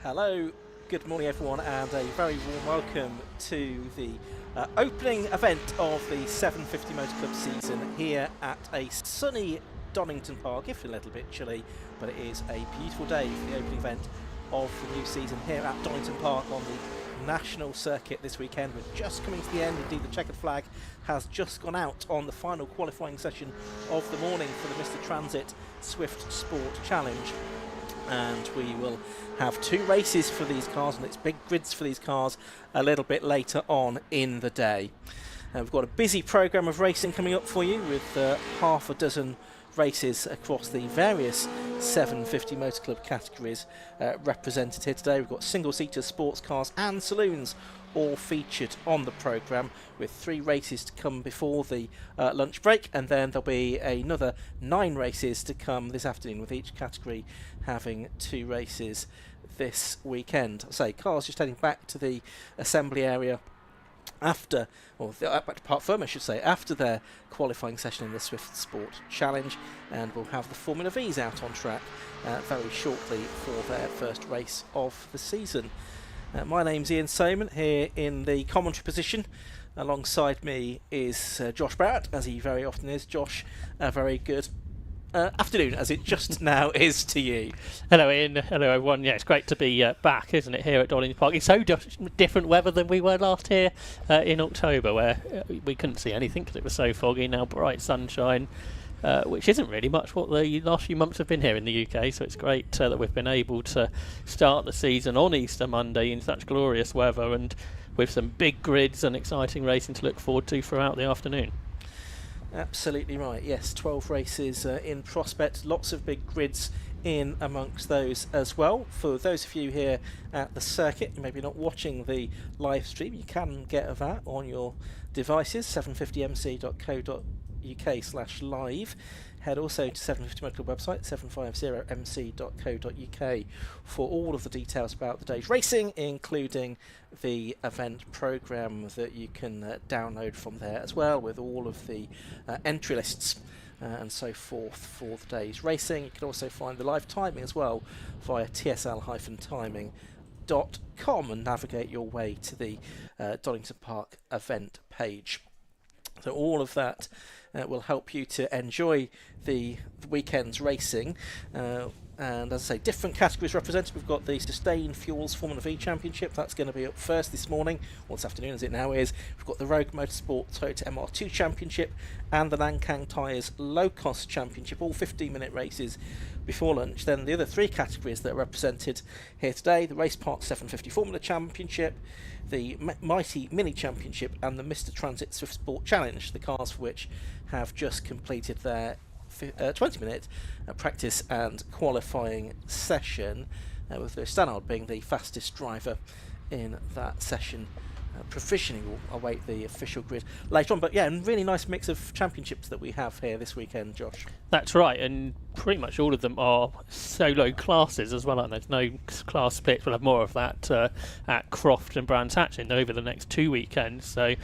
Hello, good morning everyone, and a very warm welcome to the opening event of the 750 Motor Club season here at a sunny Donington Park, if a little bit chilly, but it is a beautiful day for the opening event of the new season here at Donington Park on the national circuit this weekend. We're just coming to the end. Indeed, the checkered flag has just gone out on the final qualifying session of the morning for the Mr. Transit Swift Sport Challenge. And we will have two races for these cars, and it's big grids for these cars a little bit later on in the day. We've got a busy programme of racing coming up for you with half a dozen races across the various 750 Motor Club categories represented here today. We've got single-seater sports cars and saloons all featured on the programme, with 3 races to come before the lunch break, and then there'll be another 9 races to come this afternoon, with each category having 2 races this weekend. Say, cars just heading back to the assembly area after, or back to Park Firm I should say, after their qualifying session in the Swift Sport Challenge, and we'll have the Formula V's out on track very shortly for their first race of the season. My name's Ian Soman, here in the commentary position. Alongside me is Josh Barrett, as he very often is. Josh, a very good afternoon, as it just now is to you. Hello Ian, hello everyone. Yeah, it's great to be back, isn't it, here at Donington Park. It's so different weather than we were last year in October, where we couldn't see anything because it was so foggy. Now bright sunshine, which isn't really much what the last few months have been here in the UK, so it's great that we've been able to start the season on Easter Monday in such glorious weather, and with some big grids and exciting racing to look forward to throughout the afternoon. Absolutely right, yes, 12 races in prospect, lots of big grids in amongst those as well. For those of you here at the circuit, you may be not watching the live stream, you can get that on your devices, 750mc.co.uk/live. Head also to 750 Motor Club website, 750mc.co.uk, for all of the details about the day's racing, including the event programme that you can download from there as well, with all of the entry lists and so forth for the day's racing. You can also find the live timing as well via tsl-timing.com and navigate your way to the Donington Park event page. So all of that will help you to enjoy the weekend's racing. And as I say, different categories represented. We've got the Sustained Fuels Formula V Championship. That's going to be up first this morning, or this afternoon as it now is. We've got the Rogue Motorsport Toyota MR2 Championship and the Nankang Tyres Locost Championship, all 15-minute races before lunch. Then the other 3 categories that are represented here today: the Race Park 750 Formula Championship, the Mighty Mini Championship, and the Mr. Transit Swift Sport Challenge, the cars for which have just completed their 20-minute practice and qualifying session, with Lewis Stannard being the fastest driver in that session. Provisioning will await the official grid later on, but yeah, a really nice mix of championships that we have here this weekend, Josh. That's right, and pretty much all of them are solo classes as well, and there's no class splits. We'll have more of that at Croft and Brands Hatch over the next 2 weekends, so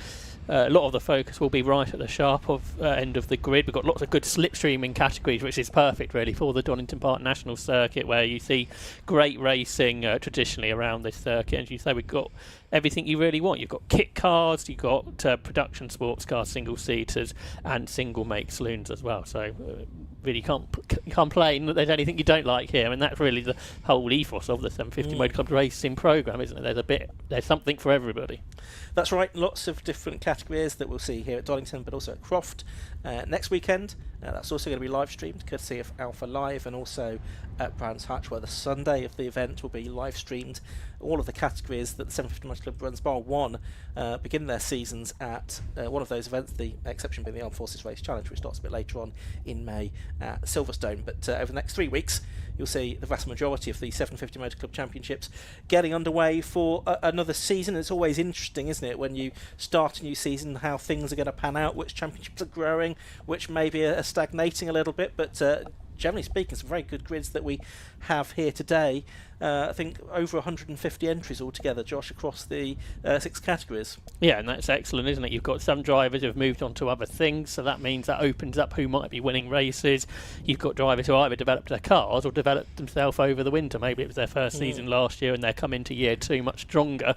a lot of the focus will be right at the sharp of end of the grid. We've got lots of good slipstreaming categories, which is perfect really for the Donington Park National Circuit, where you see great racing traditionally around this circuit. As you say, we've got everything you really want. You've got kit cars, you've got production sports cars, single-seaters, and single-make saloons as well. So really can't complain that there's anything you don't like here, and that's really the whole ethos of the 750 Motor Club racing programme, isn't it? There's something for everybody. That's right, lots of different categories that we'll see here at Donington, but also at Croft next weekend. That's also going to be live streamed courtesy of Alpha Live, and also at Brands Hatch, where the Sunday of the event will be live streamed. All of the categories that the 750 Motor Club runs, bar one, begin their seasons at one of those events, the exception being the Armed Forces Race Challenge, which starts a bit later on in May at Silverstone. But over the next 3 weeks, you'll see the vast majority of the 750 Motor Club Championships getting underway for another season. It's always interesting, isn't it, when you start a new season, how things are going to pan out, which championships are growing, which maybe are stagnating a little bit, but generally speaking, some very good grids that we have here today. I think over 150 entries altogether, Josh, across the 6 categories. Yeah, and that's excellent, isn't it? You've got some drivers who have moved on to other things, so that means that opens up who might be winning races. You've got drivers who either developed their cars or developed themselves over the winter. Maybe it was their first season last year and they're coming to year 2 much stronger,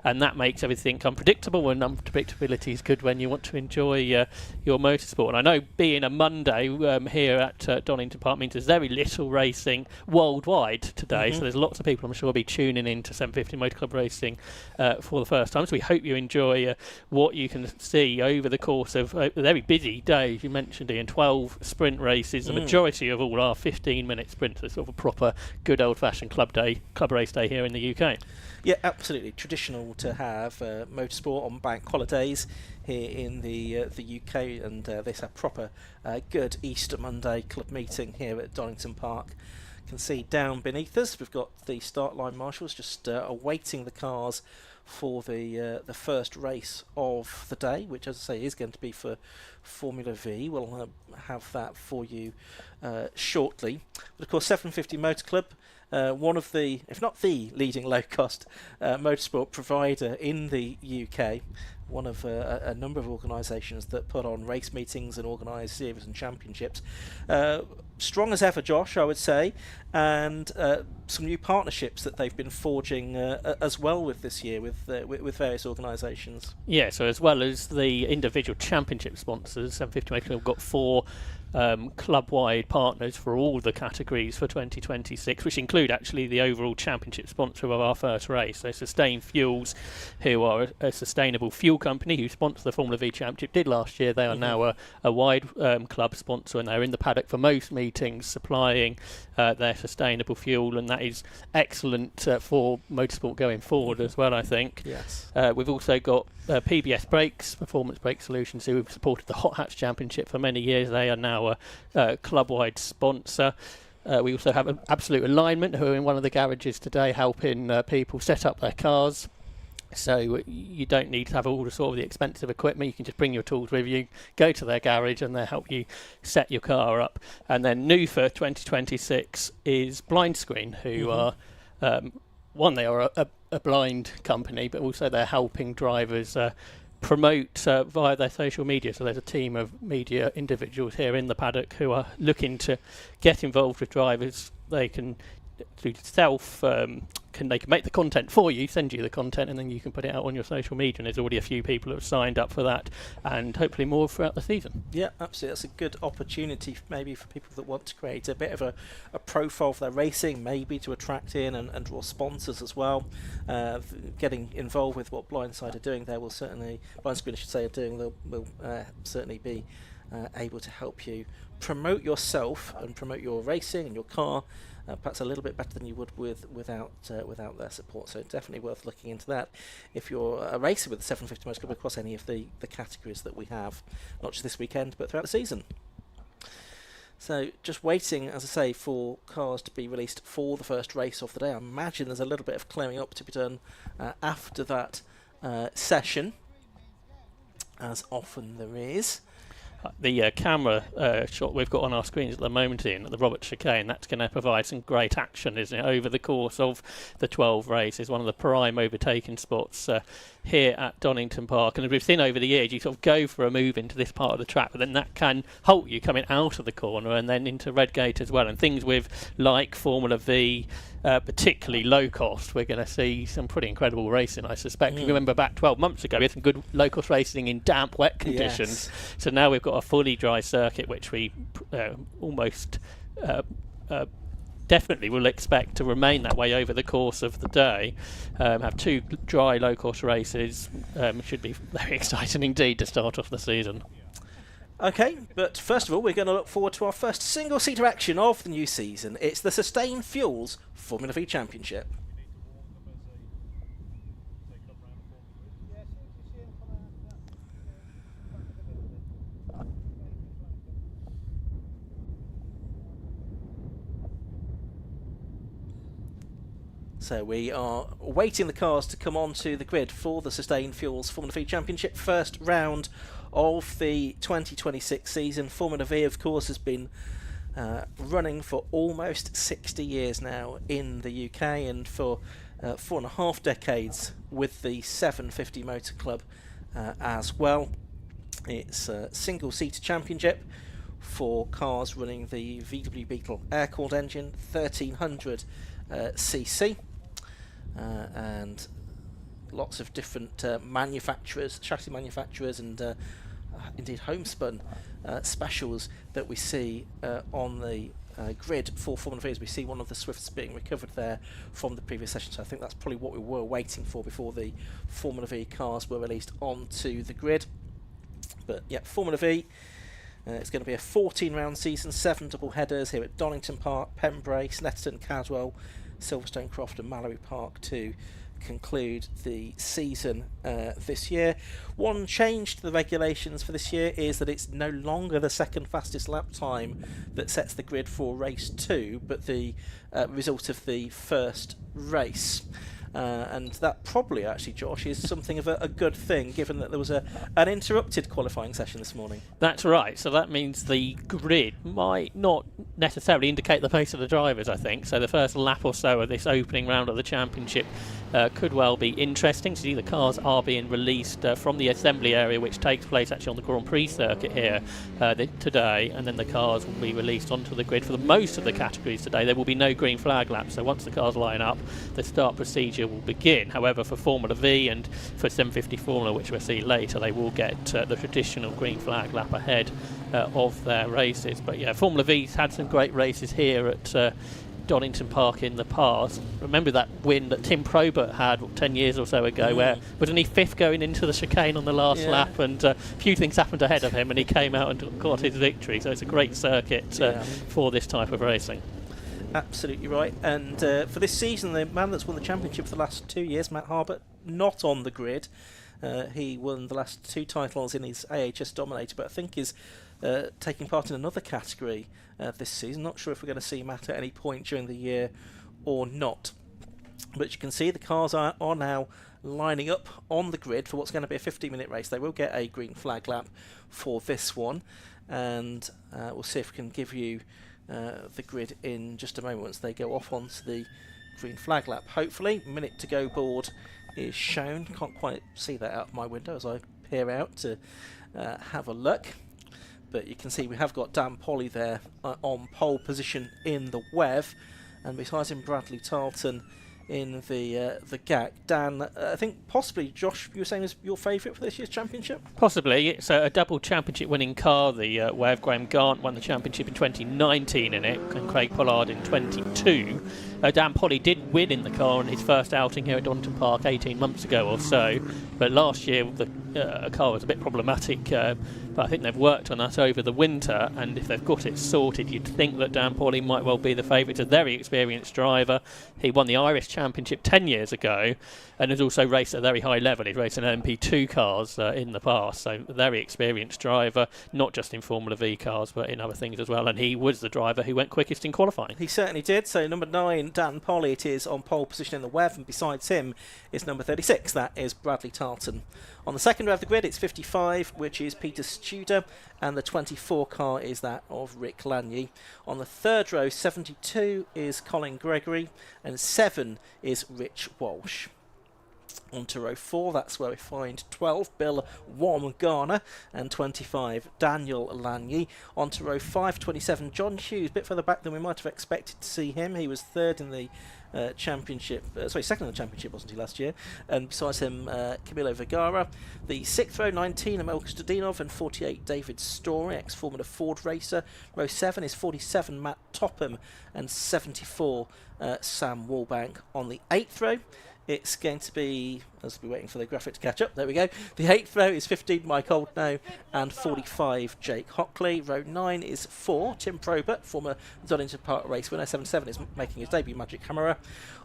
and that makes everything unpredictable, and unpredictability is good when you want to enjoy your motorsport. And I know being a Monday here at Donington Park means there's very little racing worldwide today, so there's lots of people I'm sure will be tuning in to 750 Motor Club racing for the first time. So we hope you enjoy what you can see over the course of a very busy day. You mentioned, Ian, 12 sprint races. The majority of all are 15-minute sprints. So sort of a proper good old-fashioned club race day here in the UK. Yeah, absolutely. Traditional to have motorsport on bank holidays here in the UK, and this a proper good Easter Monday club meeting here at Donington Park. You can see down beneath us we've got the start line marshals just awaiting the cars for the first race of the day, which, as I say, is going to be for Formula V. We'll have that for you shortly. But of course, 750 Motor Club, one of the, if not the leading low-cost motorsport provider in the UK, one of a number of organisations that put on race meetings and organise series and championships. Strong as ever, Josh, I would say, and some new partnerships that they've been forging as well with this year with various organisations. Yeah, so as well as the individual championship sponsors, 750 Motor Club have got 4 club-wide partners for all the categories for 2026, which include actually the overall championship sponsor of our first race. So Sustain Fuels, who are a sustainable fuel company who sponsor the Formula V Championship, did last year. They are now a wide club sponsor, and they're in the paddock for most meetings, supplying their sustainable fuel, and that is excellent for motorsport going forward as well, I think. Yes. We've also got PBS Brakes, Performance Brake Solutions, who have supported the Hot Hatch Championship for many years. They are now a club-wide sponsor. We also have Absolute Alignment, who are in one of the garages today helping people set up their cars. So you don't need to have all the sort of the expensive equipment. You can just bring your tools with you, go to their garage, and they'll help you set your car up. And then new for 2026 is Blind Screen, who are they are a blind company, but also they're helping drivers promote via their social media. So there's a team of media individuals here in the paddock who are looking to get involved with drivers. They can do they can make the content for you, send you the content, and then you can put it out on your social media. And there's already a few people who have signed up for that, and hopefully more throughout the season. Yeah, absolutely. That's a good opportunity maybe for people that want to create a bit of a profile for their racing, maybe to attract in and draw sponsors as well. Getting involved with what Blindside are doing there will certainly, Blind Screen I should say, are doing, will certainly be able to help you promote yourself and promote your racing and your car perhaps a little bit better than you would without their support. So definitely worth looking into that if you're a racer with the 750 Motor Club across any of the categories that we have, not just this weekend but throughout the season. So just waiting, as I say, for cars to be released for the first race of the day. I imagine there's a little bit of clearing up to be done after that session, as often there is. The camera shot we've got on our screens at the moment at the Robert Chicane, that's going to provide some great action, isn't it, over the course of the 12 races. One of the prime overtaking spots here at Donington Park. And as we've seen over the years, you sort of go for a move into this part of the track, but then that can halt you coming out of the corner and then into Redgate as well. And things with like Formula V, particularly Locost, we're going to see some pretty incredible racing, I suspect. You remember back 12 months ago, we had some good Locost racing in damp, wet conditions. Yes. So now we've got a fully dry circuit, which we almost definitely will expect to remain that way over the course of the day. Have 2 dry low-cost races. Should be very exciting indeed to start off the season. Okay, but first of all, we're going to look forward to our first single-seater action of the new season. It's the Sustain Fuels Formula V Championship. So we are waiting the cars to come onto the grid for the Sustain Fuels Formula V Championship, first round of the 2026 season. Formula V, of course, has been running for almost 60 years now in the UK, and for 4.5 decades with the 750 Motor Club as well. It's a single-seater championship for cars running the VW Beetle air-cooled engine, 1300 cc, and lots of different manufacturers, chassis manufacturers, and indeed homespun specials that we see on the grid for Formula V, as we see one of the Swifts being recovered there from the previous session. So I think that's probably what we were waiting for before the Formula V cars were released onto the grid. But yeah, Formula V, it's going to be a 14-round season, 7 double headers here at Donington Park, Pembrey, Snetterton, Caswell, Silverstone Croft and Mallory Park to conclude the season this year. One change to the regulations for this year is that it's no longer the second fastest lap time that sets the grid for race 2, but the result of the first race. And that probably actually, Josh, is something of a good thing, given that there was an interrupted qualifying session this morning. That's right, so that means the grid might not necessarily indicate the pace of the drivers, I think. So the first lap or so of this opening round of the championship could well be interesting. See, the cars are being released from the assembly area, which takes place actually on the Grand Prix circuit here today, and then the cars will be released onto the grid for the most of the categories today. There will be no green flag laps, so once the cars line up, the start procedure will begin. However, for Formula V and for 750 Formula, which we'll see later, they will get the traditional green flag lap ahead of their races. But yeah, Formula V's had some great races here at Donington Park in the past. Remember that win that Tim Probert had 10 years or so ago, where wasn't he fifth going into the chicane on the last lap, and a few things happened ahead of him and he came out and got his victory. So it's a great circuit for this type of racing. Absolutely right. And for this season, the man that's won the championship for the last 2 years, Matt Harbert, not on the grid. He won the last 2 titles in his AHS Dominator, but I think is taking part in another category this season. Not sure if we're going to see Matt at any point during the year or not. But you can see the cars are now lining up on the grid for what's going to be a 15-minute race. They will get a green flag lap for this one, and we'll see if we can give you the grid in just a moment once they go off onto the green flag lap. Hopefully, minute to go board is shown. Can't quite see that out of my window as I peer out to have a look. But you can see we have got Dan Polly there on pole position in the WEV, and besides him, Bradley Tarleton in the GAC. Dan, I think possibly, Josh, you were saying is your favourite for this year's championship? Possibly. It's a double championship winning car, the WEV. Graham Gant won the championship in 2019 in it, and Craig Pollard in 22. Dan Polly did win in the car on his first outing here at Donington Park 18 months ago or so, but last year the car was a bit problematic, but I think they've worked on that over the winter, and if they've got it sorted, you'd think that Dan Polly might well be the favourite. A very experienced driver. He won the Irish Championship 10 years ago and has also raced at a very high level. He's raced in MP2 cars in the past, so a very experienced driver, not just in Formula V cars but in other things as well, and he was the driver who went quickest in qualifying. He certainly did. So number 9, Dan Polly, it is on pole position in the WEV, and besides him is number 36, that is Bradley Tarleton. On the second row of the grid, it's 55, which is Peter Studer, and the 24 car is that of Rick Lanier. On the third row, 72 is Colin Gregory, and 7 is Rich Walsh. On to row 4, that's where we find 12, Bill Garner, and 25, Daniel Lanier. On to row 5, 27, John Hughes, a bit further back than we might have expected to see him. He was third in the championship, second in the championship, wasn't he, last year? And besides him, Camilo Vergara. The 6th row, 19, Emil Kostadinov, and 48, David Story, ex-Formula Ford racer. Row 7 is 47, Matt Topham, and 74, Sam Wallbank. On the 8th row, it's going to be, as we're waiting for the graphic to catch up, there we go. The 8th row is 15, Mike Oldknow, and 45, Jake Hockley. Row 9 is 4, Tim Probert, former Donington Park race winner. 77 is making his debut, Magic Hammerer.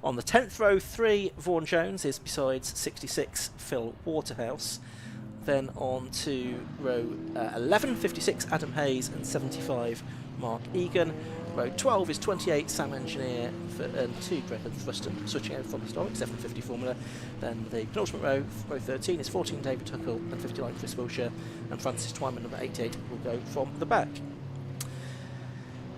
On the 10th row, 3, Vaughan Jones is besides 66, Phil Waterhouse. Then on to row 11, 56, Adam Hayes, and 75, Mark Egan. Row 12 is 28, Sam Engineer, and 2, Brendan Thruston, switching over from historic 750 Formula. Then the penultimate row, row 13, is 14, David Huckle, and 59, Chris Wilshire, and Francis Twyman, number 88, will go from the back.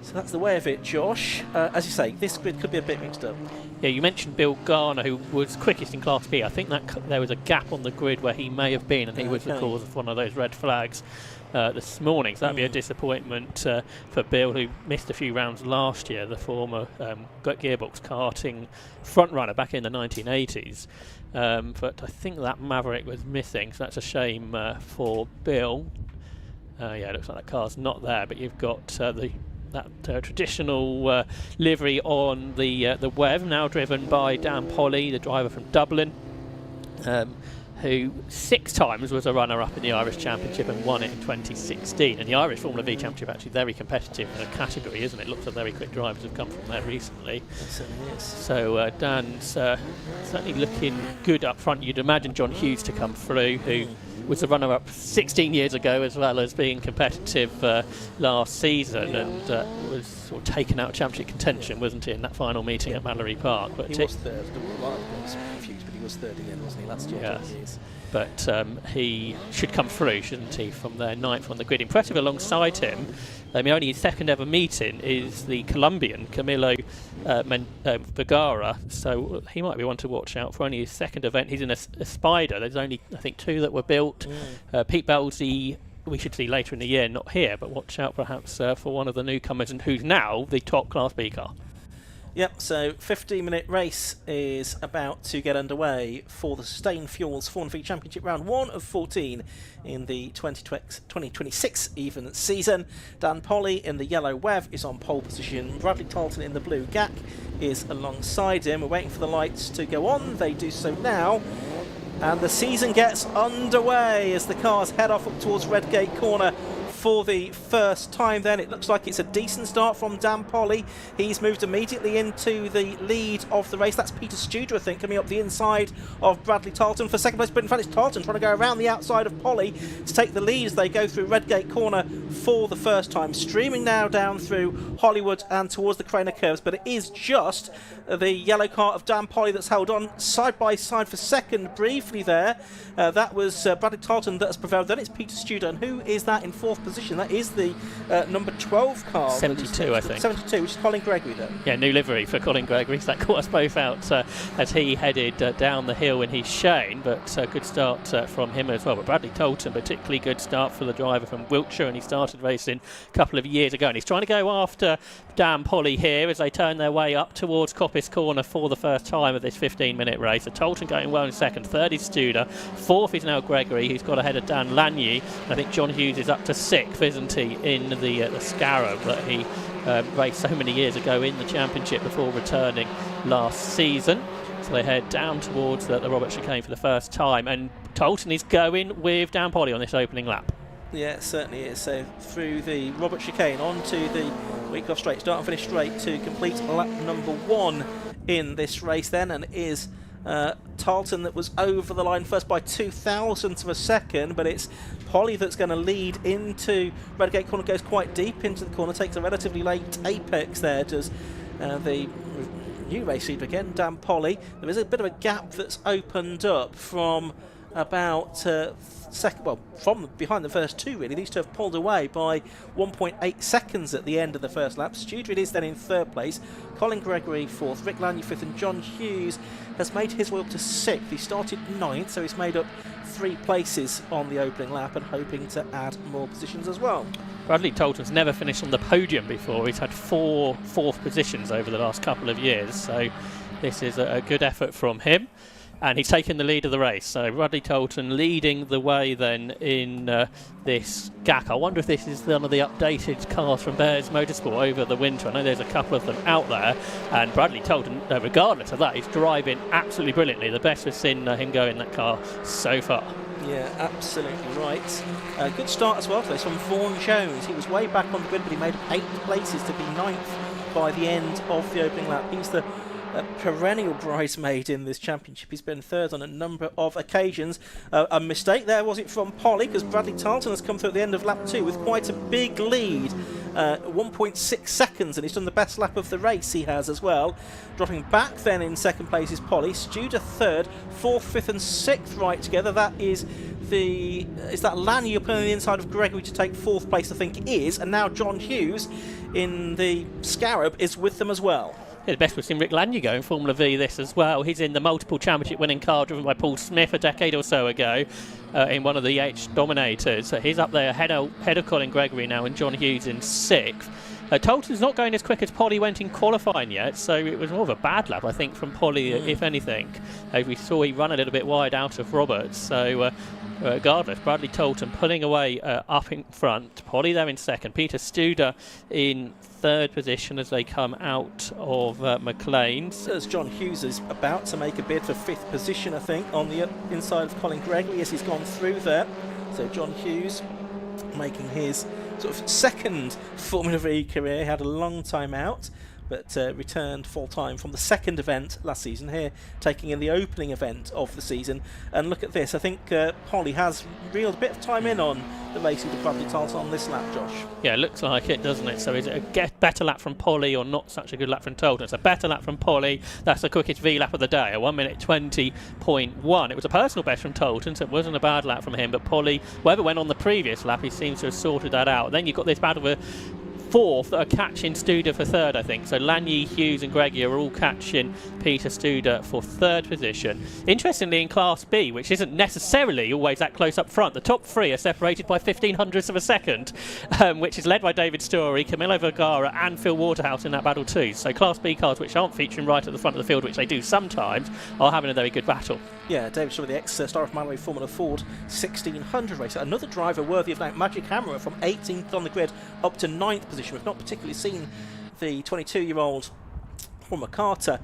So that's the way of it, Josh. As you say, this grid could be a bit mixed up. Yeah, you mentioned Bill Garner, who was quickest in Class B. I think that there was a gap on the grid where he may have been, and he was the cause of one of those red flags this morning. So that'd be a disappointment for Bill, who missed a few rounds last year, the former gearbox karting front runner back in the 1980s. But I think that Maverick was missing, so that's a shame for Bill. Yeah, it looks like that car's not there, but you've got that traditional livery on the Wev, now driven by Dan Polly, the driver from Dublin, who 6 times was a runner-up in the Irish Championship and won it in 2016. And the Irish Formula V Championship actually very competitive in a category, isn't it? Lots of very quick drivers have come from there recently. It certainly is. So Dan's certainly looking good up front. You'd imagine John Hughes to come through, who was a runner-up 16 years ago, as well as being competitive last season, and was sort of taken out of championship contention, wasn't he, in that final meeting at Mallory Park? But he was third. I was confused, but he was third again, wasn't he, last year? Yes. But he should come through, shouldn't he, from their 9th on the grid. Impressive alongside him, only his second ever meeting is the Colombian Camilo Vergara, so he might be one to watch out for. Only his second event. He's in a Spider. There's only, I think, 2 that were built. Pete Belzy, we should see later in the year, not here, but watch out perhaps for one of the newcomers, and who's now the top Class B car. Yep, so 15-minute race is about to get underway for the Sustain Fuels Formula V Championship round 1 of 14 in the 2026 even season. Dan Polly in the yellow Wev is on pole position. Bradley Tarleton in the blue GAC is alongside him. We're waiting for the lights to go on. They do so now. And the season gets underway as the cars head off up towards Redgate Corner for the first time. Then it looks like it's a decent start from Dan Polly. He's moved immediately into the lead of the race. That's Peter Studer, I think, coming up the inside of Bradley Tarleton for second place. But in fact, it's Tarleton trying to go around the outside of Polly to take the lead as they go through Redgate Corner for the first time. Streaming now down through Hollywood and towards the Craner curves, but it is just the yellow car of Dan Polly that's held on side by side for second briefly there. That was Bradley Tarleton that has prevailed. Then it's Peter Studer, and who is that in 4th position? That is the number 12 car. 72, I think. 72, which is Colin Gregory then. Yeah, new livery for Colin Gregory. So that caught us both out as he headed down the hill in his Shane, but good start from him as well. But Bradley Tarleton, particularly good start for the driver from Wiltshire, and he started racing a couple of years ago. And he's trying to go after Dan Polly here as they turn their way up towards Coppice Corner for the first time of this 15-minute race. So Tarleton going well in second, third is Studer, 4th is now Gregory, who's got ahead of Dan Lanier. I think John Hughes is up to 6th, isn't he, in the Scarab that he raced so many years ago in the championship before returning last season. So they head down towards the Robert Chicane for the first time, and Tarleton is going with Dan Polly on this opening lap. Yeah, it certainly is. So through the Robert Chicane onto the Wyckoff Straight, start and finish straight to complete lap number 1 in this race then, and it is Tarleton that was over the line first by 0.02 of a second, but it's Polly that's going to lead into Redgate Corner, goes quite deep into the corner, takes a relatively late apex there, does the new race leader again, Dan Polly. There is a bit of a gap that's opened up from about from behind the first 2 really. These 2 have pulled away by 1.8 seconds at the end of the first lap. Studer is then in 3rd place, Colin Gregory 4th, Rick Lanier 5th, and John Hughes has made his way up to 6th. He started 9th, so he's made up 3 places on the opening lap and hoping to add more positions as well. Bradley Tarleton's never finished on the podium before. He's had 4 4th positions over the last couple of years, so this is a good effort from him. And he's taken the lead of the race. So Bradley Tarleton leading the way then in this GAC. I wonder if this is one of the updated cars from Bears Motorsport over the winter. I know there's a couple of them out there. And Bradley Tarleton, regardless of that, is driving absolutely brilliantly. The best we've seen him go in that car so far. Yeah, absolutely right. Good start as well today from Vaughan Jones. He was way back on the grid, but he made 8 places to be 9th by the end of the opening lap. He's the perennial bridesmaid in this championship. He's been 3rd on a number of occasions. A mistake there, was it, from Polly, because Bradley Tarleton has come through at the end of lap 2 with quite a big lead 1.6 seconds, and he's done the best lap of the race, he has as well. Dropping back then in second place is Polly, Studer third, fourth, fifth and sixth right together. That is that Lanny up on the inside of Gregory to take fourth place, I think it is, and now John Hughes in the Scarab is with them as well. Yeah, the best we've seen Rick Lanier go in Formula V this as well. He's in the multiple championship winning car driven by Paul Smith a decade or so ago in one of the H Dominators. So he's up there ahead of Colin Gregory now, and John Hughes in sixth. Tolton's not going as quick as Polly went in qualifying yet, so it was more of a bad lap, I think, from Polly, if anything. We saw he run a little bit wide out of Roberts, so regardless, Bradley Tolton pulling away up in front. Polly there in second, Peter Studer in third position as they come out of McLean's. As John Hughes is about to make a bid for fifth position, I think, on the inside of Colin Gregory as he's gone through there. So John Hughes making his sort of second Formula V career. He had a long time out, but returned full time from the second event last season, here taking in the opening event of the season. And look at this, I think Polly has reeled a bit of time in on the racing to Bradley Tolton on this lap, Josh. Yeah, it looks like it, doesn't it? So is it a better lap from Polly or not such a good lap from Tolton? It's a better lap from Polly. That's the quickest V lap of the day, a 1:20.1. It was a personal best from Tolton, so it wasn't a bad lap from him, but Polly, whatever went on the previous lap, he seems to have sorted that out. Then you've got this battle with fourth that are catching Studer for third, I think. So Lanier, Hughes and Gregory are all catching Peter Studer for third position. Interestingly, in Class B, which isn't necessarily always that close up front, the top three are separated by 0.15 of a second, which is led by David Story, Camilo Vergara and Phil Waterhouse in that battle too. So Class B cars, which aren't featuring right at the front of the field, which they do sometimes, are having a very good battle. Yeah, David Story, the ex-star of Mallory Formula Ford 1600 racer. Another driver worthy of note, Magic Hammer, from 18th on the grid up to 9th position. We've not particularly seen the 22-year-old Paul McCarter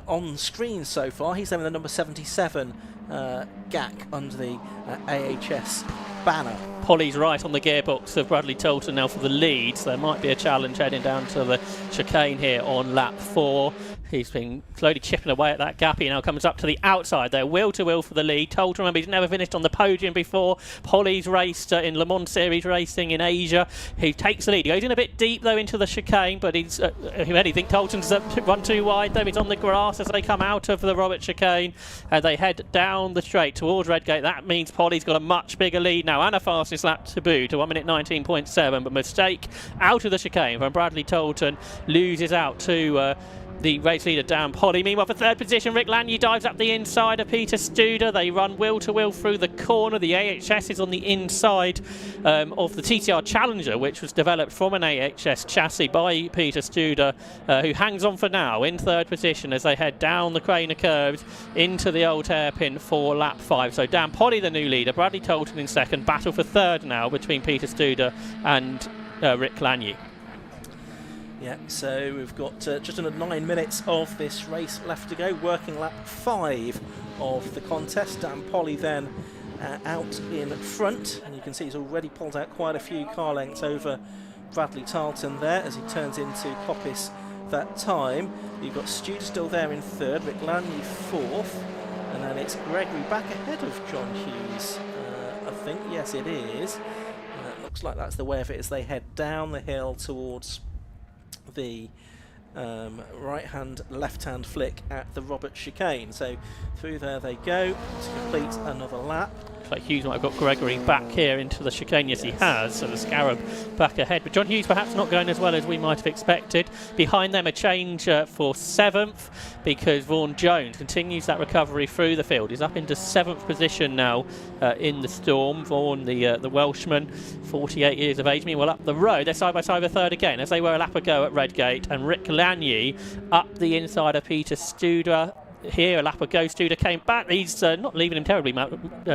on screen so far. He's there in the number 77 GAC under the AHS banner. Polly's right on the gearbox of Bradley Tolton now for the lead, so there might be a challenge heading down to the chicane here on lap 4. He's been slowly chipping away at that gap. He now comes up to the outside there, wheel to wheel for the lead. Tolton, remember, he's never finished on the podium before. Polly's raced in Le Mans Series racing in Asia. He takes the lead. He goes in a bit deep though into the chicane, but he's if anything, Tolton's run too wide though. He's on the grass as they come out of the Robert chicane and they head down the straight towards Redgate. That means Polly's got a much bigger lead now and a fastest lap to boot, a 1:19.7, but mistake out of the chicane from Bradley Tolton, loses out to the race leader Dan Polly. Meanwhile, for third position, Rick Lanier dives up the inside of Peter Studer. They run wheel to wheel through the corner. The AHS is on the inside of the TCR Challenger, which was developed from an AHS chassis by Peter Studer, who hangs on for now in third position as they head down the crane of curves into the old hairpin for lap 5. So Dan Polly, the new leader, Bradley Tolton in second. Battle for third now between Peter Studer and Rick Lanier. Yeah, so we've got just under 9 minutes of this race left to go. Working lap 5 of the contest. Dan Polly then out in front, and you can see he's already pulled out quite a few car lengths over Bradley Tolton there as he turns into Coppice that time. You've got Studer still there in third, Rick Lanier fourth, and then it's Gregory back ahead of John Hughes, I think. Yes, it is. Looks like that's the way of it as they head down the hill towards the right-hand, left-hand flick at the Robert chicane. So through there they go to complete another lap. Looks like Hughes might have got Gregory back here into the chicane. Yes, he has. So the Scarab back ahead. But John Hughes perhaps not going as well as we might have expected. Behind them a change for 7th because Vaughan Jones continues that recovery through the field. He's up into 7th position now in the Storm. Vaughan, the Welshman, 48 years of age. Meanwhile, up the road, they're side by side with third again, as they were a lap ago at Redgate. And Rick Lanier up the inside of Peter Studer. Here, a lap ago, Studer came back. He's not leaving him terribly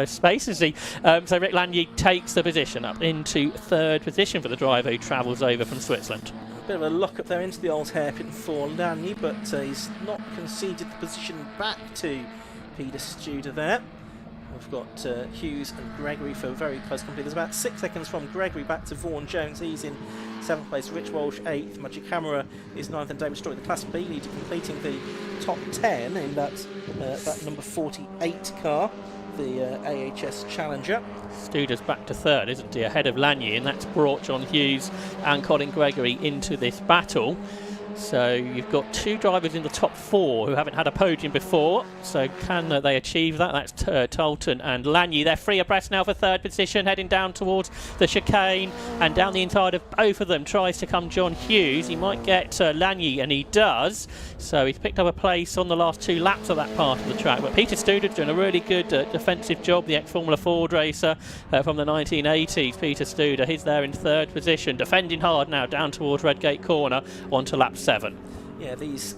space, is he? So Rick Lanier takes the position up into third position for the driver who travels over from Switzerland. A bit of a lock up there into the old hairpin for Lanier, but he's not conceded the position back to Peter Studer there. We've got Hughes and Gregory for very close company. There's about 6 seconds from Gregory back to Vaughan Jones. He's in 7th place. Rich Walsh 8th. Magic Hammer is 9th, and David Story, the Class B leader, completing the top 10 in that number 48 car the AHS Challenger. Studer's back to third, isn't he, ahead of Lanier, and that's brought John Hughes and Colin Gregory into this battle. So you've got two drivers in the top four who haven't had a podium before. So can they achieve that? That's Talton and Lanier. They're free abreast now for third position, heading down towards the chicane, and down the inside of both of them tries to come John Hughes. He might get Lanier, and he does. So he's picked up a place on the last two laps of that part of the track. But Peter Studer's doing a really good defensive job, the ex-Formula Ford racer from the 1980s. Peter Studer, he's there in third position, defending hard now down towards Redgate Corner onto lap 7. Yeah, these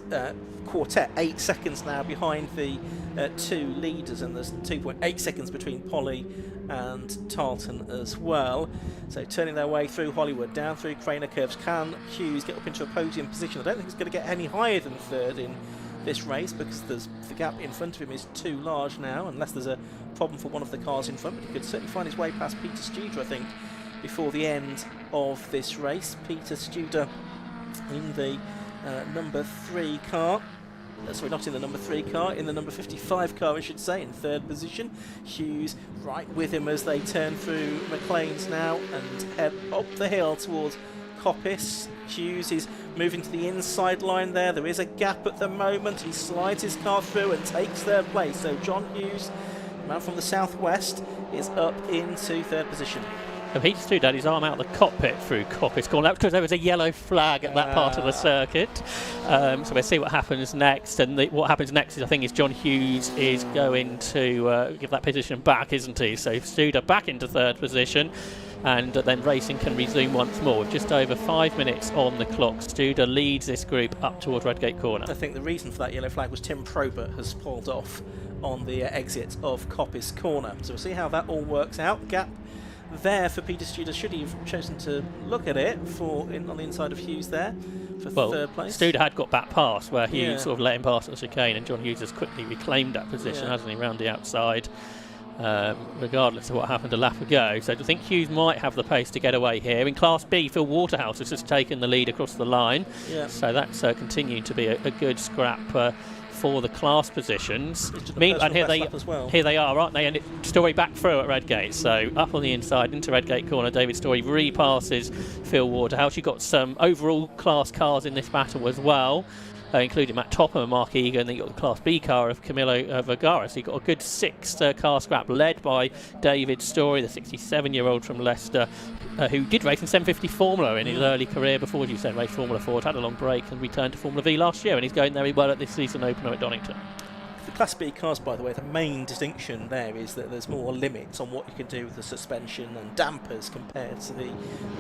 quartet 8 seconds now behind the two leaders, and there's 2.8 seconds between Polly and Tarleton as well. So turning their way through Hollywood, down through Craner Curves. Can Hughes get up into a podium position? I don't think he's going to get any higher than third in this race, because the gap in front of him is too large now, unless there's a problem for one of the cars in front. But he could certainly find his way past Peter Studer, I think, before the end of this race. Peter Studer in the number 3 car. Sorry, not in the number 3 car, in the number 55 car, I should say, in third position. Hughes right with him as they turn through McLean's now and head up the hill towards Coppice. Hughes is moving to the inside line there. There is a gap at the moment. He slides his car through and takes third place. So John Hughes, man from the southwest, is up into third position. And Peter Studer had his arm out of the cockpit through Coppice Corner. That was because there was a yellow flag at that part of the circuit. So we'll see what happens next. And what happens next is, I think, is John Hughes is going to give that position back, isn't he? So Studer back into third position, and then racing can resume once more. With just over 5 minutes on the clock, Studer leads this group up towards Redgate Corner. I think the reason for that yellow flag was Tim Probert has pulled off on the exit of Coppice Corner. So we'll see how that all works out. Gap there for Peter Studer, should he have chosen to look at it on the inside of Hughes there for third place. Studer had got back past where Hughes sort of let him pass at the chicane, and John Hughes has quickly reclaimed that position, hasn't he, round the outside, regardless of what happened a lap ago. So I think Hughes might have the pace to get away here. In Class B, Phil Waterhouse has just taken the lead across the line, so that's continuing to be a good scrap for the class positions. And here they are, aren't they? And Story back through at Redgate, so up on the inside into Redgate Corner. David Story repasses Phil Waterhouse. You've got some overall class cars in this battle as well, including Matt Topham and Mark Egan. Then you've got the Class B car of Camilo Vergara. So you've got a good 6 car scrap led by David Story, the 67-year-old from Leicester, who did race in 750 Formula in his early career before, as you said, raced Formula Ford, had a long break and returned to Formula V last year, and he's going very well at this season opener at Donington. The Class B cars, by the way, the main distinction there is that there's more limits on what you can do with the suspension and dampers compared to the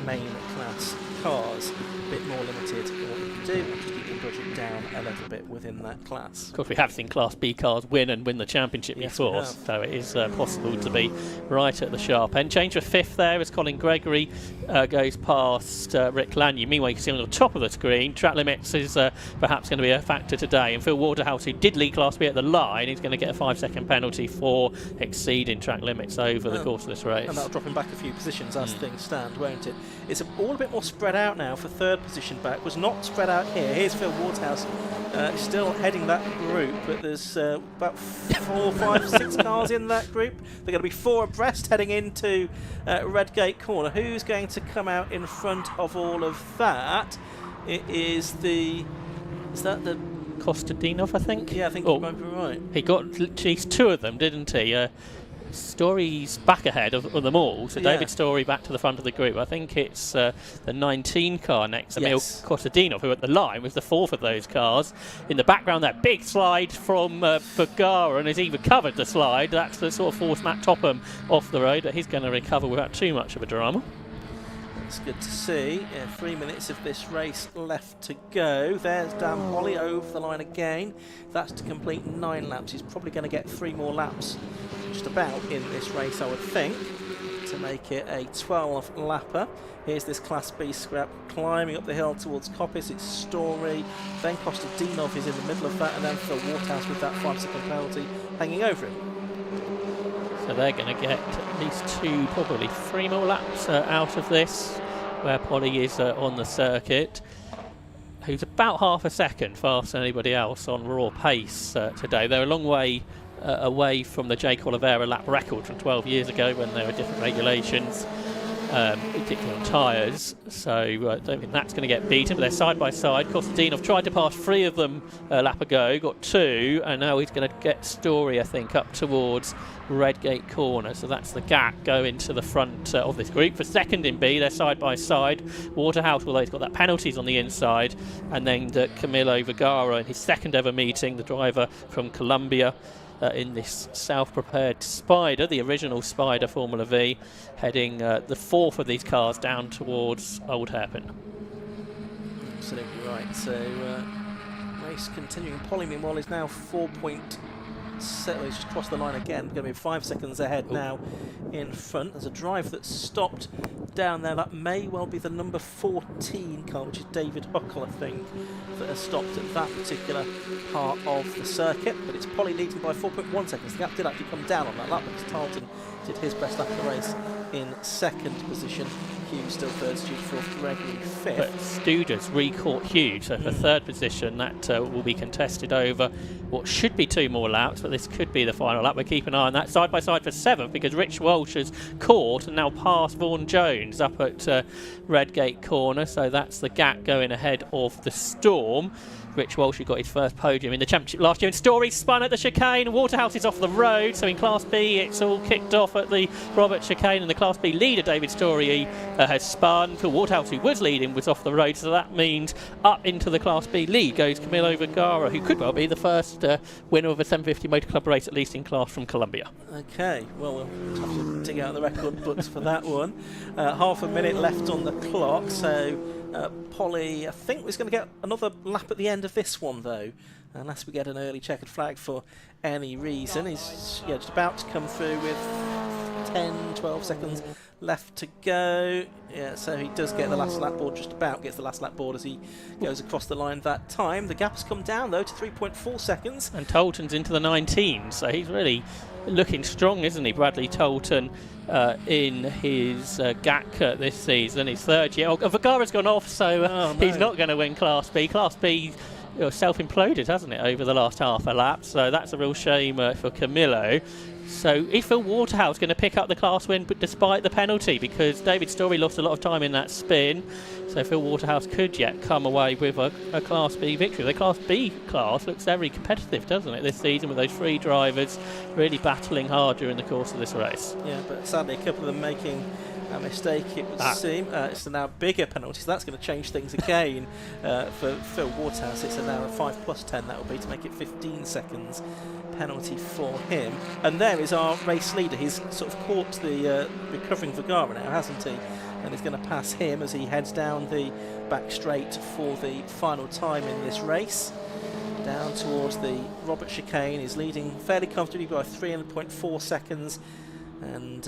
main class cars. A bit more limited in what you can do, just keep the budget down a little bit within that class. Of course, we have seen Class B cars win the championship before, so it is possible to be right at the sharp end. Change for fifth there as Colin Gregory goes past Rick Lanier. Meanwhile, you can see on the top of the screen, track limits is perhaps going to be a factor today, and Phil Waterhouse, who did lead Class B at the line, he's going to get a 5-second penalty for exceeding track limits over the course of this race. And that'll drop him back a few positions as things stand, won't it? It's all a bit more spread out now for third position back. Was not spread out here. Here's Phil Waterhouse still heading that group, but there's about 4, 5, 6 cars in that group. They're going to be 4 abreast heading into Redgate Corner. Who's going to come out in front of all of that? It is the... Is that the... Kostadinov, I think? Yeah, I think you might be right. He got at least 2 of them, didn't he? Story's back ahead of them all, so David Story back to the front of the group. I think it's the 19 car next, Emil Kostadinov, who at the line was the 4th of those cars. In the background, that big slide from Vergara, and has even covered the slide. That's the sort of forced Matt Topham off the road, but he's going to recover without too much of a drama. It's good to see. 3 minutes of this race left to go. There's Dan Holly over the line again. That's to complete 9 laps. He's probably going to get 3 more laps just about in this race, I would think, to make it a 12-lapper. Here's this Class B scrap climbing up the hill towards Coppice. It's Story. Then Kostadinov is in the middle of that, and then Phil Waterhouse with that 5-second penalty hanging over him. So they're going to get at least 2, probably 3 more laps out of this, where Polly is on the circuit, who's about half a second faster than anybody else on raw pace today. They're a long way away from the Jake Oliveira lap record from 12 years ago when there were different regulations, particularly on tyres. So I don't think that's going to get beaten, but they're side by side. Kostadinov tried to pass 3 of them a lap ago, got 2, and now he's going to get Story, I think, up towards Redgate Corner. So that's the gap going to the front of this group. For second in B, they're side by side. Waterhouse, although he's got that penalties on the inside, and then Camilo Vergara in his second ever meeting, the driver from Colombia, in this self-prepared Spider, the original Spider Formula V, heading the 4th of these cars down towards Old Hairpin. Absolutely right. So race continuing. Polly, meanwhile, is now 4.7. He's just crossed the line again. Going to be 5 seconds ahead now in front. There's a drive that's stopped down there. That may well be the number 14 car, which is David Huckle, I think, that has stopped at that particular part of the circuit. But it's Polly leading by 4.1 seconds. The gap did actually come down on that lap because Tarleton did his best lap of the race in second position. Hughes still third, Stude fourth, Gregory fifth. But Studer's recaught Hughes, so for third position that will be contested over what should be 2 more laps, but this could be the final lap. We'll keep an eye on that. Side by side for 7th, because Rich Walsh has caught and now passed Vaughan Jones up at Redgate Corner, so that's the gap going ahead of the Storm. Rich Walsh, who got his first podium in the championship last year, and Story spun at the chicane. Waterhouse is off the road, so in Class B it's all kicked off at the Robert chicane, and the Class B leader David Story has spun. Phil Waterhouse, who was leading, was off the road, so that means up into the Class B lead goes Camilo Vergara, who could well be the first winner of a 750 Motor Club race, at least in class, from Colombia. Okay, well, we'll have to dig out the record books for that one. Half a minute left on the clock, so Polly, I think, was going to get another lap at the end of this one, though, unless we get an early checkered flag for any reason. He's just about to come through with 10, 12 seconds left to go. Yeah, so he does get the last lap board, just about gets the last lap board as he goes across the line that time. The gap has come down, though, to 3.4 seconds. And Tolton's into the 19, so he's really looking strong, isn't he, Bradley Tolton, in his GAC this season, his third year. Vergara's gone off, so he's not going to win Class B. Class B self-imploded, hasn't it, over the last half a lap, so that's a real shame for Camilo. So is Phil Waterhouse going to pick up the class win, but despite the penalty, because David Story lost a lot of time in that spin, so Phil Waterhouse could yet come away with a Class B victory. The Class B class looks very competitive, doesn't it, this season, with those 3 drivers really battling hard during the course of this race. Yeah, but sadly a couple of them making a mistake, it would seem. It's a now bigger penalty, so that's going to change things again for Phil Waterhouse. It's a now a 5+10, that will be, to make it 15 seconds penalty for him. And there is our race leader. He's sort of caught the recovering Vergara now, hasn't he? And he's going to pass him as he heads down the back straight for the final time in this race. Down towards the Robert chicane. He's leading fairly comfortably by 3.4 seconds. And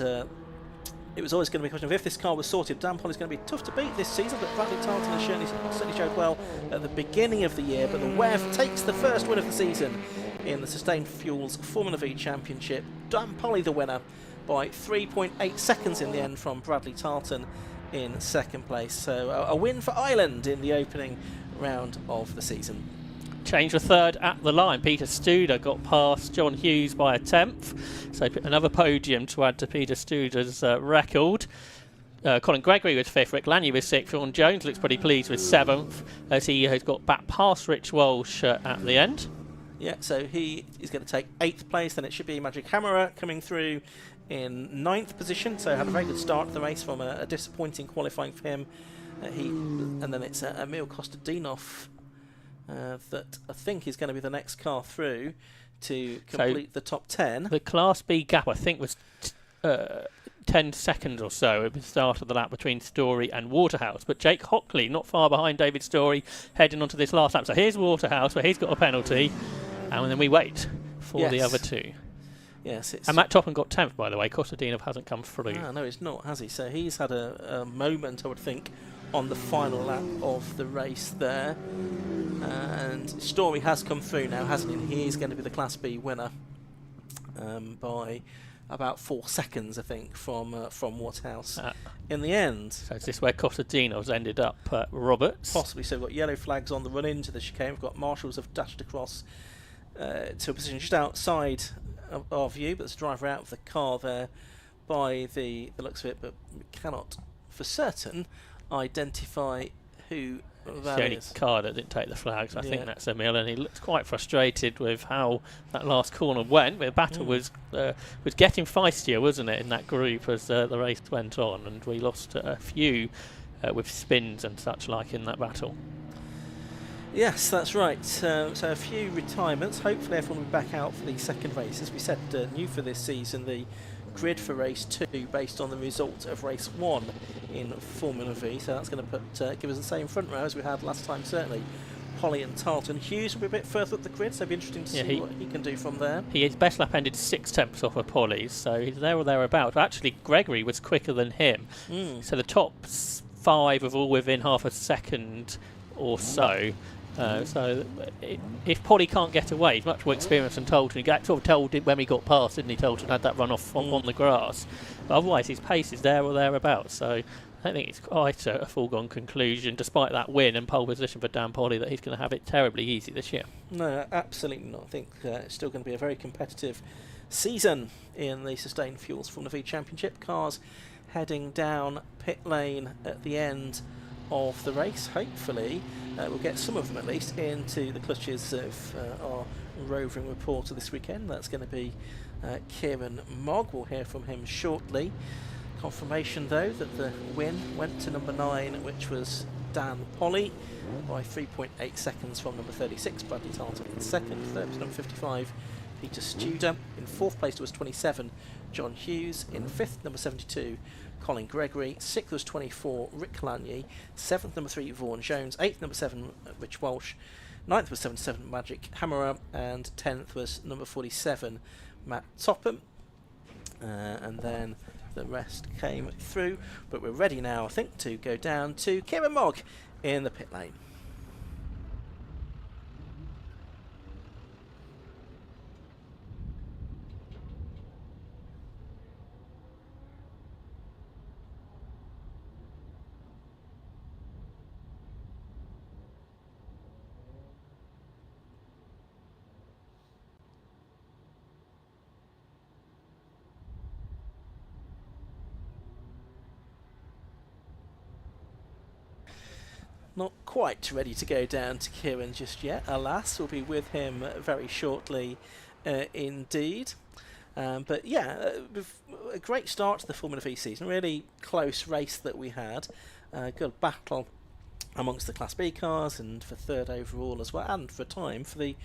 it was always going to be a question of if this car was sorted. Dan Polly's going to be tough to beat this season, but Bradley Tarleton has certainly showed well at the beginning of the year. But the WEV takes the first win of the season in the Sustained Fuels Formula V Championship. Dan Polly the winner by 3.8 seconds in the end from Bradley Tarleton in second place. So a win for Ireland in the opening round of the season. Change for third at the line. Peter Studer got past John Hughes by a 10th, so another podium to add to Peter Studer's record. Colin Gregory was 5th, Rick Lanier was 6th, Vaughan Jones looks pretty pleased with 7th as he has got back past Rich Walsh at the end. Yeah, so he is going to take 8th place. Then it should be Magic Hammerer coming through in 9th position, so had a very good start to the race from a disappointing qualifying for him. And then it's Emil Kostadinov that I think is going to be the next car through to complete the top 10. The Class B gap, I think, was 10 seconds or so at the start of the lap between Story and Waterhouse, but Jake Hockley not far behind David Story heading onto this last lap. So here's Waterhouse, where he's got a penalty, and then we wait for the other 2. Yes, and Matt Topham got 10th, by the way. Kostadinov hasn't come through. No, he's not, has he? So he's had a moment, I would think, on the final lap of the race there. And Story has come through now, hasn't he? He is going to be the Class B winner by about 4 seconds, I think, from Waterhouse in the end. So is this where Kostadinov's ended up, Roberts? Possibly. So we've got yellow flags on the run into the chicane. We've got marshals have dashed across to a position just outside our view, but there's a driver out of the car there by the looks of it, but we cannot for certain identify who It's that the only is. car that didn't take the flag, so I Yeah. think that's Emil, and he looked quite frustrated with how that last corner went. The battle was getting feistier, wasn't it, in that group as the race went on, and we lost a few with spins and such like in that battle. Yes, that's right. So a few retirements. Hopefully everyone will be back out for the second race. As we said, new for this season, the grid for race 2 based on the result of race 1 in Formula V. So that's going to give us the same front row as we had last time, certainly. Polly and Tarleton. Hughes will be a bit further up the grid, so it'll be interesting to see what he can do from there. His best lap ended 6/10 off of Polly's, so he's there or thereabouts. Actually, Gregory was quicker than him. So the top 5 have all within half a second or so. So if Polly can't get away, he's much more experienced than Tolton. He got sort of told when we got past, didn't he? Tolton had that run off on the grass. But otherwise, his pace is there or thereabouts. So I don't think it's quite a foregone conclusion, despite that win and pole position for Dan Polly, that he's going to have it terribly easy this year. No, absolutely not. I think it's still going to be a very competitive season in the Sustained Fuels Formula V Championship. Cars heading down pit lane at the end of the race. Hopefully we'll get some of them at least into the clutches of our roving reporter this weekend. That's going to be Kieran Mogg. We'll hear from him shortly. Confirmation though that the win went to number 9, which was Dan Polly, by 3.8 seconds from number 36 Bradley Tarleton in second. Third was number 55 Peter Studer. In fourth place was 27 John Hughes. In fifth, number 72 Colin Gregory. Sixth was 24 Rick Lanier. Seventh, number 3 Vaughan Jones. Eighth, number 7 Rich Walsh. Ninth was 77 Magic Hammerer, and 10th was number 47 Matt Topham. And then the rest came through, but we're ready now, I think, to go down to Kieran Mogg in the pit lane. Not quite ready to go down to Kieran just yet, alas. We'll be with him very shortly indeed. But yeah, a great start to the Formula V season. Really close race that we had. Good battle amongst the Class B cars, and for third overall as well, and for time for the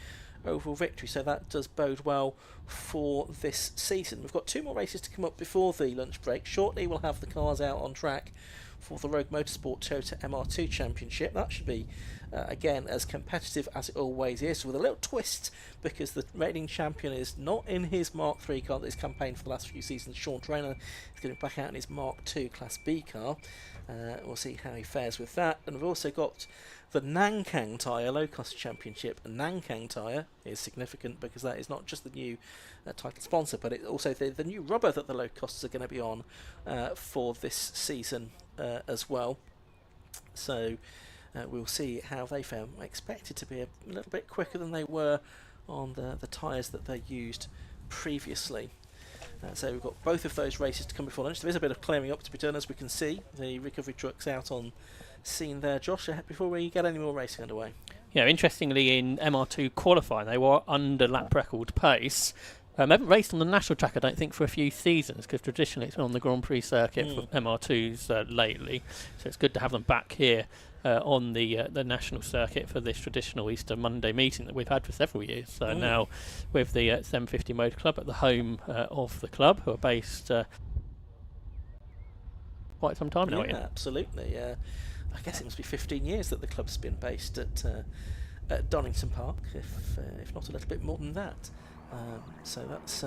overall victory. So that does bode well for this season. We've got 2 more races to come up before the lunch break. Shortly we'll have the cars out on track for the Rogue Motorsport Toyota MR2 Championship. That should be, again, as competitive as it always is, with a little twist, because the reigning champion is not in his Mark III car that he's campaigned for the last few seasons. Sean Traynor is going back out in his Mark II Class B car. We'll see how he fares with that. And we've also got the Nankang Tyre Locost Championship. And Nankang Tyre is significant because that is not just the new title sponsor, but it's also the new rubber that the Locosts are going to be on for this season as well. So we'll see how they fare. I expect it to be a little bit quicker than they were on the tyres that they used previously. So we've got both of those races to come before lunch. There is a bit of clearing up to be done, as we can see. The recovery truck's out on scene there. Josh, before we get any more racing underway. Yeah, interestingly, in MR2 qualifying, they were under lap record pace. Haven't raced on the national track, I don't think, for a few seasons, because traditionally it's been on the Grand Prix circuit for MR2s lately. So it's good to have them back here on the national circuit for this traditional Easter Monday meeting that we've had for several years. So now with the 750 Motor Club at the home of the club, who are based quite some time now. Yeah, absolutely. I guess it must be 15 years that the club's been based at Donington Park, if not a little bit more than that. So that's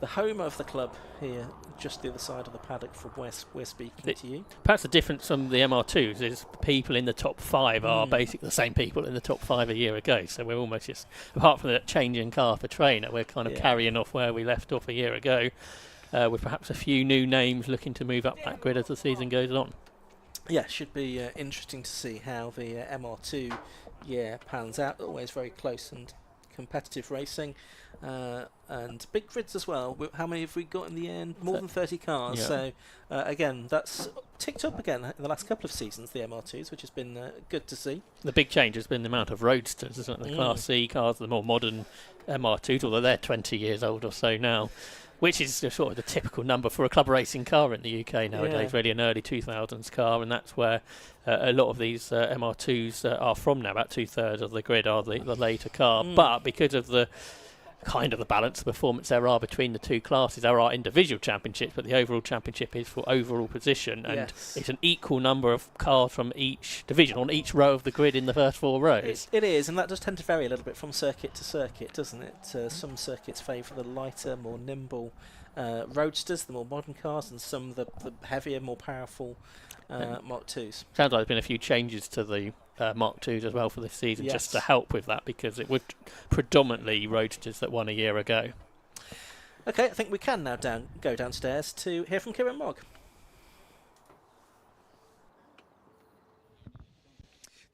the home of the club here, just the other side of the paddock from where we're speaking to you. Perhaps the difference from the MR2s is people in the top 5 are basically the same people in the top 5 a year ago. So we're almost just, apart from the changing car for trainer, we're kind of carrying off where we left off a year ago, with perhaps a few new names looking to move up that grid as the season goes on. Yeah, should be interesting to see how the MR2 pans out. Always very close and competitive racing, and big grids as well. How many have we got in the end? More than 30 cars. Yeah. So again, that's ticked up again in the last couple of seasons, the MR2s, which has been good to see. The big change has been the amount of roadsters, isn't it? The Class C cars, the more modern MR2s, although they're 20 years old or so now, which is sort of the typical number for a club racing car in the UK nowadays, really an early 2000s car, and that's where a lot of these MR2s are from now. About 2/3 of the grid are the later car, but because of the kind of the balance of performance there are between the two classes, there are individual championships, but the overall championship is for overall position, and it's an equal number of cars from each division on each row of the grid in the first 4 rows. It is, and that does tend to vary a little bit from circuit to circuit, doesn't it? Some circuits favour the lighter, more nimble roadsters, the more modern cars, and some the heavier, more powerful Mark IIs. Sounds like there's been a few changes to the Mark IIs as well for this season, just to help with that, because it was predominantly roadsters that won a year ago. Okay, I think we can now go downstairs to hear from Kieran Mogg.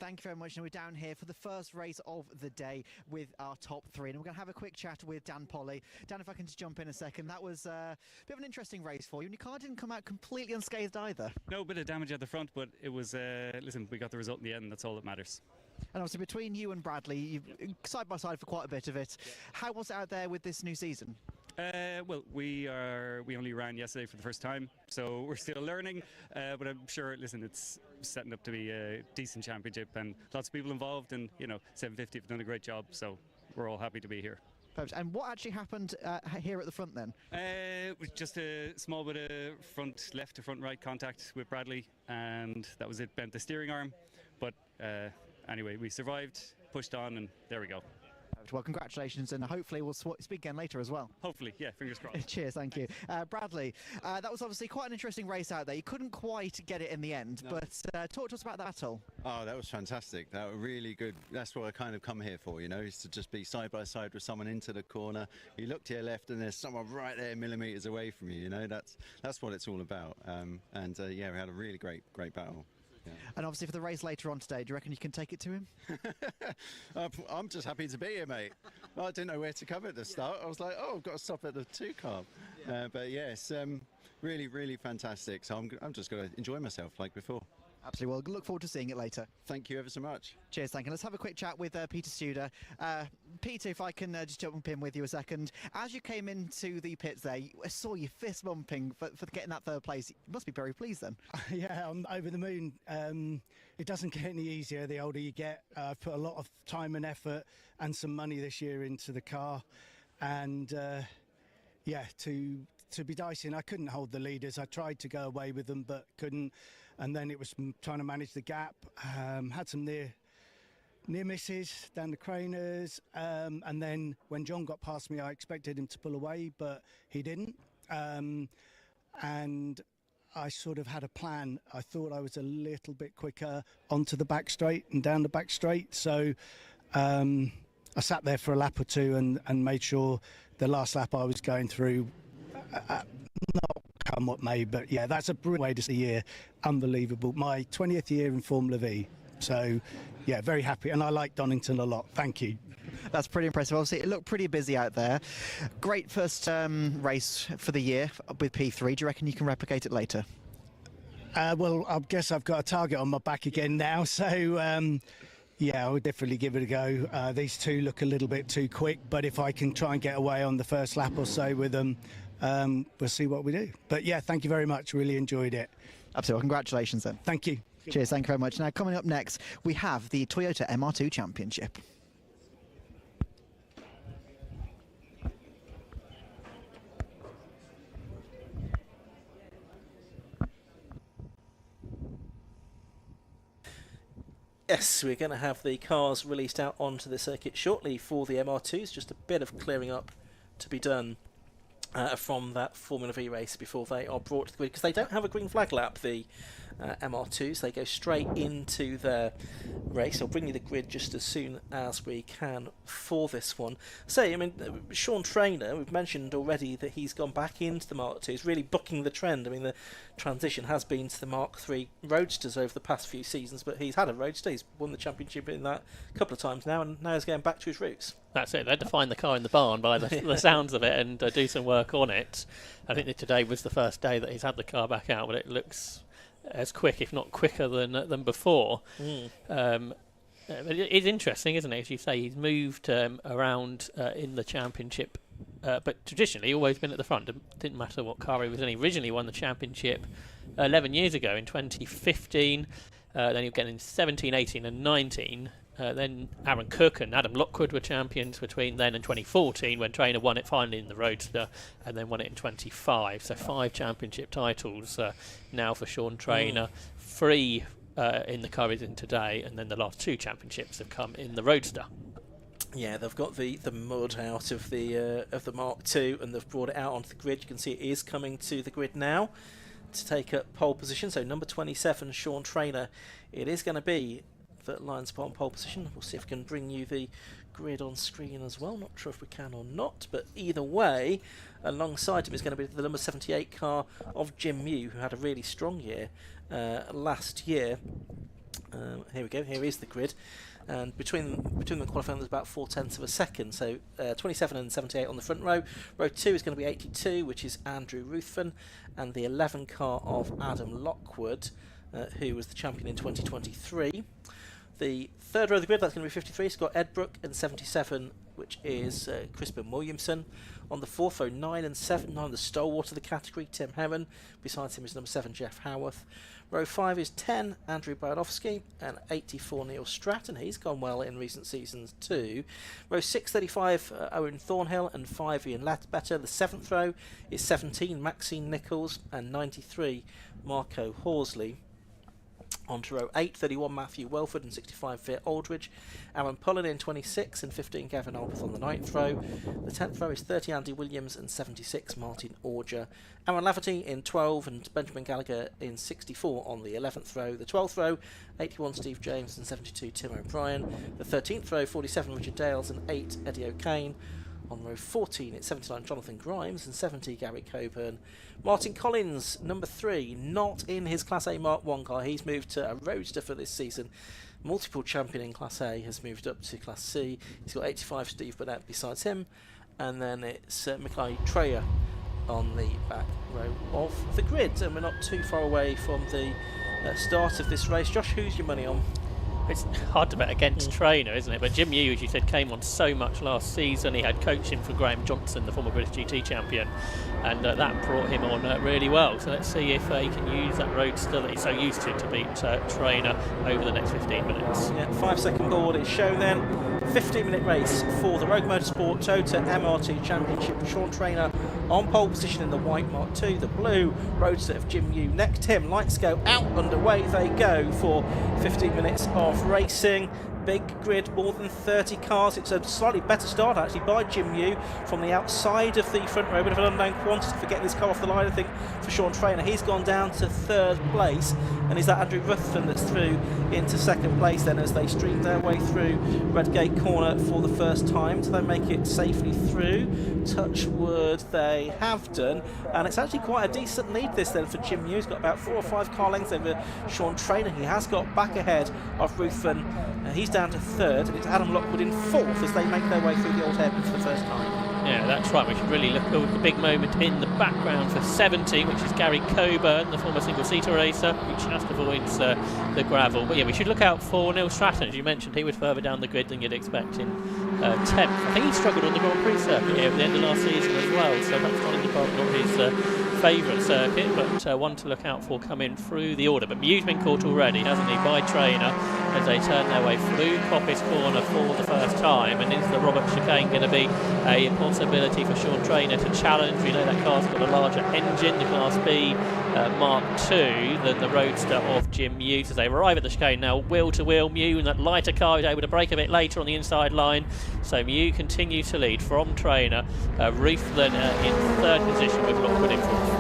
Thank you very much. Now we're down here for the first race of the day with our top 3, and we're going to have a quick chat with Dan Polly. Dan, if I can just jump in a second, that was a bit of an interesting race for you, and your car didn't come out completely unscathed either. No, bit of damage at the front, but it was, listen, we got the result in the end, that's all that matters. And obviously between you and Bradley, you've side by side for quite a bit of it. How was it out there with this new season? Well, we only ran yesterday for the first time, so we're still learning, but I'm sure, listen, it's setting up to be a decent championship, and lots of people involved, and 750 have done a great job, so we're all happy to be here. And what actually happened here at the front then? It was just a small bit of front left to front right contact with Bradley, and that was it, bent the steering arm, but anyway, we survived, pushed on, and there we go. Well, congratulations, and hopefully we'll speak again later as well. Hopefully, yeah, fingers crossed. Cheers, thank you. Bradley, that was obviously quite an interesting race out there. You couldn't quite get it in the end, but talk to us about that battle. Oh, that was fantastic. That was really good. That's what I kind of come here for, is to just be side by side with someone into the corner. You look to your left and there's someone right there millimetres away from you, That's what it's all about. Yeah, we had a really great battle. Yeah. And obviously for the race later on today, do you reckon you can take it to him? I'm just happy to be here, mate. I didn't know where to come at the start. I was like, I've got to stop at the 2 car. But yes, really, really fantastic. So I'm just going to enjoy myself like before. Absolutely. Well, look forward to seeing it later. Thank you ever so much. Cheers, thank you. Let's have a quick chat with Peter Studer. Peter, if I can just jump in with you a second. As you came into the pits there, I saw you fist bumping for getting that 3rd place. You must be very pleased then. Yeah, I'm over the moon. It doesn't get any easier the older you get. I've put a lot of time and effort and some money this year into the car. And yeah, to be dicing, I couldn't hold the leaders. I tried to go away with them, but couldn't. And then it was trying to manage the gap. Had some near misses down the Craners. And then when John got past me, I expected him to pull away, but he didn't. And I sort of had a plan. I thought I was a little bit quicker onto the back straight and down the back straight. So I sat there for a lap or 2 and made sure the last lap I was going through, not come what may, but yeah, that's a brilliant way to see the year. Unbelievable. My 20th year in Formula V. So yeah, very happy. And I like Donington a lot. Thank you. That's pretty impressive. Obviously, it looked pretty busy out there. Great first race for the year with P3. Do you reckon you can replicate it later? Well, I guess I've got a target on my back again now. So yeah, I would definitely give it a go. These 2 look a little bit too quick, but if I can try and get away on the first lap or so with them, we'll see what we do. But yeah, thank you very much. Really enjoyed it. Absolutely. Well, congratulations then. Thank you. Cheers. Thank you very much. Now, coming up next, we have the Toyota MR2 Championship. Yes, we're going to have the cars released out onto the circuit shortly for the MR2s. Just a bit of clearing up to be done from that Formula V race before they are brought to the grid, because they don't have a green flag lap, the MR2s. They go straight into their race. I'll bring you the grid just as soon as we can for this one. So, I mean, Sean Traynor, we've mentioned already that he's gone back into the Mark II. He's really bucking the trend. I mean, the transition has been to the Mark III Roadsters over the past few seasons, but he's had a Roadster. He's won the championship in that a couple of times now, and now he's going back to his roots. That's it. They had to find the car in the barn by the sounds of it and do some work on it. I think that today was the first day that he's had the car back out, but it looks as quick, if not quicker, than before. It's interesting, isn't it? As you say, he's moved around in the championship, but traditionally always been at the front. Didn't matter what car he was in. He originally won the championship 11 years ago in 2015. Then he got in 17, 18 and 19. Then Aaron Cook and Adam Lockwood were champions between then and 2014, when Traynor won it finally in the Roadster, and then won it in 25. So 5 championship titles now for Sean Traynor. 3 in the car he's in today, and then the last 2 championships have come in the Roadster. Yeah, they've got the mud out of the Mark II, and they've brought it out onto the grid. You can see it is coming to the grid now to take up pole position. So number 27, Sean Traynor, it is going to be that lines up on pole position. We'll see if we can bring you the grid on screen as well. Not sure if we can or not, but either way, alongside him is going to be the number 78 car of Jim Mew, who had a really strong year last year. Here we go. Here is the grid, and between them qualifying there's about 0.4 of a second. So 27 and 78 on the front row. Row 2 is going to be 82, which is Andrew Ruthven, and the 11 car of Adam Lockwood, who was the champion in 2023. The third row of the grid, that's going to be 53. It's got Ed Brook, and 77, which is Crispin Williamson. On the fourth row, 9 and 7, 9 the stalwart of the category, Tim Heron. Besides him is number 7, Jeff Howarth. Row 5 is 10, Andrew Bardowski, and 84, Neil Stratton. He's gone well in recent seasons too. Row 6, 35, Owen Thornhill, and 5, Ian Ledbetter. The 7th row is 17, Maxine Nichols, and 93, Marco Horsley. On to row 8, 31 Matthew Welford and 65 Veer Aldridge. Aaron Pullen in 26 and 15 Gavin Albert on the 9th row. The 10th row is 30 Andy Williams and 76 Martin Orger. Aaron Lafferty in 12 and Benjamin Gallagher in 64 on the 11th row. The 12th row, 81 Steve James and 72 Tim O'Brien. The 13th row, 47 Richard Dales and 8 Eddie O'Kane. On row 14, it's 79 Jonathan Grimes and 70 Gary Coburn. Martin Collins, number 3, not in his Class A Mark 1 car. He's moved to a Roadster for this season. Multiple champion in Class A, has moved up to Class C. He's got 85 Steve Burnett besides him. And then it's Mikai Treyer on the back row of the grid. And we're not too far away from the start of this race. Josh, who's your money on? It's hard to bet against Traynor, isn't it? But Jim Mew, as you said, came on so much last season. He had coaching for Graham Johnson, the former British GT champion, and that brought him on really well. So let's see if he can use that Roadster that he's so used to beat Traynor over the next 15 minutes. Yeah, 5-second board is shown then. 15-minute race for the Rogue Motorsport Toyota MR2 Championship. Sean Traynor on pole position in the white Mark II, the blue Roadster of Jim Mew. Next to him, lights go out, underway they go for 15 minutes of racing. Big grid, more than 30 cars. It's a slightly better start actually by Jim Mew from the outside of the front row. A bit of an unknown quantity for getting this car off the line, I think, for Sean Traynor. He's gone down to 3rd place, and is that Andrew Ruthven that's through into 2nd place then as they stream their way through Redgate Corner for the first time. Do they make it safely through? Touch wood, they have done, and it's actually quite a decent lead this then for Jim Mew. He's got about 4 or 5 car lengths over Sean Traynor. He has got back ahead of Ruthven. He's down to 3rd, and it's Adam Lockwood in 4th as they make their way through the Old Hairpin for the first time. Yeah, that's right. We should really look at the big moment in the background for 70, which is Gary Coburn, the former single-seater racer, who just avoids the gravel. But yeah, we should look out for Neil Stratton. As you mentioned, he was further down the grid than you'd expect in 10th. I think he struggled on the Grand Prix circuit here at the end of last season as well, so that's Donington Park not his favourite circuit, but one to look out for coming through the order. But Mew's been caught already, hasn't he, by Traynor as they turn their way through Coppice Corner for the first time. And is the Robert Chicane going to be a possibility for Sean Traynor to challenge? We know that car's got a larger engine, the Class B Mark II, than the Roadster of Jim Mew. As they arrive at the chicane now, wheel to wheel, Mew and that lighter car is able to brake a bit later on the inside line. So Mew continues to lead from Traynor. Ruthven in 3rd position with Lockwood in 4th.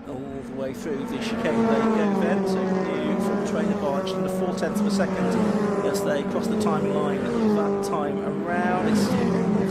All the way through the chicane they go then. So new from trainer bar just under 0.4 of a second as they cross the timing line that time around. It's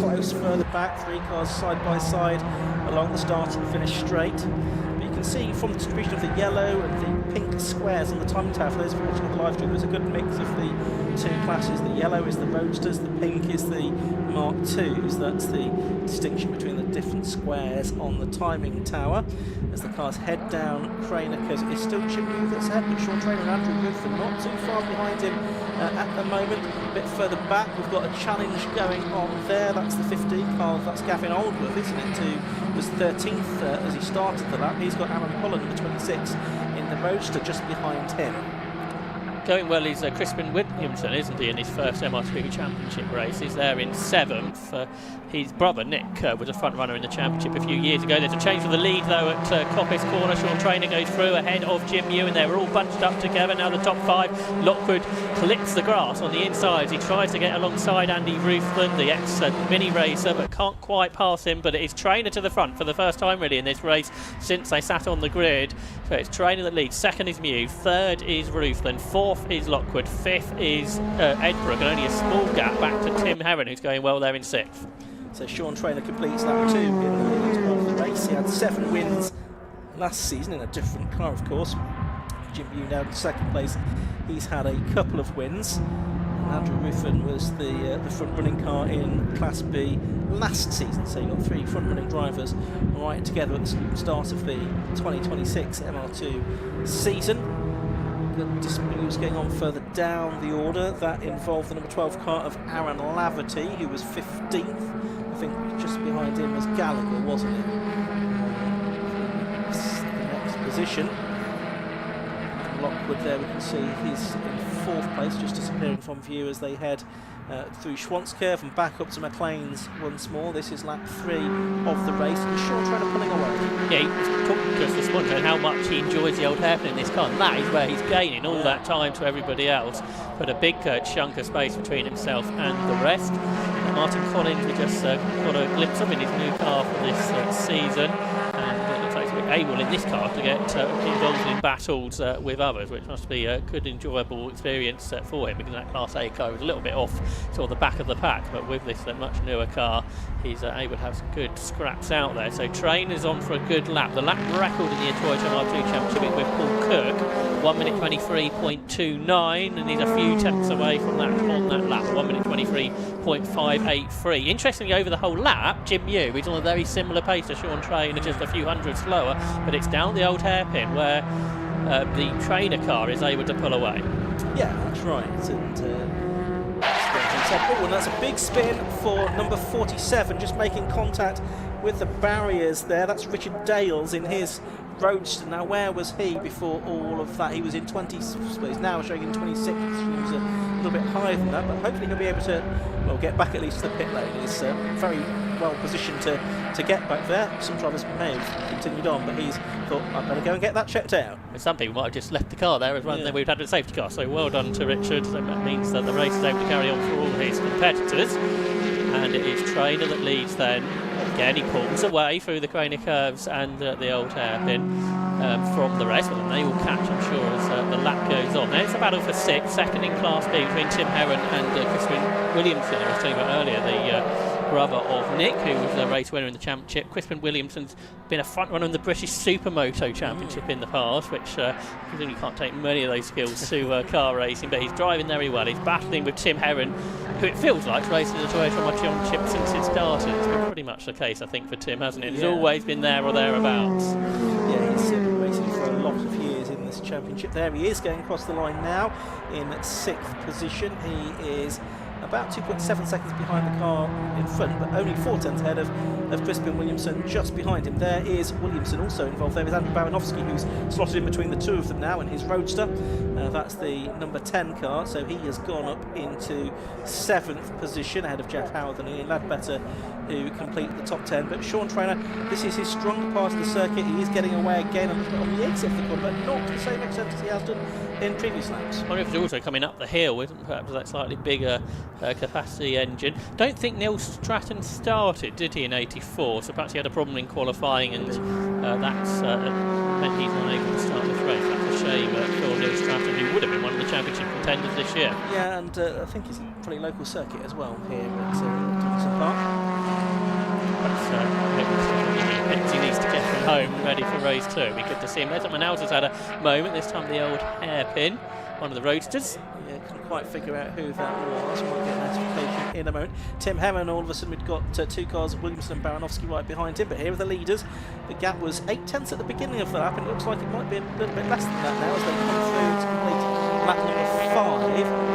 close further back, 3 cars side by side along the start and finish straight. But you can see from the distribution of the yellow and the pink squares on the timing tower, for those watching on the live stream, there's a good mix of the 2 classes. The yellow is the Roadsters, the pink is the Mark IIs. That's the distinction between the different squares on the timing tower. As the cars head down, Craner, because it is still Jim Yu that's ahead, but Sean Trainer and Andrew Ruthven not too far behind him at the moment. A bit further back, we've got a challenge going on there. That's the 15 car, that's Gavin Aldworth, isn't it, who was 13th as he started the lap. He's got Aaron Holland, the 26, in the Roadster just behind him. Going well is Crispin Williamson, isn't he, in his first MR2 Championship race? He's there in 7th. His brother Nick was a front runner in the Championship a few years ago. There's a change for the lead though at Coppice Corner. Sean Trainer goes through ahead of Jim Yu, and they're all bunched up together. Now the top 5. Lockwood clips the grass on the inside. He tries to get alongside Andy Ruthven, the ex-mini racer, but can't quite pass him. But it is Trainer to the front for the first time really in this race since they sat on the grid. So it's Trainer that leads. 2nd is Mew, 3rd is Ruthven, 4th is Lockwood, 5th is Edbrook, and only a small gap back to Tim Heron, who's going well there in 6th. So Sean Trainer completes lap 2 in the lead of the race. He had 7 wins last season in a different car, of course. Jim Yu now in 2nd place. He's had a couple of wins. And Andrew Ruthven was the front-running car in Class B last season. So you've got 3 front-running drivers right together at the start of the 2026 MR2 season. Good disputes going on further down the order. That involved the number 12 car of Aaron Laverty, who was 15th. I think just behind him was Gallagher, wasn't it? The next position. Lockwood there, we can see he's in 4th place, just disappearing from view as they head through Schwanzkirch and back up to McLean's once more. This is lap 3 of the race. And Sean Trainer pulling away. Yeah, he talked to us this morning about how much he enjoys the old hairpin in this car, and that is where he's gaining all that time to everybody else. But a big chunk of space between himself and the rest. Martin Collins, we just got a glimpse of in his new car for this season. Able in this car to get involved in battles with others, which must be a good, enjoyable experience for him, because that Class A car was a little bit off sort of the back of the pack, but with this much newer car, he's able to have some good scraps out there. So Trainer's on for a good lap. The lap record in the Toyota MR2 Championship is with Paul Kirk, 1 minute 23.29, and he's a few tenths away from that on that lap, 1 minute 23.583. Interestingly, over the whole lap, Jim Yu is on a very similar pace to Sean Trainer, just a few hundred slower. But it's down the old hairpin where the Trainer car is able to pull away. Yeah, that's right. And that's a big spin for number 47, just making contact with the barriers there. That's Richard Dales in his Roadster. Now, where was he before all of that? He was in 20, he's now showing in 26. He was a little bit higher than that, but hopefully he'll be able to get back at least to the pit lane. He's very well positioned to get back there. Some drivers may have continued on, but he's thought, I'm going to go and get that checked out. Some people might have just left the car there as well, and then we've had a safety car. So well done to Richard. So that means that the race is able to carry on for all his competitors. And it is Trainer that leads then. Again, he pulls away through the Craner curves and the old hairpin from the rest, but then they will catch, I'm sure, as the lap goes on. Now it's a battle for 6th, 2nd in Class B between Tim Heron and Crispin Williamson. I was telling you about earlier, the brother of Nick, who was a race winner in the Championship. Crispin Williamson's been a front runner in the British Supermoto Championship in the past, which you can't take many of those skills to car racing, but he's driving very well. He's battling with Tim Heron, who it feels like racing the Toyota MR2 Championship since it started. It's been pretty much the case, I think, for Tim, hasn't it? He's always been there or thereabouts. Yeah, he's been racing for a lot of years in this championship. There he is, going across the line now in 6th position. He is about 2.7 seconds behind the car in front, but only 4 tenths ahead of Crispin Williamson just behind him. There is Williamson also involved. There is Andrew Baranowski, who's slotted in between the two of them now in his Roadster. That's the number 10 car, so he has gone up into 7th position ahead of Jeff Howard and Ian Ladbetter, who complete the top 10. But Sean Trainer, this is his stronger part of the circuit. He is getting away again on the exit of the corner, but not to the same extent as he has done in previous laps. I wonder if it's also coming up the hill with perhaps that slightly bigger capacity engine. Don't think Neil Stratton started, did he, in 84? So perhaps he had a problem in qualifying, and that's meant he's unable to start this race. That's a shame for Neil Stratton, who would have been one of the championship contenders this year. Yeah, and I think it's a pretty local circuit as well here at Donington Park. He needs to get from home ready for race 2. It'd be good to see him. Someone else has had a moment, this time the old hairpin, one of the roadsters. Yeah, couldn't quite figure out who that was. We'll get notification in a moment. Tim Hemmen, all of a sudden we've got 2 cars, Williamson and Baranowski right behind him, but here are the leaders. The gap was 8/10 at the beginning of the lap, and it looks like it might be a little bit less than that now as they come through to complete lap number 5.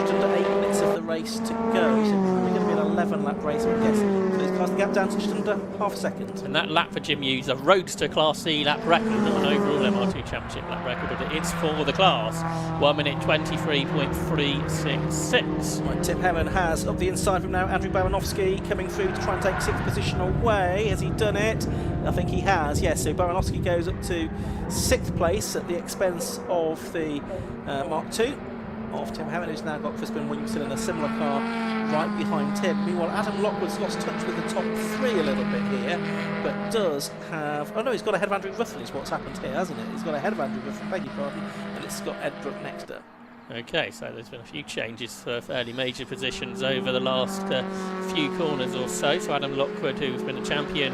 Just under 8 minutes of the race to go, so probably going to be an 11-lap race, I guess. So these cars, the gap down to just under half a second. And that lap for Jim Hughes, a roadster Class C lap record, not an overall MR2 Championship lap record, but it is for the class. 1 minute 23.366. Right, Tim Hemmen has up the inside from now Andrew Baranowski coming through to try and take 6th position away. Has he done it? I think he has, yes. So Baranowski goes up to 6th place at the expense of the Mark II of Tim Hemmen, who's now got Crispin and Williamson in a similar car right behind him. Meanwhile, Adam Lockwood's lost touch with the top 3 a little bit here, but does have... Oh no, he's got ahead of Andrew Ruffin is what's happened here, hasn't it? He's got ahead of Andrew Ruffin, beg your pardon, and it's Scott Edbrook next up. Okay, so there's been a few changes for fairly major positions over the last few corners or so. So Adam Lockwood, who's been a champion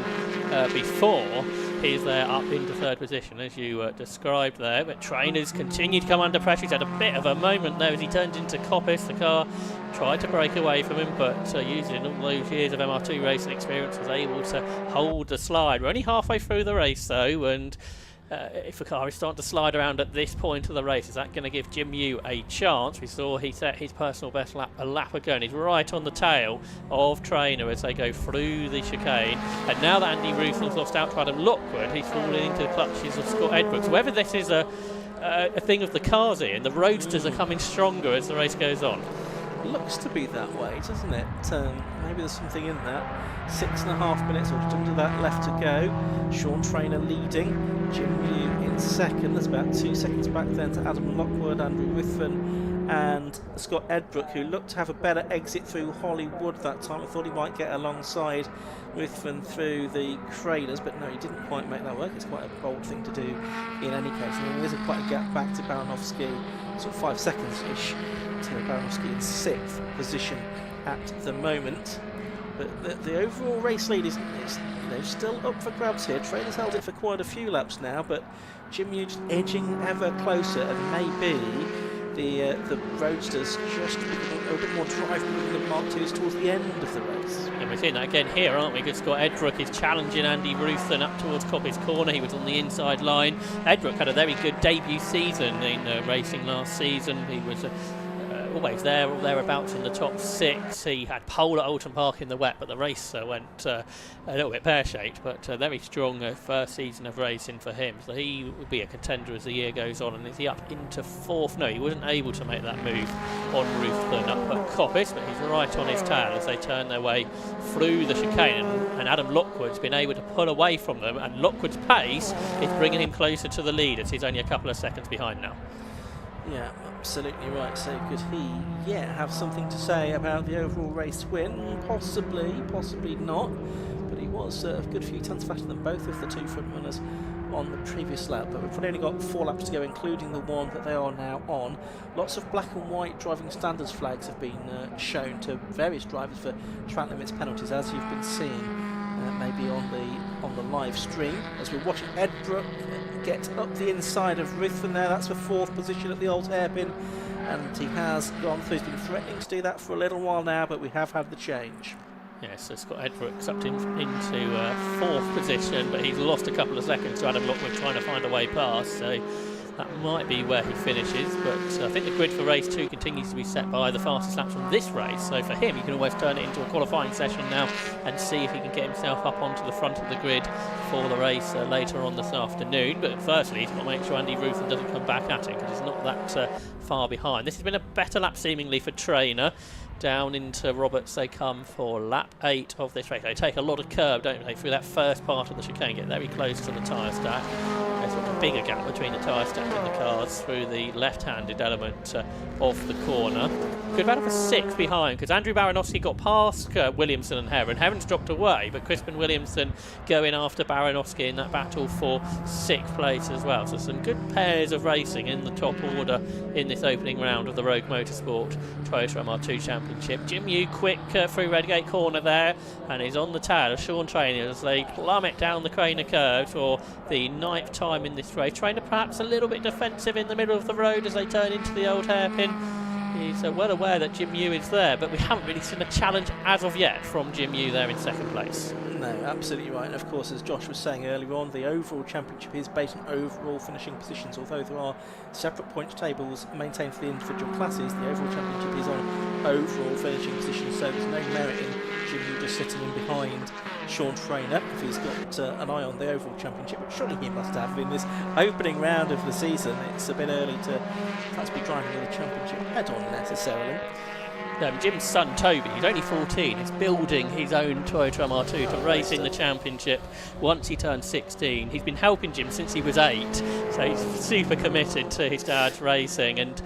before, he's there up into 3rd position, as you described there. But trainers continue to come under pressure. He's had a bit of a moment there as he turned into Coppis. The car tried to break away from him, but using all those years of MR2 racing experience, was able to hold the slide. We're only halfway through the race, though, and if a car is starting to slide around at this point of the race, is that going to give Jim Yu a chance? We saw he set his personal best lap a lap ago, and he's right on the tail of Trainer as they go through the chicane. And now that Andy Ruthen's lost out to Adam Lockwood, he's fallen into the clutches of Scott Edbrook. So whether this is a thing of the cars here, and the roadsters are coming stronger as the race goes on. It looks to be that way, doesn't it? Maybe there's something in that. 6.5 minutes or just under that left to go. Sean Trainer leading, Jim Yu in 2nd. There's about 2 seconds back then to Adam Lockwood, Andrew Ruffin and Scott Edbrook, who looked to have a better exit through Hollywood that time. I thought he might get alongside Ruffin through the trailers, but no, he didn't quite make that work. It's quite a bold thing to do in any case. I mean, there is quite a gap back to Baranowski, sort of 5 seconds-ish, to Baranowski in 6th position at the moment. But the overall race lead is still up for grabs here. Trainer's held it for quite a few laps now, but Jim Yu just edging ever closer, and maybe the roadsters just a bit more drive than the Mark IIs towards the end of the race. And we're seeing that again here, aren't we? Because Scott Edbrook is challenging Andy Ruthen up towards Coppis Corner. He was on the inside line. Edbrook had a very good debut season in racing last season. He was always there or thereabouts in the top 6. He had pole at Oulton Park in the wet, but the race went a little bit pear-shaped, but a very strong first season of racing for him. So he will be a contender as the year goes on. And is he up into 4th? No, he wasn't able to make that move on Ruthven up at Coppis, but he's right on his tail as they turn their way through the chicane. And Adam Lockwood's been able to pull away from them, and Lockwood's pace is bringing him closer to the lead as he's only a couple of seconds behind now. Yeah, absolutely right. So could he yet have something to say about the overall race win? Possibly, possibly not. But he was a good few tenths faster than both of the 2 front runners on the previous lap. But we've probably only got 4 laps to go, including the one that they are now on. Lots of black and white driving standards flags have been shown to various drivers for track limits penalties, as you've been seeing maybe on the live stream. As we're watching Edbrook get up the inside of Ruthven there, that's for 4th position at the old hairpin, and he has gone through. He's been threatening to do that for a little while now, but we have had the change. Yes, so Scott Edbrook's up into 4th position, but he's lost a couple of seconds to Adam Lockwood trying to find a way past, so that might be where he finishes. But I think the grid for race 2 continues to be set by the fastest laps from this race, so for him, you can always turn it into a qualifying session now and see if he can get himself up onto the front of the grid for the race later on this afternoon. But firstly, he's got to make sure Andy Ruthen doesn't come back at him, because he's not that far behind. This has been a better lap seemingly for Trainer. Down into Roberts they come for lap 8 of this race. They take a lot of curb, don't they, through that first part of the chicane, get very close to the tyre stack. a sort of bigger gap between the tyre stack and the cars through the left-handed element of the corner. Good battle for 6 behind, because Andrew Baranowski got past Williamson and Heron. Heron's dropped away, but Crispin Williamson going after Baranowski in that battle for 6th place as well. So some good pairs of racing in the top order in this opening round of the Rogue Motorsport Toyota MR2 Championship. Jim Yu quick through Redgate corner there, and he's on the tail of Sean Trainer as they plummet down the Craner curve for the 9th time in this race. Trainer perhaps a little bit defensive in the middle of the road as they turn into the old hairpin. He's well aware that Jim Yu is there, but we haven't really seen a challenge as of yet from Jim Yu there in 2nd place. No, absolutely right. And of course, as Josh was saying earlier on, the overall championship is based on overall finishing positions. Although there are separate points tables maintained for the individual classes, the overall championship is on overall finishing positions. So there's no merit in Jim Yu just sitting in behind Sean Trainer if he's got an eye on the overall championship, which surely he must have in this opening round of the season. It's a bit early to perhaps be driving with the championship head on necessarily. Jim's son Toby, he's only 14, is building his own Toyota MR2 to race in the championship once he turns 16. He's been helping Jim since he was 8, so he's super committed to his dad's racing, and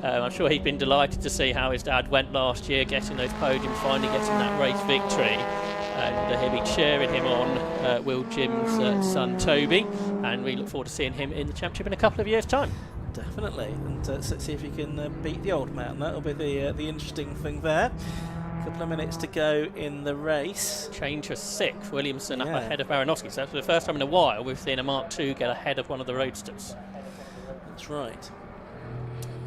I'm sure he's been delighted to see how his dad went last year, getting those podiums, finally getting that race victory. And he'll be cheering him on, Will Jim's son Toby, and we look forward to seeing him in the championship in a couple of years' time. Definitely, and let's see if he can beat the old man. That'll be the interesting thing there. A couple of minutes to go in the race. Change for 6th, Williamson up ahead of Baranowski. So for the first time in a while, we've seen a Mark II get ahead of one of the roadsters. That's right.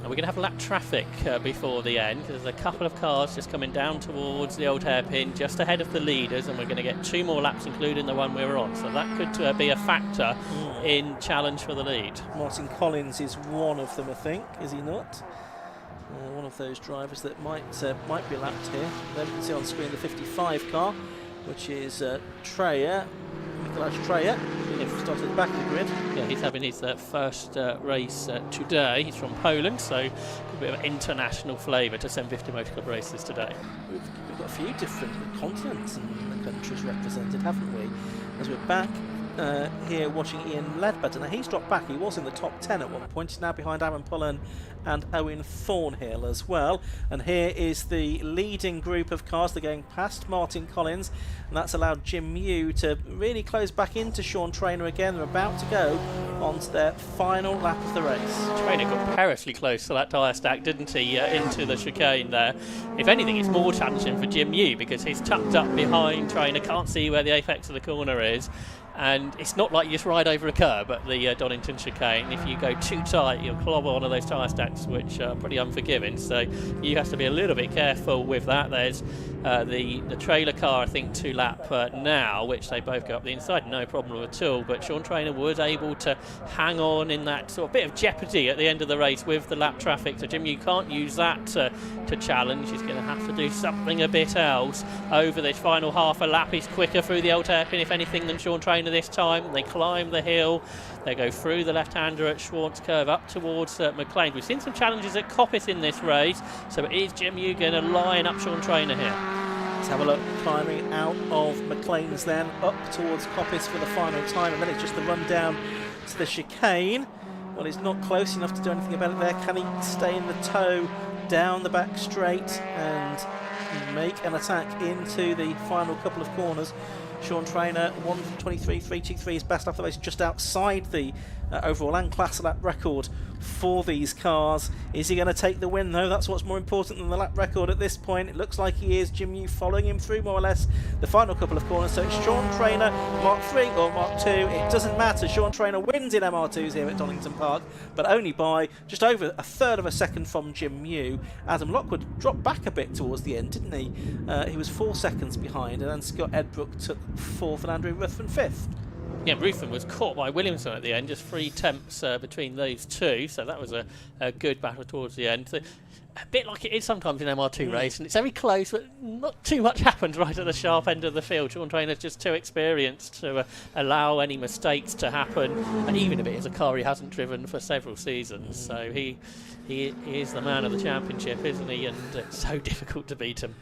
And we're going to have lap traffic before the end, because there's a couple of cars just coming down towards the old hairpin just ahead of the leaders, and we're going to get 2 more laps, including the one we were on. So that could be a factor in challenge for the lead. Martin Collins is one of them, I think, is he not? One of those drivers that might be lapped here. There we can see on screen the 55 car, which is Treyer, Nikolaj Treyer. Started at the back of the grid. Yeah, he's having his first race today. He's from Poland, so a bit of international flavour to 750 Motor Club races today. We've got a few different continents and countries represented, haven't we? As we're back here watching Ian Ledbetter. Now he's dropped back. He was in the top 10 at one point. He's now behind Aaron Pullen and Owen Thornhill as well. And here is the leading group of cars. They're going past Martin Collins, and that's allowed Jim Yu to really close back into Sean Trainer again. They're about to go on to their final lap of the race. Trainer got perilously close to that tyre stack, didn't he, into the chicane there. If anything, it's more challenging for Jim Yu because he's tucked up behind Trainer, can't see where the apex of the corner is. And it's not like you just ride over a curb at the Donington chicane. If you go too tight, you'll clobber one of those tyre stacks, which are pretty unforgiving. So you have to be a little bit careful with that. There's the trailer car, I think, to lap now, which they both go up the inside, no problem at all. But Sean Trainer was able to hang on in that sort of bit of jeopardy at the end of the race with the lap traffic. So Jim, you can't use that to challenge. He's going to have to do something a bit else over this final half a lap. He's quicker through the old hairpin, if anything, than Sean Trainer this time. They climb the hill, they go through the left-hander at Schwartz curve up towards McLean. We've seen some challenges at Coppis in this race, so it is Jim Yu going to line up Sean Trainer here. Let's have a look, climbing out of McLean's then, up towards Coppis for the final time, and then it's just the run down to the chicane. Well, he's not close enough to do anything about it there. Can he stay in the tow down the back straight and make an attack into the final couple of corners? Sean Trainer, 1:23.323 is best lap of the race, just outside the overall and class lap record for these cars. Is he going to take the win though? That's what's more important than the lap record at this point. It looks like he is. Jim Yu following him through more or less the final couple of corners. So it's Sean Trainer, Mark 3 or Mark 2. It doesn't matter. Sean Trainer wins in MR2s here at Donington Park, but only by just over a third of a second from Jim Yu. Adam Lockwood dropped back a bit towards the end, didn't he? He was 4 seconds behind, and then Scott Edbrook took 4th and Andrew Ruthven 5th. Yeah, Ruthven was caught by Williamson at the end, just 3 tenths between those two, so that was a good battle towards the end. So, a bit like it is sometimes in MR2 race, and it's very close, but not too much happens right at the sharp end of the field. Sean Trainer's just too experienced to allow any mistakes to happen, and even if it is a car he hasn't driven for several seasons. So he is the man of the championship, isn't he? And it's so difficult to beat him.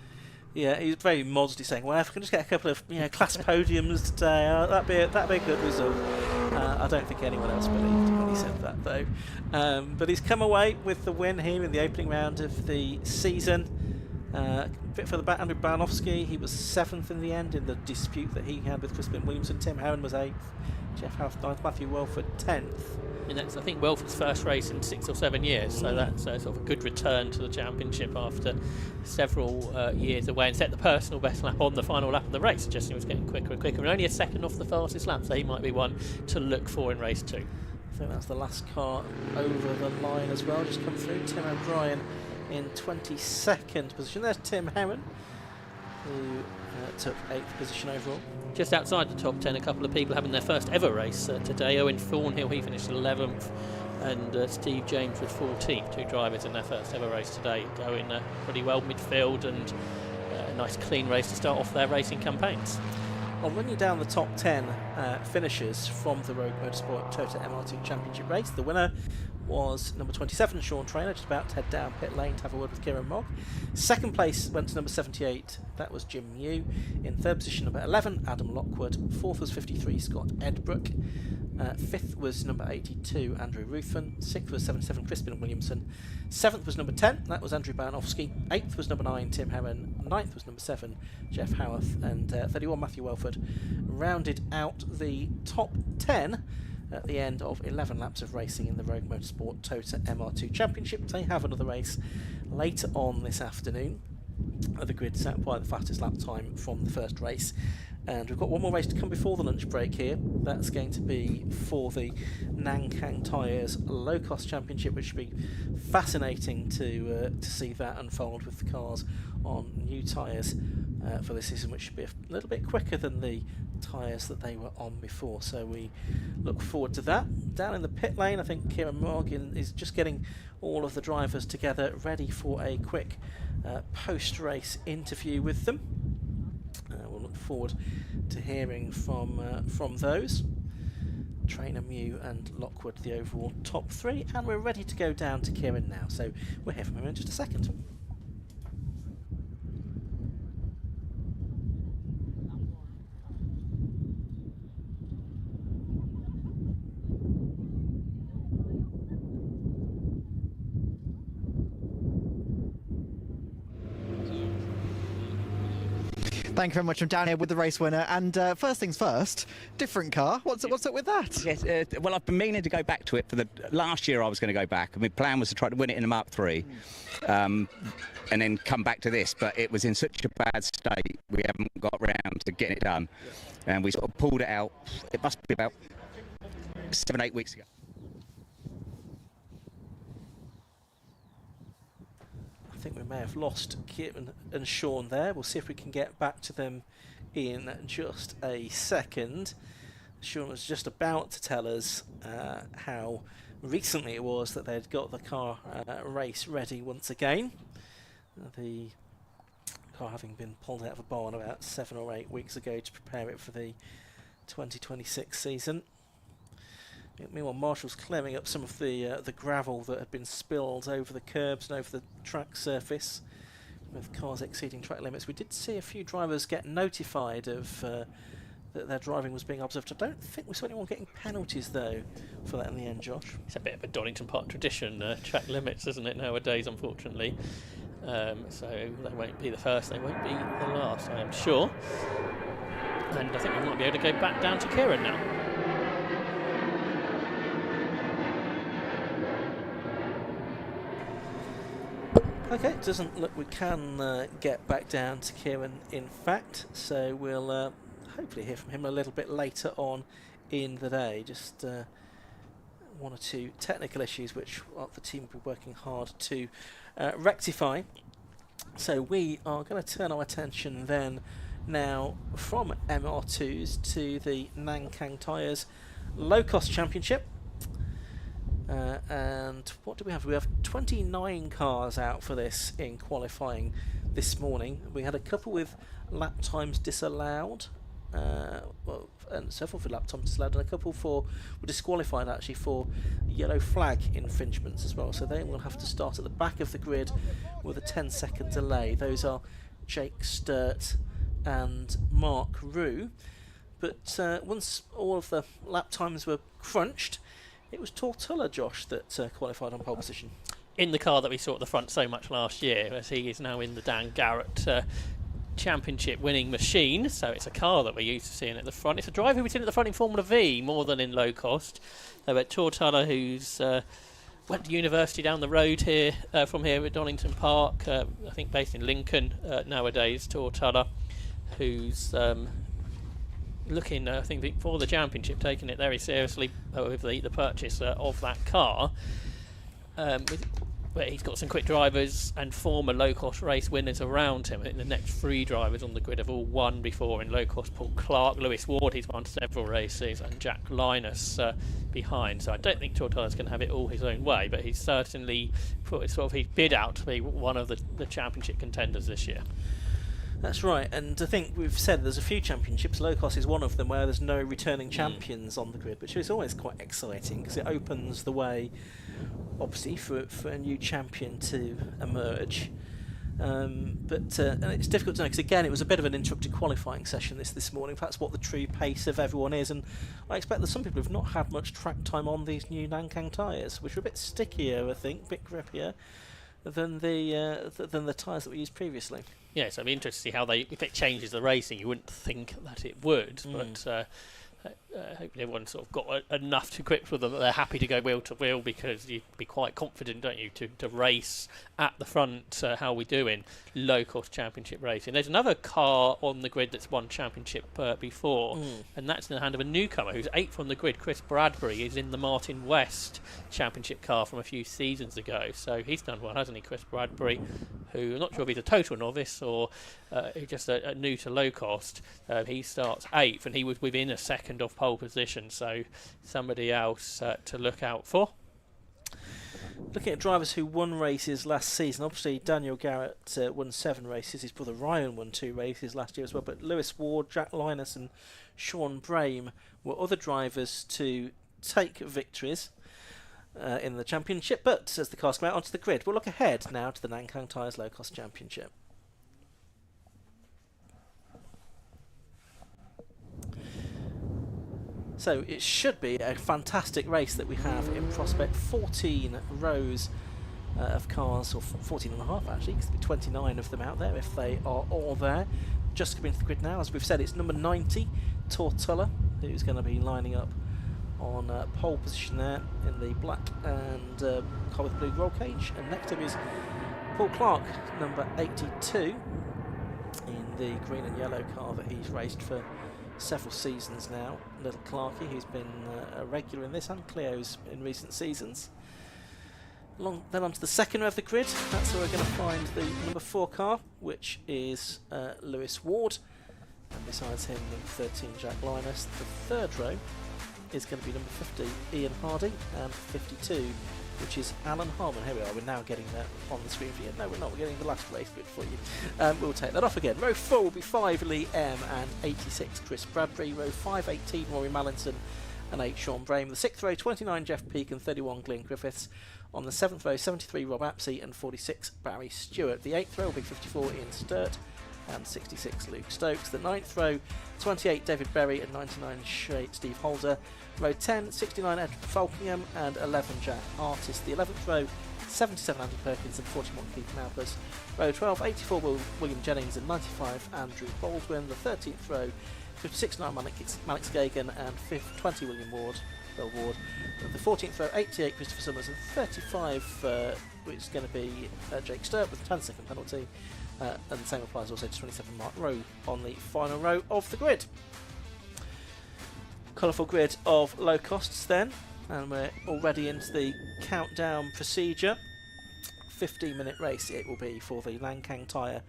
Yeah, he's very modestly saying, well, if I can just get a couple of class podiums today, that'd be a good result. I don't think anyone else believed when he said that, though. But he's come away with the win here in the opening round of the season. A bit further back, Andrew Barnowski, he was 7th in the end in the dispute that he had with Crispin Williamson. Tim Herron was 8th, Jeff House 9th, Matthew Welford 10th. And that's, I think, Welford's first race in 6 or 7 years, so that's sort of a good return to the championship after several years away, and set the personal best lap on the final lap of the race, suggesting he was getting quicker and quicker, and only a second off the fastest lap, so he might be one to look for in race 2. I think that's the last car over the line as well, just come through. Tim O'Brien in 22nd position. There's Tim Herron, who took 8th position overall. Just outside the top 10, a couple of people having their first ever race today. Owen Thornhill, he finished 11th, and Steve James was 14th. 2 drivers in their first ever race today, going pretty well midfield, and a nice clean race to start off their racing campaigns. I'll run you down the top 10 finishers from the Rogue Motorsport Toyota MR2 Championship race. The winner was number 27, Sean Traynor, just about to head down pit lane to have a word with Kieran Mogg. Second place went to number 78, that was Jim Mew. In third position, number 11, Adam Lockwood. Fourth was 53, Scott Edbrook. Fifth was number 82, Andrew Ruthven. Sixth was 77, Crispin Williamson. Seventh was number 10, that was Andrew Barnowski. Eighth was number 9, Tim Herron. Ninth was number 7, Jeff Howarth. And 31, Matthew Welford, rounded out the top 10 at the end of 11 laps of racing in the Rogue Motorsport Toyota MR2 Championship. They have another race later on this afternoon. The grid set by the fastest lap time from the first race, and we've got one more race to come before the lunch break here. That's going to be for the Nankang Tyres Locost Championship, which should be fascinating to see that unfold with the cars on new tyres for this season, which should be a little bit quicker than the tyres that they were on before, so we look forward to that. Down in the pit lane, I think Kieran Morgan is just getting all of the drivers together, ready for a quick post-race interview with them. We'll look forward to hearing from those. Traynor, Mew and Lockwood, the overall top 3, and we're ready to go down to Kieran now, so we'll hear from him in just a second. Thank you very much. I'm down here with the race winner, and first things first, different car. What's up with that? Yes, well, I've been meaning to go back to it for the last year. I was going to go back. My plan was to try to win it in a Mark III, and then come back to this. But it was in such a bad state, we haven't got round to getting it done, and we sort of pulled it out. It must be about 7-8 weeks ago. I think we may have lost Kieran and Sean there. We'll see if we can get back to them in just a second. Sean was just about to tell us how recently it was that they'd got the car race ready once again. The car having been pulled out of a barn about 7 or 8 weeks ago to prepare it for the 2026 season. Meanwhile, Marshall's clearing up some of the gravel that had been spilled over the curbs and over the track surface with cars exceeding track limits. We did see a few drivers get notified of that their driving was being observed. I don't think we saw anyone getting penalties though for that in the end, Josh. It's a bit of a Donington Park tradition, track limits, isn't it, nowadays, unfortunately. So they won't be the first, they won't be the last, I am sure. And I think we might be able to go back down to Kieran now. Okay, it doesn't look we can get back down to Kieran in fact, so we'll hopefully hear from him a little bit later on in the day. Just one or two technical issues which the team will be working hard to rectify. So we are going to turn our attention then now from MR2s to the Nankang Tyres Low-Cost Championship. And what do we have? We have 29 cars out for this in qualifying this morning. We had a couple with lap times disallowed, and several for lap times disallowed, and a couple were disqualified actually for yellow flag infringements as well. So they will have to start at the back of the grid with a 10-second delay. Those are Jake Sturt and Mark Roux. But once all of the lap times were crunched, it was Tortilla, Josh, that qualified on pole position. In the car that we saw at the front so much last year, as he is now in the Dan Garrett championship winning machine, so it's a car that we're used to seeing at the front. It's a driver we've seen at the front in Formula V more than in Locost. But Tortilla, who's went to university down the road here from here at Donington Park, I think based in Lincoln nowadays, Tortilla, who's looking, I think, for the championship, taking it very seriously with the purchase of that car. But he's got some quick drivers and former low-cost race winners around him. I think the next 3 drivers on the grid have all won before in low-cost. Paul Clark, Lewis Ward, he's won several races, and Jack Linus behind. So I don't think Tortilla's going to have it all his own way, but he's certainly put sort of his bid out to be one of the championship contenders this year. That's right, and I think we've said there's a few championships. Locost is one of them where there's no returning champions on the grid, which is always quite exciting because it opens the way, obviously, for a new champion to emerge. But and it's difficult to know because, again, it was a bit of an interrupted qualifying session this morning. That's what the true pace of everyone is, and I expect that some people have not had much track time on these new Nankang tyres, which are a bit stickier, I think, a bit grippier than the tyres that we used previously. Yeah, so it'll be interesting to see if it changes the racing. You wouldn't think that it would, but hopefully everyone's sort of got enough to grip with them that they're happy to go wheel to wheel, because you'd be quite confident, don't you, to race at the front how we do in low-cost championship racing. There's another car on the grid that's won championship before, and that's in the hand of a newcomer who's 8th on the grid. Chris Bradbury is in the Martin West championship car from a few seasons ago, so he's done well, hasn't he, Chris Bradbury, who I'm not sure if he's a total novice or just a new to low-cost. He starts 8th, and he was within a second of pole position, so somebody else to look out for. Looking at drivers who won races last season, obviously Daniel Garrett won 7 races, his brother Ryan won 2 races last year as well, but Lewis Ward, Jack Linus and Sean Brame were other drivers to take victories in the championship. But as the cars come out onto the grid, we'll look ahead now to the Nankang Tyres Low Cost Championship. So it should be a fantastic race that we have in prospect. 14 rows of cars, or 14 and a half actually, because there'll be 29 of them out there if they are all there. Just coming to the grid now, as we've said, it's number 90, Tortilla, who's going to be lining up on pole position there in the black and car with blue roll cage. And next up is Paul Clark, number 82, in the green and yellow car that he's raced for several seasons now. Little Clarky, who's been a regular in this, and Cleo's in recent seasons. Then onto the second row of the grid, that's where we're going to find the number 4 car, which is Lewis Ward, and besides him, number 13, Jack Linus. The third row is going to be number 50, Ian Hardy, and 52, which is Alan Harmon. Here we are, we're now getting that on the screen for you. No, we're not, we're getting the last race bit for you. We'll take that off again. Row 4 will be 5, Lee M, and 86, Chris Bradbury. Row 5, 18, Rory Mallinson, and 8, Sean Brame. The 6th row, 29, Jeff Peake, and 31, Glyn Griffiths. On the 7th row, 73, Rob Apsey, and 46, Barry Stewart. The 8th row will be 54, Ian Sturt, and 66, Luke Stokes. The 9th row, 28, David Berry, and 99, Steve Holder. Row 10, 69, Ed Falkingham, and 11, Jack Artist. The 11th row, 77, Andy Perkins, and 41, Keith Malpas. Row 12, 84, William Jennings, and 95, Andrew Baldwin. The 13th row, 56, 9, Malik Skagan, and 20, William Ward. Bill Ward. The 14th row, 88, Christopher Summers, and 35, which is going to be Jake Sturt with a 10-second penalty. And the same applies also to 27, Mark Rowe on the final row of the grid. Colourful grid of low costs then, and we're already into the countdown procedure. 15-minute race it will be for the Nankang Tyre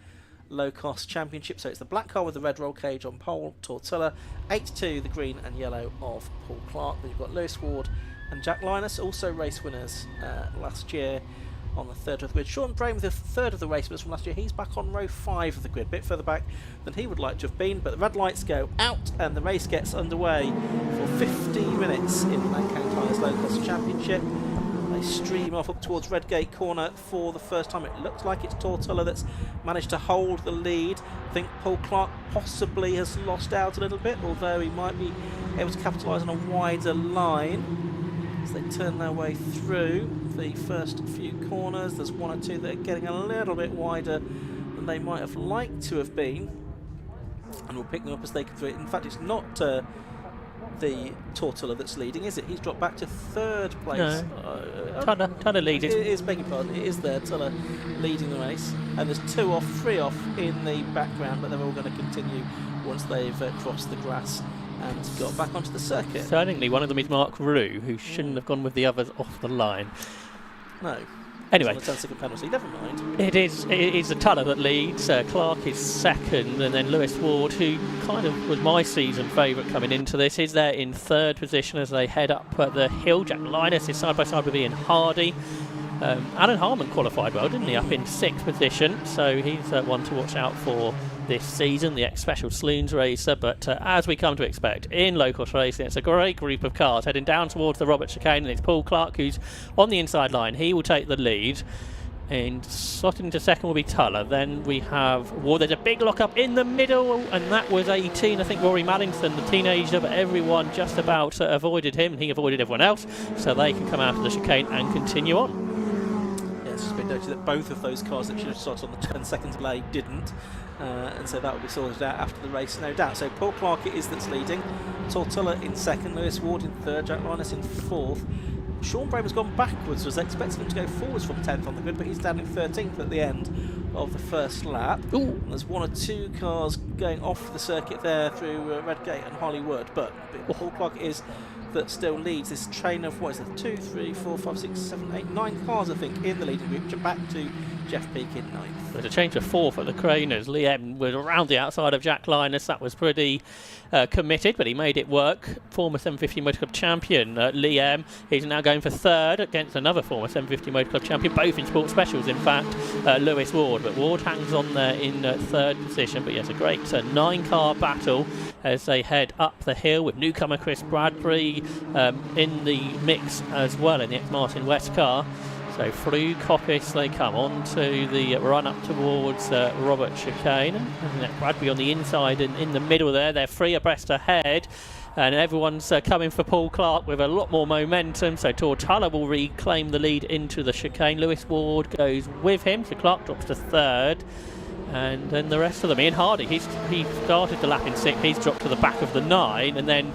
Low Cost Championship. So it's the black car with the red roll cage on pole, Tortilla. 82, the green and yellow of Paul Clark. Then you've got Lewis Ward and Jack Linus, also race winners last year on the third of the grid. Sean Brame with the third of the race winners from last year. He's back on row 5 of the grid, a bit further back than he would like to have been, but the red lights go out and the race gets underway for 15 minutes in the Nankang Tyres Low Cost Championship. They stream off up towards Redgate corner for the first time. It looks like it's Tortola that's managed to hold the lead. I think Paul Clark possibly has lost out a little bit, although he might be able to capitalise on a wider line as they turn their way through the first few corners. There's one or two that are getting a little bit wider than they might have liked to have been, and we'll pick them up as they come through. In fact, it's not the Tortola that's leading, is it? He's dropped back to third place. No. Tuller leads. It is, beg your pardon, it is there, Tuller leading the race. And there's 2 off, 3 off in the background, but they're all going to continue once they've crossed the grass and got back onto the circuit. Certainly, one of them is Mark Rue, who shouldn't have gone with the others off the line. No. Anyway, It's on a 10-second penalty, never mind. it is the Tuller that leads. Clark is second, and then Lewis Ward, who kind of was my season favourite coming into this, is there in third position as they head up the hill. Jack Linus is side by side with Ian Hardy. Alan Harmon qualified well, didn't he? Up in 6th position, so he's one to watch out for this season, the ex-Special Sloons racer. But as we come to expect in Locost racing, it's a great group of cars heading down towards the Robert chicane, and it's Paul Clark who's on the inside line. He will take the lead, and slotting into second will be Tuller. Then we have Ward. There's a big lock-up in the middle, and that was 18, I think, Rory Maddington, the teenager, but everyone just about avoided him, and he avoided everyone else, so they can come out of the chicane and continue on. It's just been noted that both of those cars that should have started on the 10-second delay didn't, and so that will be sorted out after the race, no doubt. So Paul Clark it is that's leading, Tortola in second, Lewis Ward in third, Jack Linus in fourth. Sean Bramer's gone backwards, was expecting him to go forwards from 10th on the grid, but he's down in 13th at the end of the first lap. And there's 1 or 2 cars going off the circuit there through Redgate and Hollywood, but Paul Clark is that still leads this train of, what is it, 2, 3, 4, 5, 6, 7, 8, 9 cars, I think, in the leading group, which are back to Jeff Peake in 9th. There's a change of 4 for the Craners. Liam was around the outside of Jack Linus. That was pretty committed, but he made it work. Former 750 Motor Club champion Liam is now going for third against another former 750 Motor Club champion, both in Sport Specials, in fact, Lewis Ward. But Ward hangs on there in third position. But yes, a great 9-car battle as they head up the hill, with newcomer Chris Bradbury in the mix as well in the ex-Martin West car. So through Coppice they come on to the run up towards Robert chicane, and Bradbury on the inside and in the middle there. They're 3 abreast ahead, and everyone's coming for Paul Clark with a lot more momentum. So Tortola will reclaim the lead into the chicane. Lewis Ward goes with him, so Clark drops to third. And then the rest of them, Ian Hardy, he started the lap in 6th, he's dropped to the back of the 9, and then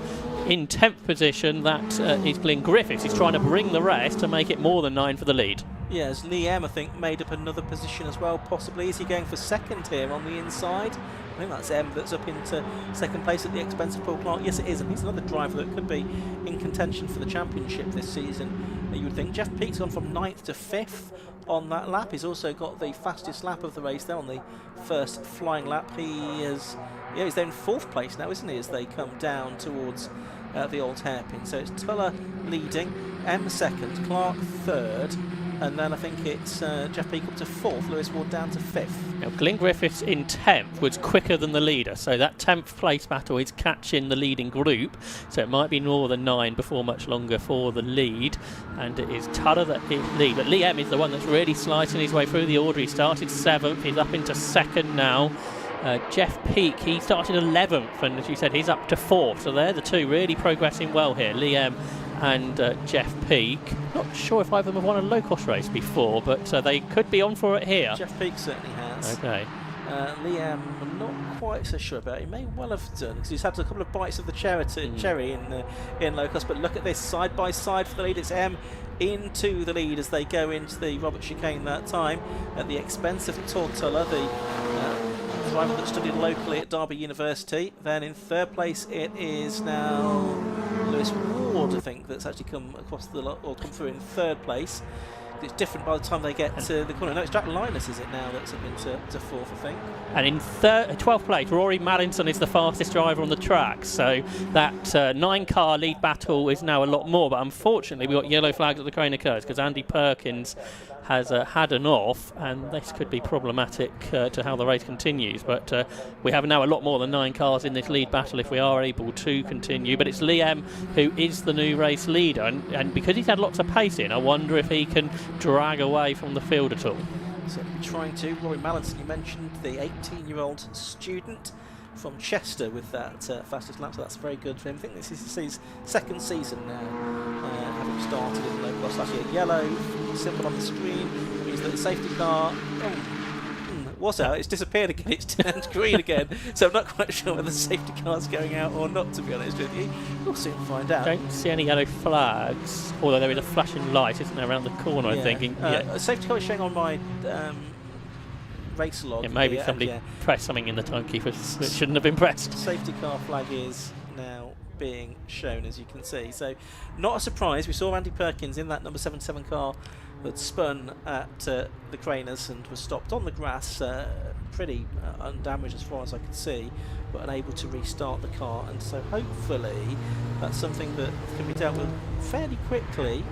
in 10th position that is Glyn Griffiths. He's trying to bring the rest to make it more than 9 for the lead. Yes, Liam, I think, made up another position as well, possibly. Is he going for second here on the inside? I think that's M that's up into second place at the expense of Paul Clark. Yes, it is, and he's another driver that could be in contention for the championship this season, you would think. Jeff Peake's gone from 9th to 5th on that lap. He's also got the fastest lap of the race there on the first flying lap. He's there in 4th place now, isn't he, as they come down towards the old hairpin. So it's Tuller leading, M second, Clark third, and then I think it's Jeff Peake up to 4th, Lewis Ward down to 5th. Now, Glyn Griffiths in 10th was quicker than the leader, so that 10th place battle is catching the leading group, so it might be more than 9 before much longer for the lead, and it is Tuller that is lead. But Liam is the one that's really slicing his way through the order. He started 7th, he's up into 2nd now. Jeff Peake, he started 11th, and as you said, he's up to 4th, so they're the 2 really progressing well here, Liam and Jeff Peake. Not sure if either of them have won a Locost race before, but they could be on for it here. Jeff Peake certainly has. Okay. Liam, I'm not quite so sure about. He may well have done, because he's had a couple of bites of the cherry in Locost. But look at this, side by side for the lead. It's M into the lead as they go into the Robert chicane that time at the expense of Tortola, the driver that studied locally at Derby University. Then in 3rd place it is now Lewis Ward, I think, that's actually come across or come through in 3rd place. It's different by the time they get to the corner. No, it's Jack Linus, is it now, that's up into 4th, I think. And in 12th place, Rory Maddington is the fastest driver on the track. So that 9-car lead battle is now a lot more. But unfortunately, we've got yellow flags at the Craner Curves because Andy Perkins has had an off, and this could be problematic to how the race continues. But we have now a lot more than 9 cars in this lead battle if we are able to continue. But it's Liam who is the new race leader, and because he's had lots of pace in, I wonder if he can drag away from the field at all. So trying to. Rory Mallinson, you mentioned, the 18-year-old student from Chester with that fastest lap, so that's very good for him. I think this is his second season now, having started in Locost last year. Yellow symbol on the screen means that the safety car was out. It's disappeared again. It's turned green again. So I'm not quite sure whether the safety car's going out or not, to be honest with you. We'll soon find out. Don't see any yellow flags, although there is a flashing light, isn't there, around the corner, I'm thinking. A safety car is showing on my race log. Maybe somebody pressed something in the timekeeper that shouldn't have been pressed. Safety car flag is now being shown, as you can see. So not a surprise. We saw Andy Perkins in that number 77 car that spun at the Craners and was stopped on the grass, pretty undamaged as far as I could see, but unable to restart the car. And so hopefully that's something that can be dealt with fairly quickly.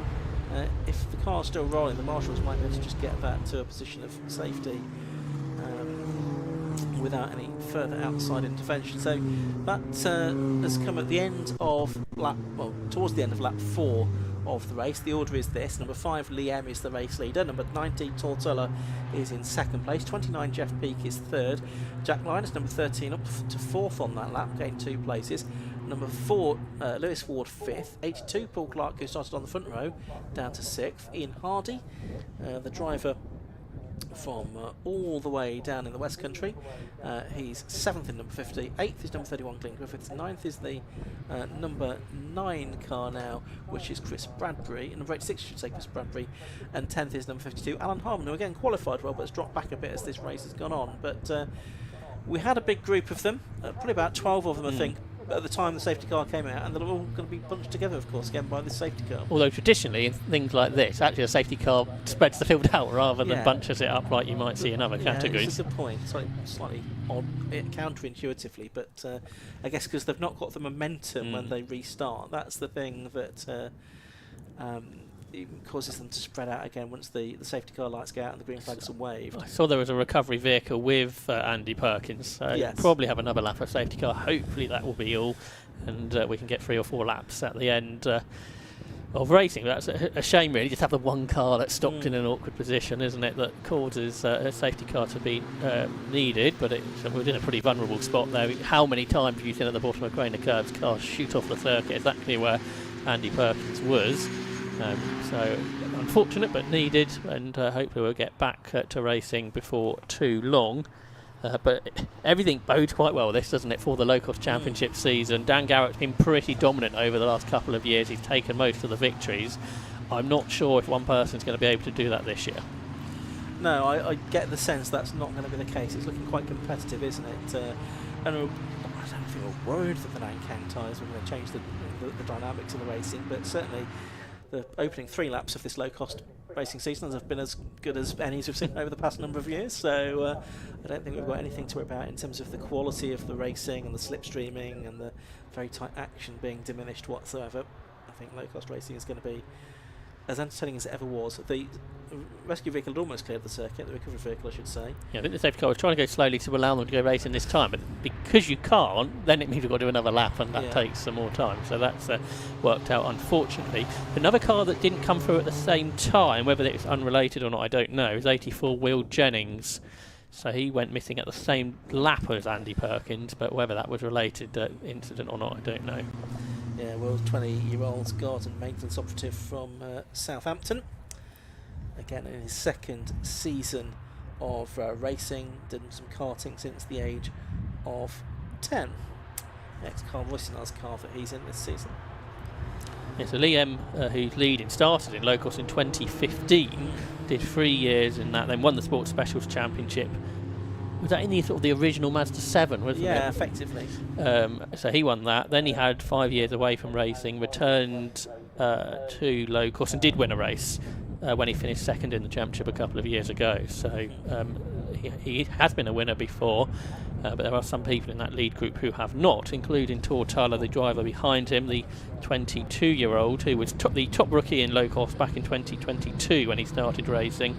If the car's still rolling, the marshals might be able to just get that to a position of safety without any further outside intervention. So that has come at the end of towards the end of lap 4 of the race. The order is this: number 5 Liam is the race leader, number 19 Tortola is in second place, 29 Jeff Peake is third, Jack Linus number 13 up to 4th on that lap, gained 2 places, number 4 Lewis Ward 5th, 82 Paul Clark, who started on the front row, down to 6th. Ian Hardy, the driver from all the way down in the West Country, he's 7th in number 50, 8th is number 31 Glenn Griffiths, 9th is the number 9 car now, which is Chris Bradbury, and number 86 should say Chris Bradbury, and 10th is number 52 Alan Harmon, who again qualified well but has dropped back a bit as this race has gone on. But we had a big group of them, probably about 12 of them I think, at the time the safety car came out, and they're all going to be bunched together, of course, again by the safety car. Although traditionally in things like this, actually a safety car spreads the field out rather than bunches it up like you might see in other categories. That's a good point. Slightly odd, counterintuitively, but I guess because they've not got the momentum when they restart. That's the thing that it causes them to spread out again once the safety car lights go out and the green flags are waved. I saw there was a recovery vehicle with Andy Perkins, so probably have another lap of safety car. Hopefully that will be all, and we can get 3 or 4 laps at the end of racing. That's a shame really, just have the one car that's stopped in an awkward position, isn't it, that causes a safety car to be needed, but we're in a pretty vulnerable spot there. How many times have you seen at the bottom of Craner Curves cars shoot off the circuit, exactly where Andy Perkins was? So unfortunate but needed, and hopefully we'll get back to racing before too long. But everything bodes quite well, this, doesn't it, for the Locost Championship season. Dan Garrett's been pretty dominant over the last couple of years. He's taken most of the victories. I'm not sure if one person's going to be able to do that this year. No, I get the sense that's not going to be the case. It's looking quite competitive, isn't it? And I don't think we're worried that the Nankang tyres are going to change the dynamics of the racing, but certainly the opening 3 laps of this low-cost racing season have been as good as any we've seen over the past number of years, so I don't think we've got anything to worry about in terms of the quality of the racing and the slipstreaming and the very tight action being diminished whatsoever. I think low-cost racing is going to be as entertaining as it ever was. The rescue vehicle had almost cleared the circuit, the recovery vehicle I should say. Yeah, I think the safety car was trying to go slowly to allow them to go racing this time, but because you can't, then it means we've got to do another lap, and that takes some more time, so that's worked out unfortunately. Another car that didn't come through at the same time, whether it's unrelated or not I don't know, is 84 Will Jennings. So he went missing at the same lap as Andy Perkins, but whether that was related incident or not I don't know. Yeah, Will's 20-year-old garden maintenance operative from Southampton. Again, in his second season of racing, did some karting since the age of 10. Ex-Carl Roycenar's car that he's in this season. Yeah, so Liam, who's leading, started in Locost in 2015, did 3 years in that, then won the Sports Specials Championship. Was that in the sort of the original Mazda 7, wasn't it? Yeah, effectively. So he won that. Then he had 5 years away from racing, returned to Locost and did win a race when he finished second in the championship a couple of years ago. So he has been a winner before. but there are some people in that lead group who have not, including Tortalla, the driver behind him, the 22-year-old who was the top rookie in Locost back in 2022 when he started racing.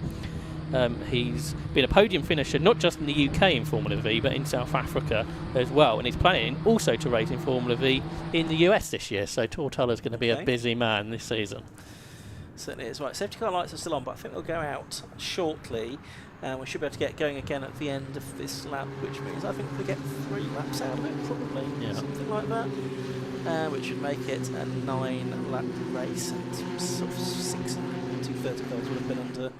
He's been a podium finisher not just in the UK in Formula V but in South Africa as well, and he's planning also to race in Formula V in the US this year, so Tortalla's going to be a busy man this season. Certainly is. Right, safety car lights are still on, but I think they'll go out shortly. We should be able to get going again at the end of this lap, which means I think we get 3 laps out of it, probably, something like that, which would make it a 9-lap race, and sort of 6 and 2/3 of those would have been under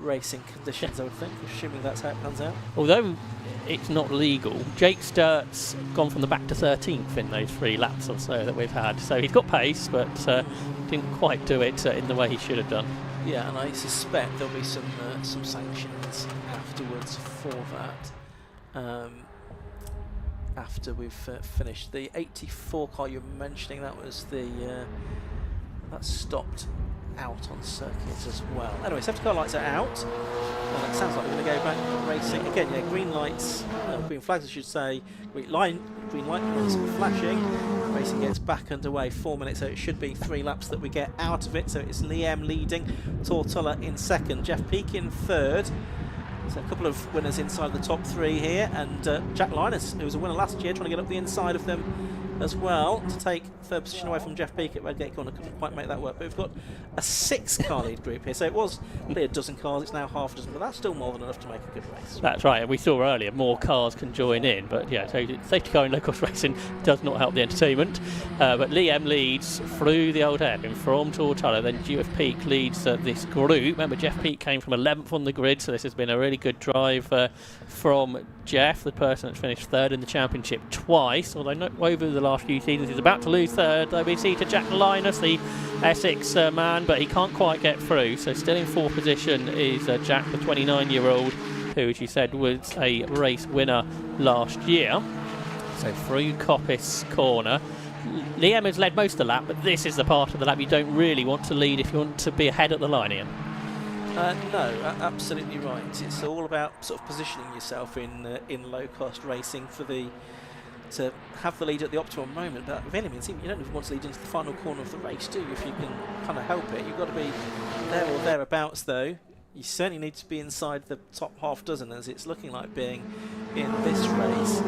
racing conditions, I would think, assuming that's how it pans out. Although it's not legal, Jake Sturt's gone from the back to 13th in those 3 laps or so that we've had, so he's got pace, but didn't quite do it in the way he should have done. Yeah, and I suspect there'll be some sanctions afterwards for that. After we've finished the 84 car you're mentioning, that was the that stopped out on circuits as well. Anyway, safety car lights are out. It sounds like we're going to go back racing again. Yeah, green lights, green flags, I should say. Green light is flashing. Racing gets back underway. 4 minutes, so it should be 3 laps that we get out of it. So it's Liam leading, Tortalla in second, Jeff Peak in third. So a couple of winners inside the top 3 here, and Jack Linus, who was a winner last year, trying to get up the inside of them as well to take 3rd position away from Jeff Peak at Redgate Corner. Couldn't quite make that work, but we've got a 6-car lead group here, so it was nearly a dozen cars, it's now half a dozen, but that's still more than enough to make a good race. That's right, and we saw earlier more cars can join in, but yeah, so safety car in low-cost racing does not help the entertainment. But Liam leads through the old hairpin from Tortalla, then Jeff Peak leads this group. Remember, Jeff Peak came from 11th on the grid, so this has been a really good drive from Jeff, the person that's finished 3rd in the championship twice, although not over the last few seasons. He's about to lose 3rd, though. We see to Jack Linus, the Essex man, but he can't quite get through, so still in 4th position is Jack, the 29-year-old, who, as you said, was a race winner last year. So through Coppice Corner, Liam has led most of the lap, but this is the part of the lap you don't really want to lead if you want to be ahead at the line, Ian. No, absolutely right. It's all about sort of positioning yourself in low-cost racing to have the lead at the optimal moment. But with any means, you don't even want to lead into the final corner of the race, do you? If you can kind of help it, you've got to be there or thereabouts. Though you certainly need to be inside the top half dozen, as it's looking like being in this race.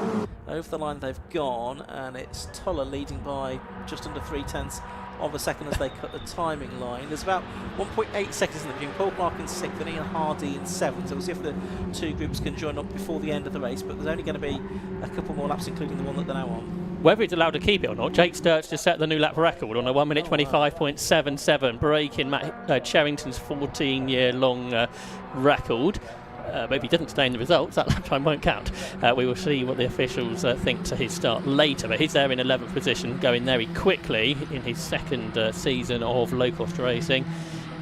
Over the line they've gone, and it's Toller leading by just under 3/10 of a second as they cut the timing line. There's about 1.8 seconds in the between Paul Clark in 6th and Ian Hardy in 7th. So we'll see if the 2 groups can join up before the end of the race, but there's only going to be a couple more laps, including the one that they're now on. Whether it's allowed to keep it or not, Jake Sturt's just set the new lap record on a 1 minute 25.77, breaking Matt Cherrington's 14-year-long record. Maybe he doesn't stay in the results, that lap time won't count. We will see what the officials think to his start later, but he's there in 11th position, going very quickly in his 2nd season of low-cost racing.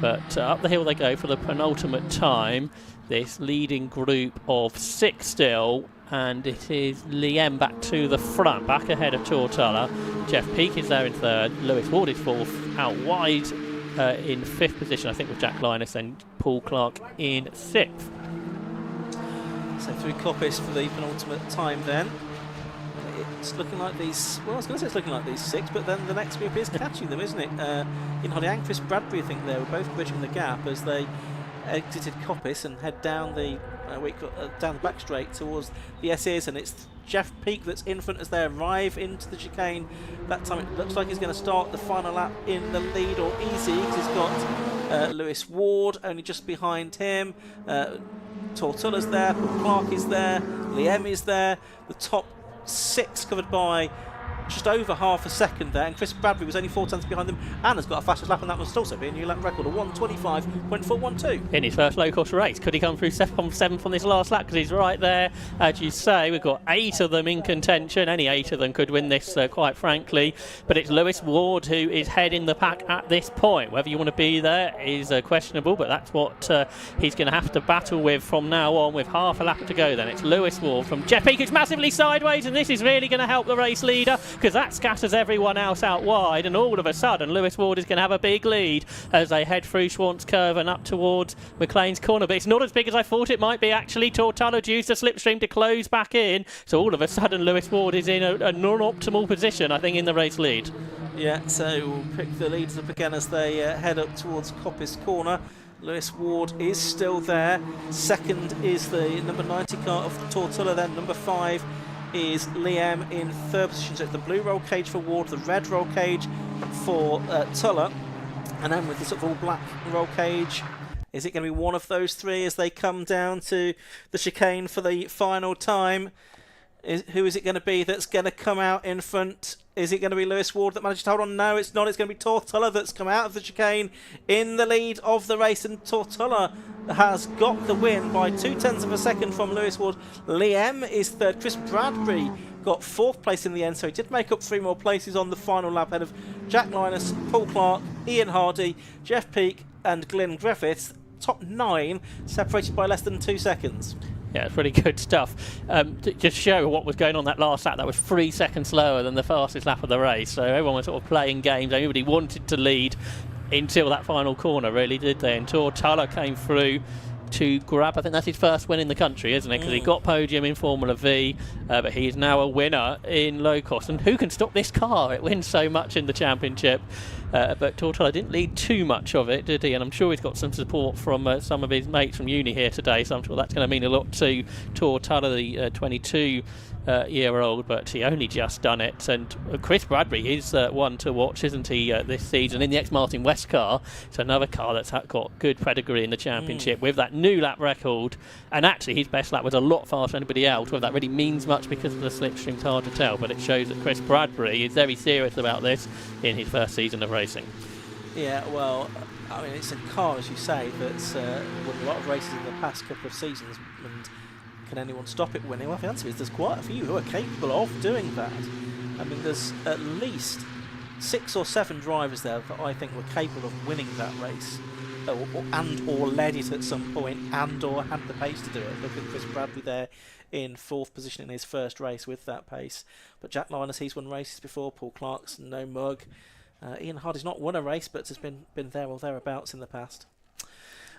But up the hill they go for the penultimate time, this leading group of 6 still, and it is Liam back to the front, back ahead of Tortalla. Jeff Peak is there in 3rd, Lewis Ward is 4th, out wide in 5th position, I think, with Jack Linus, and Paul Clark in 6th. So through Coppice for the penultimate time then. It's looking like these, well, I was going to say it's looking like these 6, but then the next group is catching them, isn't it? Ian Hardy and Chris Bradbury, I think they were both bridging the gap as they exited Coppice and head down the back straight towards the SEs, and it's Jeff Peak that's in front as they arrive into the chicane. That time it looks like he's going to start the final lap in the lead, or easy, because he's got Lewis Ward only just behind him. Tortulla's there, Paul Clark is there, Liam is there. The top 6 covered by just over half a second there, and Chris Bradbury was only 4/10 behind them and has got a fastest lap, and that must also be a new lap record of 1:25.412. In his first low-cost race. Could he come through 7th on this last lap? Because he's right there, as you say. We've got 8 of them in contention. Any 8 of them could win this, quite frankly. But it's Lewis Ward who is heading the pack at this point. Whether you want to be there is questionable, but that's what he's going to have to battle with from now on, with half a lap to go then. It's Lewis Ward from Jeff Peak, who's massively sideways, and this is really going to help the race leader. because that scatters everyone else out wide, and all of a sudden Lewis Ward is going to have a big lead as they head through Schwantz Curve and up towards McLean's Corner. But it's not as big as I thought it might be, actually. Tortullo used the slipstream to close back in, so all of a sudden Lewis Ward is in a non-optimal position, I think, in the race lead. Yeah, so we'll pick the leaders up again as they head up towards Coppice Corner. Lewis Ward is still there. Second is the number 90 car of Tortullo. Then number 5 is Liam in third position. So it's the blue roll cage for Ward, the red roll cage for Tuller. And then with the sort of all black roll cage, is it going to be one of those three as they come down to the chicane for the final time? Who is it going to be that's going to come out in front? Is it going to be Lewis Ward that manages to hold on? No, it's not. It's going to be Tortullo that's come out of the chicane in the lead of the race, and Tortullo has got the win by 0.2 of a second from Lewis Ward. Liam is third. Chris Bradbury got fourth place in the end, so he did make up 3 more places on the final lap ahead of Jack Linus, Paul Clark, Ian Hardy, Jeff Peake and Glyn Griffiths. Top 9 separated by less than 2 seconds. Yeah, it's pretty good stuff. To just show what was going on that last lap, that was 3 seconds slower than the fastest lap of the race. So everyone was sort of playing games. Everybody wanted to lead until that final corner, really, did they? And Tortullo came through to grab, I think that's his first win in the country, isn't it? Because he got podium in Formula V, but he is now a winner in Locost. And who can stop this car? It wins so much in the championship. But Tortullo didn't lead too much of it, did he? And I'm sure he's got some support from some of his mates from uni here today, so I'm sure that's going to mean a lot to Tortullo, the 22-year-old, but he only just done it. And Chris Bradbury is one to watch, isn't he, this season in the ex-Martin West car. It's another car that's got good pedigree in the championship with that new lap record. And actually his best lap was a lot faster than anybody else. Whether that really means much because of the slipstream, it's hard to tell, but it shows that Chris Bradbury is very serious about this in his first season of racing. Yeah, well, I mean, it's a car, as you say, that's won a lot of races in the past couple of seasons, and can anyone stop it winning? Well, the answer is there's quite a few who are capable of doing that. I mean, there's at least 6 or 7 drivers there that I think were capable of winning that race, or led it at some point, and or had the pace to do it. Look at Chris Bradbury there in 4th position in his first race with that pace. But Jack Linus, he's won races before. Paul Clark's no mug. Ian Hardy's not won a race, but has been there or thereabouts in the past.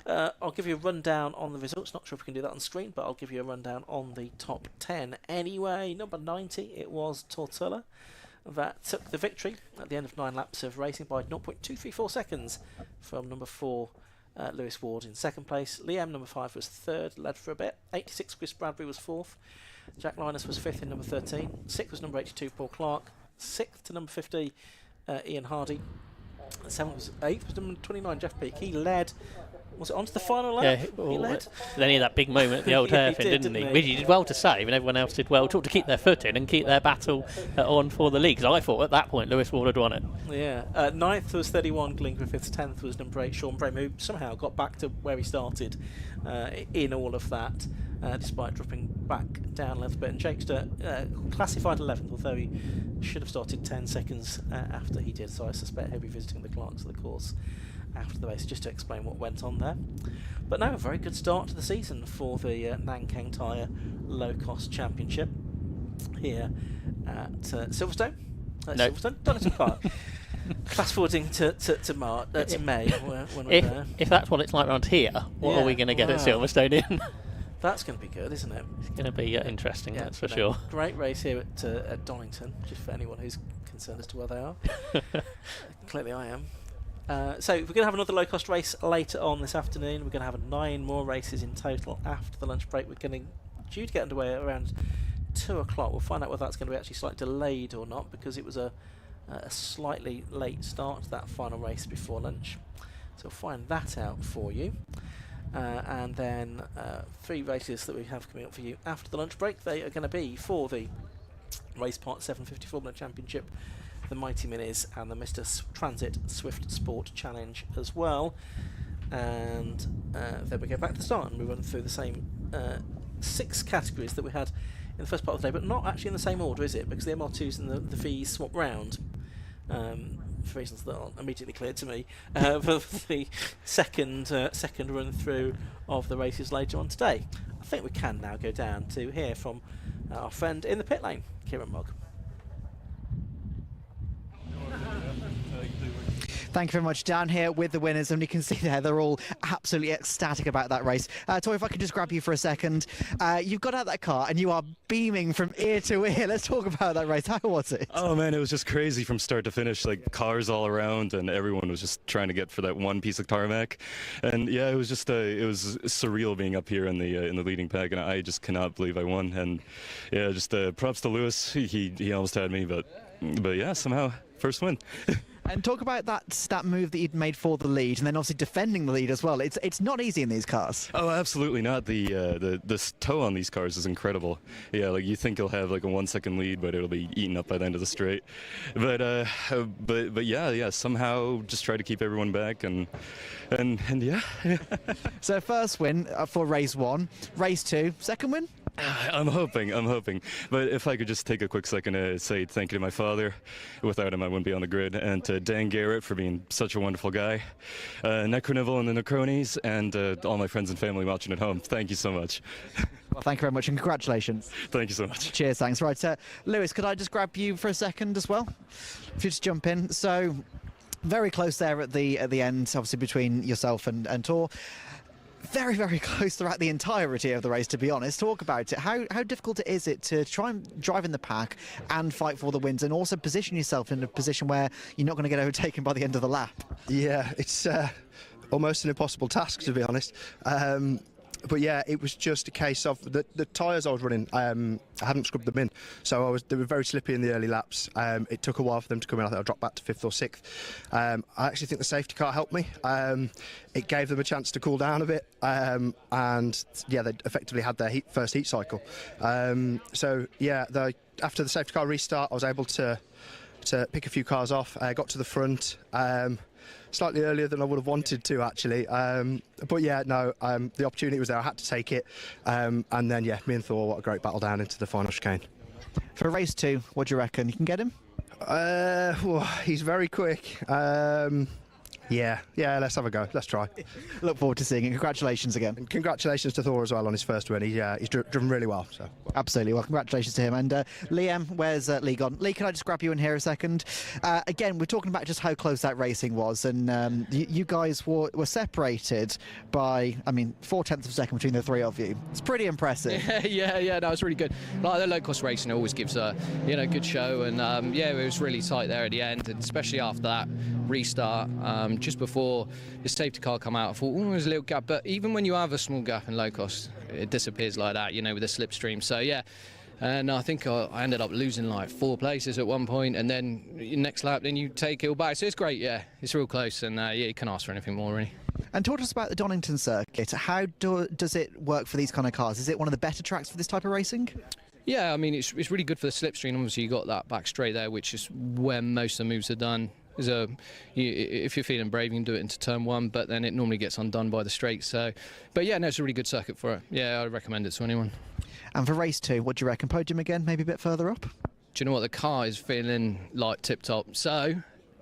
I'll give you a rundown on the results. Not sure if we can do that on screen, but I'll give you a rundown on the top 10 anyway. Number 90, it was Tortullo that took the victory at the end of 9 laps of racing by 0.234 seconds from number 4, Lewis Ward in 2nd place. Liam, number 5, was 3rd, led for a bit. 86, Chris Bradbury was 4th. Jack Linus was 5th in number 13. 6th was number 82, Paul Clark. 6th to number 50, Ian Hardy. 7th was 8th was number 29, Jeff Peake. He led. Was it onto the final lap? Yeah, he led. Then he had that big moment at the old hairpin, didn't he? Which he did well to save, and everyone else did well to keep their foot in and keep their battle on for the lead. Because I thought at that point Lewis Ward had won it. Yeah. 9th was 31, Glyn Griffiths. 10th was number 8, Sean Brame, who somehow got back to where he started in all of that, despite dropping back down a little bit. And Jakester classified 11th, although he should have started 10 seconds after he did. So I suspect he'll be visiting the clerks of the course after the race, just to explain what went on there. But no, a very good start to the season for the Nankang Tyre Low Cost Championship here at Silverstone. Silverstone? Donington Park. Fast forwarding to May when we're there. If that's what it's like around here, what are we going to get at Silverstone in? That's going to be good, isn't it? It's going to be interesting, that's for sure. Great race here at Donington, just for anyone who's concerned as to where they are. Clearly I am. So we're going to have another low-cost race later on this afternoon. We're going to have 9 more races in total after the lunch break. We're due to get underway at around 2 o'clock. We'll find out whether that's going to be actually slightly delayed or not, because it was a slightly late start to that final race before lunch. So we'll find that out for you. And then 3 races that we have coming up for you after the lunch break. They are going to be for the Race Part 750 Formula Championship, the Mighty Minis, and the Mr. Transit Swift Sport Challenge as well. And then we go back to the start and we run through the same 6 categories that we had in the first part of the day, but not actually in the same order, is it? Because the MR2s and the Vs swap round for reasons that aren't immediately clear to me for the second run through of the races later on today. I think we can now go down to hear from our friend in the pit lane, Kieran Mogg. Thank you very much. Down here with the winners, and you can see there they're all absolutely ecstatic about that race. Tori, if I could just grab you for a second. You've got out that car and you are beaming from ear to ear. Let's talk about that race. How was it? Oh man, it was just crazy from start to finish. Like cars all around, and everyone was just trying to get for that one piece of tarmac. And yeah, it was just it was surreal being up here in the leading pack, and I just cannot believe I won. And yeah, just props to Lewis. He almost had me, but yeah, somehow first win. And talk about that move that you'd made for the lead, and then obviously defending the lead as well. It's not easy in these cars. Oh, absolutely not. The toe on these cars is incredible. Yeah, like you think you'll have like a 1 second lead, but it'll be eaten up by the end of the straight. But yeah, somehow just try to keep everyone back and yeah. So first win for race 1, race 2, second win. I'm hoping. But if I could just take a quick second to say thank you to my father. Without him, I wouldn't be on the grid. And to Dan Garrett for being such a wonderful guy. Necroniville and the Necronies, and all my friends and family watching at home. Thank you so much. Well, thank you very much, and congratulations. Thank you so much. Cheers, thanks. Right, Lewis, could I just grab you for a second as well? If you just jump in. So, very close there at the end, obviously between yourself and Tor. Very, very close throughout the entirety of the race, to be honest. Talk about it. How difficult is it to try and drive in the pack and fight for the wins, and also position yourself in a position where you're not going to get overtaken by the end of the lap? Yeah, it's almost an impossible task, to be honest. But yeah, it was just a case of the tyres I was running, I hadn't scrubbed them in, so they were very slippy in the early laps. It took a while for them to come in. I think I dropped back to 5th or 6th. I actually think the safety car helped me. It gave them a chance to cool down a bit, and yeah, they effectively had their first heat cycle. So yeah, after the safety car restart, I was able to pick a few cars off. I got to the front. Slightly earlier than I would have wanted to, actually. But yeah, no, the opportunity was there. I had to take it. And then, yeah, me and Thor, what a great battle down into the final chicane. For race 2, what do you reckon? You can get him? He's very quick. Yeah, let's have a go. Let's try. Look forward to seeing it. Congratulations again. And congratulations to Thor as well on his first win. He's driven really well. So. Absolutely. Well, congratulations to him. And Liam, where's Lee gone? Lee, can I just grab you in here a second? Again, we're talking about just how close that racing was. And you guys were separated by, 4/10 of a second between the three of you. It's pretty impressive. Yeah, no, it's really good. Like the low-cost racing always gives a good show. And yeah, it was really tight there at the end, and especially after that restart. Just before the safety car come out, I thought, there's a little gap. But even when you have a small gap in low cost, it disappears like that, with the slipstream. So yeah, and I think I ended up losing like 4 places at one point, and then next lap, then you take it all back. So it's great, yeah, it's real close, and yeah, you can't ask for anything more, really. And talk to us about the Donington circuit. How does it work for these kind of cars? Is it one of the better tracks for this type of racing? Yeah, it's really good for the slipstream. Obviously, you got that back straight there, which is where most of the moves are done. If you're feeling brave, you can do it into turn 1, but then it normally gets undone by the straight. So, but yeah, no, it's a really good circuit for it. Yeah, I recommend it to anyone. And for race 2, what do you reckon? Podium again, maybe a bit further up? Do you know what? The car is feeling like tip-top. So,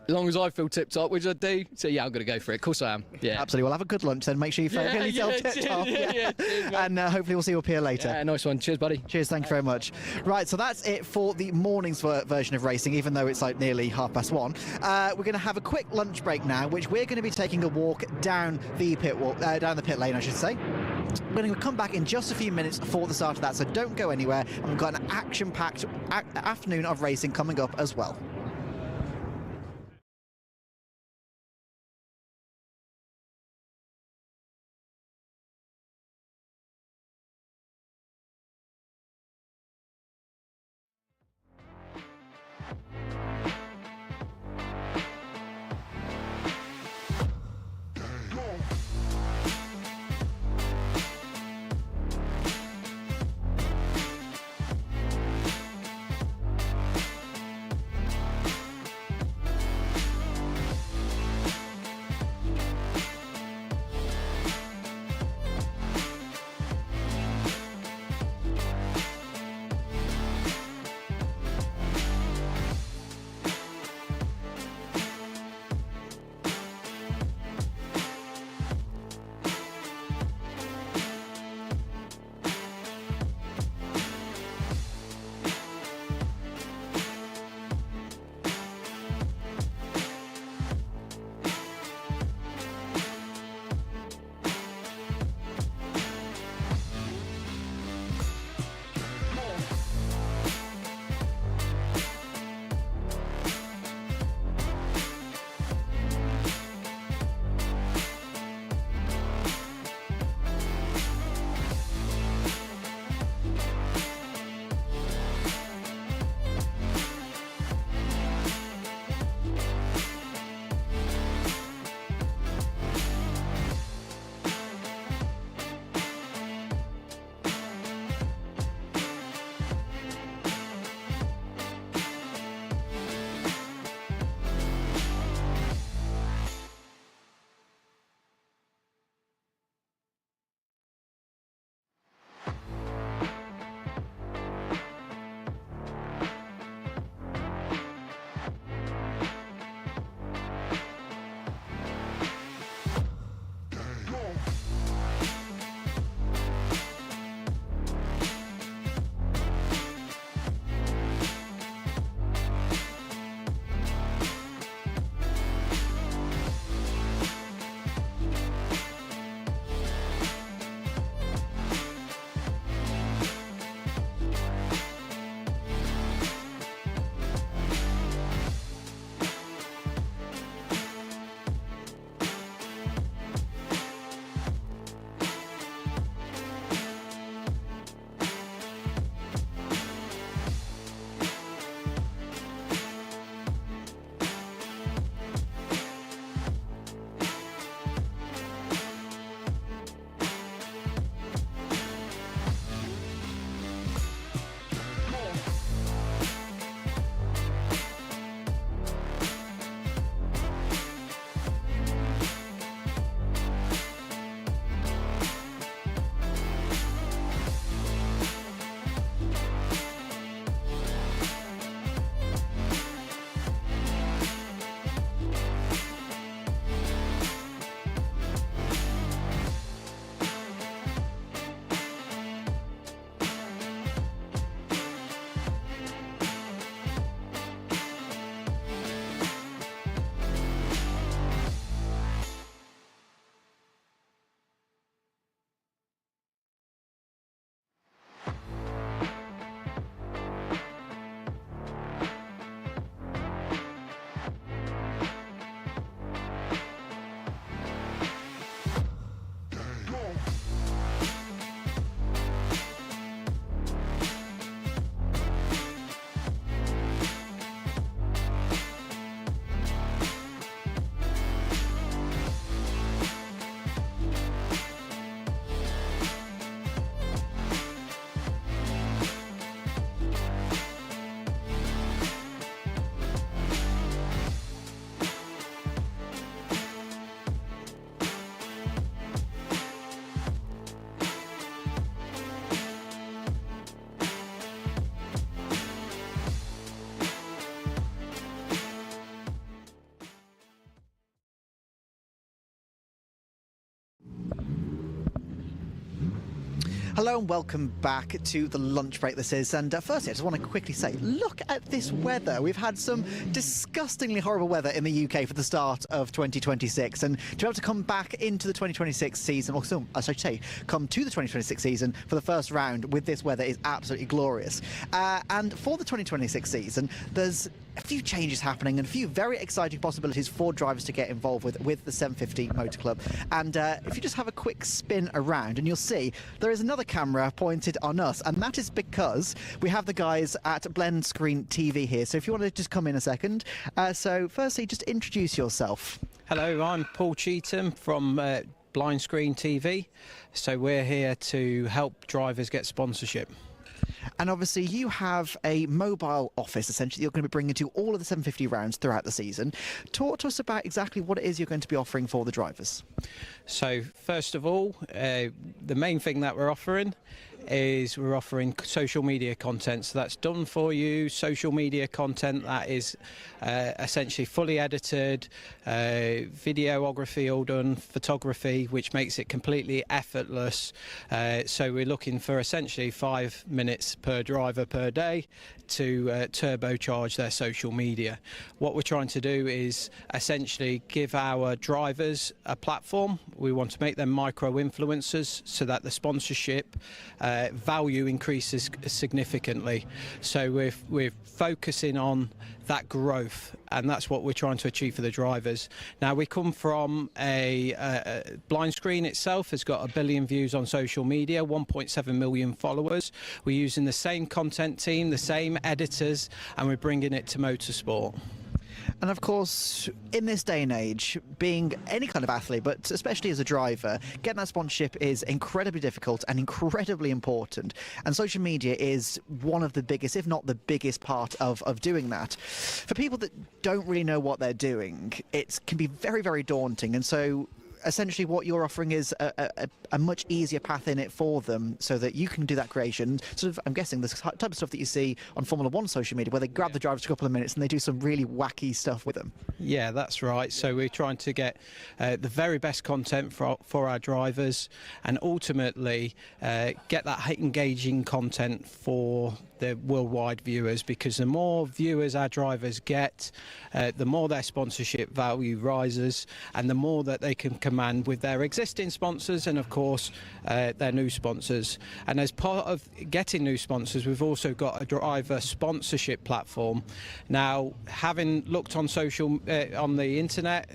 as long as I feel tip-top, which I do, so yeah, I'm going to go for it. Of course I am. Yeah. Absolutely. Well, have a good lunch then. Make sure you feel yourself tip-top. Yeah. And hopefully we'll see you up here later. Yeah, nice one. Cheers, buddy. Cheers. Thank you very much. Right, so that's it for the morning's version of racing, even though it's like nearly 1:30. We're going to have a quick lunch break now, which we're going to be taking a walk down the pit lane, I should say. We're going to come back in just a few minutes for the start of that, so don't go anywhere. And we've got an action-packed afternoon of racing coming up as well. Hello and welcome back to the lunch break this is. And firstly, I just want to quickly say, look at this weather. We've had some disgustingly horrible weather in the UK for the start of 2026. And to be able to come back into the 2026 season, or still, I should say, come to the 2026 season for the first round with this weather is absolutely glorious. And for the 2026 season, there's a few changes happening and a few very exciting possibilities for drivers to get involved with the 750 Motor Club. And if you just have a quick spin around, and you'll see there is another camera pointed on us, and that is because we have the guys at Blend Screen TV here. So if you want to just come in a second. So firstly, just introduce yourself. Hello, I'm Paul Cheetham from Blind Screen TV. So we're here to help drivers get sponsorship. And obviously you have a mobile office, essentially, you're going to be bringing to all of the 750 rounds throughout the season. Talk to us about exactly what it is you're going to be offering for the drivers. So first of all, the main thing that we're offering is we're offering social media content. So that's done for you, social media content that is essentially fully edited, videography all done, photography, which makes it completely effortless. So we're looking for essentially 5 minutes per driver per day to turbocharge their social media. What we're trying to do is essentially give our drivers a platform. We want to make them micro-influencers so that the sponsorship value increases significantly. So we're focusing on that growth, and that's what we're trying to achieve for the drivers. Now, we come from a Blind Screen itself has got 1 billion views on social media, 1.7 million followers. We're using the same content team, the same editors, and we're bringing it to motorsport. And of course, in this day and age, being any kind of athlete, but especially as a driver, getting that sponsorship is incredibly difficult and incredibly important. And social media is one of the biggest, if not the biggest part of doing that. For people that don't really know what they're doing, it can be very, very daunting. And so essentially what you're offering is a much easier path in it for them so that you can do that creation. Sort of, I'm guessing, the type of stuff that you see on Formula One social media where they grab the drivers for a couple of minutes and they do some really wacky stuff with them. Yeah, that's right. So we're trying to get the very best content for our drivers and ultimately get that engaging content for the worldwide viewers, because the more viewers our drivers get, the more their sponsorship value rises and the more that they can command with their existing sponsors and of course their new sponsors. And as part of getting new sponsors, we've also got a driver sponsorship platform. Now, having looked on on the internet,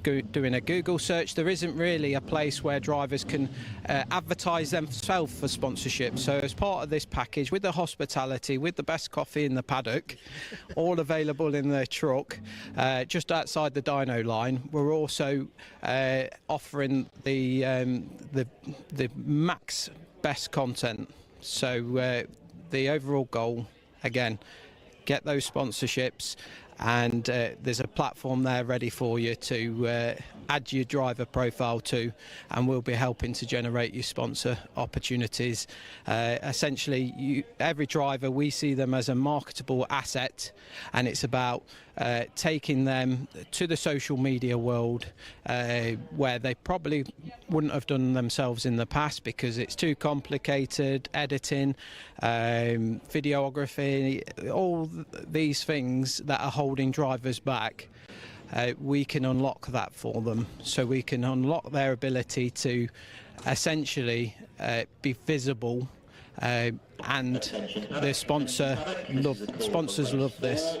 doing a Google search, there isn't really a place where drivers can advertise themselves for sponsorship. So as part of this package, with the hospitality, with the best coffee in the paddock, all available in the truck, just outside the dyno line, we're also offering the max best content. So the overall goal, again, get those sponsorships, and there's a platform there ready for you to add your driver profile to, and we'll be helping to generate your sponsor opportunities. Essentially, every driver, we see them as a marketable asset, and it's about taking them to the social media world where they probably wouldn't have done themselves in the past because it's too complicated, editing, videography, all these things that are holding drivers back. We can unlock that for them, so we can unlock their ability to essentially be visible, and the sponsors love this.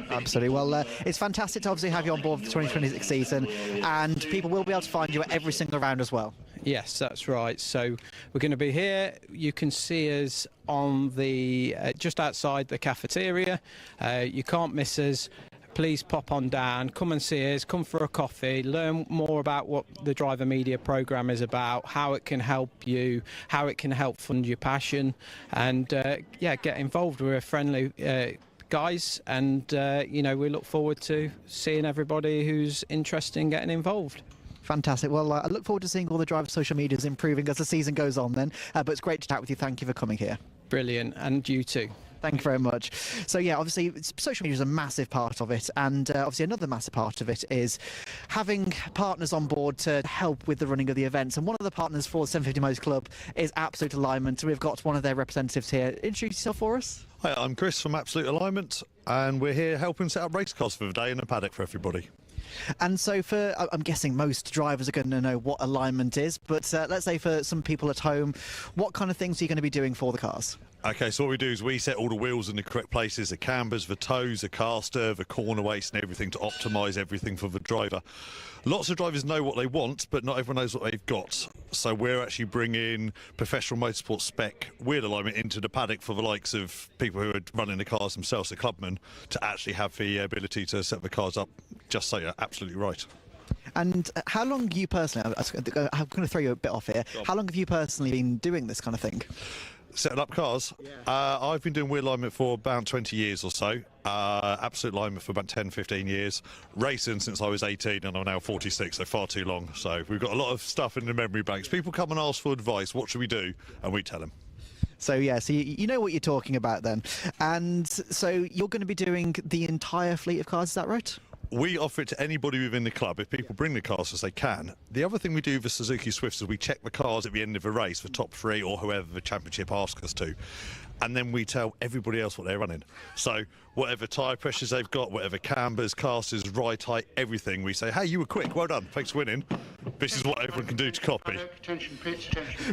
Absolutely. Well, it's fantastic to obviously have you on board for the 2026 season, and people will be able to find you at every single round as well. Yes, that's right. So we're going to be here. You can see us on the just outside the cafeteria. You can't miss us. Please pop on down, come and see us, come for a coffee, learn more about what the Driver Media programme is about, how it can help you, how it can help fund your passion, and yeah, get involved. We're friendly guys, and we look forward to seeing everybody who's interested in getting involved. Fantastic. Well, I look forward to seeing all the driver social medias improving as the season goes on then, but it's great to chat with you. Thank you for coming here. Brilliant, and you too. Thank you very much. So yeah, obviously social media is a massive part of it, and obviously another massive part of it is having partners on board to help with the running of the events. And one of the partners for the 750 Motors Club is Absolute Alignment. We've got one of their representatives here. Introduce yourself for us. Hi, I'm Chris from Absolute Alignment, and we're here helping set up race cars for the day in a paddock for everybody. And so I'm guessing most drivers are going to know what alignment is, but let's say for some people at home, what kind of things are you going to be doing for the cars? Okay, so what we do is we set all the wheels in the correct places, the cambers, the toes, the caster, the corner waist and everything to optimise everything for the driver. Lots of drivers know what they want, but not everyone knows what they've got. So we're actually bringing professional motorsport spec wheel alignment into the paddock for the likes of people who are running the cars themselves, the clubmen, to actually have the ability to set the cars up just so you're absolutely right. And how long you personally, I'm going to throw you a bit off here, how long have you personally been doing this kind of thing? Setting up cars? Yeah. I've been doing wheel alignment for about 20 years or so. Absolute alignment for about 10-15 years. Racing since I was 18 and I'm now 46, so far too long. So we've got a lot of stuff in the memory banks. People come and ask for advice, what should we do? And we tell them. So yeah, so you know what you're talking about then. And so you're going to be doing the entire fleet of cars, is that right? We offer it to anybody within the club if people bring the cars as they can. The other thing we do with Suzuki Swifts is we check the cars at the end of a race, the top three or whoever the championship asks us to, and then we tell everybody else what they're running. So whatever tyre pressures they've got, whatever cambers, casters, ride height, everything, we say, hey, you were quick, well done, thanks for winning. This is what everyone can do to copy.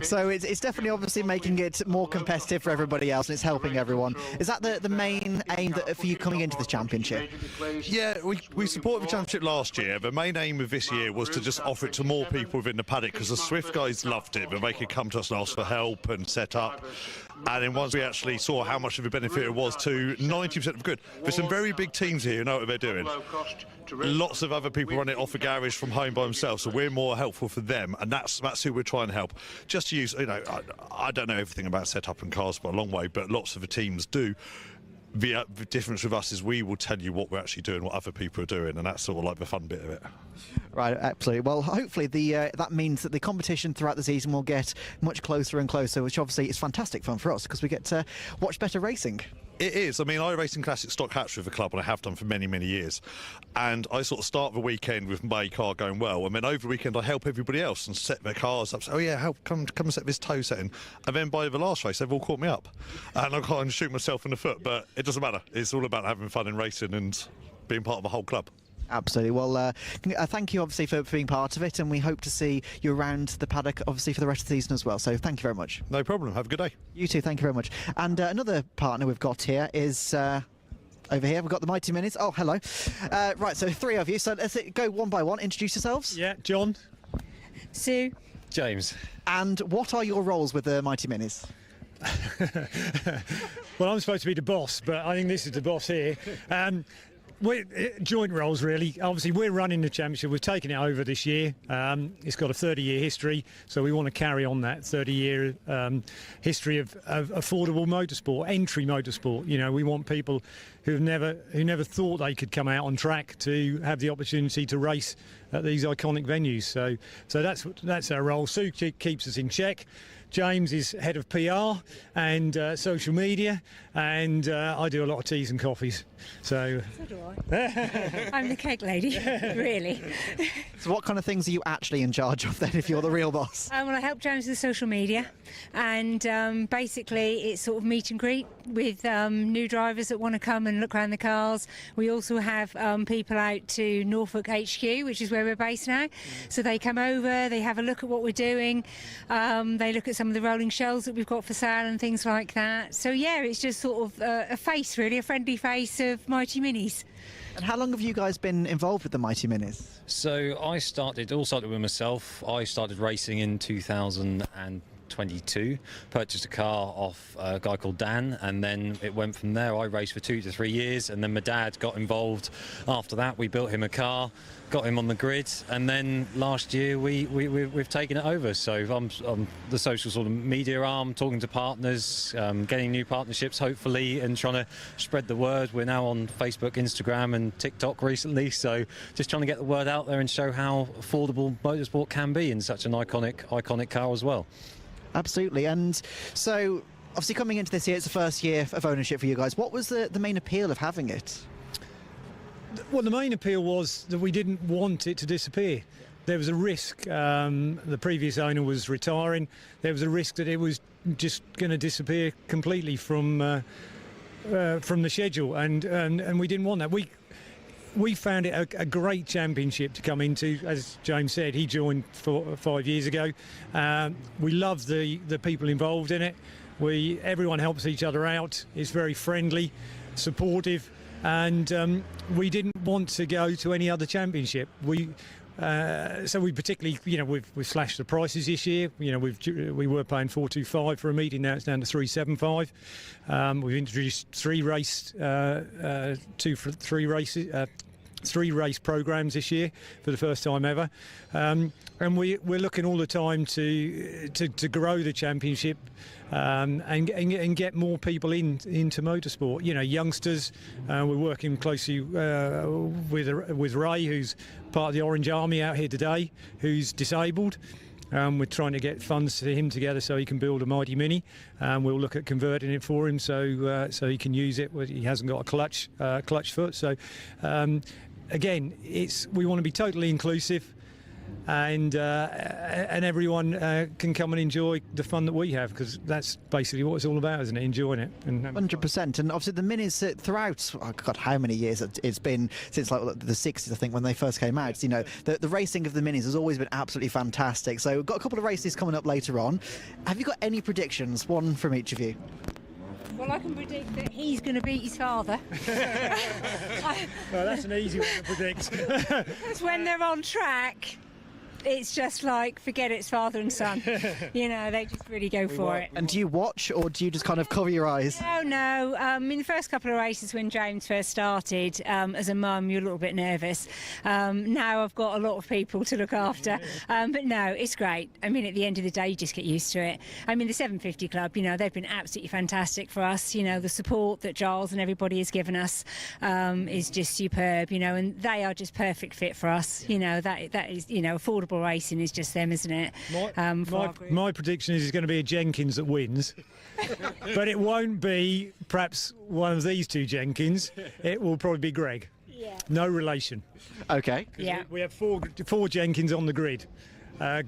So it's definitely obviously making it more competitive for everybody else and it's helping everyone. Is that the main aim for you coming into the championship? Yeah, we supported the championship last year. The main aim of this year was to just offer it to more people within the paddock because the Swift guys loved it, but they could come to us and ask for help and set up. And then once we actually saw how much of a benefit it was to 90% of good. There's some very big teams here who know what they're doing. Lots of other people run it off a garage from home by themselves, so we're more helpful for them, and that's who we're trying to help. Just to use, I don't know everything about setup and cars by a long way, but lots of the teams do. The difference with us is we will tell you what we're actually doing, what other people are doing, and that's sort of like the fun bit of it. Right, absolutely. Well, hopefully that means that the competition throughout the season will get much closer and closer, which obviously is fantastic fun for us because we get to watch better racing. It is. I mean, I race in classic stock hatch with the club, and I have done for many, many years. And I sort of start the weekend with my car going well, and then over the weekend I help everybody else and set their cars up. So, oh yeah, come and set this toe setting. And then by the last race, they've all caught me up, and I can't shoot myself in the foot. But it doesn't matter. It's all about having fun in racing and being part of a whole club. Absolutely. Well, thank you obviously for being part of it, and we hope to see you around the paddock obviously for the rest of the season as well. So thank you very much. No problem. Have a good day. You too. Thank you very much. And another partner we've got here is over here. We've got the Mighty Minis. Oh, hello. Right, so three of you. So let's go one by one. Introduce yourselves. Yeah, John. Sue. James. And what are your roles with the Mighty Minis? Well, I'm supposed to be the boss, but I think this is the boss here. We're joint roles, really. Obviously, we're running the championship. We've taken it over this year. It's got a 30-year history, so we want to carry on that 30-year history of affordable motorsport, entry motorsport. You know, we want people who never thought they could come out on track to have the opportunity to race at these iconic venues. So that's our role. Sue keeps us in check. James is head of PR and social media, and I do a lot of teas and coffees. So do I. I'm the cake lady, really. So what kind of things are you actually in charge of then, if you're the real boss? Well, I help James with social media, and basically it's sort of meet and greet with new drivers that want to come and look around the cars. We also have people out to Norfolk HQ, which is where we're based now. So they come over, they have a look at what we're doing, they look at some of the rolling shells that we've got for sale and things like that. So yeah, it's just sort of a face, really, a friendly face of Mighty Minis. And how long have you guys been involved with the Mighty Minis? So it all started with myself. I started racing in 2022, purchased a car off a guy called Dan, and then it went from there. I raced for 2 to 3 years, and then my dad got involved after that. We built him a car, got him on the grid, and then last year we've taken it over. So I'm the social sort of media arm, talking to partners, getting new partnerships hopefully, and trying to spread the word. We're now on Facebook, Instagram and TikTok recently, so just trying to get the word out there and show how affordable motorsport can be in such an iconic car as well. Absolutely. And so Obviously, coming into this year, it's the first year of ownership for you guys. What was the main appeal of having it? Well, the main appeal was that we didn't want it to disappear. There was a risk. The previous owner was retiring. There was a risk that it was just going to disappear completely from the schedule, and we didn't want that. We found it a great championship to come into. As James said, he joined 5 years ago. We love the people involved in it. Everyone helps each other out. It's very friendly, supportive, and we didn't want to go to any other championship. So we particularly, we've slashed the prices this year. We were paying $425 for a meeting. Now it's down to $375. We've introduced three race programs this year for the first time ever, and we're looking all the time to grow the championship and get more people into motorsport. Youngsters. We're working closely with Ray, who's part of the Orange Army out here today, who's disabled. We're trying to get funds to him together so he can build a Mighty Mini. We'll look at converting it for him so he can use it. He hasn't got a clutch foot. So again, we want to be totally inclusive, and everyone can come and enjoy the fun that we have, because that's basically what it's all about, isn't it? Enjoying it. 100%. And obviously the Minis throughout, God, how many years it's been since like the 60s, I think, when they first came out. The racing of the Minis has always been absolutely fantastic. So we've got a couple of races coming up later on. Have you got any predictions? One from each of you. Well, I can predict that he's going to beat his father. Well, that's an easy one to predict. Because when they're on track, it's just like, forget it's father and son. They just really go for it. And do you watch, or do you just kind of cover your eyes? No. In the first couple of races when James first started, as a mum, you're a little bit nervous. Now I've got a lot of people to look after. But no, it's great. At the end of the day, you just get used to it. The 750 Club, they've been absolutely fantastic for us. The support that Giles and everybody has given us is just superb, and they are just perfect fit for us. That is, affordable racing is just them, isn't it? My prediction is it's going to be a Jenkins that wins, but it won't be perhaps one of these two Jenkins. It will probably be Greg. Yeah. No relation. Okay. Yeah. We have four Jenkins on the grid.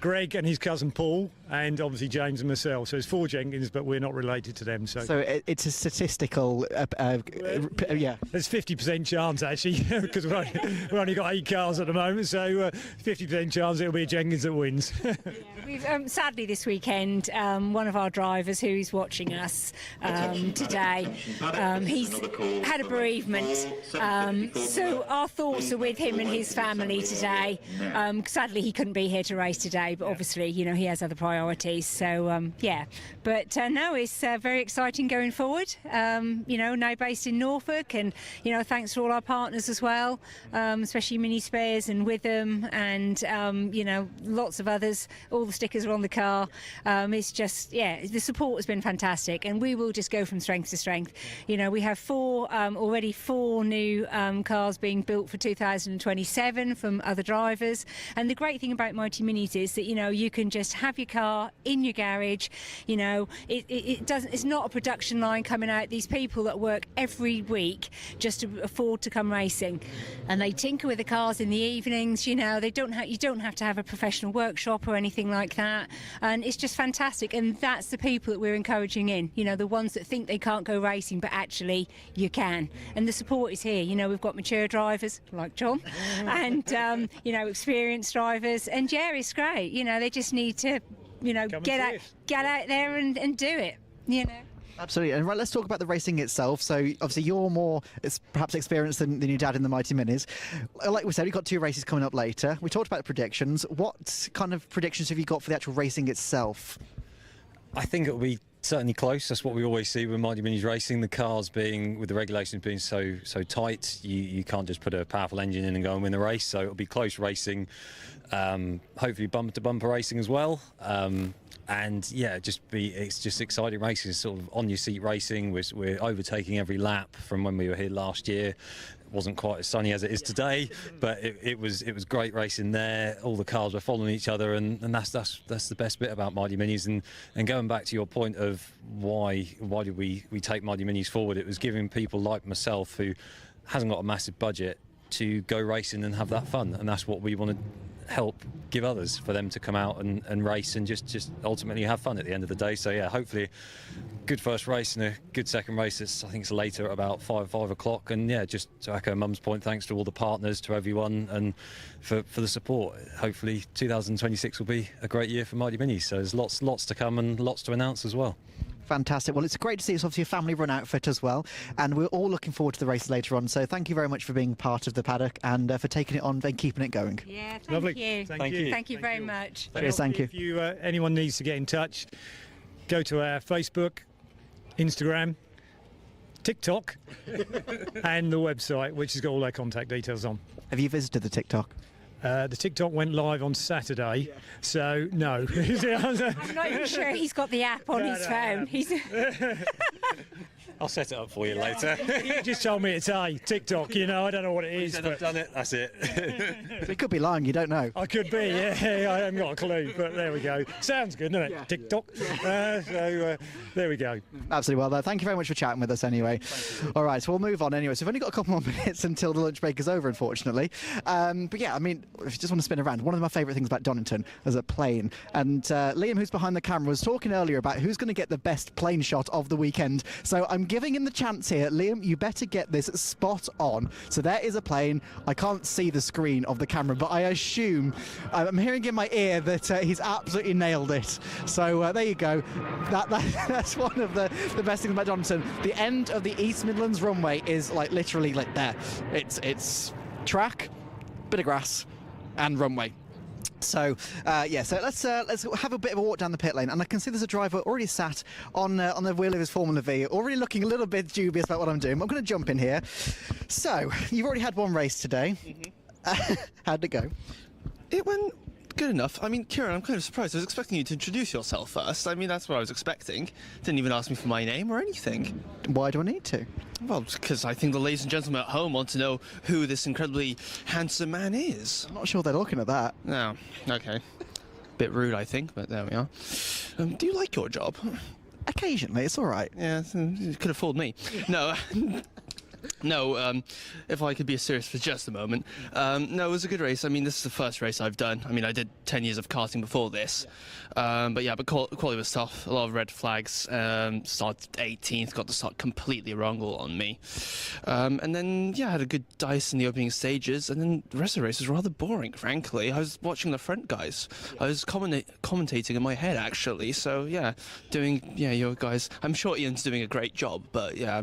Greg and his cousin Paul, and obviously James and myself. So it's 4 Jenkins, but we're not related to them. So it's a statistical, yeah. There's 50% chance actually, because we've only got 8 cars at the moment. So 50% chance it'll be a Jenkins that wins. We've sadly this weekend, one of our drivers who is watching us today, he's had a bereavement. So our thoughts are with him and his family today. Sadly, he couldn't be here to race today, but obviously, he has other priorities. So yeah, but no, it's very exciting going forward. Now based in Norfolk, and thanks to all our partners as well, especially Mini Spares and Witham, and lots of others. All the stickers are on the car. It's just, the support has been fantastic, and we will just go from strength to strength. We have already four new cars being built for 2027 from other drivers, and the great thing about Mighty Minis is that you can just have your car in your garage. It's not a production line coming out. These people that work every week just to afford to come racing, and they tinker with the cars in the evenings. You don't have to have a professional workshop or anything like that, and it's just fantastic. And that's the people that we're encouraging in. The ones that think they can't go racing, but actually you can. And the support is here. We've got mature drivers like John, and experienced drivers, and it's great. They just need to get out there and do it. Absolutely. And right, let's talk about the racing itself. So obviously you're more perhaps experienced than your dad in the Mighty Minis. Like we said, we've got 2 races coming up later. We talked about the predictions. What kind of predictions have you got for the actual racing itself? I think it'll be certainly close. That's what we always see with Mighty Minis racing. The cars with the regulations being so tight, you can't just put a powerful engine in and go and win the race. So it'll be close racing, hopefully bumper to bumper racing as well. And yeah, it's just exciting racing. It's sort of on your seat racing. We're overtaking every lap from when we were here last year. wasn't quite as sunny as it is today, but it was great racing there. All the cars were following each other, and that's the best bit about Mighty Minis. And going back to your point of why did we take Mighty Minis forward, it was giving people like myself who hasn't got a massive budget to go racing and have that fun, and that's what we want to help give others, for them to come out and race and just ultimately have fun at the end of the day. So yeah, hopefully good first race and a good second race. I think it's later at about 5 o'clock, and yeah, just to echo Mum's point, thanks to all the partners, to everyone, and for the support. Hopefully 2026 will be a great year for Mighty Minis, so there's lots to come and lots to announce as well. Fantastic. Well, it's great to see it's obviously a family run outfit as well, and we're all looking forward to the race later on. So thank you very much for being part of the paddock and for taking it on and keeping it going. Yeah, thank Lovely. you. Thank you. Thank you very much. Cheers, thank you. If anyone needs to get in touch, go to our Facebook, Instagram, TikTok, and the website, which has got all our contact details on. Have you visited the TikTok? The TikTok went live on Saturday, so no. I'm not even sure he's got the app on his phone. I'll set it up for you later. You just told me it's TikTok, I don't know what it is. I've done it, that's it. So it could be lying, you don't know. I could be, yeah, I haven't got a clue, but there we go. Sounds good, doesn't it? Yeah. TikTok. There we go. Absolutely well, though. Thank you very much for chatting with us anyway. All right, so we'll move on anyway. So we've only got a couple more minutes until the lunch break is over, unfortunately. But yeah, I mean, if you just want to spin around, one of my favourite things about Donington is a plane. And Liam, who's behind the camera, was talking earlier about who's going to get the best plane shot of the weekend. So I'm giving him the chance here. Liam, you better get this spot on. So there is a plane. I can't see the screen of the camera, but I assume, I'm hearing in my ear that he's absolutely nailed it. So there you go. That's one of the best things about Donington. The end of the East Midlands runway is like literally like there. It's track, bit of grass, and runway. So yeah, so let's have a bit of a walk down the pit lane, and I can see there's a driver already sat on the wheel of his Formula V, already looking a little bit dubious about what I'm doing. I'm going to jump in here. So you've already had one race today. How'd it go? It went good enough. I mean, Kieran, I'm kind of surprised. I was expecting you to introduce yourself first. I mean, that's what I was expecting. Didn't even ask me for my name or anything. Why do I need to? Well, because I think the ladies and gentlemen at home want to know who this incredibly handsome man is. I'm not sure they're looking at that. No. Okay. Bit rude, I think, but there we are. Do you like your job? Occasionally, it's all right. Yeah, you could have fooled me. No. No, if I could be serious for just a moment. No, it was a good race. I mean, this is the first race I've done. I mean, I did 10 years of karting before this. But quality was tough. A lot of red flags. Started 18th, got the start completely wrong all on me. And then, yeah, I had a good dice in the opening stages. And then the rest of the race was rather boring, frankly. I was watching the front guys. I was commentating in my head, actually. So, yeah, your guys. I'm sure Ian's doing a great job, but yeah.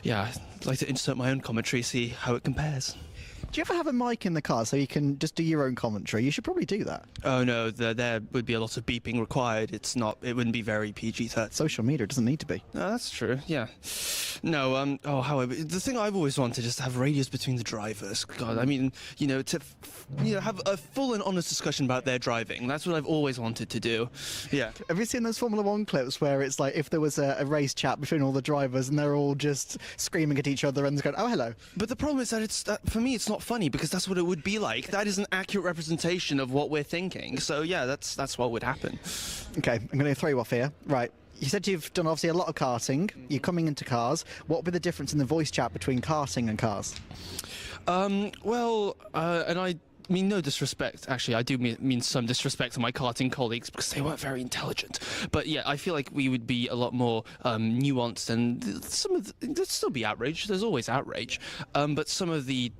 I'd like to insert my own commentary, see how it compares. Do you ever have a mic in the car so you can just do your own commentary? You should probably do that. Oh no, there would be a lot of beeping required. It wouldn't be very PG-13. Social media doesn't need to be. No, that's true. Yeah. No. However, the thing I've always wanted is to have radios between the drivers. God, I mean, to have a full and honest discussion about their driving. That's what I've always wanted to do. Yeah. Have you seen those Formula One clips where it's like if there was a race chat between all the drivers and they're all just screaming at each other and going, "Oh, hello." But the problem is that for me, it's not funny because that's what it would be like. That is an accurate representation of what we're thinking. So yeah, that's what would happen. Okay, I'm going to throw you off here. Right. You said you've done obviously a lot of karting. You're coming into cars. What would be the difference in the voice chat between karting and cars? And I mean no disrespect. Actually, I do mean some disrespect to my karting colleagues because they weren't very intelligent. But yeah, I feel like we would be a lot more nuanced, and there'd still be outrage. There's always outrage. But some of the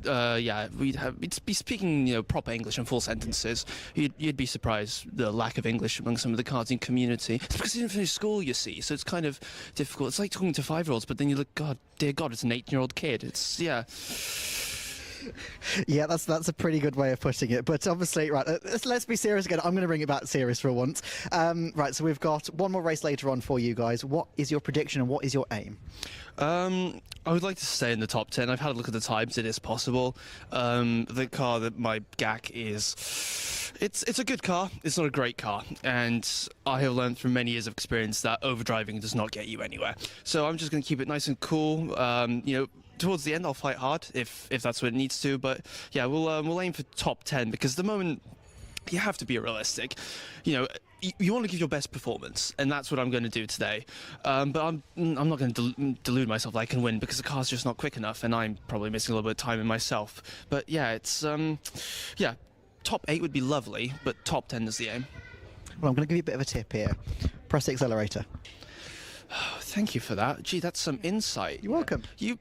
we'd be speaking proper English in full sentences. You'd be surprised the lack of English among some of the karting community. It's because they didn't finish school, you see. So it's kind of difficult. It's like talking to 5-year-olds, but then you look, dear God, it's an 18-year-old kid. It's Yeah, that's a pretty good way of putting it. But obviously, right, let's be serious again. I'm going to bring it back serious for once. Right, so we've got one more race later on for you guys. What is your prediction and what is your aim? I would like to stay in the top 10. I've had a look at the times. It is possible. The car that my GAC is, it's a good car. It's not a great car, and I have learned from many years of experience that overdriving does not get you anywhere. So I'm just going to keep it nice and cool. towards the end, I'll fight hard if that's what it needs to. But yeah, we'll aim for top 10 because at the moment you have to be realistic. You know, you want to give your best performance, and that's what I'm going to do today. But I'm not going to delude myself that I can win because the car's just not quick enough, and I'm probably missing a little bit of time in myself. But yeah, it's yeah, top 8 would be lovely, but top 10 is the aim. Well, I'm going to give you a bit of a tip here. Press the accelerator. Oh, thank you for that. Gee, that's some insight. You're welcome. You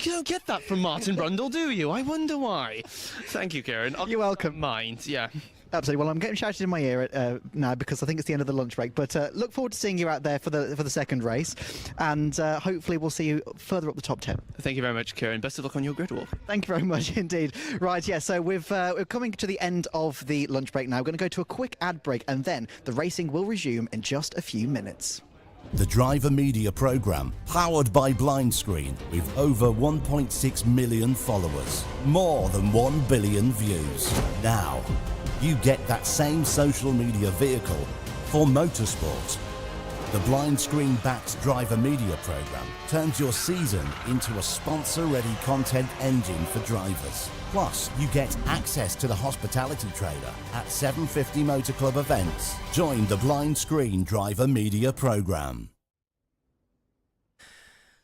don't get that from Martin Brundle, do you? I wonder why. Thank you, Kieran. You're welcome. Mind, yeah. Absolutely. Well, I'm getting shouted in my ear now because I think it's the end of the lunch break. But look forward to seeing you out there for the second race, and hopefully we'll see you further up the top 10. Thank you very much, Kieran. Best of luck on your grid walk. Thank you very much indeed. Right, yeah. So we're coming to the end of the lunch break now. We're going to go to a quick ad break, and then the racing will resume in just a few minutes. The Driver Media Programme, powered by Blindscreen, with over 1.6 million followers, more than 1 billion views. Now, you get that same social media vehicle for motorsport. The Blindscreen-backed Driver Media Programme turns your season into a sponsor-ready content engine for drivers. Plus, you get access to the hospitality trailer at 750 Motor Club events. Join the Blindscreen Driver Media Programme.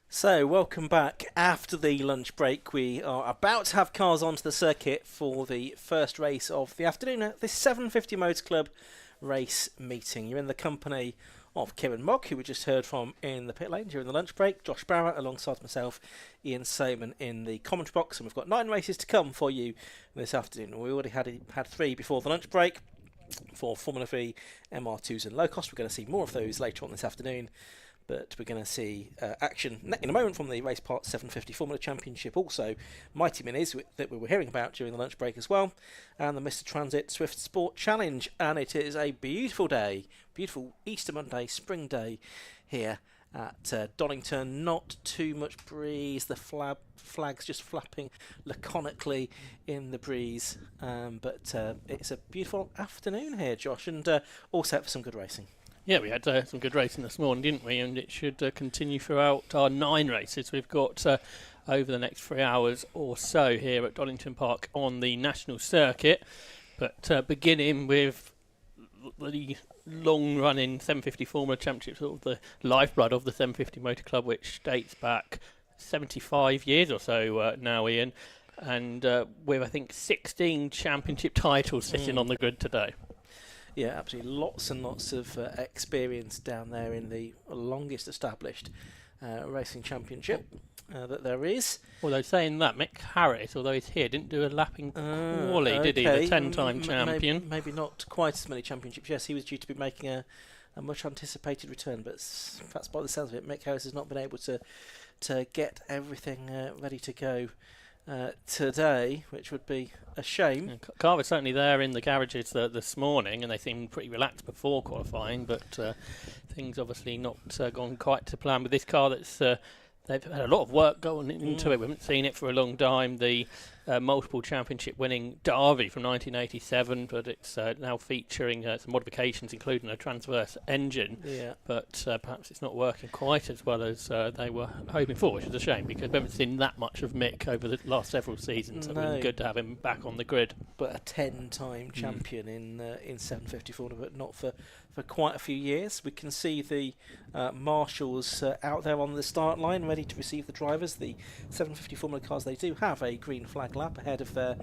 So, welcome back after the lunch break. We are about to have cars onto the circuit for the first race of the afternoon at this 750 Motor Club race meeting. You're in the company of Kieran Mogg, who we just heard from in the pit lane during the lunch break, Josh Barrett alongside myself, Ian Sayman in the commentary box, and we've got 9 races to come for you this afternoon. We already had 3 before the lunch break for Formula V, MR2s and Locost. We're going to see more of those later on this afternoon, but we're going to see action in a moment from the Race Part 750 Formula Championship. Also, Mighty Minis that we were hearing about during the lunch break as well, and the Mr. Transit Swift Sport Challenge. And it is a beautiful day, beautiful Easter Monday, spring day here at Donington. Not too much breeze, the flags just flapping laconically in the breeze, but it's a beautiful afternoon here, Josh, and all set for some good racing. Yeah, we had some good racing this morning, didn't we? And it should continue throughout our 9 races we've got over the next 3 hours or so here at Donington Park on the national circuit. But beginning with the long-running 750 Formula Championship, sort of the lifeblood of the 750 Motor Club, which dates back 75 years or so now, Ian. And with, I think, 16 championship titles sitting on the grid today. Yeah, absolutely. Lots and lots of experience down there in the longest established racing championship that there is. Although saying that, Mick Harris, although he's here, didn't do a lapping quali, did he? The 10-time champion. Maybe not quite as many championships. Yes, he was due to be making a much anticipated return, but perhaps by the sounds of it, Mick Harris has not been able to get everything ready to go today, which would be a shame. Yeah, car was certainly there in the garages this morning, and they seemed pretty relaxed before qualifying, but things obviously not gone quite to plan with this car. That's they've had a lot of work going into it. We haven't seen it for a long time. The multiple championship winning Derby from 1987, but it's now featuring some modifications, including a transverse engine. Yeah. But perhaps it's not working quite as well as they were hoping for, which is a shame because we haven't seen that much of Mick over the last several seasons. So it would be good to have him back on the grid. But a 10-time champion in 750 Formula, but not for quite a few years. We can see the marshals out there on the start line, ready to receive the drivers. The 750 Formula cars, they do have a green flag lap ahead of their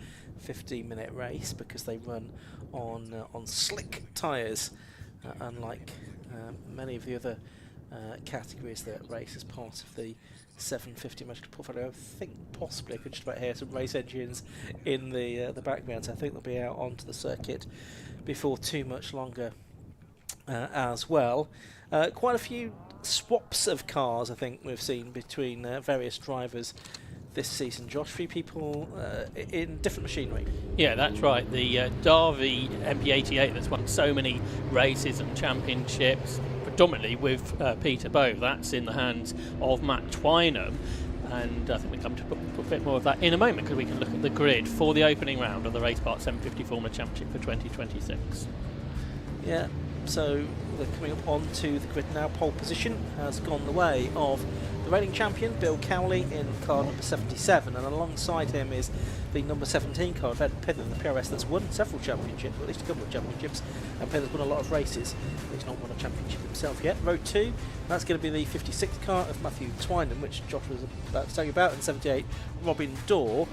15-minute race because they run on slick tyres, unlike many of the other categories that race as part of the 750 Motor Club portfolio. I think possibly I could just about hear some race engines in the background, so I think they'll be out onto the circuit before too much longer as well. Quite a few swaps of cars I think we've seen between various drivers this season, Josh. 3 people in different machinery. Yeah, that's right. The Derby MP88 that's won so many races and championships, predominantly with Peter Bowe. That's in the hands of Matt Twynham. And I think we come to put a bit more of that in a moment because we can look at the grid for the opening round of the Race Part 750 Formula Championship for 2026. Yeah, so they're coming up onto the grid now. Pole position has gone the way of The reigning champion, Bill Cowley, in car number 77, and alongside him is the number 17 car of Ed Pither, the PRS that's won several championships, or at least a couple of championships, and Pither's won a lot of races. He's not won a championship himself yet. Row 2, that's going to be the 56th car of Matthew Twynham, which Josh was about to tell you about, and 78, Robin Dorr,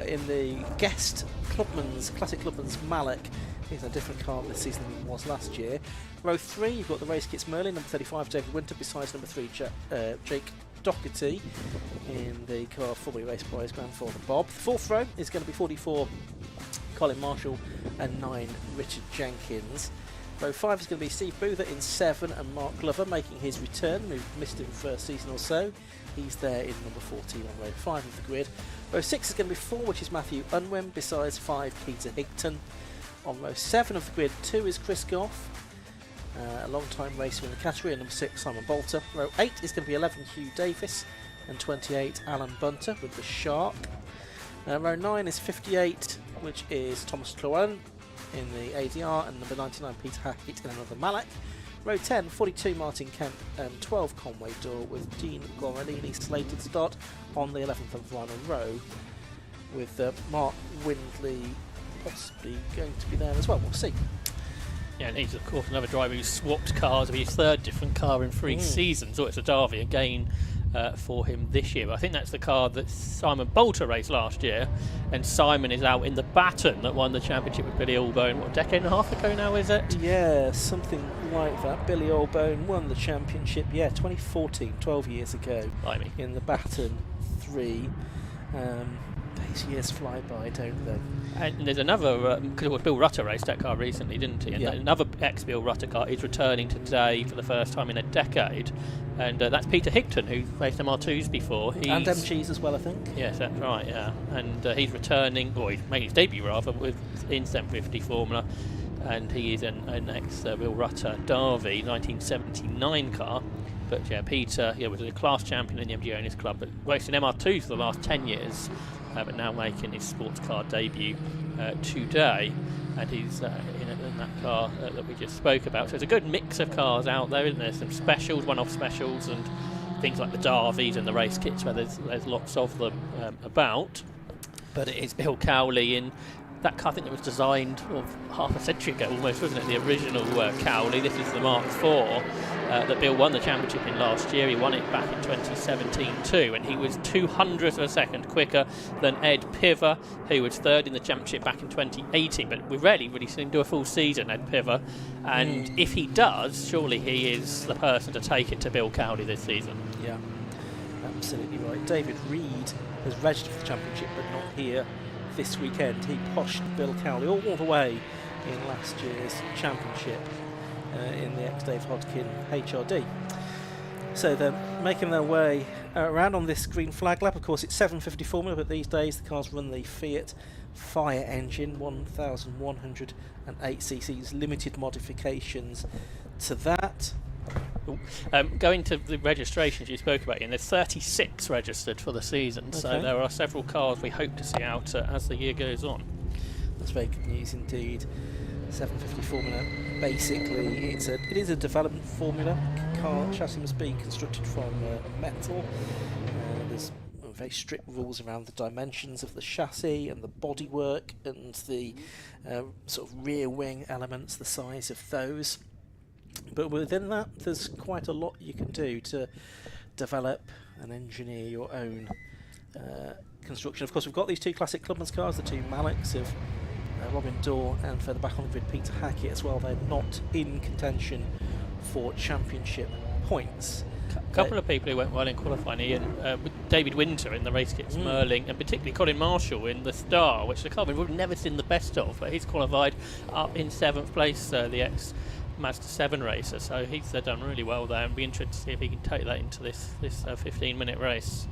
in the guest Clubman's, Classic Clubman's Malek. He's a different car this season than he was last year. Row 3, you've got the Race Kits Merlin, number 35, David Winter, besides number 3, Jake Doherty, in the car formerly raced by his grandfather Bob. The fourth row is going to be 44, Colin Marshall, and 9, Richard Jenkins. Row 5 is going to be Steve Boother in 7, and Mark Glover making his return. We've missed him first season or so. He's there in number 14 on row 5 of the grid. Row 6 is going to be 4, which is Matthew Unwin, besides 5, Peter Higton. On row 7 of the grid, 2 is Chris Goff, a long-time racer in the category, and number 6, Simon Bolter. Row 8 is going to be 11, Hugh Davis, and 28, Alan Bunter with the Shark. Row 9 is 58, which is Thomas Llewellyn in the ADR, and number 99, Peter Hackett in another Malek. Row 10, 42, Martin Kemp, and 12, Conway Dorr, with Dean Goralini slated to start on the 11th and final row, with Mark Windley possibly going to be there as well. We'll see. Yeah, and he's of course another driver who's swapped cars of his third different car in 3 seasons. So it's a Derby again for him this year. But I think that's the car that Simon Bolter raced last year, and Simon is out in the Baton that won the championship with Billy Allbone, what, a decade and a half ago now, is it? Yeah, something like that. Billy Allbone won the championship, 2014, 12 years ago, in the Baton 3. These years fly by, don't they? And there's another, because Bill Rutter raced that car recently, didn't he? And another ex-Bill Rutter car is returning today for the first time in a decade, and that's Peter Higton, who raced MR2s before. And MGs as well, I think. Yes, that's right, yeah. And he's returning, or he's made his debut rather, in 750 Formula, and he is an ex-Bill Rutter Derby 1979 car. But yeah, Peter was a class champion in the MG Owners Club, but racing MR2s for the last 10 years, but now making his sports car debut today, and he's in that car that we just spoke about. So it's a good mix of cars out there, isn't there? Some specials, one-off specials, and things like the Derbies and the race kits, where there's lots of them about. But it is Bill Cowley in that car, I think it was designed half a century ago almost, wasn't it? The original Cowley. This is the Mark IV that Bill won the championship in last year. He won it back in 2017 too, and he was 200th of a second quicker than Ed Piver, who was third in the championship back in 2018. But we rarely really seen him do a full season, Ed Piver, and if he does, surely he is the person to take it to Bill Cowley this season. Yeah, absolutely right. David Reed has registered for the championship, but not here this weekend. He poshed Bill Cowley all the way in last year's championship in the ex-Dave Hodkin HRD. So they're making their way around on this green flag lap. Of course, it's 750 Formula, but these days the cars run the Fiat Fire engine, 1,108 cc's, limited modifications to that. Going to the registrations you spoke about, and there's 36 registered for the season, so there are several cars we hope to see out as the year goes on. That's very good news indeed. 750 Formula, basically it is a development formula. Car chassis must be constructed from metal. There's very strict rules around the dimensions of the chassis and the bodywork and the sort of rear wing elements, the size of those. But within that, there's quite a lot you can do to develop and engineer your own construction. Of course, we've got these two classic Clubman's cars, the two Maleks of Robin Dorr, and further back on the grid, Peter Hackett as well. They're not in contention for championship points. A couple of people who went well in qualifying, Ian, David Winter in the race kits Merlin, and particularly Colin Marshall in the Star, which the car we've never seen the best of, but he's qualified up in 7th place, the ex Mazda 7 racer, so he's done really well there, and be interested to see if he can take that into this 15-minute race.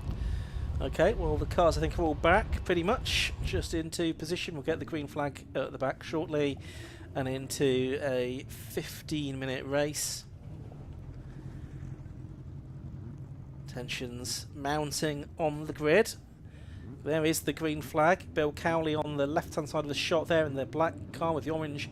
Okay, well the cars I think are all back pretty much, just into position. We'll get the green flag at the back shortly and into a 15-minute race. Tensions mounting on the grid. There is the green flag. Bill Cowley on the left-hand side of the shot there in the black car with the orange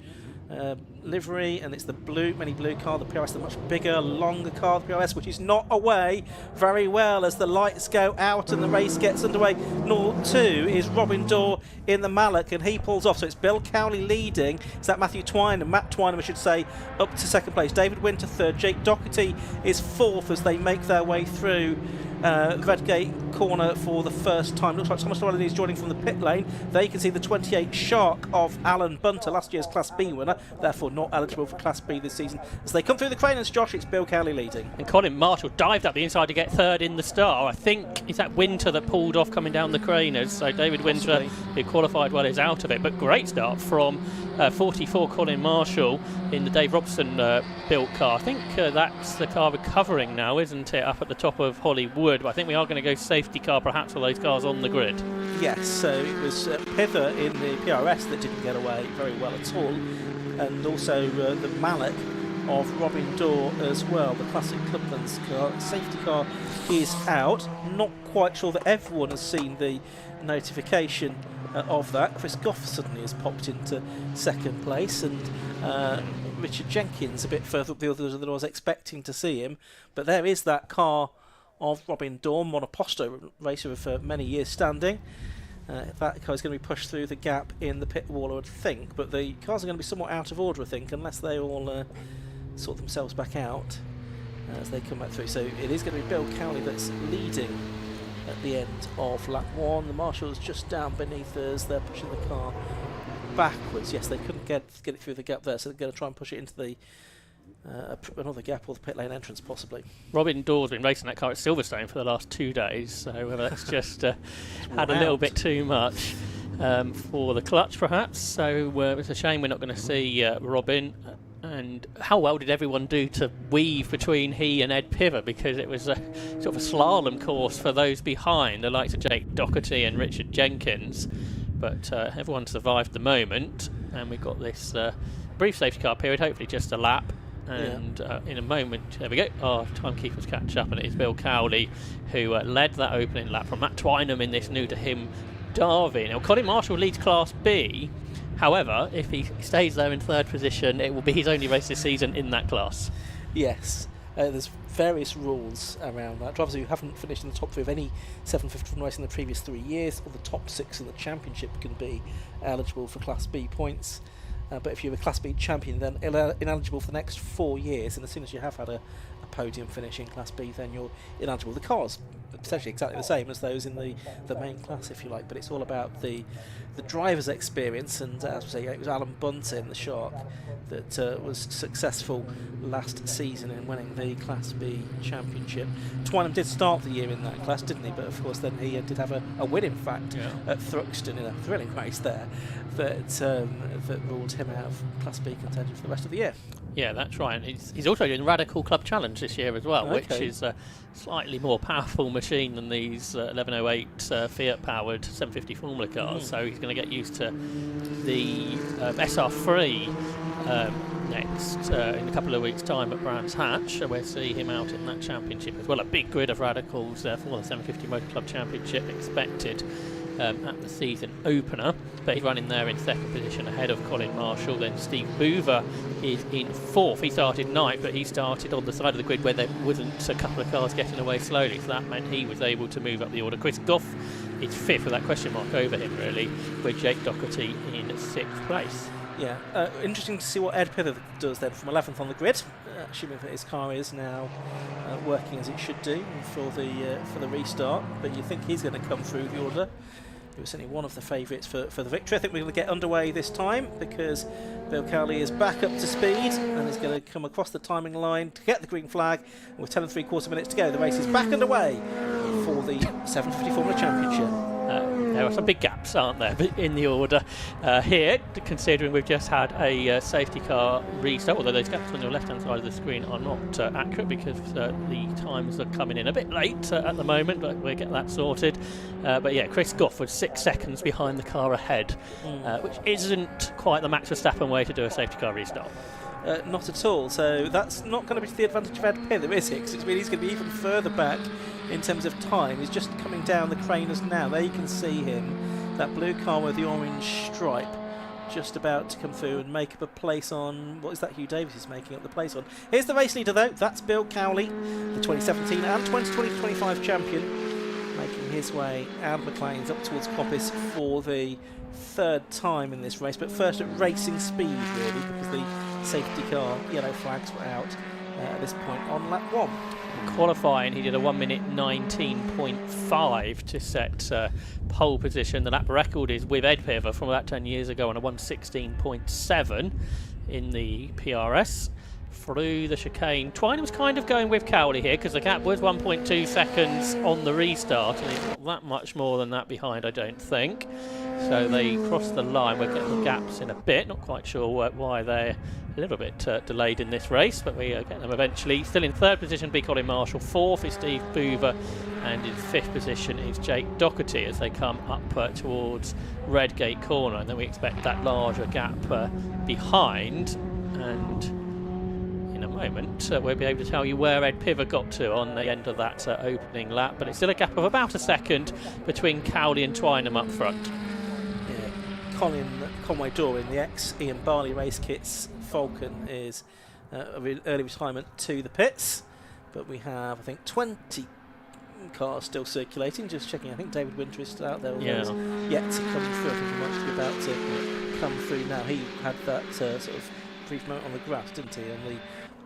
livery, and it's the mini blue car, the PRS, the much bigger, longer car, the PRS, which is not away very well as the lights go out and the race gets underway. 0-2 is Robin Dorr in the Mallock, and he pulls off, so it's Bill Cowley leading. It's that Matt Twynham, I should say, up to second place. David Winter third. Jake Doherty is fourth as they make their way through Redgate corner for the first time. Looks like Thomas Llewellyn is joining from the pit lane. There you can see the 28 Shark of Alan Bunter, last year's Class B winner, therefore not eligible for Class B this season. As they come through the cranes, Josh, it's Bill Cowley leading. And Colin Marshall dived up the inside to get third in the Star. I think it's that Winter that pulled off coming down the craners. So David Winter, who qualified well, is out of it. But great start from 44 Colin Marshall in the Dave Robson built car. I think that's the car recovering now, isn't it, up at the top of Hollywood. But I think we are going to go safety car perhaps for those cars on the grid. Yes, so it was Pither in the PRS that didn't get away very well at all, and also the Mallock of Robin Dorr as well, the classic Clublands car. Safety car is out. Not quite sure that everyone has seen the notification of that. Chris Goff suddenly has popped into second place, and Richard Jenkins a bit further up the other than I was expecting to see him. But there is that car of Robin Dorr, monoposto racer of many years standing. That car is going to be pushed through the gap in the pit wall, I would think, but the cars are going to be somewhat out of order, I think, unless they all sort themselves back out as they come back through. So it is going to be Bill Cowley that's leading at the end of lap 1. The Marshall's just down beneath us. They're pushing the car backwards. Yes, they couldn't get it through the gap there, so they're going to try and push it into the another gap or the pit lane entrance possibly. Robin Dorr's been racing that car at Silverstone for the last 2 days, so whether that's just had a little bit too much for the clutch perhaps. So it's a shame we're not going to see Robin. And how well did everyone do to weave between he and Ed Piver, because it was a sort of a slalom course for those behind, the likes of Jake Doherty and Richard Jenkins. But everyone survived the moment, and we've got this brief safety car period, hopefully just a lap. And in a moment, there we go, our timekeepers catch up, and it is Bill Cowley who led that opening lap from Matt Twynham in this new to him Derby. Now Colin Marshall leads Class B. However, if he stays there in third position, it will be his only race this season in that class. Yes, there's various rules around that. Drivers who haven't finished in the top 3 of any 750 race in the previous 3 years, or the top 6 in the championship, can be eligible for Class B points. But if you're a Class B champion, then ineligible for the next 4 years, and as soon as you have had a podium finish in Class B, then you're ineligible. The cars are essentially exactly the same as those in the main class, if you like, but it's all about the driver's experience, and as we say, it was Alan Bunter in the Shark that was successful last season in winning the Class B championship. Twynham did start the year in that class, didn't he? But of course then he did have a win, in fact, at Thruxton in a thrilling race there that ruled him out of Class B contention for the rest of the year. Yeah, that's right. And he's also doing Radical Club Challenge this year as well, which is a slightly more powerful machine than these 1108 Fiat-powered 750 Formula cars. So he's going to get used to the SR3 next in a couple of weeks' time at Brands Hatch. So we'll see him out in that championship as well. A big grid of radicals for the 750 Motor Club Championship expected at the season opener, but he's running there in second position ahead of Colin Marshall. Then Steve Boover is in fourth. He started ninth, but he started on the side of the grid where there wasn't a couple of cars getting away slowly, so that meant he was able to move up the order. Chris Goff is fifth with that question mark over him really, with Jake Doherty in sixth place. Yeah, interesting to see what Ed Pither does then from 11th on the grid, assuming that his car is now working as it should do for the restart. But you think he's going to come through the order. He was certainly one of the favourites for the victory. I think we're going to get underway this time because Bill Cowley is back up to speed and is going to come across the timing line to get the green flag. And with 10 3/4 minutes to go, the race is back underway for the 750 Formula Championship. There are some big gaps, aren't there, in the order here, considering we've just had a safety car restart, although those gaps on your left-hand side of the screen are not accurate because the times are coming in a bit late at the moment, but we'll get that sorted. But yeah, Chris Goff was 6 seconds behind the car ahead, which isn't quite the Max Verstappen way to do a safety car restart. Not at all, so that's not going to be to the advantage of Ed Pither, is it? Because he's going to be even further back in terms of time. He's just coming down the craners now. There you can see him, that blue car with the orange stripe just about to come through and make up a place on, what is that Hugh Davis is making up the place on? Here's the race leader though, that's Bill Cowley, the 2017 and 2020-25 champion, making his way out of McLean's up towards Coppice for the third time in this race, but first at racing speed really, because the safety car yellow flags were out at this point on lap 1. Qualifying, he did a 1 minute 19.5 to set pole position. The lap record is with Ed Piver from about 10 years ago on a 1:16.7 in the PRS. Through the chicane, Twine was kind of going with Cowley here because the gap was 1.2 seconds on the restart, and he's not that much more than that behind, I don't think. So they crossed the line. We'll get the gaps in a bit. Not quite sure why they're a little bit delayed in this race, but we get them eventually. Still in third position, be Colin Marshall. Fourth is Steve Boover, and in fifth position is Jake Doherty as they come up towards Redgate Corner, and then we expect that larger gap behind. And in a moment we'll be able to tell you where Ed Piver got to on the end of that opening lap, but it's still a gap of about a second between Cowley and Twynham up front. Colin Conway-Dorr in the ex-Ian Barley race kits Falcon is early retirement to the pits, but we have I think 20 cars still circulating. Just checking, I think David Winter is still out there, although he's yet to come through. I think he might be about to come through now. He had that sort of brief moment on the grass, didn't he, on the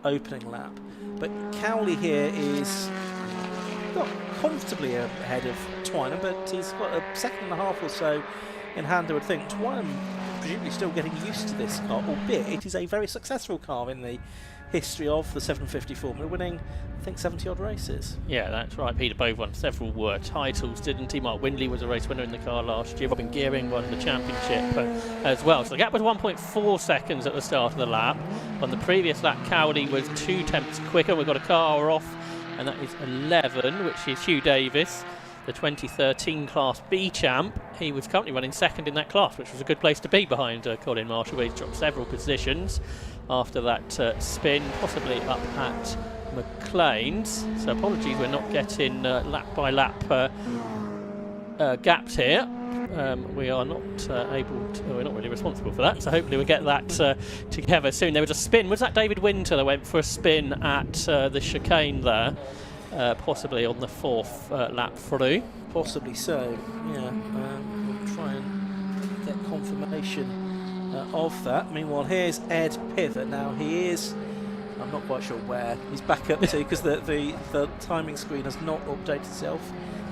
opening lap. But Cowley here is not comfortably ahead of Twynham, but he's got a second and a half or so in hand, I would think. Twynham presumably still getting used to this car, albeit it is a very successful car in the history of the 750 Formula, winning I think 70 odd races. Yeah, that's right. Peter Bove won several titles, didn't he? Mark Windley was a race winner in the car last year. Robin Gearing won the championship as well. So the gap was 1.4 seconds at the start of the lap. On the previous lap, Cowley was 2 tenths quicker. We've got a car off, and that is 11, which is Hugh Davis, the 2013 Class B champ. He was currently running second in that class, which was a good place to be behind Colin Marshall, where he's dropped several positions after that spin, possibly up at McLean's. So apologies, we're not getting lap by lap gaps here. We are not able to, we're not really responsible for that, so hopefully we'll get that together soon. There was a spin, was that David Winter that went for a spin at the chicane there? Possibly on the fourth lap through. Possibly so, yeah. We'll try and get confirmation of that. Meanwhile, here's Ed Piver. Now he is, I'm not quite sure where he's back up to, because the timing screen has not updated itself.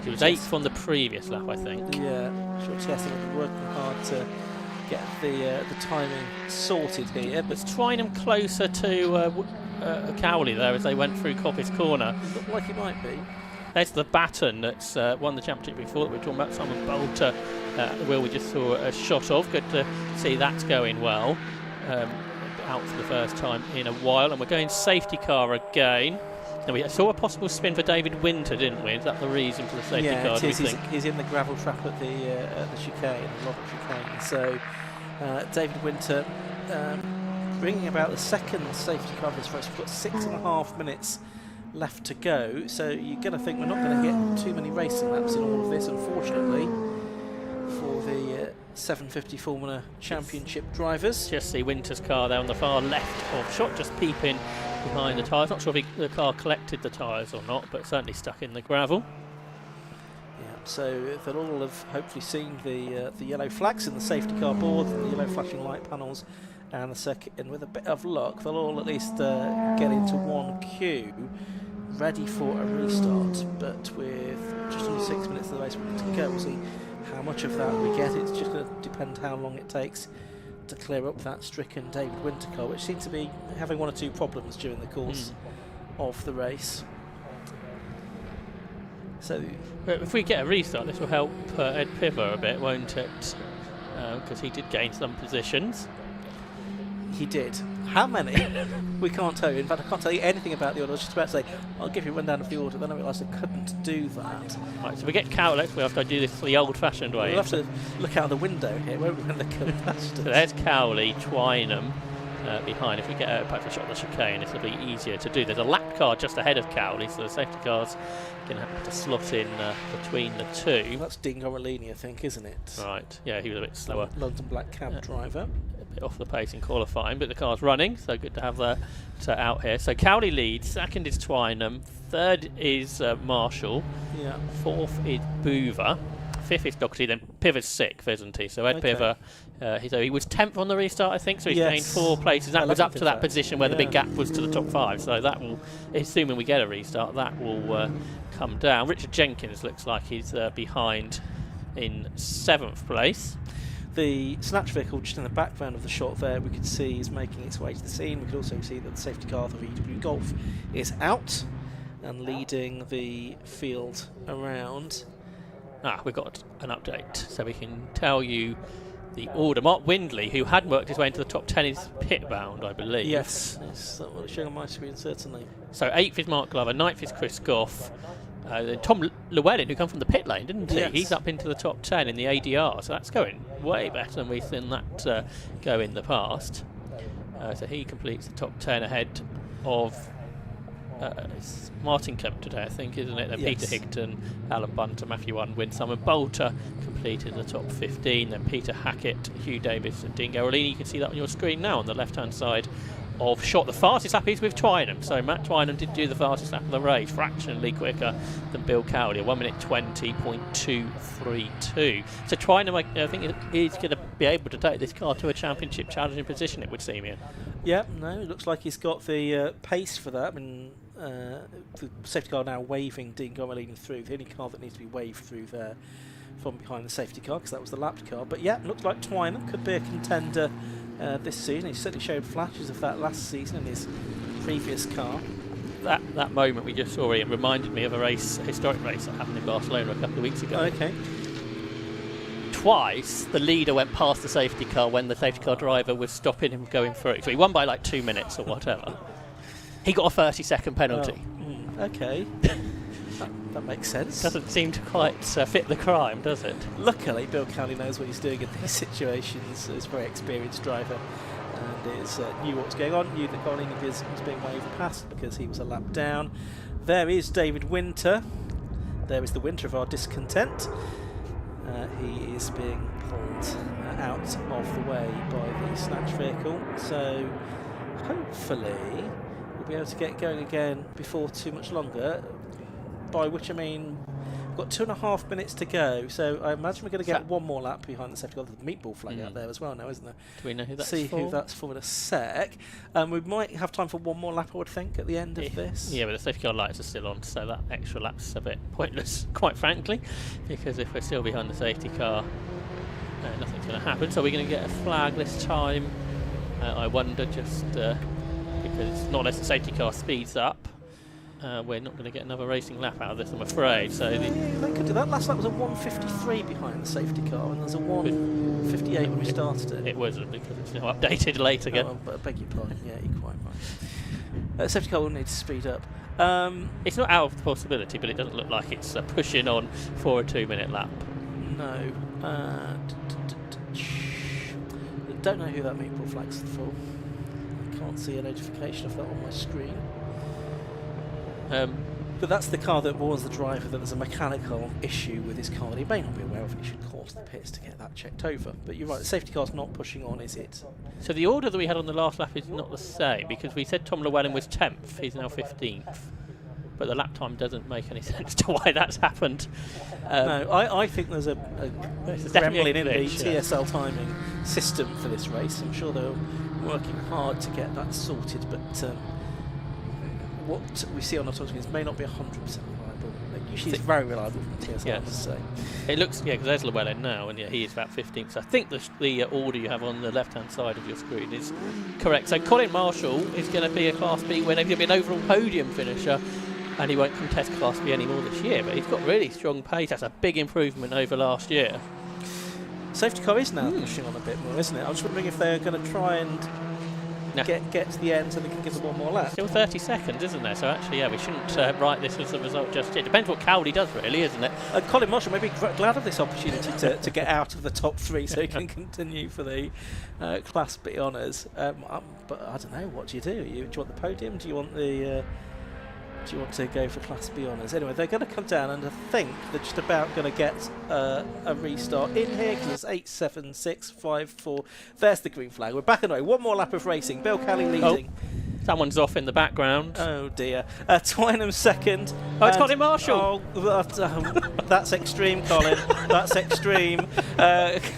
He was 8th on the previous lap, I think. Yeah, sure Testing will be working hard to get the timing sorted here. But Twynham closer to Cowley there as they went through Coppice Corner. Looked like it might be. There's the Baton that's won the championship before that we were talking about. Simon Bolter, the wheel we just saw a shot of. Good to see that's going well. Out for the first time in a while, and we're going safety car again. Now we saw a possible spin for David Winter, didn't we? Is that the reason for the safety car? Yeah, it is. He's in the gravel trap at the chicane, the Robert chicane. So David Winter bringing about the second safety car for this race. We've got 6.5 minutes left to go, so you're going to think we're not going to get too many racing laps in all of this, unfortunately, for the 750 Formula Championship drivers. Just see Winter's car there on the far left of shot, just peeping behind the tyres. Not sure if the car collected the tyres or not, but certainly stuck in the gravel. Yeah, so they'll all have hopefully seen the yellow flags in the safety car board, the yellow flashing light panels, and the circuit, and with a bit of luck they'll all at least get into one queue ready for a restart. But with just under 6 minutes of the race to go, we'll see how much of that we get. It's just going to depend how long it takes to clear up that stricken David Winter car, which seemed to be having one or two problems during the course of the race. So if we get a restart, this will help Ed Piver a bit, won't it? Because he did gain some positions. He did. How many? We can't tell you. In fact, I can't tell you anything about the order. I was just about to say, I'll give you a rundown of the order, then I realised I couldn't do that. Right, so we get Cowley. We have to do this the old-fashioned way. We'll have to look out the window here, won't we, when they come past us? So there's Cowley, Twynham, behind. If we get a perfect shot on the chicane, it'll be easier to do. There's a lap car just ahead of Cowley, so the safety car's going to have to slot in between the two. That's Dean Gorolini, I think, isn't it? Right, yeah, he was a bit slower. London Black Cab driver. A bit off the pace in qualifying, but the car's running, so good to have that out here. So Cowley leads, second is Twynham, third is Marshall, yeah. Fourth is Boover, fifth is Doherty, then Piver's sixth, isn't he? So Ed Piver, he was 10th on the restart, I think, so he's gained 4 places. That was up to that position where the big gap was to the top 5, so that will, assuming we get a restart, that will come down. Richard Jenkins looks like he's behind in 7th place. The snatch vehicle just in the background of the shot there, we could see is making its way to the scene. We could also see that the safety car for VW Golf is out and leading the field around. We've got an update, so we can tell you the order. Mark Windley, who had worked his way into the top 10, is pit bound, I believe. Yes, that's what it's showing on my screen, certainly. So 8th is Mark Glover, 9th is Chris Goff. Then Tom Llewellyn, who come from the pit lane, didn't he? Yes. He's up into the top 10 in the ADR, so that's going way better than we've seen that go in the past. So he completes the top 10 ahead of it's Martin Kemp today, I think, isn't it? Then yes. Peter Higton, Alan Bunter, Matthew Unwin, Simon Bolter completed the top 15. Then Peter Hackett, Hugh Davis, and Dean Gorolini. You can see that on your screen now on the left-hand side of shot. The fastest lap is with Twynham. So Matt Twynham did do the fastest lap of the race, fractionally quicker than Bill Cowley, 1 minute 20.232. So Twynham, I think, is going to be able to take this car to a championship challenging position, it would seem, Ian. Yeah, no, it looks like he's got the pace for that. I mean, the safety car now waving Dean Gorolini through. The only car that needs to be waved through there from behind the safety car, because that was the lapped car. But yeah, looks like Twynham could be a contender this season. He certainly showed flashes of that last season in his previous car. That moment we just saw, Ian, reminded me of a historic race that happened in Barcelona a couple of weeks ago. Okay. Twice the leader went past the safety car when the safety car driver was stopping him going through. So he won by like 2 minutes or whatever. He got a 30-second penalty. Oh, okay. That makes sense. Doesn't seem to quite fit the crime, does it? Luckily, Bill Cowley knows what he's doing in these situations. He's a very experienced driver and knew what was going on, knew that Gorolini was being waved past because he was a lap down. There is David Winter. There is the Winter of our discontent. He is being pulled out of the way by the snatch vehicle. So hopefully we'll be able to get going again before too much longer. By which I mean we've got 2.5 minutes to go, so I imagine we're going to get one more lap behind the safety car. There's a meatball flag out there as well now, isn't there? Do we know who that's See for? who that's for in a sec. We might have time for one more lap, I would think, at the end of this. Yeah, but the safety car lights are still on, so that extra lap's a bit pointless, quite frankly, because if we're still behind the safety car, nothing's going to happen. So we're going to get a flag this time. I wonder, just because not unless the safety car speeds up. We're not going to get another racing lap out of this, I'm afraid. So they could do that. Last lap was a 1:53 behind the safety car, and there's a 1:58 when we started it. It wasn't, because it's now updated late again. Oh, but I beg your pardon. Yeah, you're quite right. Safety car will need to speed up. It's not out of the possibility, but it doesn't look like it's pushing on for a 2-minute lap. No. Don't know who that meatball flag's for. I can't see a notification of that on my screen. But that's the car that warns the driver that there's a mechanical issue with his car that he may not be aware of, and he should call to the pits to get that checked over. But you're right, the safety car's not pushing on, is it? So the order that we had on the last lap is not the same, because we said Tom Llewellyn was 10th, he's now 15th. But the lap time doesn't make any sense to why that's happened. No, I think there's a gremlin in the TSL timing system for this race. I'm sure they're working hard to get that sorted, but what we see on our screens may not be 100% reliable. Usually it's very reliable from TSL, yes. I must say. It looks, yeah, because there's Llewellyn now, and yeah, he is about 15th. So I think the order you have on the left-hand side of your screen is correct. So Colin Marshall is going to be a Class B winner. He's going to be an overall podium finisher, and he won't contest Class B anymore this year, but he's got really strong pace. That's a big improvement over last year. Safety car is now pushing on a bit more, isn't it? I was wondering if they're going to try and get to the end so they can give them one more lap. Still 30 seconds, isn't there? So actually, yeah, we shouldn't write this as a result just yet. Depends what Cowley does, really, isn't it? Colin Marshall may be glad of this opportunity to get out of the top 3 so he can continue for the Class B honours. But I don't know, what do you do? Do you want the podium? Do you want the... do you want to go for Class B honours? Anyway, they're going to come down, and I think they're just about going to get a restart in here because it's 8, 7, 6, 5, 4. There's the green flag. We're back anyway. One more lap of racing. Bill Kelly leading. Someone's off in the background. Oh dear. Twynham second. Oh, it's Colin Marshall. Oh, that's extreme, Colin. That's extreme.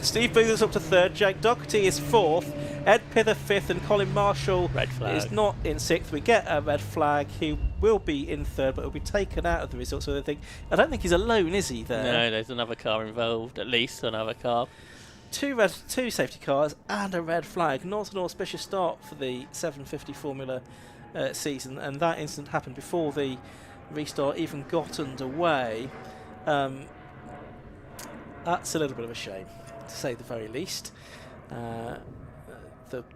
Steve Booth is up to 3rd. Jake Doherty is 4th. Ed Pither 5th, and Colin Marshall is not in 6th. We get a red flag. He will be in 3rd, but will be taken out of the results. So I don't think he's alone, is he? There. No, there's another car involved. At least another car. Two safety cars and a red flag. Not an auspicious start for the 750 Formula season, and that incident happened before the restart even got underway. That's a little bit of a shame, to say the very least.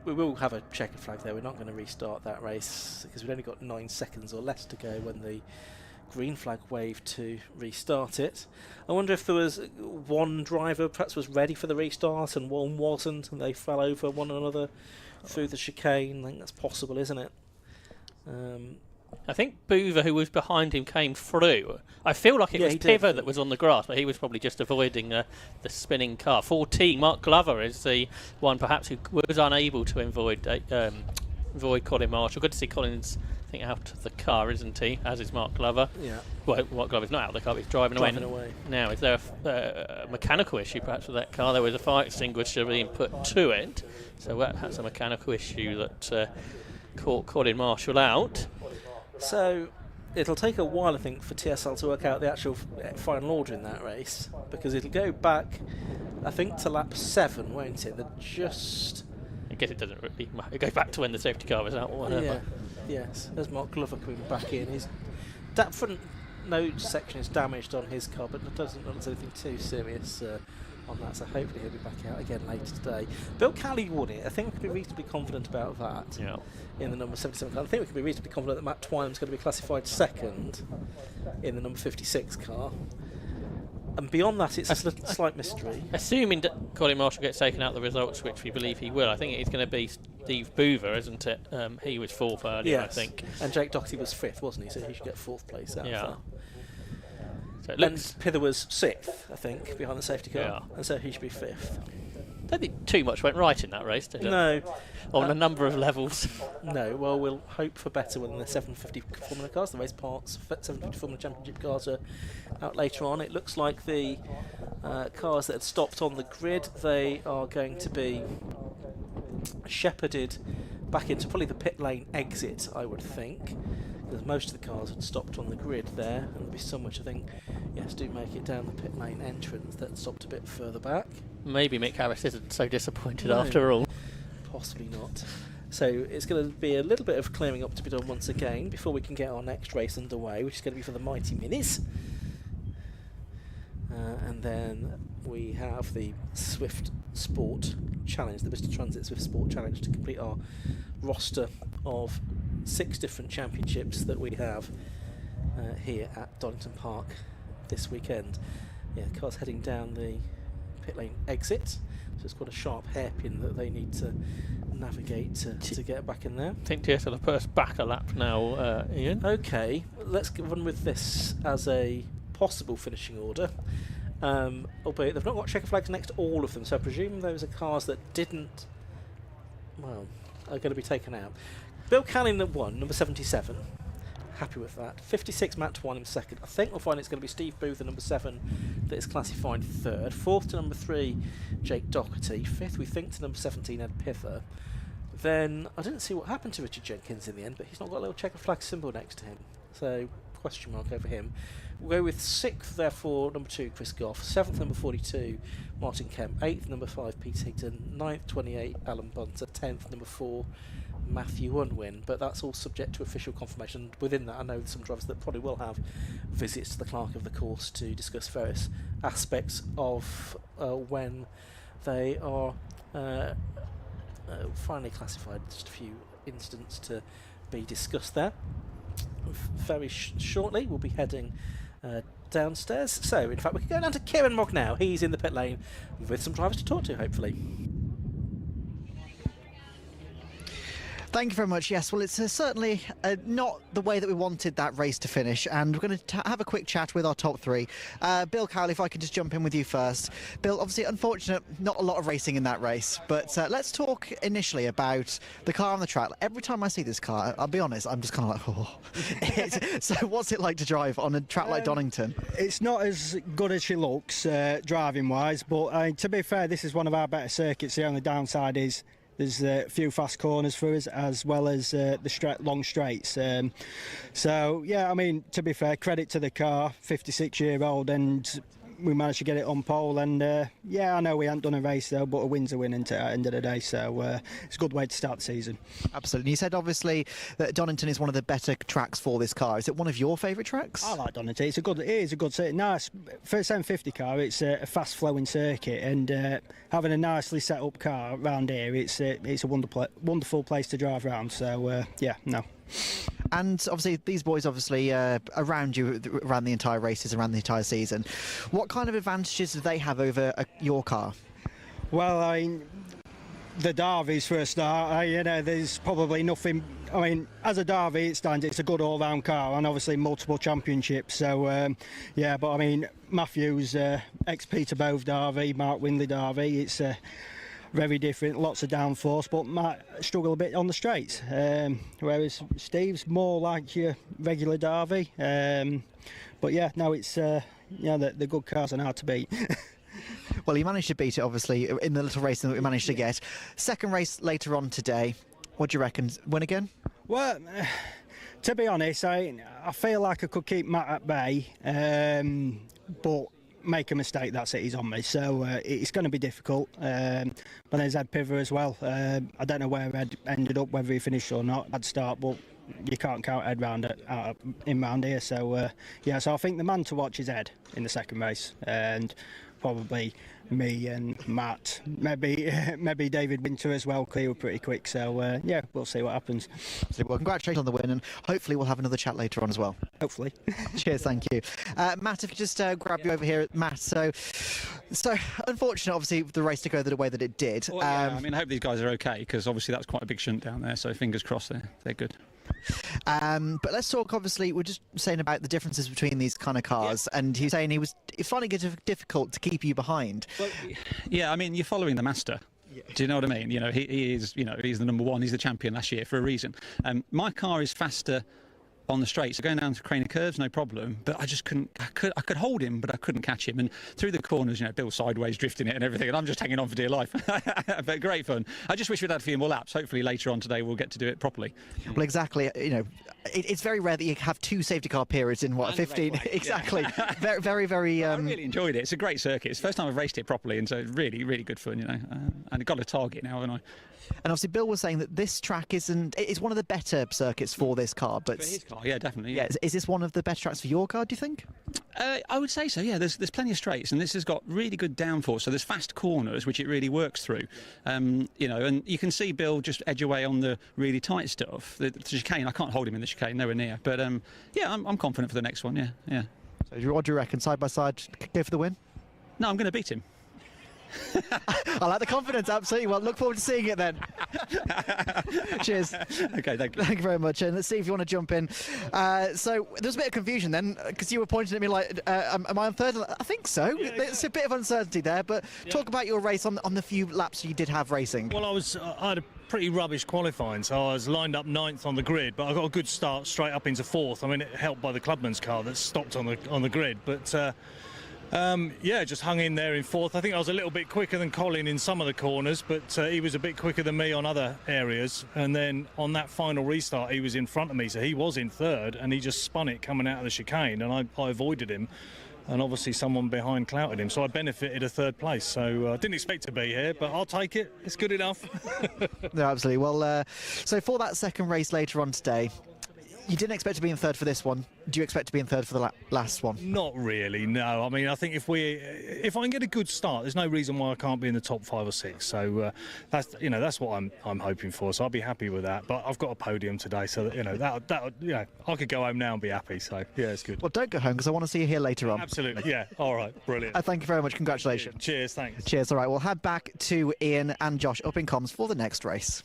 We will have a checkered flag there. We're not going to restart that race because we've only got 9 seconds or less to go when the green flag waved to restart it. I wonder if there was one driver perhaps was ready for the restart and one wasn't, and they fell over one another through the chicane. I think that's possible, isn't it? I think Boover, who was behind him, came through. I feel like it was Piver that was on the grass, but he was probably just avoiding the spinning car. 14, Mark Glover is the one perhaps who was unable to avoid Colin Marshall. Good to see Colin's out of the car, isn't he? As is Mark Glover. Yeah. Well, Mark Glover's not out of the car, but he's driving away. Now, is there a mechanical issue perhaps with that car? There was a fire extinguisher being put to it, so that's a mechanical issue that caught Colin Marshall out. So it'll take a while, I think, for TSL to work out the actual final order in that race, because it'll go back, I think, to lap 7, won't it? I guess it doesn't really matter. It goes back to when the safety car was out or whatever. Yeah. Yes, there's Mark Glover coming back in. That front nose section is damaged on his car, but it doesn't look like anything too serious on that, so hopefully he'll be back out again later today. Bill Calley won it. I think we can be reasonably confident about that. Yeah. In the number 77 car. I think we can be reasonably confident that Matt Twynham's going to be classified 2nd in the number 56 car. And beyond that, it's a slight mystery. Assuming that Colin Marshall gets taken out the results, which we believe he will, I think it's going to be Steve Boover, isn't it? He was 4th earlier, I think. And Jake Doherty was 5th, wasn't he? So he should get 4th place out of that. So it and Pither was 6th, I think, behind the safety car. Yeah. And so he should be 5th. I don't think too much went right in that race, did it? No. On a number of levels. No, well, we'll hope for better when the 750 Formula cars, the race parts, 750 Formula Championship cars are out later on. It looks like the cars that had stopped on the grid, they are going to be shepherded back into probably the pit lane exit, I would think, because most of the cars had stopped on the grid there, and there'll be some which I think, yes, do make it down the pit lane entrance that stopped a bit further back. Maybe Mick Harris isn't so disappointed after all. Possibly not. So it's going to be a little bit of clearing up to be done once again before we can get our next race underway, which is going to be for the Mighty Minis. And then we have the Swift Sport Challenge, the Mr. Transit Swift Sport Challenge, to complete our roster of 6 different championships that we have here at Donington Park this weekend. Yeah, cars heading down the pit lane exit, so it's quite a sharp hairpin that they need to navigate to get back in there. I think TSL have put us back a lap now, Ian. Okay, let's run with this as a possible finishing order. Albeit they've not got checker flags next to all of them, so I presume those are cars that didn't, well, are going to be taken out. Bill Canning at 1, number 77. Happy with that. 56, Matt Twynham 2nd. I think we'll find it's going to be Steve Booth at number 7 that is classified 3rd. 4th to number 3, Jake Doherty. 5th, we think, to number 17, Ed Pither. Then, I didn't see what happened to Richard Jenkins in the end, but he's not got a little checker flag symbol next to him. So, question mark over him. We'll go with 6th, therefore, number 2, Chris Goff. 7th, number 42, Martin Kemp. 8th, number 5, Pete Heaton. 9th, 28, Alan Bunter. 10th, number 4, Matthew Unwin, but that's all subject to official confirmation. Within that, I know some drivers that probably will have visits to the clerk of the course to discuss various aspects of when they are finally classified. Just a few incidents to be discussed there. Very shortly we'll be heading downstairs. So in fact we can go down to Kieran Mogg now. He's in the pit lane with some drivers to talk to, hopefully. Thank you very much. Yes, well, it's certainly not the way that we wanted that race to finish, and we're going to have a quick chat with our top three. Bill Cowley, if I could just jump in with you first. Bill, obviously, unfortunate, not a lot of racing in that race, but let's talk initially about the car on the track. Every time I see this car, I'll be honest, I'm just kind of like, oh. So what's it like to drive on a track like Donington? It's not as good as she looks driving-wise, but to be fair, this is one of our better circuits. The only downside is there's a few fast corners for us, as well as the long straights. So, yeah, I mean, to be fair, credit to the car, 56-year-old, and we managed to get it on pole. And, yeah, I know we haven't done a race, though, but a win's a win at the end of the day. So it's a good way to start the season. Absolutely. You said, obviously, that Donington is one of the better tracks for this car. Is it one of your favourite tracks? I like Donington. It is a good circuit. Nice. For a 750 car, it's a fast-flowing circuit, and having a nicely set-up car around here, it's a wonderful place to drive around. So, yeah, no. And obviously these boys around you around the entire races, around the entire season. What kind of advantages do they have over your car? Well, I mean, the Derbies for a start, there's probably nothing. I mean, as a Derby, it's a good all-round car, and obviously multiple championships. So, yeah, but I mean, Matthews, ex-Peterborough Derby, Mark Windley Derby, it's very different, lots of downforce, but might struggle a bit on the straights. Whereas Steve's more like your regular Derby. But yeah, no, it's the good cars are hard to beat. Well, you managed to beat it, obviously, in the little race that we managed to get. Second race later on today. What do you reckon? Win again? Well, to be honest, I feel like I could keep Matt at bay, but make a mistake, that's it, he's on me. So it's going to be difficult. But there's Ed Piver as well. I don't know where Ed ended up, whether he finished or not. I'd start, but you can't count Ed round here. So, yeah, so I think the man to watch is Ed in the second race. And probably me and Matt, maybe David Winter as well. He was pretty quick, so yeah, we'll see what happens. Well, congratulations on the win, and hopefully we'll have another chat later on as well. Hopefully. Cheers, thank you. Matt, if you just grab you over here, Matt. So unfortunate, obviously, the race to go the way that it did. Well, yeah, I mean, I hope these guys are okay, because obviously that's quite a big shunt down there, so fingers crossed they're good. But let's talk, obviously, we're just saying about the differences between these kind of cars, and he's saying he was finding it difficult to keep you behind. Well, yeah, I mean, you're following the master. Yeah. Do you know what I mean? You know, he is, he's the number one, he's the champion last year for a reason. My car is faster on the straight, so going down to Craner curves, no problem, but I just couldn't. I could hold him, but I couldn't catch him. And through the corners, Bill sideways drifting it and everything, and I'm just hanging on for dear life. But great fun. I just wish we'd had a few more laps. Hopefully later on today we'll get to do it properly. Well, exactly. It's very rare that you have two safety car periods in 15. Exactly. Yeah. very, very. I really enjoyed it. It's a great circuit. It's the first time I've raced it properly, and so it's really, really good fun. And I've got a target now, haven't I? And obviously, Bill was saying that this track it's one of the better circuits for this car. But for his car, yeah, definitely. Yeah. Is this one of the best tracks for your car, do you think? I would say so, yeah. There's plenty of straights, and this has got really good downforce. So there's fast corners, which it really works through. And you can see Bill just edge away on the really tight stuff. The chicane, I can't hold him in the chicane, nowhere near. But yeah, I'm confident for the next one, yeah. So what do you reckon? Side by side, go for the win? No, I'm going to beat him. I like the confidence, absolutely. Well, look forward to seeing it then. Cheers. Okay, thank you. Thank you very much. And let's see if you want to jump in. So there's a bit of confusion then, because you were pointing at me like, am I on third? I think so. Yeah, there's a bit of uncertainty there, but talk about your race on the few laps you did have racing. Well, I had a pretty rubbish qualifying, so I was lined up 9th on the grid, but I got a good start straight up into 4th. I mean, it helped by the clubman's car that stopped on the grid, but yeah, just hung in there in 4th. I think I was a little bit quicker than Colin in some of the corners, but he was a bit quicker than me on other areas. And then on that final restart, he was in front of me, so he was in 3rd, and he just spun it coming out of the chicane, and I avoided him. And obviously someone behind clouted him, so I benefited a 3rd place. So I didn't expect to be here, but I'll take it. It's good enough. No, absolutely. Well, so for that second race later on today, You didn't expect to be in third for this one. Do you expect to be in third for the last one? Not really, no. I mean, I think if I can get a good start, there's no reason why I can't be in the top 5 or 6. So that's what I'm hoping for. So I'll be happy with that. But I've got a podium today, so that I could go home now and be happy. So yeah, it's good. Well, don't go home because I want to see you here later on. Absolutely, yeah. All right, brilliant. Thank you very much. Congratulations. Cheers, thanks. Cheers. All right, we'll head back to Ian and Josh up in comms for the next race.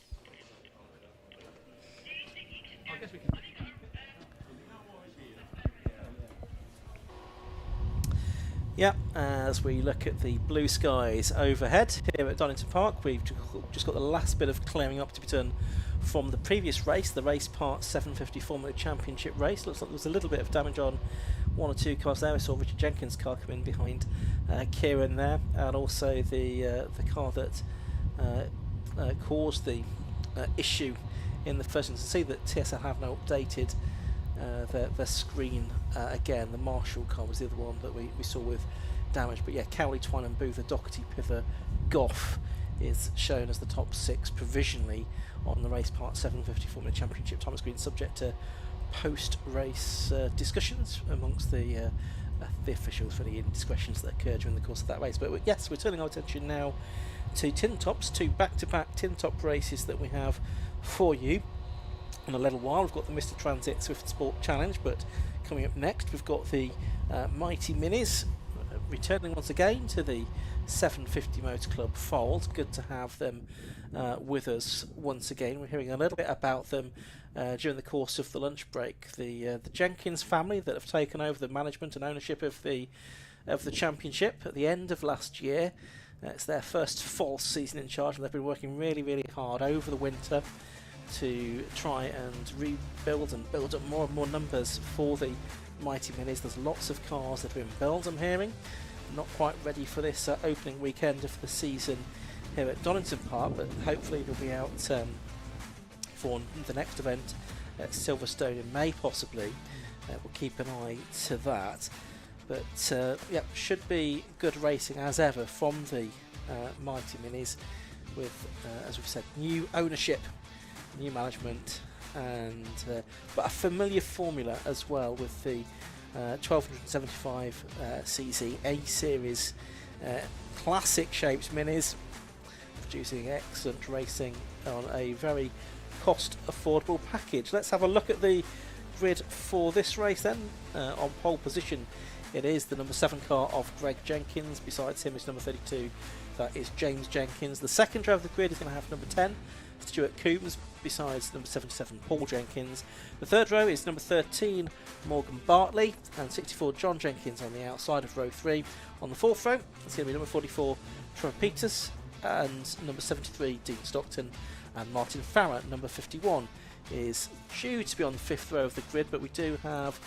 Yeah, as we look at the blue skies overhead here at Donington Park, we've just got the last bit of clearing up to be done from the previous race, the Race Part 750 Formula Championship race. Looks like there was a little bit of damage on 1 or 2 cars there. We saw Richard Jenkins' car come in behind Kieran there, and also the car that caused the issue in the first instance. See that TSL have now updated their screen again. The Marshall car was the other one that we saw with damage, but yeah, Cowley, Twine and Booth, Doherty, Pither, Goff is shown as the top 6 provisionally on the Race Part 750 Formula Championship time screen, subject to post-race discussions amongst the officials for any indiscretions that occurred during the course of that race. But yes, we're turning our attention now to tin tops, 2 back-to-back tin top races that we have for you. In a little while, we've got the Mr. Transit Swift Sport Challenge, but coming up next, we've got the Mighty Minis returning once again to the 750 Motor Club fold. Good to have them with us once again. We're hearing a little bit about them during the course of the lunch break. The Jenkins family that have taken over the management and ownership of the championship at the end of last year. It's their first full season in charge, and they've been working really, really hard over the winter to try and rebuild and build up more and more numbers for the Mighty Minis. There's lots of cars that have been built, I'm hearing. Not quite ready for this opening weekend of the season here at Donington Park, but hopefully they'll be out for the next event at Silverstone in May possibly. We'll keep an eye to that. But yeah, should be good racing as ever from the Mighty Minis with, as we've said, new ownership, new management, and but a familiar formula as well with the 1275 cc A-Series classic shaped minis, producing excellent racing on a very cost affordable package. Let's have a look at the grid for this race then. On pole position it is the number 7 car of Greg Jenkins. Beside him is number 32, that is James Jenkins. The second row of the grid is going to have number 10, Stuart Coombs, besides number 77, Paul Jenkins. The third row is number 13, Morgan Bartley, and 64, John Jenkins on the outside of row 3. On the fourth row, it's going to be number 44, Trevor Peters, and number 73, Dean Stockton, and Martin Farrer, number 51, is due to be on the fifth row of the grid, but we do have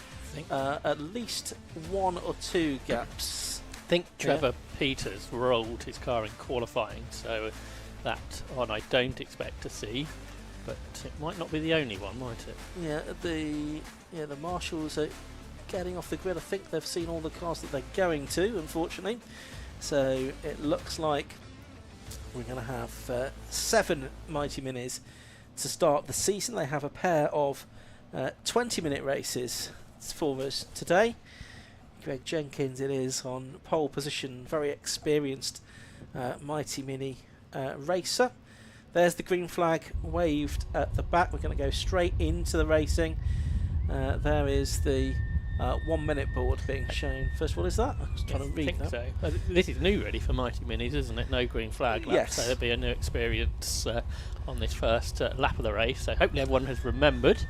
at least 1 or 2 gaps. I think Trevor Peters rolled his car in qualifying, so that one I don't expect to see, but it might not be the only one, might it? Yeah, the marshals are getting off the grid. I think they've seen all the cars that they're going to, unfortunately. So it looks like we're going to have 7 Mighty Minis to start the season. They have a pair of 20-minute races for us today. Greg Jenkins it is on pole position, very experienced Mighty Mini racer. There's the green flag waved at the back. We're going to go straight into the racing. There is the 1 minute board being shown. First of all, is that? I was trying to read that. So. This is new really for Mighty Minis, isn't it? No green flag lap, yes. So there'll be a new experience on this first lap of the race. So hopefully everyone has remembered,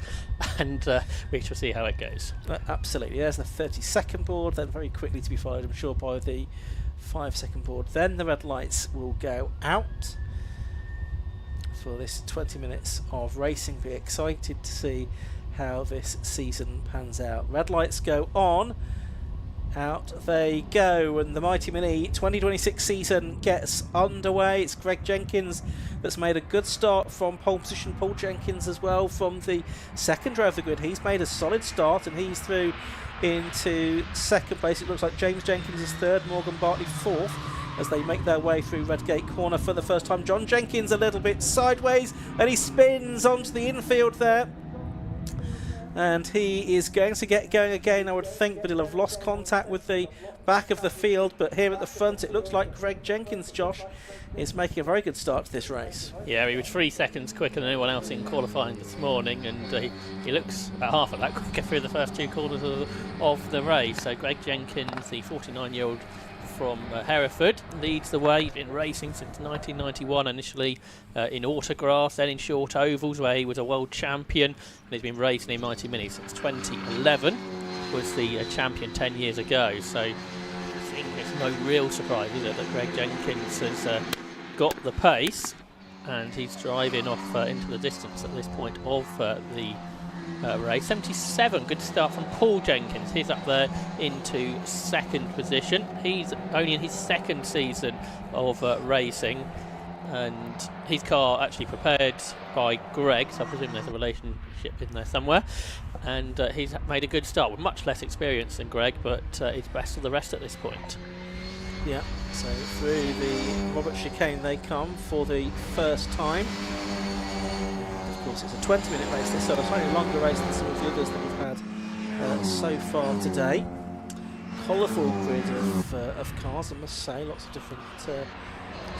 and we shall see how it goes. Absolutely. There's the 30-second board, then very quickly to be followed, I'm sure, by the 5-second board. Then the red lights will go out for this 20 minutes of racing. Be excited to see how this season pans out. Red lights go on, out they go, and the Mighty Mini 2026 season gets underway. It's Greg Jenkins that's made a good start from pole position. Paul Jenkins as well from the second row of the grid. He's made a solid start and he's through into second place. It looks like James Jenkins is third, Morgan Bartley fourth, as they make their way through Redgate Corner for the first time. John Jenkins a little bit sideways and he spins onto the infield there. and he is going to get going again, I would think, but he'll have lost contact with the back of the field. But here at the front, it looks like Greg Jenkins, Josh, is making a very good start to this race. Yeah, he was 3 seconds quicker than anyone else in qualifying this morning, and he looks about half of that quicker through the first 2 corners of the race. So Greg Jenkins, the 49-year-old from Hereford, leads the way. He's been racing since 1991, initially in autograss, then in short ovals where he was a world champion, and he's been racing in Mighty Mini since 2011, was the champion 10 years ago. So I think it's no real surprise, is it, that Greg Jenkins has got the pace, and he's driving off into the distance at this point of the race. 77, good start from Paul Jenkins. He's up there into 2nd position. He's only in his 2nd season of racing, and his car actually prepared by Greg, so I presume there's a relationship in there somewhere. And he's made a good start with much less experience than Greg, but he's best of the rest at this point. Yeah, so through the Robert chicane they come for the first time. Of course, it's a 20-minute race this, so a slightly longer race than some of the others that we've had so far today. Colourful grid of cars, I must say, lots of different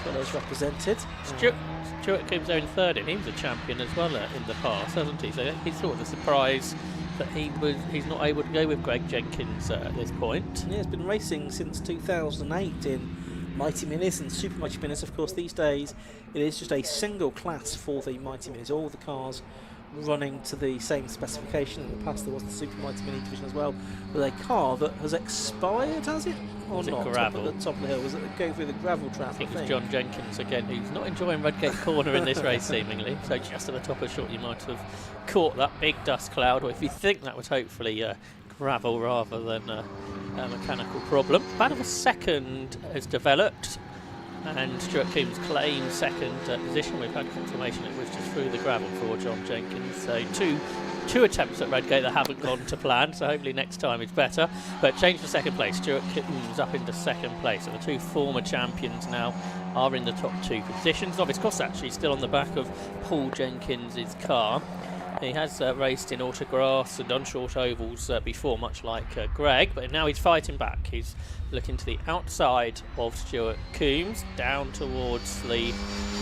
colours represented. Stuart Coombs there in 3rd, and he was a champion as well in the past, hasn't he? So he's sort of a surprise that he's not able to go with Greg Jenkins at this point. Yeah, he's been racing since 2008 in Mighty Minis and Super Mighty Minis. Of course, these days it is just a single class for the Mighty Minis. All the cars running to the same specification. In the past there was the Super Mighty Mini division as well, with a car that has expired, has it? Or was not? It gravel? At the top of the hill. Was it going through the gravel trap? I think it's John Jenkins again, who's not enjoying Redgate Corner in this race seemingly. So just at the top of the short, you might have caught that big dust cloud, or if you think that was hopefully gravel rather than a mechanical problem. About a second has developed, and Stuart Coombs claimed 2nd position. We've had confirmation it was just through the gravel for John Jenkins. So two attempts at Redgate that haven't gone to plan, so hopefully next time it's better. But change to 2nd place. Stuart Coombs up into 2nd place, and the 2 former champions now are in the top 2 positions. Novice Cross actually still on the back of Paul Jenkins' car. He has raced in autograss and on short ovals before, much like Greg, but now he's fighting back. He's looking to the outside of Stuart Coombs, down towards the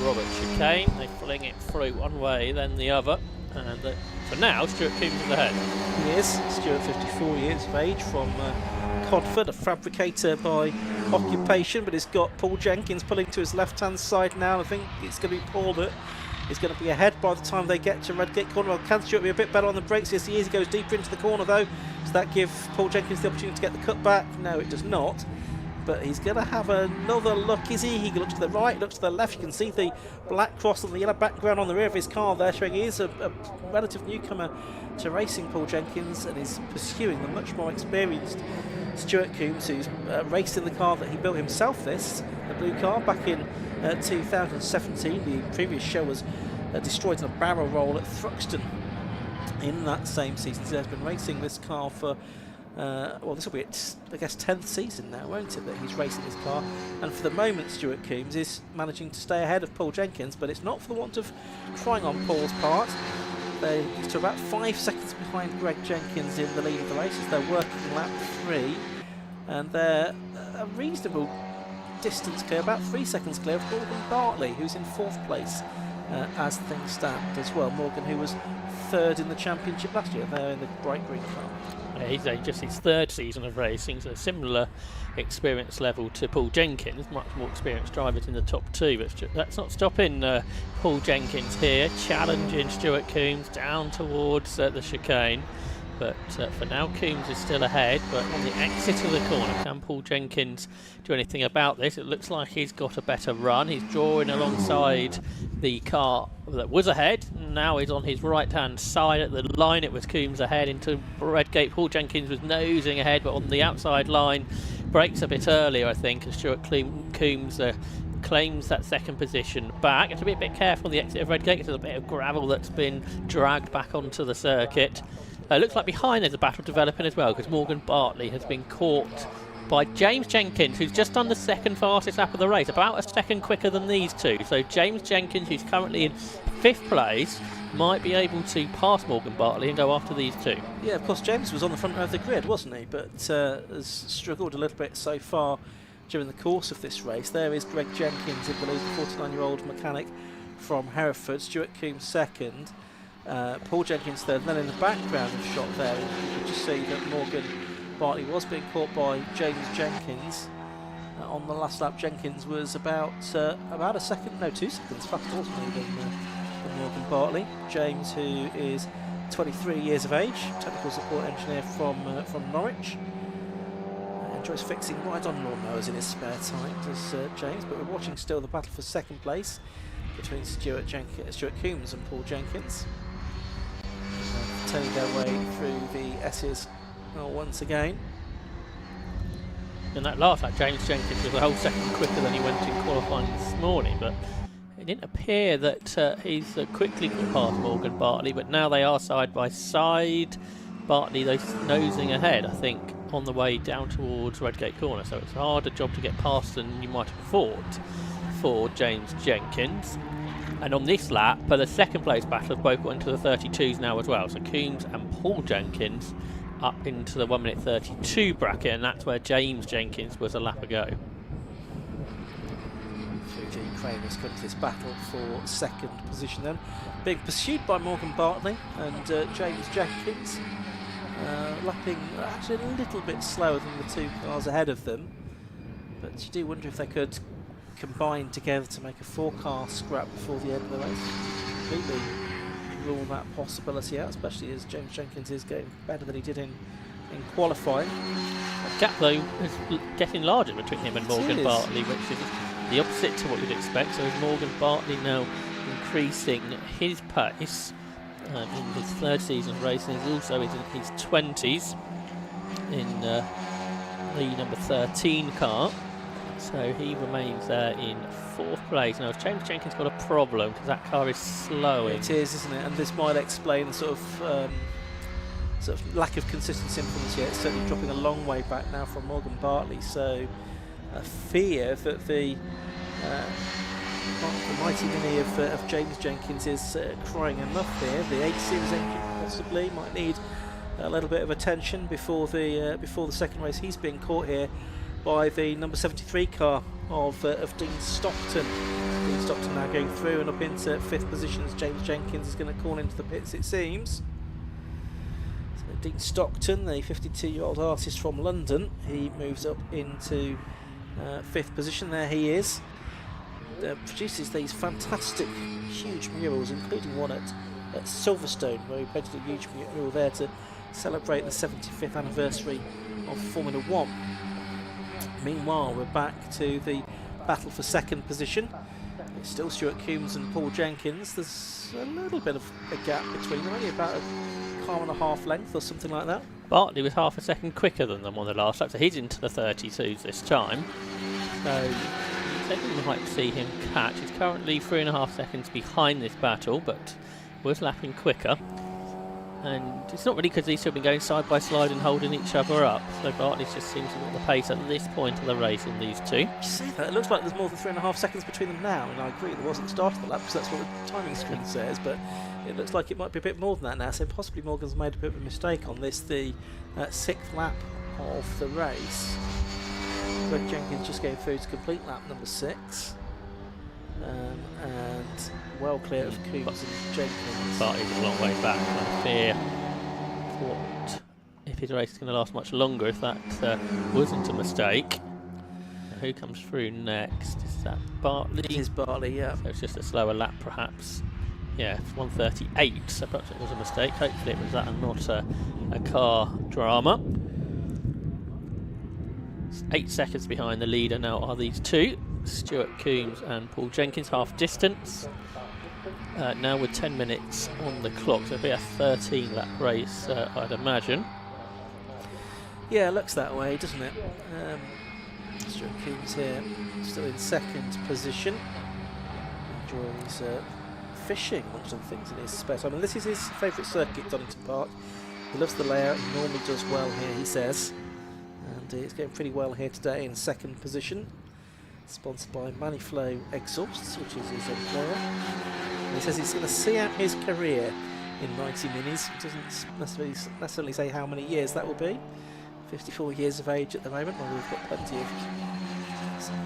Robert chicane. They fling it through one way, then the other, and for now, Stuart Coombs is ahead. He is. Stuart, 54 years of age, from Codford, a fabricator by occupation, but he's got Paul Jenkins pulling to his left-hand side now. I think it's going to be Paul that is going to be ahead by the time they get to Redgate Corner. Well, can Stuart be a bit better on the brakes? Yes, he is. He goes deeper into the corner, though. Does that give Paul Jenkins the opportunity to get the cut back? No, it does not. But he's going to have another look, is he? He looks to the right, looks to the left. You can see the black cross on the yellow background on the rear of his car there, showing he is a relative newcomer to racing, Paul Jenkins, and is pursuing the much more experienced Stuart Coombs, who's raced in the car that he built himself, the blue car, back in 2017. The previous show was destroyed in a barrel roll at Thruxton in that same season. So he's been racing this car for well, this will be its, I guess, 10th season now, won't it, that he's racing this car. And for the moment, Stuart Coombs is managing to stay ahead of Paul Jenkins, but it's not for the want of trying on Paul's part. He's to about 5 seconds behind Greg Jenkins in the lead of the race as they're working lap 3, and they're a reasonable distance clear, about 3 seconds clear of Morgan Bartley, who's in 4th place as things stand as well. Morgan, who was 3rd in the championship last year, there in the bright green car. He's just his 3rd season of racing, so a similar experience level to Paul Jenkins, much more experienced drivers in the top 2, but that's not stopping Paul Jenkins here, challenging Stuart Coombs down towards the chicane. But for now, Coombs is still ahead, but on the exit of the corner, can Paul Jenkins do anything about this? It looks like he's got a better run. He's drawing alongside the car that was ahead. Now he's on his right-hand side at the line. It was Coombs ahead into Redgate. Paul Jenkins was nosing ahead, but on the outside line, brakes a bit earlier, I think, and Stuart Coombs claims that 2nd position back. You have to be a bit careful on the exit of Redgate. There's a bit of gravel that's been dragged back onto the circuit. Looks like behind there's a battle developing as well, because Morgan Bartley has been caught by James Jenkins, who's just done the second fastest lap of the race, about a second quicker than these two. So James Jenkins, who's currently in 5th place, might be able to pass Morgan Bartley and go after these two. Yeah, of course, James was on the front row of the grid, wasn't he? But has struggled a little bit so far during the course of this race. There is Greg Jenkins, I believe, the 49-year-old mechanic from Hereford. Stuart Coombs second. Paul Jenkins third. And then in the background of shot there, you could just see that Morgan Bartley was being caught by James Jenkins. On the last lap, Jenkins was about a second, no, 2 seconds faster, wasn't he, than Morgan Bartley. James, who is 23 years of age, technical support engineer from Norwich. Enjoys fixing ride-on lawnmowers in his spare time, does James. But we're watching still the battle for second place between Stuart Coombs and Paul Jenkins. Turning their way through the S's once again. In that last lap, James Jenkins was a whole second quicker than he went in qualifying this morning, but it didn't appear that he's quickly got past Morgan Bartley, but now they are side by side. Bartley, though, nosing ahead, I think, on the way down towards Redgate Corner, so it's a harder job to get past than you might have thought for James Jenkins. And on this lap, the second place battle have both got into the 32s now as well, so Coombs and Paul Jenkins up into the 1 minute 32 bracket, and that's where James Jenkins was a lap ago. Eugene Crane has come to this battle for second position then, being pursued by Morgan Bartley and James Jenkins, lapping actually a little bit slower than the two cars ahead of them, but you do wonder if they could combine together to make a 4-car scrap before the end of the race. Completely rule that possibility out, especially as James Jenkins is getting better than he did in qualifying. The gap, though, is getting larger between him and Morgan Bartley, which is the opposite to what you'd expect. So is Morgan Bartley now increasing his pace in his 3rd season of racing. He's also in his 20s in the number 13 car. So he remains there in 4th place. Now, James Jenkins got a problem because that car is slowing. It is, isn't it? And this might explain the sort of lack of consistency in performance here. It's certainly dropping a long way back now from Morgan Bartley. So a fear that the mighty mini of James Jenkins is crying enough here. The 8 Series engine possibly might need a little bit of attention before the second race. He's being caught here by the number 73 car of Dean Stockton. Dean Stockton now going through and up into 5th position as James Jenkins is going to call into the pits, it seems. So Dean Stockton, the 52-year-old artist from London, he moves up into 5th position. There he is. Produces these fantastic huge murals, including one at Silverstone, where he painted a huge mural there to celebrate the 75th anniversary of Formula 1. Meanwhile, we're back to the battle for second position. It's still Stuart Coombs and Paul Jenkins. There's a little bit of a gap between them, only about a car and a half length or something like that. Bartley was half a second quicker than them on the last lap, so he's into the 32s this time. So you might see him catch. He's currently 3.5 seconds behind this battle, but was lapping quicker. And it's not really because these two have been going side by side and holding each other up. So Bartley just seems to have the pace at this point of the race in these two. You say that, it looks like there's more than 3.5 seconds between them now, and I agree there wasn't the start of the lap, because that's what the timing screen says, but it looks like it might be a bit more than that now, so possibly Morgan's made a bit of a mistake on this, the 6th lap of the race. Greg Jenkins just going through to complete lap number 6. And well clear of Coombs and Jenkins. Bartley's a long way back. I fear what if his race is going to last much longer if that wasn't a mistake. Now, who comes through next? Is that Bartley? It is Bartley, yeah. So it's just a slower lap perhaps. Yeah, it's 1:38, so perhaps it was a mistake. Hopefully it was that and not a car drama. 8 seconds behind the leader now are these two, Stuart Coombs and Paul Jenkins, half distance. Now with 10 minutes on the clock, so it'll be a 13 lap race, I'd imagine. Yeah, it looks that way, doesn't it? Stuart Coombs here, still in 2nd position. Enjoys fishing, amongst other things, in his spare time. And this is his favourite circuit, Donington Park. He loves the layout, he normally does well here, he says. And it's going pretty well here today in second position. Sponsored by Maniflow Exhausts, which is his employer. And he says he's going to see out his career in 90 minis. It doesn't necessarily say how many years that will be. 54 years of age at the moment. Well, we've got plenty of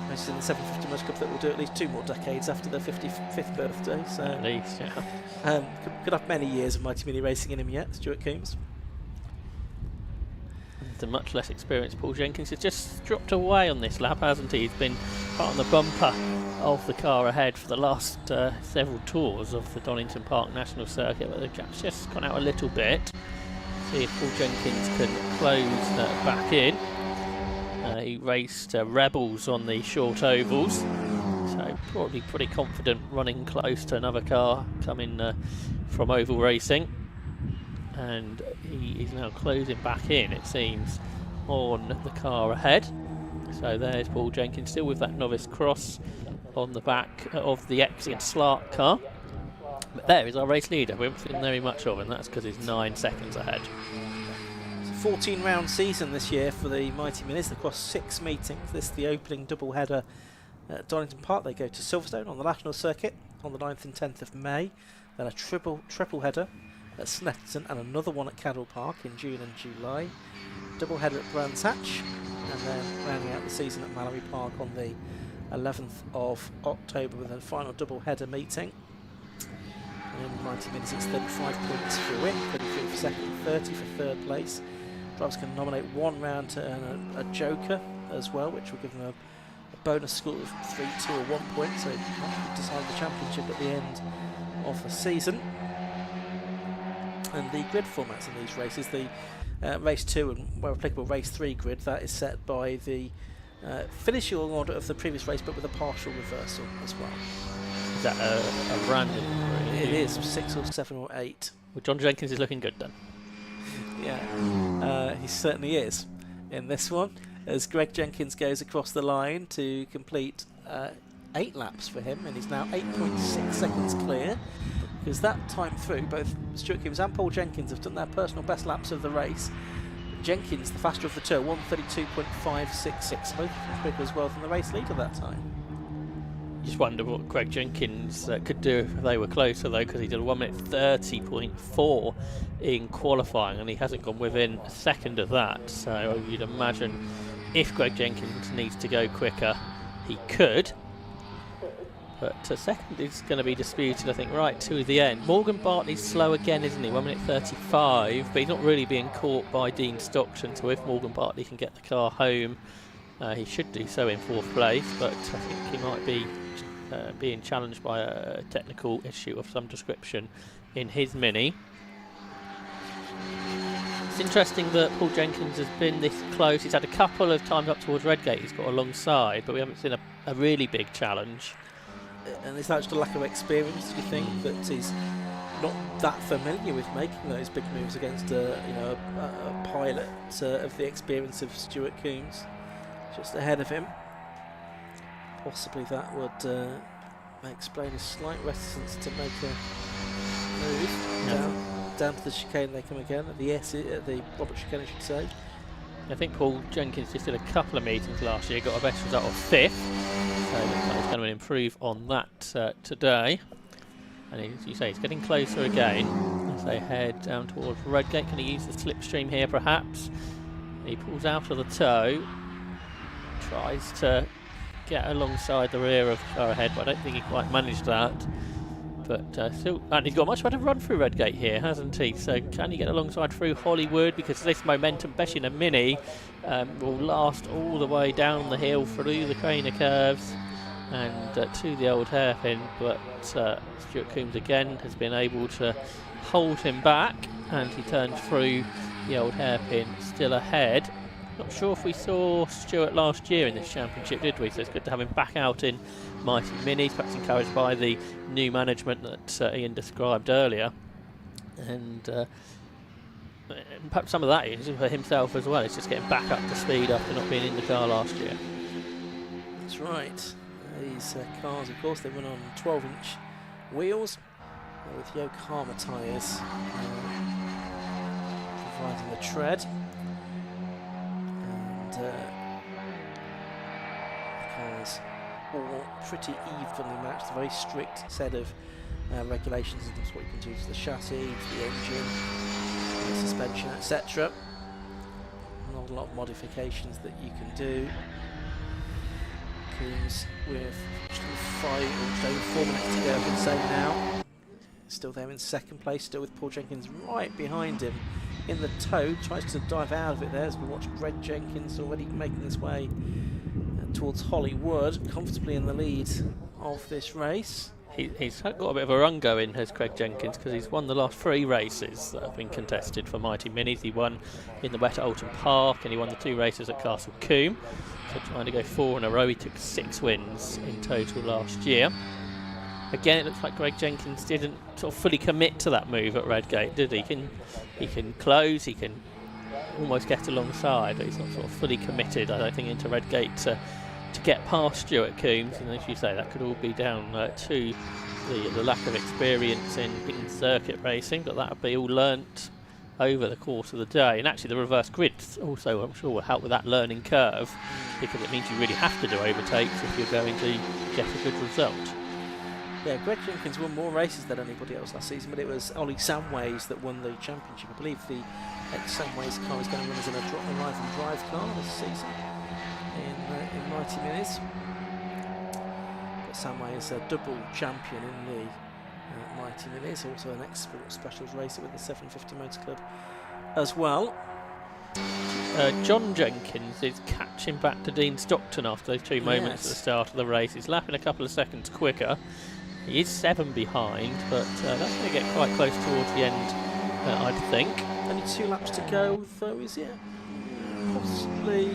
races in the 750 Motor Cup that will do at least 2 more decades after their 55th birthday. So at least, yeah. Could have many years of Mighty Mini racing in him yet, Stuart Coombs. The much less experienced Paul Jenkins has just dropped away on this lap, hasn't he? He's been part on the bumper of the car ahead for the last several tours of the Donington Park National Circuit, but the gap's just gone out a little bit. See if Paul Jenkins can close back in. He raced Rebels on the short ovals, so probably pretty confident running close to another car coming from oval racing. And he is now closing back in, it seems, on the car ahead. So there's Paul Jenkins, still with that novice cross on the back of the Exian Slark car. But there is our race leader. We haven't seen very much of him, that's because he's 9 seconds ahead. It's a 14-round season this year for the Mighty Minis. They've got 6 meetings. This is the opening double header at Donington Park. They go to Silverstone on the National Circuit on the 9th and 10th of May. Then a triple header at Snetterton and another one at Cadwell Park in June and July. Double header at Brands Hatch, and then rounding out the season at Mallory Park on the 11th of October with a final double header meeting. And in 90 minutes it's 35 points for a win, 33 for second, 30 for third place. Drivers can nominate 1 round to earn a joker as well, which will give them a bonus score of 3, 2 or 1 point, so might decide the championship at the end of the season. And the grid formats in these races, the race 2 and where applicable race 3 grid, that is set by the finishing order of the previous race but with a partial reversal as well. Is that a random? It is 6 or 7 or 8. Well, John Jenkins is looking good then. Yeah, he certainly is in this one, as Greg Jenkins goes across the line to complete 8 laps for him, and he's now 8.6 seconds clear. Because that time through, both Stuart Coombs and Paul Jenkins have done their personal best laps of the race. Jenkins, the faster of the two, 1:32.566, both quicker as well than the race leader that time. Just wonder what Greg Jenkins could do if they were closer though, because he did a 1:30.4 in qualifying and he hasn't gone within a second of that. So you'd imagine if Greg Jenkins needs to go quicker, he could. But second is going to be disputed, I think, right to the end. Morgan Bartley's slow again, isn't he? 1:35, but he's not really being caught by Dean Stockton. So if Morgan Bartley can get the car home, he should do so in 4th place. But I think he might be being challenged by a technical issue of some description in his Mini. It's interesting that Paul Jenkins has been this close. He's had a couple of times up towards Redgate he's got alongside, but we haven't seen a really big challenge. And is that just a lack of experience, do you think, that he's not that familiar with making those big moves against a pilot of the experience of Stuart Coombs just ahead of him? Possibly that would explain a slight reticence to make a move down to the chicane. They come again at the Robert chicane, I should say. I think Paul Jenkins just did a couple of meetings last year, got a best result of 5th, so he's going to improve on that today. And as you say, he's getting closer again as they head down towards Redgate. Can he use the slipstream here perhaps? He pulls out of the toe, tries to get alongside the rear of the car ahead, but I don't think he quite managed that. But still, and he's got a much better run through Redgate here, hasn't he? So can he get alongside through Hollywood? Because this momentum, especially in a Mini, will last all the way down the hill through the Craner curves and to the old hairpin. But Stuart Coombs again has been able to hold him back, and he turns through the old hairpin still ahead. Not sure if we saw Stuart last year in this championship, did we? So it's good to have him back out in Mighty Minis, perhaps encouraged by the new management that Ian described earlier. And perhaps some of that is for himself as well. It's just getting back up to speed after not being in the car last year. That's right. These cars, of course, they run on 12-inch wheels with Yokohama tyres providing the tread. And cars all pretty evenly matched. A very strict set of regulations in terms of what you can do to the chassis, to the engine, the suspension, etc. Not a lot of modifications that you can do. Coombs with 4 minutes to go, I would say now. Still there in second place, still with Paul Jenkins right behind him in the tow. Tries to dive out of it there as we watch Greg Jenkins already making his way towards Hollywood, comfortably in the lead of this race. He's got a bit of a run going, has Greg Jenkins, because he's won the last 3 races that have been contested for Mighty Minis. He won in the wet at Donington Park, and he won the 2 races at Castle Combe. So trying to go 4 in a row. He took 6 wins in total last year. Again, it looks like Greg Jenkins didn't sort of fully commit to that move at Redgate, did he? He can close, he can almost get alongside, but he's not sort of fully committed, I don't think, into Redgate to get past Stuart Coombs. And as you say, that could all be down to the lack of experience in circuit racing, but that would be all learnt over the course of the day. And actually the reverse grid also, I'm sure, will help with that learning curve, because it means you really have to do overtakes if you're going to get a good result. Yeah, Greg Jenkins won more races than anybody else last season, but it was Ollie Samways that won the championship. I believe the ex-Samways car is going to run as in a live and drive car this season in Mighty Minis. But Samway is a double champion in the Mighty Minis, also an ex-sport specials racer with the 750 Motor Club as well. John Jenkins is catching back to Dean Stockton after those 2 moments at the start of the race. He's lapping a couple of seconds quicker. He is 7 behind, but that's going to get quite close towards the end, I'd think. Only 2 laps to go, though, is it? Possibly.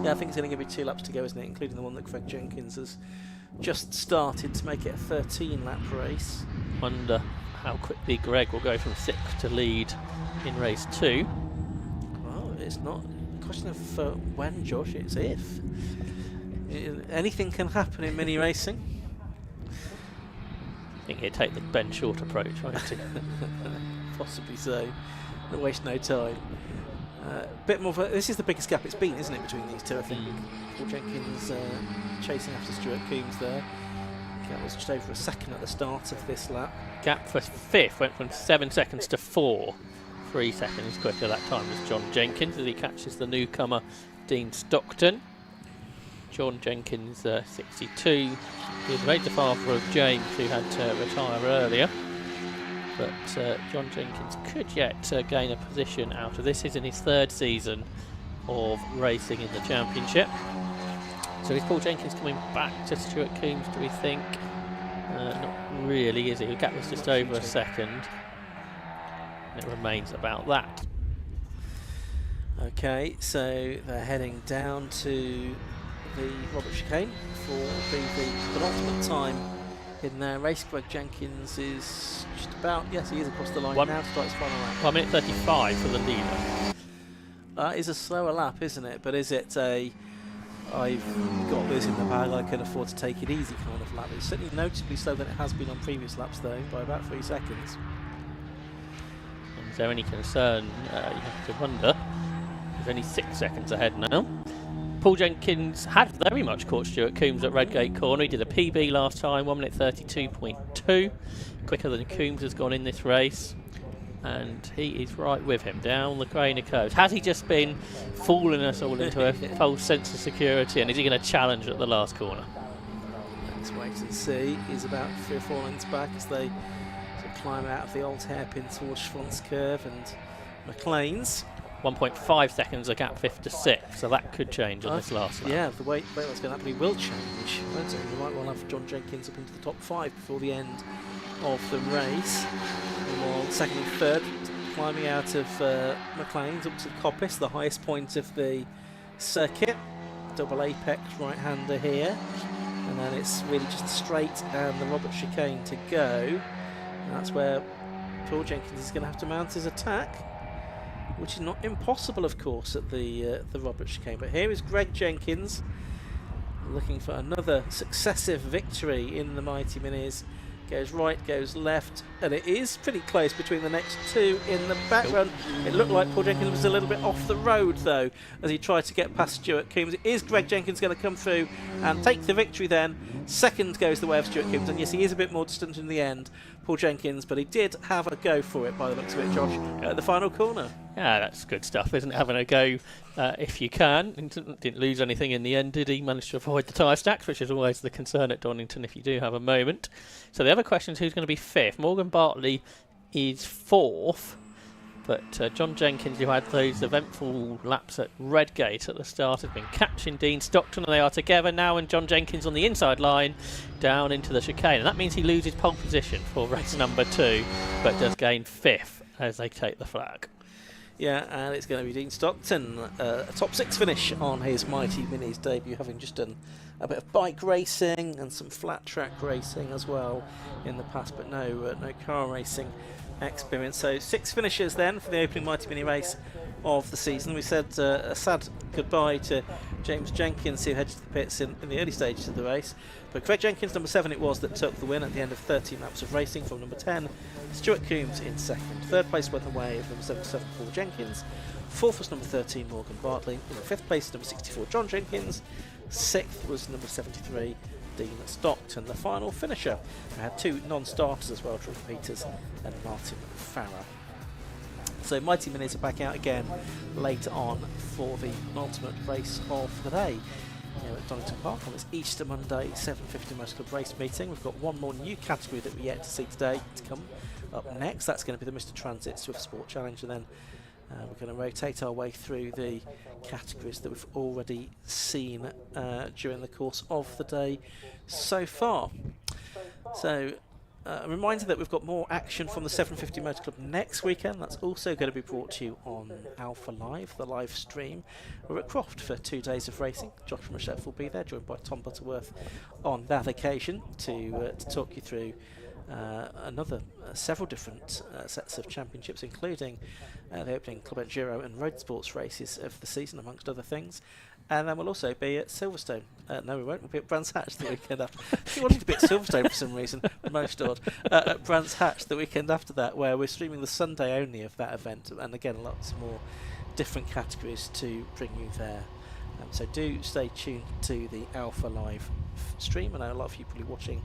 Yeah, I think it's going to give you 2 laps to go, isn't it? Including the one that Greg Jenkins has just started to make it a 13-lap race. Wonder how quickly Greg will go from 6th to lead in race 2. Well, it's not a question of when, Josh, it's if. Anything can happen in mini racing. I think he'd take the Ben Short approach, won't he? Possibly so. Don't waste no time. Bit more. This is the biggest gap it's been, isn't it, between these two? I think. Paul Jenkins chasing after Stuart Coombs there. That was just over a second at the start of this lap. Gap for 5th went from 7 seconds to 4. 3 seconds quicker that time was John Jenkins as he catches the newcomer Dean Stockton. John Jenkins, 62. He was made the father of James, who had to retire earlier. But John Jenkins could yet gain a position out of this. He's in his 3rd season of racing in the championship. So is Paul Jenkins coming back to Stuart Coombs, do we think? Not really, is he? The gap was just over a second. And it remains about that. Okay, so they're heading down to the Robert Chicane for the penultimate time in their race. Greg Jenkins is just about, yes, he is across the line now to start his final lap. 1 minute 35 for the leader. That is a slower lap, isn't it? But is it a I've got this in the bag, I can afford to take it easy kind of lap? It's certainly noticeably slower than it has been on previous laps, though, by about 3 seconds. Is there any concern? You have to wonder. He's only 6 seconds ahead now. Paul Jenkins had very much caught Stuart Coombs at Redgate Corner. He did a PB last time, 1 minute 32.2. Quicker than Coombs has gone in this race. And he is right with him down the Craner Coves. Has he just been fooling us all into a false sense of security, and is he going to challenge at the last corner? Let's wait and see. He's about 3 or 4 lengths back as they sort of climb out of the old hairpin towards Schwantz Curve and McLean's. 1.5 seconds a gap 5th to 6th, so that could change on this last lap. Yeah, the way that's going to happen will change, won't it? We might well have John Jenkins up into the top 5 before the end of the race. While 2nd and 3rd climbing out of McLean's up to the Coppice, the highest point of the circuit. Double apex right-hander here. And then it's really just straight and the Robert Chicane to go. And that's where Paul Jenkins is going to have to mount his attack, which is not impossible, of course, at the Robert Chicane. But here is Greg Jenkins looking for another successive victory in the Mighty Minis goes right, goes left, and it is pretty close between the next two in the back run. It looked like Paul Jenkins was a little bit off the road though as he tried to get past Stuart Coombs. Is Greg Jenkins going to come through and take the victory then? Second goes the way of Stuart Coombs, and yes, he is a bit more distant in the end, Paul Jenkins, but he did have a go for it by the looks of it, Josh, at the final corner. Yeah, that's good stuff, isn't it? Having a go if you can. Didn't lose anything in the end, did he? Managed to avoid the tyre stacks, which is always the concern at Donington if you do have a moment. So the other question is who's going to be fifth. Morgan Bartley is fourth, but John Jenkins, who had those eventful laps at Redgate at the start, has been catching Dean Stockton, and they are together now, and John Jenkins on the inside line down into the chicane, and that means he loses pole position for race number 2, but does gain fifth as they take the flag. Yeah, and it's going to be Dean Stockton, a top 6 finish on his Mighty Minis debut, having just done a bit of bike racing and some flat track racing as well in the past, but no car racing experience. So 6 finishes then for the opening Mighty Mini race of the season. We said a sad goodbye to James Jenkins, who headed to the pits in the early stages of the race, but Greg Jenkins, number 7 it was, that took the win at the end of 13 laps of racing from number 10. Stuart Coombs in second. Third place went the way of number 77 Paul Jenkins. Fourth was number 13 Morgan Bartley. In the fifth place number 64 John Jenkins. Sixth was number 73 Dean Stockton. The final finisher, we had 2 non-starters as well, Drew Peters and Martin Farrer. So Mighty Minis are back out again later on for the ultimate race of the day here at Donington Park on this Easter Monday 750 Motor Club race meeting. We've got one more new category that we're yet to see today to come up next. That's going to be the Mr Transit Swift Sport Challenge, and then we're going to rotate our way through the categories that we've already seen during the course of the day so far. So a reminder that we've got more action from the 750 Motor Club next weekend. That's also going to be brought to you on Alpha Live, the live stream. We're at Croft for 2 days of racing. Josh from Chef will be there, joined by Tom Butterworth on that occasion to talk you through several different sets of championships, including the opening Club Enduro and Road Sports races of the season, amongst other things. And then we'll also be at Silverstone. No, we won't. We'll be at Brands Hatch the weekend after. I wanted to be at Silverstone for some reason. Most odd. At Brands Hatch the weekend after that, where we're streaming the Sunday only of that event. And again, lots more different categories to bring you there. So do stay tuned to the Alpha Live stream. I know a lot of you probably watching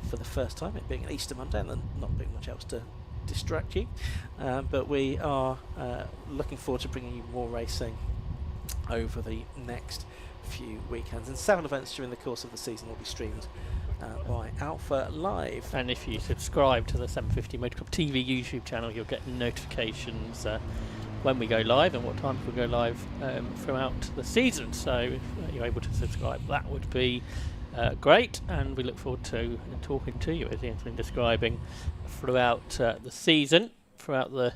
for the first time, it being an Easter Monday and then not being much else to distract you. But we are looking forward to bringing you more racing over the next few weekends, and several events during the course of the season will be streamed by Alpha Live. And if you subscribe to the 750 Motor Club TV YouTube channel, you'll get notifications when we go live and what times we go live throughout the season. So if you're able to subscribe, that would be great, and we look forward to talking to you, as Ian's been describing, throughout the season, throughout the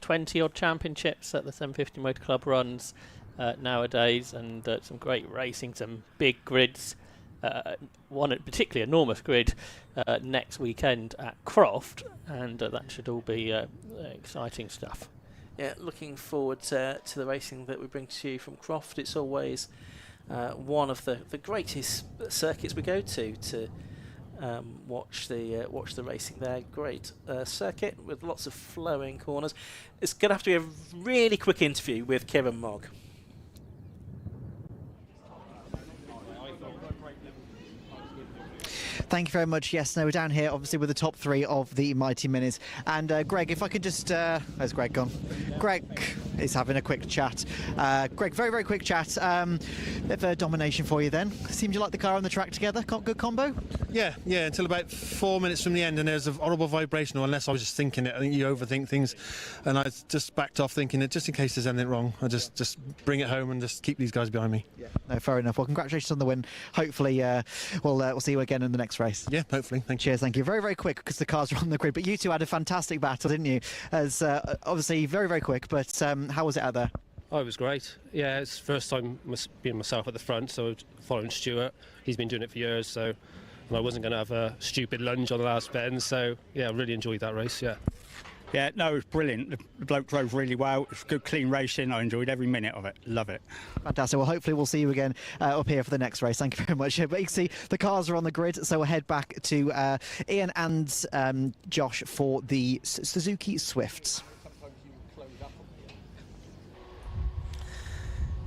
20 odd championships that the 750 Motor Club runs nowadays, and some great racing, some big grids, one particularly enormous grid next weekend at Croft, and that should all be exciting stuff. Yeah, looking forward to the racing that we bring to you from Croft. It's always one of the greatest circuits we go to watch the racing there. Great circuit with lots of flowing corners. It's going to have to be a really quick interview with Kieran Mogg. Thank you very much. Yes, no, we're down here, obviously, with the top 3 of the Mighty Minis. And Greg, if I could just... where's Greg gone? Greg is having a quick chat. Greg, very, very quick chat. Bit of a domination for you then. Seemed you like the car on the track together? Good combo? Yeah, until about 4 minutes from the end, and there's a horrible vibration, or unless I was just thinking it. I think you overthink things, and I just backed off thinking it, just in case there's anything wrong. I just bring it home and just keep these guys behind me. Yeah, no, fair enough. Well, congratulations on the win. Hopefully we'll see you again in the next race. Yeah, hopefully. Thank you. Cheers, thank you. Very, very quick, because the cars are on the grid, but you two had a fantastic battle, didn't you? As obviously very, very quick, but how was it out there? Oh, it was great. Yeah, it's the first time being myself at the front, so following Stuart. He's been doing it for years, so I wasn't going to have a stupid lunge on the last bend, so yeah, I really enjoyed that race, yeah. Yeah, no, it was brilliant. The bloke drove really well. It was good, clean racing. I enjoyed every minute of it. Love it. Fantastic. Well, hopefully we'll see you again up here for the next race. Thank you very much. But you can see the cars are on the grid, so we'll head back to Ian and Josh for the Suzuki Swifts.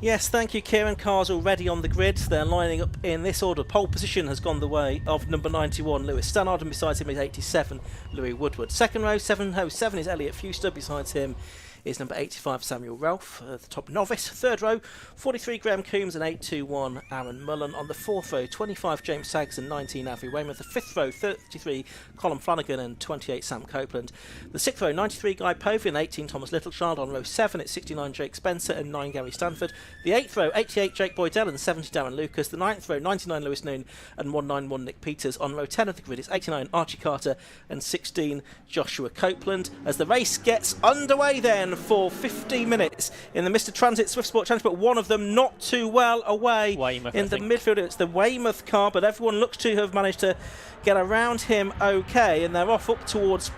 Yes, thank you, Kieran. Cars already on the grid. They're lining up in this order. Pole position has gone the way of number 91, Lewis Stannard, and beside him is 87, Louis Woodward. Second row, 707 is Elliot Fewster. Beside him is number 85, Samuel Ralph, the top novice. Third row, 43, Graham Coombs, and 821, Aaron Mullen. On the fourth row, 25, James Saggs, and 19, Avi Weymouth. The fifth row, 33, Colin Flanagan, and 28, Sam Copeland. The sixth row, 93, Guy Povey, and 18, Thomas Littlechild. On row 7, it's 69, Jake Spencer, and 9, Gary Stanford. The eighth row, 88, Jake Boydell, and 70, Darren Lucas. The ninth row, 99, Lewis Noon, and 191, Nick Peters. On row 10 of the grid, it's 89, Archie Carter, and 16, Joshua Copeland. As the race gets underway then for 15 minutes in the Mr. Transit Swift Sport Challenge, but one of them not too well away Weymouth, in the midfield. It's the Weymouth car, but everyone looks to have managed to get around him okay, and they're off up towards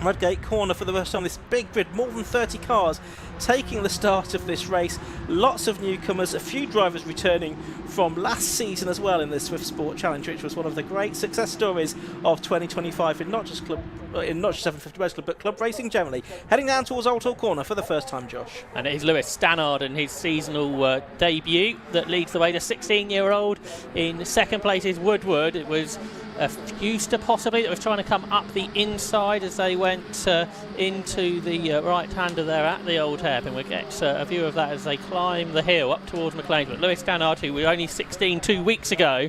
Redgate Corner for the first time. This big grid, more than 30 cars taking the start of this race. Lots of newcomers, a few drivers returning from last season as well in the Swift Sport Challenge, which was one of the great success stories of 2025 in not just 750 Motor Club, but club racing generally. Heading down towards Old Hall Corner for the first time, Josh. And it is Lewis Stannard and his seasonal debut that leads the way. The 16-year-old in second place is Woodward. It was Fewster possibly that was trying to come up the inside as they went into the right-hander there at the old hairpin. We'll get a view of that as they climb the hill up towards McLean. But Lewis Stannard, who was only 16 2 weeks ago,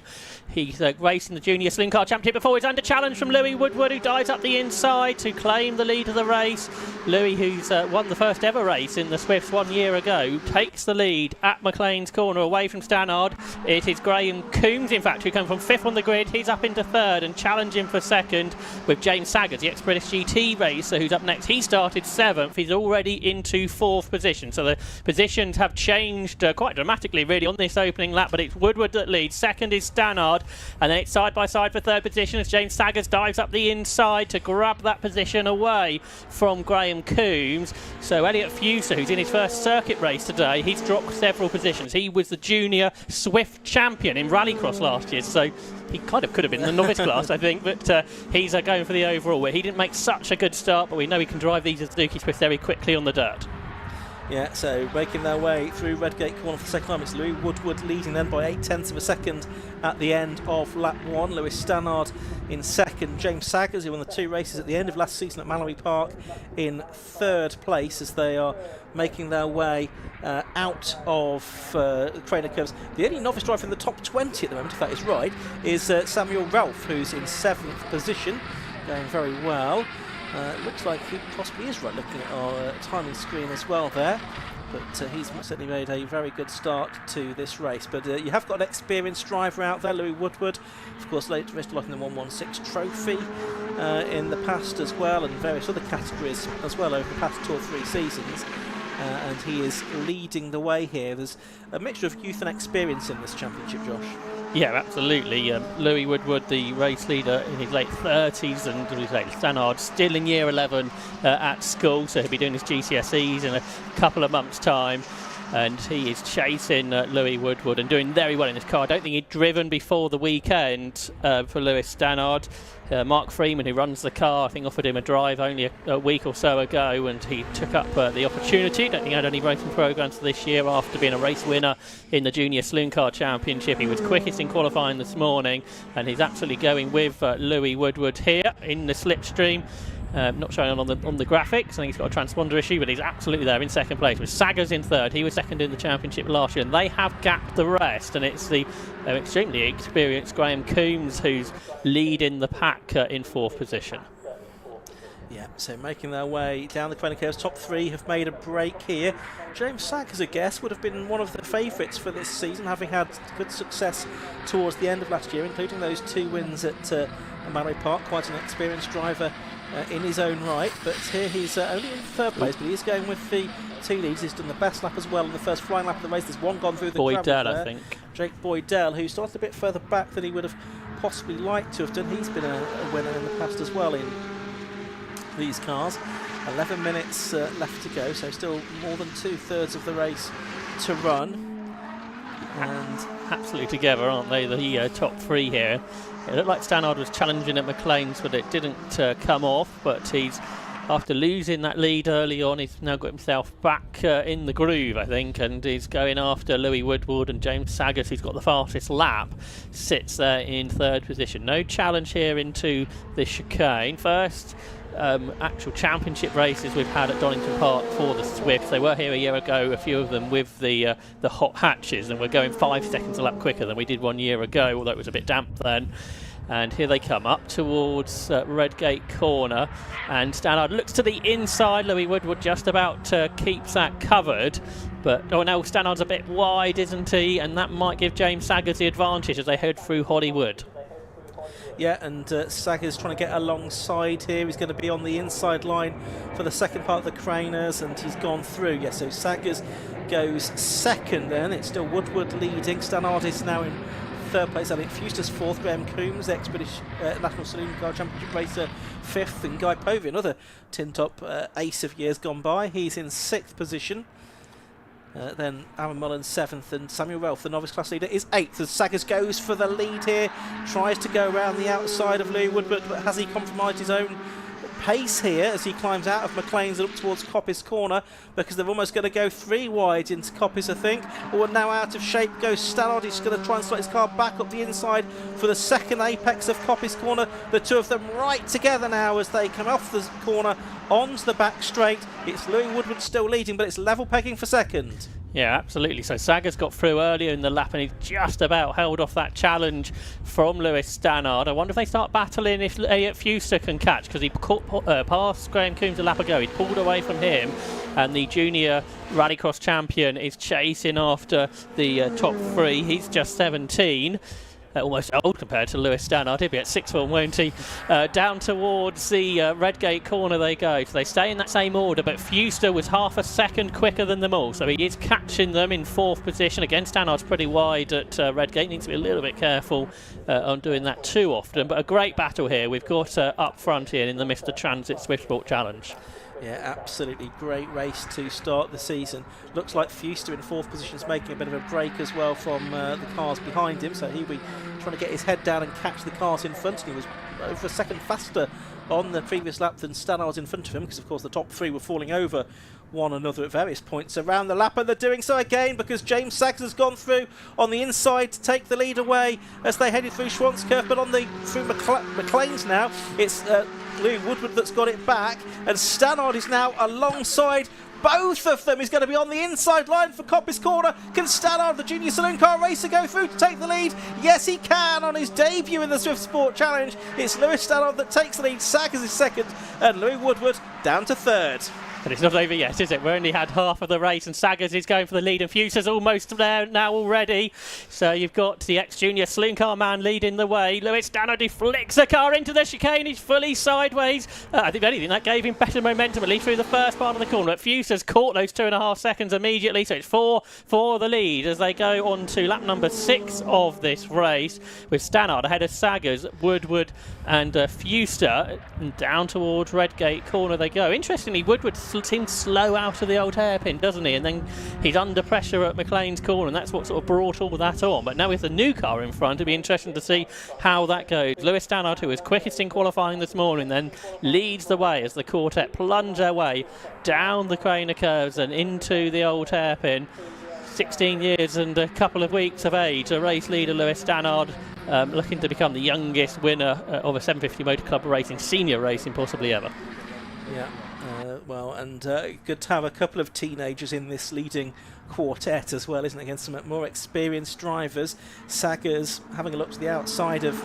he's racing the Junior Slim Car Championship before he's under challenge from Louis Woodward, who dives up the inside to claim the lead of the race. Louis, who's won the first ever race in the Swifts 1 year ago, takes the lead at McLean's Corner away from Stannard. It is Graham Coombs, in fact, who come from fifth on the grid. He's up into third and challenging for second with James Saggers, the ex-British GT racer, who's up next. He started seventh. He's already into fourth position. So the positions have changed quite dramatically, really, on this opening lap, but it's Woodward that leads. Second is Stannard, and then it's side by side for third position as James Saggers dives up the inside to grab that position away from Graham Coombs. So Elliot Fewster, who's in his first circuit race today, he's dropped several positions. He was the junior Swift champion in Rallycross last year, so he kind of could have been in the novice class, I think, but he's going for the overall, where he didn't make such a good start, but we know he can drive these Suzuki Swifts very quickly on the dirt. Yeah, so making their way through Redgate Corner for the second time, it's Louis Woodward leading then by 0.8 of a second at the end of lap 1. Lewis Stannard in second. James Saggers, who won the 2 races at the end of last season at Mallory Park, in third place as they are making their way out of trainer curves. The only novice driver in the top 20 at the moment, if that is right, is Samuel Ralph, who's in 7th position, going very well. It looks like he possibly is right, looking at our timing screen as well there. But he's certainly made a very good start to this race. But you have got an experienced driver out there, Louis Woodward, of course, late Mr. Life in the 116 Trophy in the past as well, and various other categories as well over the past 2 or 3 seasons. And he is leading the way here. There's a mixture of youth and experience in this championship, Josh. Yeah, absolutely. Louis Woodward, the race leader in his late 30s, and Stannard still in year 11 at school, so he'll be doing his GCSEs in a couple of months' time. And he is chasing Louis Woodward and doing very well in this car. I don't think he'd driven before the weekend for Lewis Stannard. Mark Freeman, who runs the car, I think offered him a drive only a week or so ago, and he took up the opportunity. Don't think he had any racing programmes this year after being a race winner in the Junior Saloon Car Championship. He was quickest in qualifying this morning, and he's absolutely going with Louis Woodward here in the slipstream. Not showing on the graphics. I think he's got a transponder issue, but he's absolutely there in second place with Saggers in third. He was second in the championship last year, and they have gapped the rest, and it's the extremely experienced Graham Coombs who's leading the pack in fourth position. Yeah, so making their way down the corner curves. Top 3 have made a break here. James Saggers, I guess, would have been one of the favourites for this season, having had good success towards the end of last year, including those 2 wins at Mallory Park. Quite an experienced driver in his own right, but here he's only in third place, but he's going with the 2 leads. He's done the best lap as well in the first flying lap of the race. There's one gone through the Boydell, I think. Jake Boydell, who started a bit further back than he would have possibly liked to have done. He's been a winner in the past as well in these cars. 11 minutes left to go, so still more than 2/3 of the race to run. And absolutely together, aren't they, the top three here. It looked like Stannard was challenging at McLean's, but it didn't come off. But he's, after losing that lead early on, he's now got himself back in the groove, I think, and he's going after Louis Woodward and James Saggers, who's got the fastest lap, sits there in third position. No challenge here into the chicane. First actual championship races we've had at Donington Park for the Swifts. They were here a year ago, a few of them with the hot hatches, and we're going 5 seconds a lap quicker than we did 1 year ago, although it was a bit damp then. And here they come up towards Redgate corner, and Stannard looks to the inside. Louis Woodward just about keeps that covered, but oh no, Stannard's a bit wide, isn't he? And that might give James Saggers the advantage as they head through Hollywood. Yeah, and Saggers trying to get alongside here. He's going to be on the inside line for the second part of the Craners, and he's gone through. Yeah, so Saggers goes second then. It's still Woodward leading. Stannard is now in third place. I think Fuster's fourth. Graham Coombs, the ex-British National Saloon Car Championship racer, fifth. And Guy Povey, another tin top ace of years gone by. He's in sixth position. Then Aaron Mullins 7th, and Samuel Ralph, the novice class leader, is 8th as Saggers goes for the lead here. Tries to go around the outside of Louis Woodward, but has he compromised his own pace here as he climbs out of McLean's and up towards Coppice corner, because they're almost going to go 3 wide into Coppice, I think. Or now out of shape goes Stannard. He's going to try and slot his car back up the inside for the second apex of Coppice corner. The two of them right together now as they come off the corner onto the back straight. It's Louis Woodward still leading, but it's level pegging for second. Yeah, absolutely. So Saggers got through earlier in the lap, and he's just about held off that challenge from Lewis Stannard. I wonder if they start battling if Elliot Fuster can catch, because he passed Graham Coombs a lap ago. He pulled away from him, and the junior rallycross champion is chasing after the top 3. He's just 17. Almost old compared to Lewis Stannard. He'll be at 6th form, won't he? Down towards the Redgate corner they go. So they stay in that same order, but Fuster was half a second quicker than them all. So he is catching them in 4th position. Again, Stannard's pretty wide at Redgate. Needs to be a little bit careful on doing that too often. But a great battle here. We've got up front here in the Mr. Transit Swift Sport Challenge. Yeah, absolutely great race to start the season. Looks like Fuster in 4th position is making a bit of a break as well from the cars behind him, so he'll be trying to get his head down and catch the cars in front. And he was over a second faster on the previous lap than Stannard in front of him, because of course the top 3 were falling over one another at various points around the lap, and they're doing so again because James Saggers has gone through on the inside to take the lead away as they headed through Schwanskirch, but through McLean's now it's Louis Woodward that's got it back, and Stannard is now alongside both of them. He's going to be on the inside line for Coppice corner. Can Stannard, the junior saloon car racer, go through to take the lead? Yes, he can on his debut in the Swift Sport Challenge. It's Lewis Stannard that takes the lead. Saggers is second, and Louis Woodward down to third. But it's not over yet, is it? We've only had half of the race, and Saggers is going for the lead, and Fuster's almost there now already. So you've got the ex-junior saloon car man leading the way. Lewis Stannard, he flicks the car into the chicane. He's fully sideways. I think if anything, that gave him better momentum, at least through the first part of the corner. But Fuster's caught those 2.5 seconds immediately, so it's 4 for the lead as they go on to lap number 6 of this race, with Stannard ahead of Saggers, Woodward and Fuster. And down towards Redgate corner they go. Interestingly, Woodward seems slow out of the old hairpin, doesn't he? And then he's under pressure at McLean's corner, and that's what sort of brought all that on. But now with the new car in front, it'll be interesting to see how that goes. Lewis Stannard, who was quickest in qualifying this morning, then leads the way as the quartet plunge their way down the Craner curves and into the old hairpin. 16 years and a couple of weeks of age, a race leader Lewis Stannard, looking to become the youngest winner of a 750 Motor Club racing, senior racing possibly ever. Yeah. Well, and good to have a couple of teenagers in this leading quartet as well, isn't it? Against some more experienced drivers. Saggers having a look to the outside of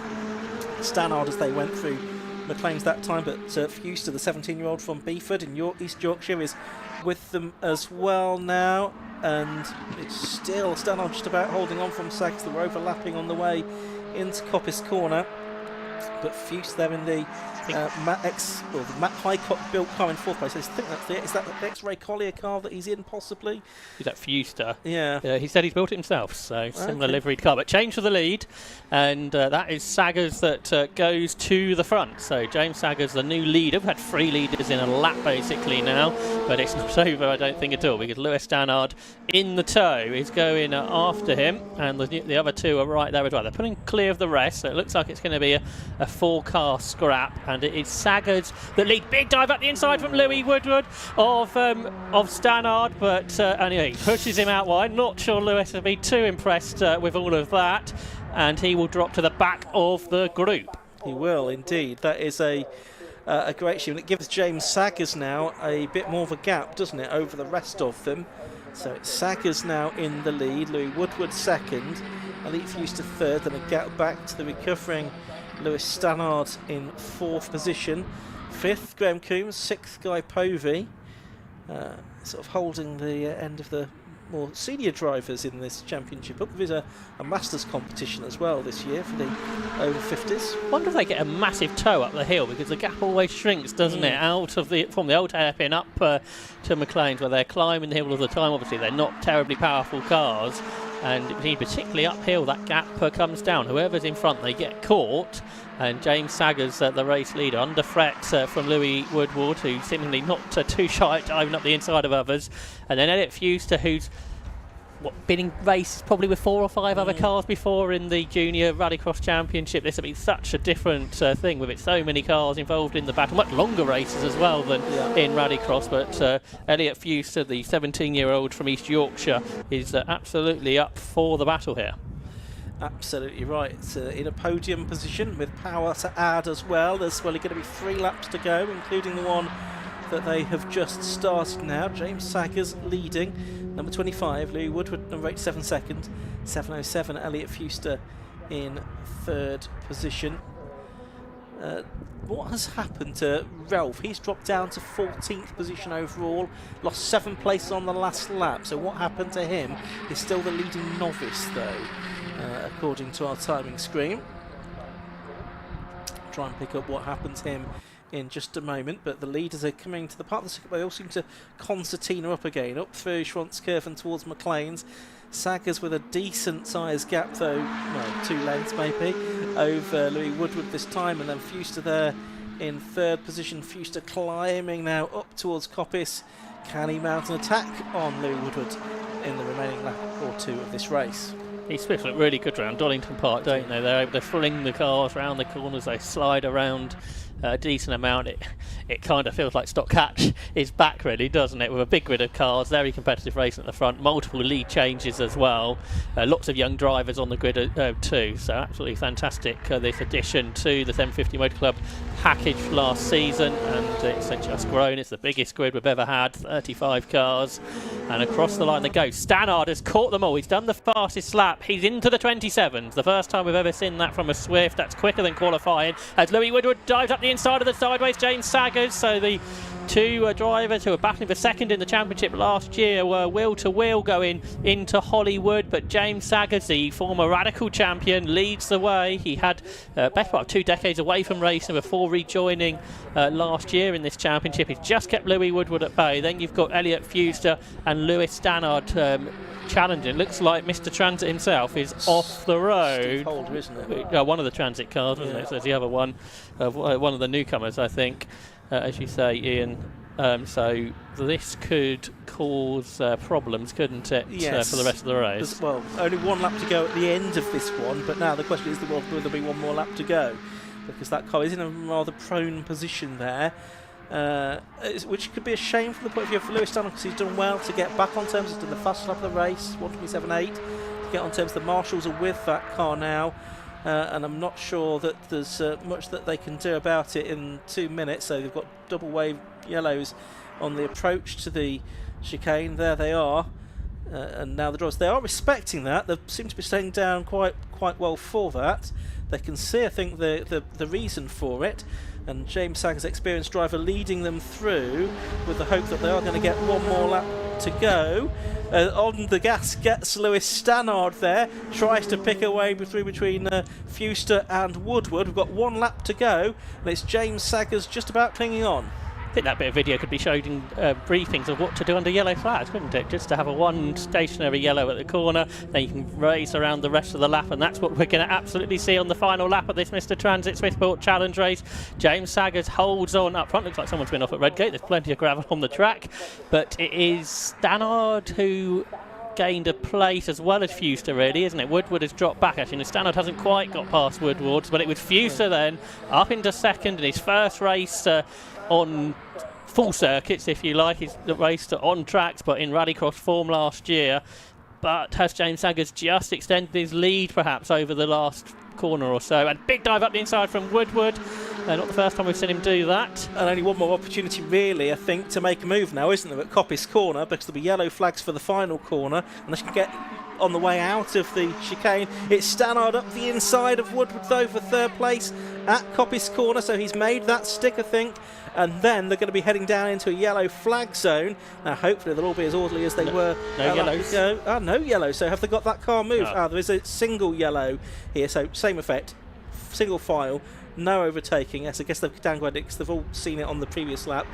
Stannard as they went through McLean's that time, but Fuster, the 17-year-old from Beeford in East Yorkshire, is with them as well now, and it's still Stannard just about holding on from Saggers. They were overlapping on the way into Coppice corner. But Fuse there in the the Matt Highcock built car in 4th place. I think is that the X-Ray Collier car that he's in, possibly? Is that Fuster? Yeah. He said he's built it himself, so similar liveried car. But change for the lead, and that is Saggers that goes to the front. So James Saggers, the new leader. We've had 3 leaders in a lap basically now, but it's not over, I don't think, at all, because Lewis Stannard in the tow is going after him, and the other 2 are right there as well. They're putting clear of the rest, so it looks like it's going to be a 4-car scrap, and it is Saggers that lead. Big dive up the inside from Louis Woodward of Stannard, but anyway, he pushes him out wide. Not sure Lewis will be too impressed with all of that, and he will drop to the back of the group. He will indeed. That is a great shoot. It gives James Saggers now a bit more of a gap, doesn't it, over the rest of them. So it's Saggers now in the lead, Louis Woodward second, Elite Fuse to third, and a gap back to the recovering Lewis Stannard in 4th position. 5th, Graham Coombs. 6th, Guy Povey. Sort of holding the end of the more senior drivers in this championship up. There's a Masters competition as well this year for the over 50s. I wonder if they get a massive tow up the hill, because the gap always shrinks, doesn't it, out of from the old hairpin up to McLean's, where they're climbing the hill all the time. Obviously they're not terribly powerful cars, and particularly uphill that gap comes down. Whoever's in front, they get caught, and James Saggers, the race leader, under threat from Louis Woodward, who's seemingly not too shy at diving up the inside of others, and then Elliot Fuster, who's been in races probably with 4 or 5 other cars before in the Junior Rallycross Championship. This will be such a different thing with it, so many cars involved in the battle, much longer races as well than in Rallycross. But Elliot Fuster, the 17-year-old from East Yorkshire, is absolutely up for the battle here. Absolutely right. It's in a podium position with power to add as well. There's going to be 3 laps to go, including the one that they have just started now. James Saggers leading, number 25, Louis Woodward, number 87 second, 7:07, Elliot Fuster in 3rd position. What has happened to Ralph? He's dropped down to 14th position overall, lost 7 places on the last lap. So what happened to him? He's still the leading novice though, according to our timing screen. Try and pick up what happened to him in just a moment, but the leaders are coming to the part of the circuit. They all seem to concertina up again, up through Schwantz Curve and towards McLean's. Saggers with a decent sized gap though, well, 2 lengths maybe, over Louis Woodward this time, and then Fuster there in 3rd position. Fuster climbing now up towards Coppice. Can he mount an attack on Louis Woodward in the remaining lap or 2 of this race? These Swifts look really good around Donington Park, don't they? They're able to fling the cars around the corners, they slide around a decent amount. It kind of feels like Stock Catch is back, really, doesn't it? With a big grid of cars, very competitive racing at the front, multiple lead changes as well, lots of young drivers on the grid too, so absolutely fantastic this addition to the 750 Motor Club package last season, and it's just grown. It's the biggest grid we've ever had, 35 cars, and across the line they go. Stannard has caught them all. He's done the fastest lap. He's into the 27s, the first time we've ever seen that from a Swift. That's quicker than qualifying, as Louis Woodward dives up the inside of the sideways James Saggers. So the 2 drivers who were battling for second in the championship last year were wheel to wheel going into Hollywood, but James Saggers, the former Radical champion, leads the way. He had best part of 2 decades away from racing before rejoining last year in this championship. He's just kept Louis Woodward at bay. Then you've got Elliot Fuster and Lewis Stannard challenging. Looks like Mr. Transit himself is off the road. Holder, isn't it? One of the Transit cars, wasn't it? So the other one, one of the newcomers, I think, as you say, Ian. So this could cause problems, couldn't it, yes, for the rest of the race? Well, only 1 lap to go at the end of this one, but now the question is, will there be 1 more lap to go? Because that car is in a rather prone position there. Which could be a shame from the point of view of Lewis Stannard, because he's done well to get back on terms. He's done the fast lap of the race, 1:27.8, to get on terms. The marshals are with that car now, and I'm not sure that there's much that they can do about it in 2 minutes. So they've got double wave yellows on the approach to the chicane. There they are. And now the drivers, they are respecting that. They seem to be staying down quite well for that. They can see, I think, the reason for it. And James Saggers, experienced driver, leading them through with the hope that they are going to get one more lap to go. On the gas gets Lewis Stannard there, tries to pick away through between Fuster and Woodward. We've got 1 lap to go, and it's James Saggers just about clinging on. I think that bit of video could be showed in briefings of what to do under yellow flags, couldn't it? Just to have one stationary yellow at the corner, then you can race around the rest of the lap, and that's what we're going to absolutely see on the final lap of this Mr. Transit Swiftsport Challenge race. James Saggers holds on up front. Looks like someone's been off at Redgate. There's plenty of gravel on the track, but it is Stannard who gained a place as well as Fuster, really, isn't it? Woodward has dropped back, actually, and Stannard hasn't quite got past Woodward, but it was Fuster then up into second in his first race on full circuits, if you like. He's raced on tracks but in rallycross form last year. But has James Saggers just extended his lead perhaps over the last corner or so? And big dive up the inside from Woodward. Not the first time we've seen him do that. And only one more opportunity really, I think, to make a move now, isn't there, at Coppice Corner, because there'll be yellow flags for the final corner, and they can get on the way out of the chicane. It's Stannard up the inside of Woodward though for 3rd place at Coppice Corner, so he's made that stick, I think, and then they're going to be heading down into a yellow flag zone. Now hopefully they'll all be as orderly as they were. No yellows. No yellow. So have they got that car moved? No. There is a single yellow here, so same effect, single file, no overtaking. Yes, I guess they've downgraded it because they've all seen it on the previous lap.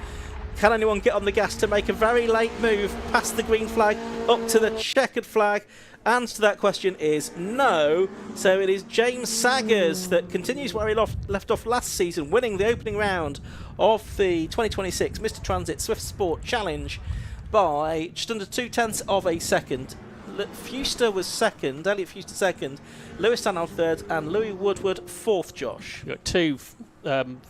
Can anyone get on the gas to make a very late move past the green flag up to the checkered flag? Answer to that question is no. So it is James Saggers that continues where he left off last season, winning the opening round of the 2026 Mr. Transit Swift Sport Challenge by just under 0.2 of a second. Fuster was second, Elliot Fuster second, Lewis Stannard third, and Louis Woodward fourth, Josh. You've got 2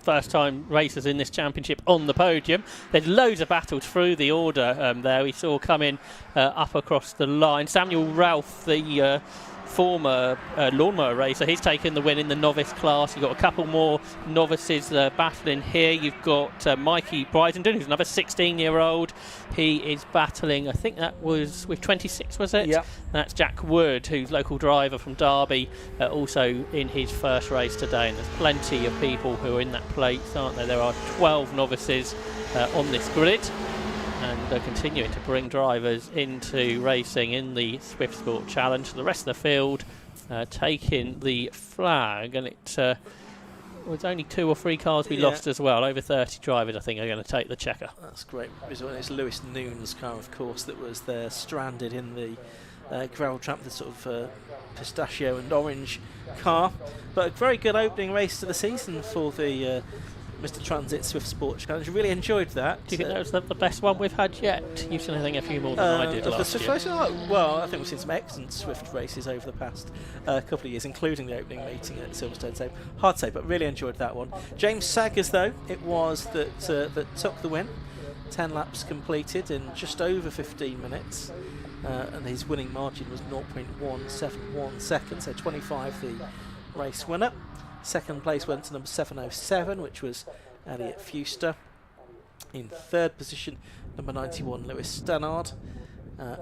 first-time racers in this championship on the podium. There's loads of battles through the order there. We saw coming up across the line. Samuel Ralph, the former lawnmower racer, he's taken the win in the novice class. You've got a couple more novices battling here. You've got Mikey Bridenden, who's another 16-year-old. He is battling, I think that was with 26, was it? Yeah. That's Jack Wood, who's local driver from Derby, also in his first race today. And there's plenty of people who are in that place, aren't there? There are 12 novices on this grid, and continuing to bring drivers into racing in the Swift Sport Challenge. The rest of the field taking the flag, and it was only 2 or 3 cars we lost as well. Over 30 drivers, I think, are going to take the checker. That's great. It's Lewis Noon's car, of course, that was there stranded in the gravel trap, the sort of pistachio and orange car. But a very good opening race to the season for the Mr. Transit Swift Sport Challenge. Really enjoyed that. Do you think that was the best one we've had yet? You've seen, I think, a few more than I did last year. Well, I think we've seen some excellent Swift races over the past couple of years, including the opening meeting at Silverstone. So hard to say, but really enjoyed that one. James Saggers, though, it was that took the win. 10 laps completed in just over 15 minutes. And his winning margin was 0.171 seconds, so 25 the race winner. Second place went to number 707, which was Elliot Fuster. In third position, number 91, Lewis Stannard,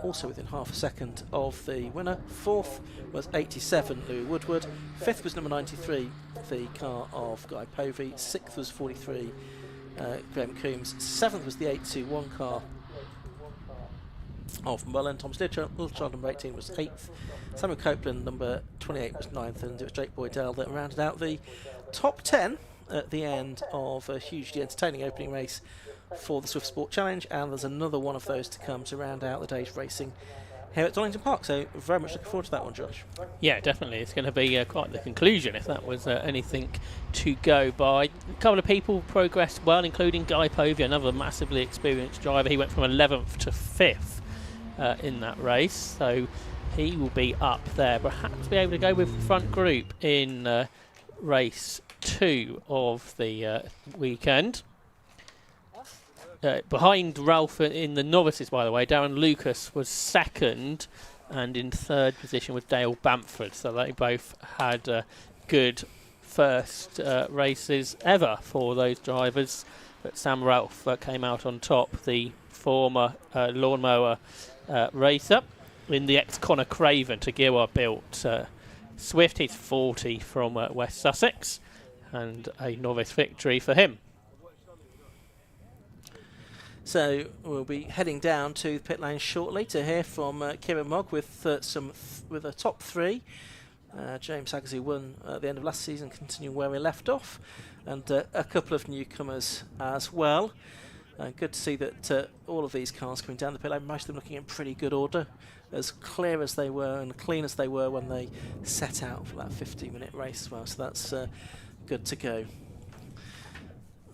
also within half a second of the winner. Fourth was 87, Louis Woodward. Fifth was number 93, the car of Guy Povey. Sixth was 43, Graham Coombs. Seventh was the 821 car of Mullen. Thomas Litchard, number 18, was 8th. Samuel Copeland, number 28, was 9th, and it was Jake Boydell that rounded out the top 10 at the end of a hugely entertaining opening race for the Swift Sport Challenge, and there's another one of those to come to round out the day's racing here at Donington Park, so very much looking forward to that one, Josh. Yeah, definitely. It's going to be quite the conclusion, if that was anything to go by. A couple of people progressed well, including Guy Povey, another massively experienced driver. He went from 11th to 5th in that race, so he will be up there. Perhaps be able to go with the front group in race 2 of the weekend. Behind Ralph in the novices, by the way, Darren Lucas was second, and in third position was Dale Bamford. So they both had good first races ever for those drivers. But Sam Ralph came out on top, the former lawnmower racer. in the ex-Connor Craven to Gilwa built Swift. He's 40 from West Sussex, and a novice victory for him. So we'll be heading down to the pit lane shortly to hear from Kieran Mogg with with a top 3. James Haggers, who won at the end of last season, continuing where we left off, and a couple of newcomers as well. Good to see that all of these cars coming down the pit lane, most of them looking in pretty good order, as clear as they were and clean as they were when they set out for that 50-minute race as well. So that's good to go.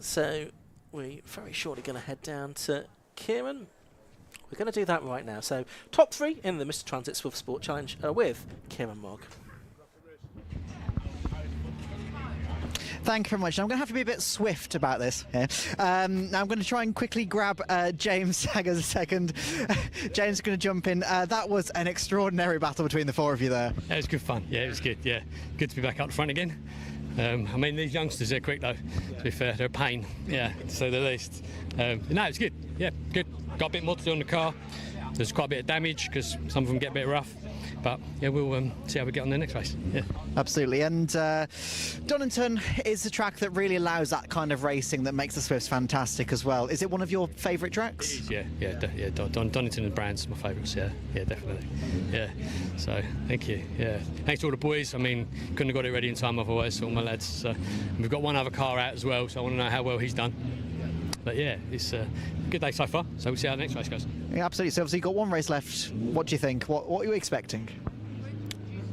So we're very shortly going to head down to Kieran. We're going to do that right now. So top 3 in the Mr. Transit Swift Sport Challenge with Kieran Mogg. Thank you very much. Now, I'm going to have to be a bit swift about this here. Now I'm going to try and quickly grab James Haggers a second. James is going to jump in. That was an extraordinary battle between the 4 of you there. Yeah, it was good fun. Yeah, it was good. Yeah, good to be back up front again. I mean, these youngsters, they're quick though, to be fair. They're a pain, yeah, to say the least. No, it's good. Yeah, good. Got a bit more to do on the car. There's quite a bit of damage because some of them get a bit rough. But yeah, we'll see how we get on the next race. Yeah, absolutely. And Donington is a track that really allows that kind of racing that makes the Swifts fantastic as well. Is it one of your favourite tracks? It is, yeah. Donington and Brands are my favourites. Yeah, definitely. Yeah. So thank you. Yeah, thanks to all the boys. I mean, couldn't have got it ready in time otherwise. All my lads. So we've got one other car out as well. So I want to know how well he's done. But yeah, it's a good day so far, so we'll see how the next race goes. Yeah, absolutely. So obviously you've got one race left. What do you think? What are you expecting?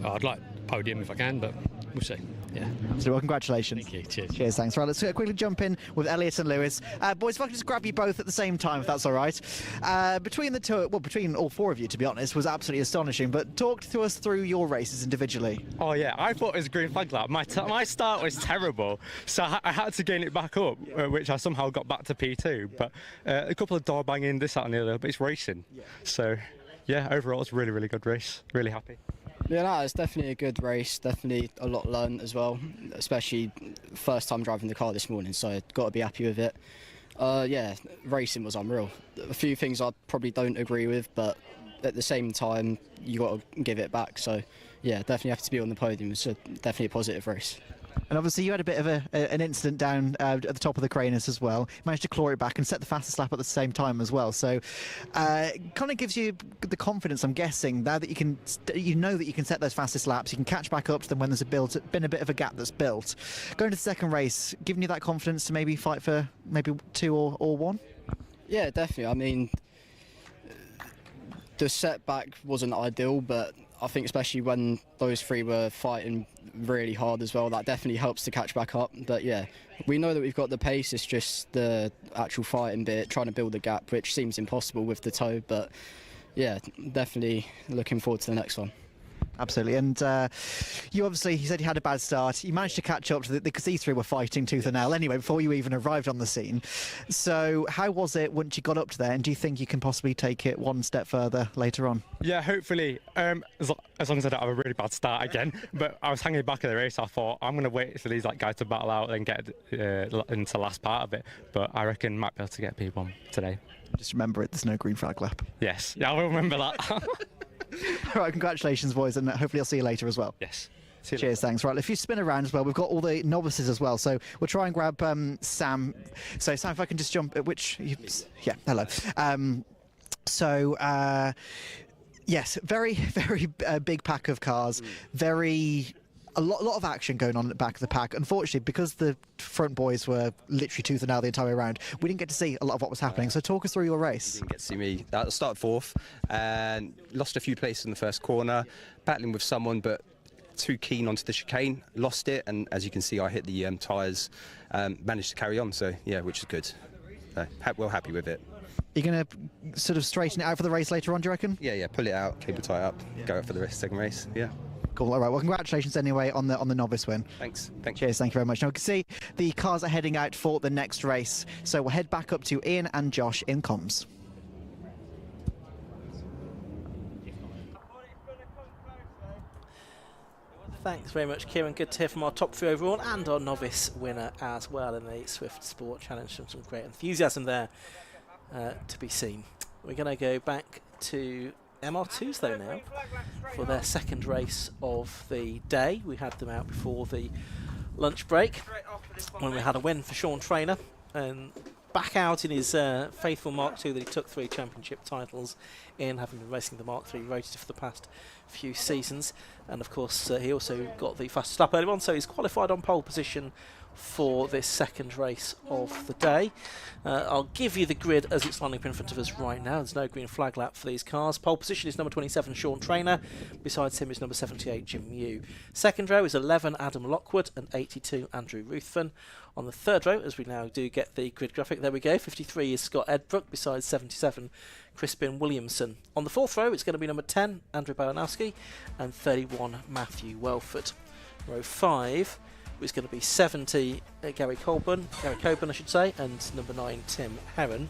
I'd like podium if I can, but we'll see. Yeah. So well, congratulations. Thank you. Cheers. Cheers, thanks. Right, let's quickly jump in with Elliot and Lewis. Boys, if I could just grab you both at the same time, if that's all right. Between the two, well, between all 4 of you, to be honest, was absolutely astonishing. But talk to us through your races individually. Oh yeah, I thought it was a green flag lap. My start was terrible, so I had to gain it back up, which I somehow got back to P2. But a couple of door banging, this, that, and the other. But it's racing, so yeah. Overall, it's a really, really good race. Really happy. Yeah, no, it's definitely a good race, definitely a lot learned as well, especially first time driving the car this morning, so got to be happy with it. Yeah, racing was unreal. A few things I probably don't agree with, but at the same time, you got to give it back, so yeah, definitely have to be on the podium. It's definitely a positive race. And obviously you had a bit of an incident down at the top of the Cranus as well. Managed to claw it back and set the fastest lap at the same time as well. So kind of gives you the confidence, I'm guessing, now that you know that you can set those fastest laps. You can catch back up to them when there's been a bit of a gap that's built. Going to the second race, giving you that confidence to maybe fight for maybe 2 or 1? Yeah, definitely. I mean, the setback wasn't ideal, but I think especially when those 3 were fighting really hard as well, that definitely helps to catch back up. But yeah, we know that we've got the pace, it's just the actual fighting bit, trying to build a gap, which seems impossible with the toe. But yeah, definitely looking forward to the next one. Absolutely. And you said you had a bad start. You managed to catch up to because these 3 were fighting tooth and nail anyway before you even arrived on the scene. So how was it once you got up to there, and do you think you can possibly take it one step further later on? Yeah, hopefully, as long as I don't have a really bad start again. But I was hanging back of the race. I thought I'm going to wait for these guys to battle out and get into the last part of it. But I reckon I might be able to get P1 today. Just remember there's no green flag lap. Yes, yeah, I will remember that. All right, congratulations, boys, and hopefully I'll see you later as well. Yes. Cheers, thanks. Right, if you spin around as well, we've got all the novices as well, so we'll try and grab Sam. So, Sam, if I can just jump, yeah, hello. Yes, very, very big pack of cars, a lot of action going on at the back of the pack. Unfortunately, because the front boys were literally tooth and nail the entire way around, we didn't get to see a lot of what was happening. So talk us through your race. You didn't get to see me. I started 4th and lost a few places in the first corner, battling with someone, but too keen onto the chicane, lost it, and as you can see, I hit the tyres, managed to carry on, so yeah, which is good. Well happy with it. Are you going to sort of straighten it out for the race later on, do you reckon? Yeah, pull it out, cable tie up, go out for the second race, yeah. Cool. All right. Well, congratulations anyway on the novice win. Thanks. Cheers. Thank you very much. Now we can see the cars are heading out for the next race, so we'll head back up to Ian and Josh in comms. Thanks very much, Kieran. Good to hear from our top 3 overall and our novice winner as well in the Swift Sport Challenge. Some great enthusiasm there to be seen. We're going to go back to MR2s though now for their second race of the day. We had them out before the lunch break when we had a win for Sean Traynor, and back out in his faithful Mark II that he took 3 championship titles in, having been racing the Mark III Roadster for the past few seasons. And of course he also got the fastest lap early on, so he's qualified on pole position for this second race of the day. I'll give you the grid as it's lining up in front of us right now. There's no green flag lap for these cars. Pole position is number 27 Sean Traynor. Besides him is number 78 Jim Mew. Second row is 11 Adam Lockwood and 82 Andrew Ruthven. On the third row, as we now do get the grid graphic, there we go, 53 is Scott Edbrook, besides 77 Crispin Williamson. On the fourth row, it's going to be number 10 Andrew Baranowski and 31 Matthew Welford. Row 5 is going to be 70 Gary Coburn, and number 9 Tim Heron.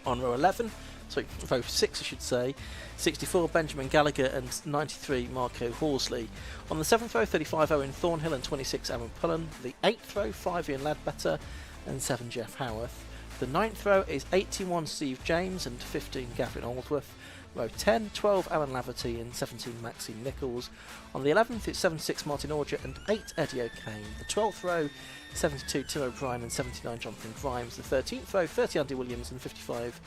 On row 11, sorry, row 6 I should say, 64 Benjamin Gallagher and 93 Marco Horsley. On the 7th row, 35 Owen Thornhill and 26 Aaron Pullen. The 8th row, 5 Ian Ledbetter and 7 Jeff Howarth. The 9th row is 81 Steve James and 15 Gavin Aldworth. Row 10, 12 Alan Laverty and 17 Maxine Nichols. On the 11th it's 76 Martin Orger and 8 Eddie O'Kane. The 12th row, 72 Tim O'Brien and 79 Jonathan Grimes. The 13th row, 30 Andy Williams and 55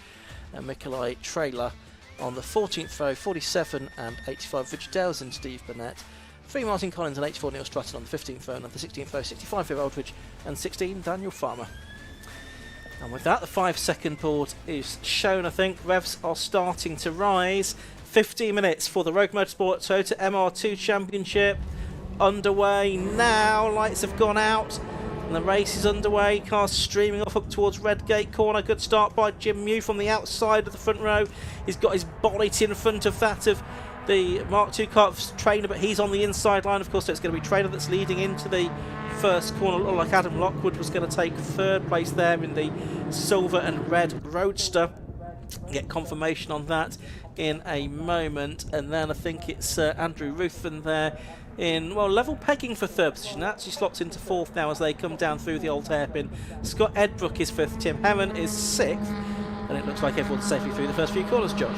Mikolai Trailer. On the 14th row, 47 and 85 Richard Dales and Steve Burnett. 3 Martin Collins and 84 Neil Stratton on the 15th row. And on the 16th row, 65 Viv Aldridge and 16 Daniel Farmer. And with that, the 5-second board is shown, I think. Revs are starting to rise. 15 minutes for the Rogue Motorsport Toyota MR2 Championship underway now. Lights have gone out and the race is underway. Cars streaming off up towards Redgate Corner. Good start by Jim Mew from the outside of the front row. He's got his bonnet in front of that of the Mark II car Traynor, but he's on the inside line. Of course, so it's going to be Traynor that's leading into the first corner. Looked like Adam Lockwood was going to take third place there in the silver and red Roadster. Get confirmation on that in a moment. And then I think it's Andrew Ruthven there in, well, level pegging for third position. That actually slots into fourth now as they come down through the old hairpin. Scott Edbrook is fifth, Tim Heron is sixth, and it looks like everyone's safely through the first few corners, Josh.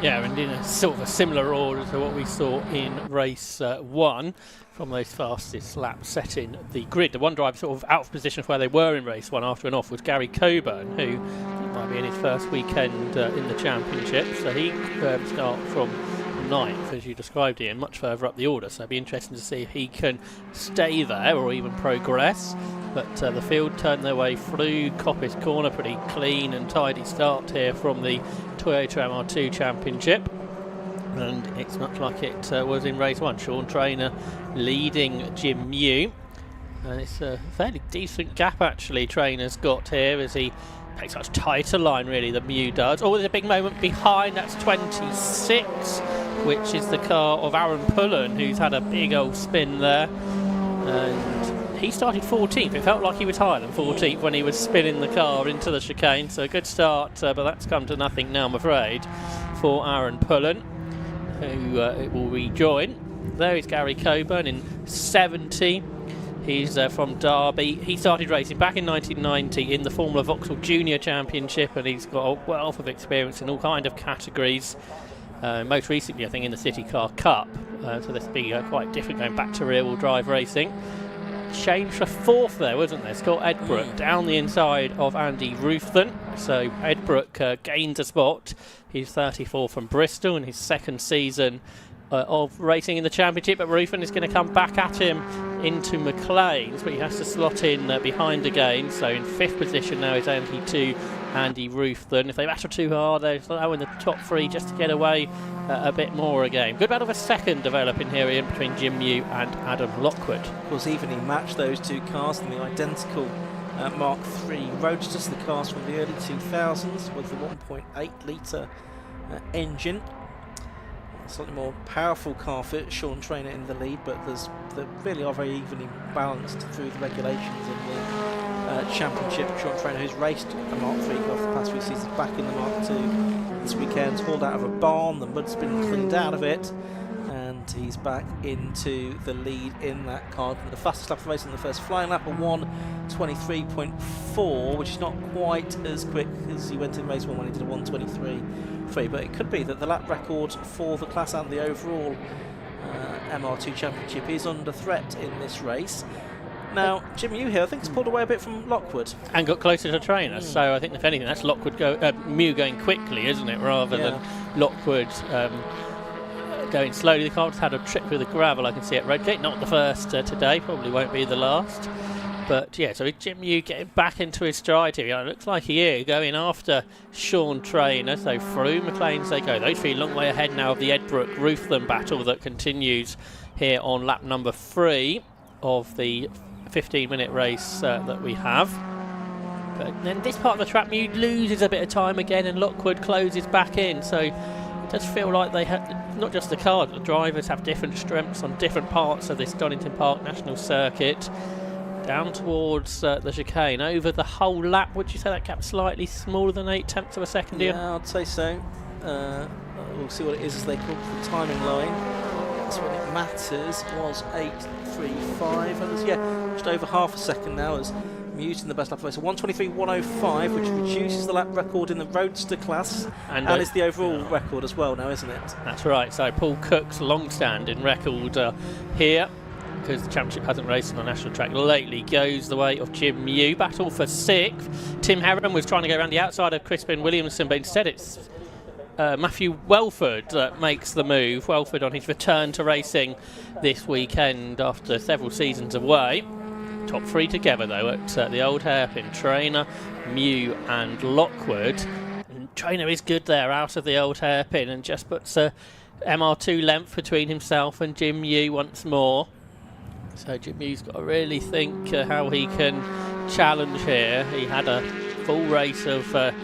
Yeah, and in a sort of a similar order to what we saw in race 1, from those fastest laps setting the grid. The one driver sort of out of position for where they were in race 1 after an off was Gary Coburn, who might be in his first weekend in the championship. So he start from 9th, as you described, Ian, much further up the order. So it'll be interesting to see if he can stay there or even progress. But the field turned their way through Coppice Corner. Pretty clean and tidy start here from the Toyota MR2 Championship. And it's much like it was in race 1. Sean Traynor leading Jim Mew. And it's a fairly decent gap actually Traynor's got here as he takes such tighter line really than Mew does. Oh, there's a big moment behind. That's 26, which is the car of Aaron Pullen, who's had a big old spin there. And he started 14th. It felt like he was higher than 14th when he was spinning the car into the chicane. So a good start, but that's come to nothing now, I'm afraid, for Aaron Pullen, who it will rejoin. There is Gary Coburn in 70. He's from Derby. He started racing back in 1990 in the Formula Vauxhall Junior Championship, and he's got a wealth of experience in all kind of categories. Most recently, I think, in the City Car Cup. So this will be quite different going back to rear-wheel drive racing. Change for fourth there, wasn't there? Scott Edbrook down the inside of Andy Ruthven. So Edbrook gains a spot. He's 34 from Bristol in his second season of racing in the championship, but Ruthven is going to come back at him into McLean's, but he has to slot in behind again. So in fifth position now is Andy Ruthven. If they battle too hard, they're low in the top 3 just to get away a bit more again. Good battle of a second developing here in between Jim Mew and Adam Lockwood. Of course, evenly matched those two cars in the identical Mark III Roadsters, the cars from the early 2000s with the 1.8 litre engine. Slightly more powerful car for Sean Traynor in the lead, but they really are very evenly balanced through the regulations in the championship. Sean Traynor, who's raced a Mark III car for the past few seasons, back in the Mark II this weekend, hauled out of a barn, the mud's been cleaned out of it, and he's back into the lead in that car. The fastest lap of the race in the first flying lap, a 1:23.4, which is not quite as quick as he went in race 1 when he did a 1:23.3, but it could be that the lap record for the class and the overall MR2 Championship is under threat in this race. Now, Jim, you here, I think, has pulled away a bit from Lockwood. And got closer to trainer, so I think, if anything, that's Mew going quickly, isn't it, rather than Lockwood going slowly. The car's had a trip through the gravel, I can see at Redgate. Not the first today, probably won't be the last. But yeah, so Jim Mew getting back into his stride here. It looks like he is going after Sean Trainer, so through McLean's they go. Those three a long way ahead now of the Edbrook Ruthven battle that continues here on lap number 3 of the 15-minute race that we have. But then this part of the track, Mew loses a bit of time again and Lockwood closes back in, so it does feel like they have, not just the car, the drivers have different strengths on different parts of this Donington Park National Circuit. Down towards the chicane, over the whole lap, would you say that gap's slightly smaller than 0.8 of a second here? Yeah, I'd say so. We'll see what it is as they come to the timing line. That's when it matters. It was 8:35, and just over half a second now as Mew's in the best lap of the race. 1:23.105, which reduces the lap record in the Roadster class, and is the overall record as well now, isn't it? That's right, so Paul Cook's long-standing record here, because the championship hasn't raced on a national track lately, goes the way of Jim Mew. Battle for 6th. Tim Heron was trying to go around the outside of Crispin Williamson, but instead it's Matthew Welford that makes the move. Welford on his return to racing this weekend after several seasons away. Top 3 together though at the old hairpin. Trainer, Mew and Lockwood. And Trainer is good there out of the old hairpin and just puts a MR2 length between himself and Jim Mew once more. So Jim Mew's got to really think how he can challenge here. He had a full race of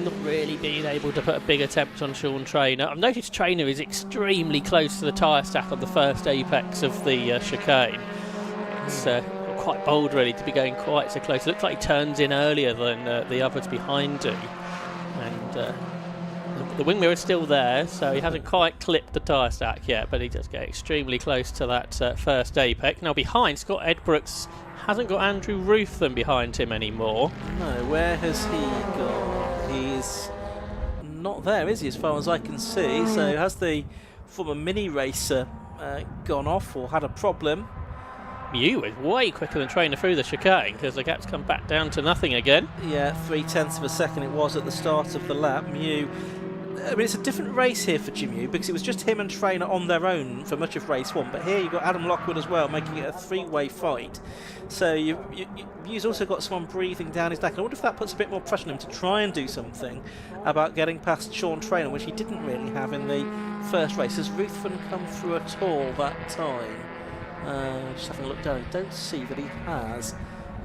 not really being able to put a big attempt on Sean Trainer. I've noticed Trainer is extremely close to the tyre stack on the first apex of the chicane. It's quite bold really to be going quite so close. It looks like he turns in earlier than the others behind him. And the wing mirror is still there, so he hasn't quite clipped the tyre stack yet, but he does get extremely close to that first apex. Now behind, Scott Edbrooks hasn't got Andrew Ruthven behind him anymore. No, where has he gone? He's not there, is he, as far as I can see? So has the former mini racer gone off or had a problem? Mew is way quicker than Trainer through the chicane because the gap's come back down to nothing again. Yeah, 0.3 of a second it was at the start of the lap. Mew, I mean, it's a different race here for Jim Mew because it was just him and Trainer on their own for much of race 1, but here you've got Adam Lockwood as well, making it a 3-way fight. So Mew's also got someone breathing down his neck. I wonder if that puts a bit more pressure on him to try and do something about getting past Sean Trainer, which he didn't really have in the first race. Has Ruthven come through at all that time? Just having a look down, I don't see that he has